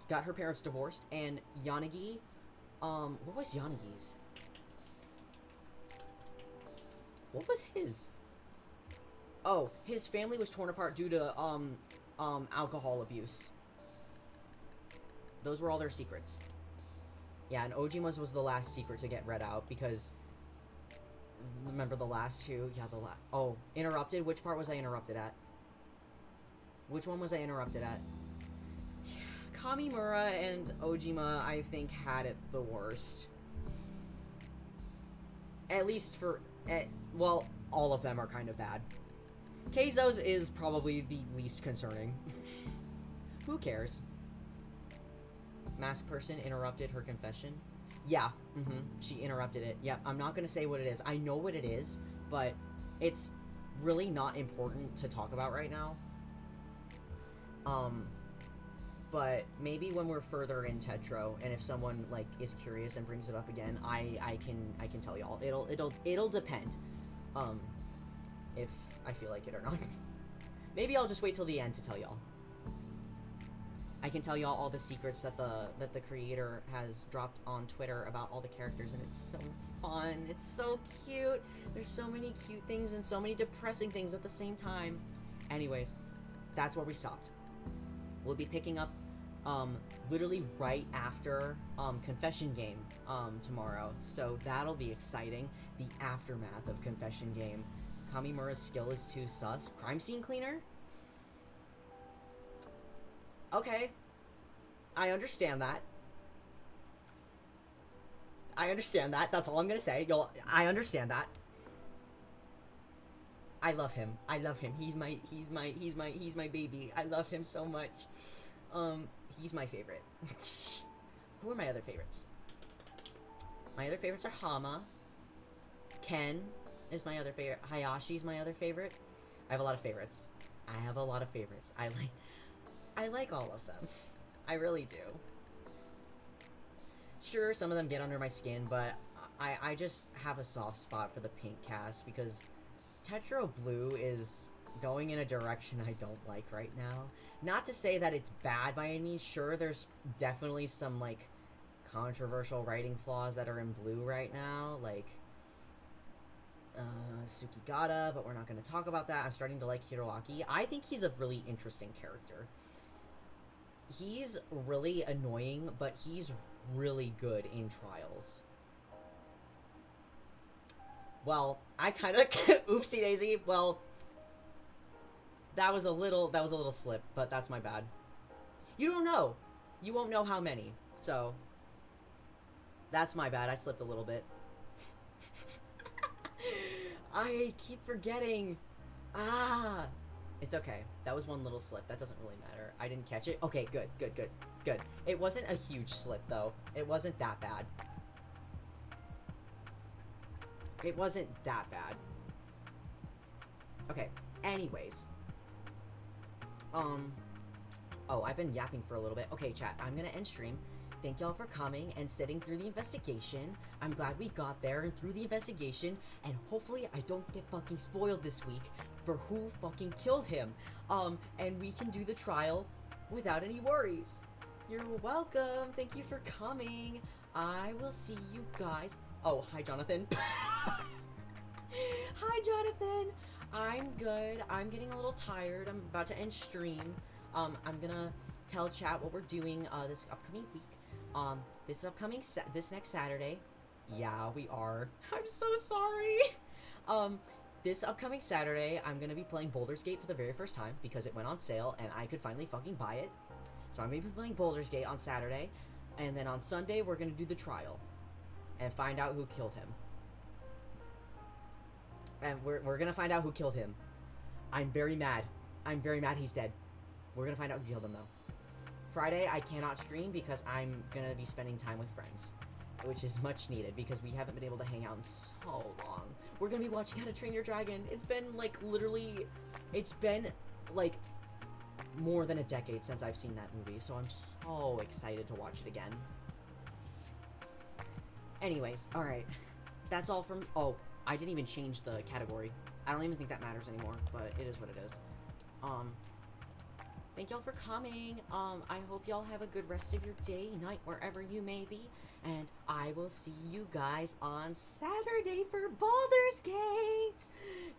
got her parents divorced, and Yanagi, what was Yanagi's? What was his? Oh, his family was torn apart due to, alcohol abuse. Those were all their secrets. Yeah, and Ojima's was the last secret to get read out, because... Remember the last two? Yeah, oh, interrupted? Which part was I interrupted at? Which one was I interrupted at? Kamimura and Ojima, I think, had it the worst. At least for... well, all of them are kind of bad. Keizo's is probably the least concerning. Who cares? Masked person interrupted her confession. Yeah, she interrupted it. Yeah, I'm not gonna say what it is. I know what it is, but it's really not important to talk about right now. But maybe when we're further in Tetro, and if someone, like, is curious and brings it up again, I can tell y'all. It'll depend, if I feel like it or not. Maybe I'll just wait till the end to tell y'all. I can tell y'all all the secrets that the creator has dropped on Twitter about all the characters, and it's so fun. It's so cute. There's so many cute things and so many depressing things at the same time. Anyways, that's where we stopped. We'll be picking up, literally right after, Confession Game, tomorrow. So that'll be exciting. The aftermath of Confession Game. Kamimura's skill is too sus. Crime scene cleaner? Okay. I understand that. That's all I'm gonna say. I understand that. I love him. He's my baby. I love him so much. He's my favorite. Who are my other favorites? My other favorites are Hama. Ken is my other favorite. Hayashi's my other favorite. I have a lot of favorites. I like all of them. I really do. Sure, some of them get under my skin, but I just have a soft spot for the pink cast because Tetro Blue is going in a direction I don't like right now. Not to say that it's bad by any means. Sure, there's definitely some, like, controversial writing flaws that are in Blue right now, like Tsukigata, but we're not going to talk about that. I'm starting to like Hiroaki. I think he's a really interesting character. He's really annoying, but he's really good in Trials. Well, I kind of oopsie daisy. Well, that was a little slip, but that's my bad. You don't know. You won't know how many. So that's my bad. I slipped a little bit. I keep forgetting. It's okay. That was one little slip. That doesn't really matter. I didn't catch it. Okay, good. It wasn't a huge slip, though. It wasn't that bad. Okay, anyways. Oh, I've been yapping for a little bit. Okay, chat, I'm gonna end stream. Thank y'all for coming and sitting through the investigation. I'm glad we got there and through the investigation, and hopefully I don't get fucking spoiled this week for who fucking killed him. And we can do the trial without any worries. You're welcome. Thank you for coming. I will see you guys. Oh, hi, Jonathan. Hi, Jonathan. I'm good. I'm getting a little tired. I'm about to end stream. I'm gonna tell chat what we're doing this upcoming week. This next Saturday. Yeah, we are. I'm so sorry. This upcoming Saturday, I'm gonna be playing Baldur's Gate for the very first time because it went on sale and I could finally fucking buy it. So I'm gonna be playing Baldur's Gate on Saturday, and then on Sunday we're gonna do the trial and find out who killed him. And we're gonna find out who killed him. I'm very mad. I'm very mad he's dead. We're gonna find out who killed him, though. Friday, I cannot stream because I'm gonna be spending time with friends, which is much needed because we haven't been able to hang out in so long. We're gonna be watching How to Train Your Dragon. It's been, like, literally... It's been, like, more than a decade since I've seen that movie, so I'm so excited to watch it again. Anyways, alright. That's all from... Oh, I didn't even change the category. I don't even think that matters anymore, but it is what it is. Thank y'all for coming. I hope y'all have a good rest of your day, night, wherever you may be. And I will see you guys on Saturday for Baldur's Gate.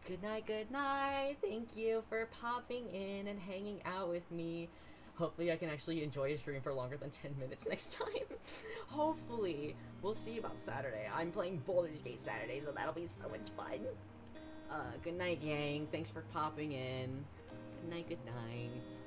Good night, good night. Thank you for popping in and hanging out with me. Hopefully I can actually enjoy a stream for longer than 10 minutes next time. Hopefully. We'll see about Saturday. I'm playing Baldur's Gate Saturday, so that'll be so much fun. Good night, gang. Thanks for popping in. Good night, good night.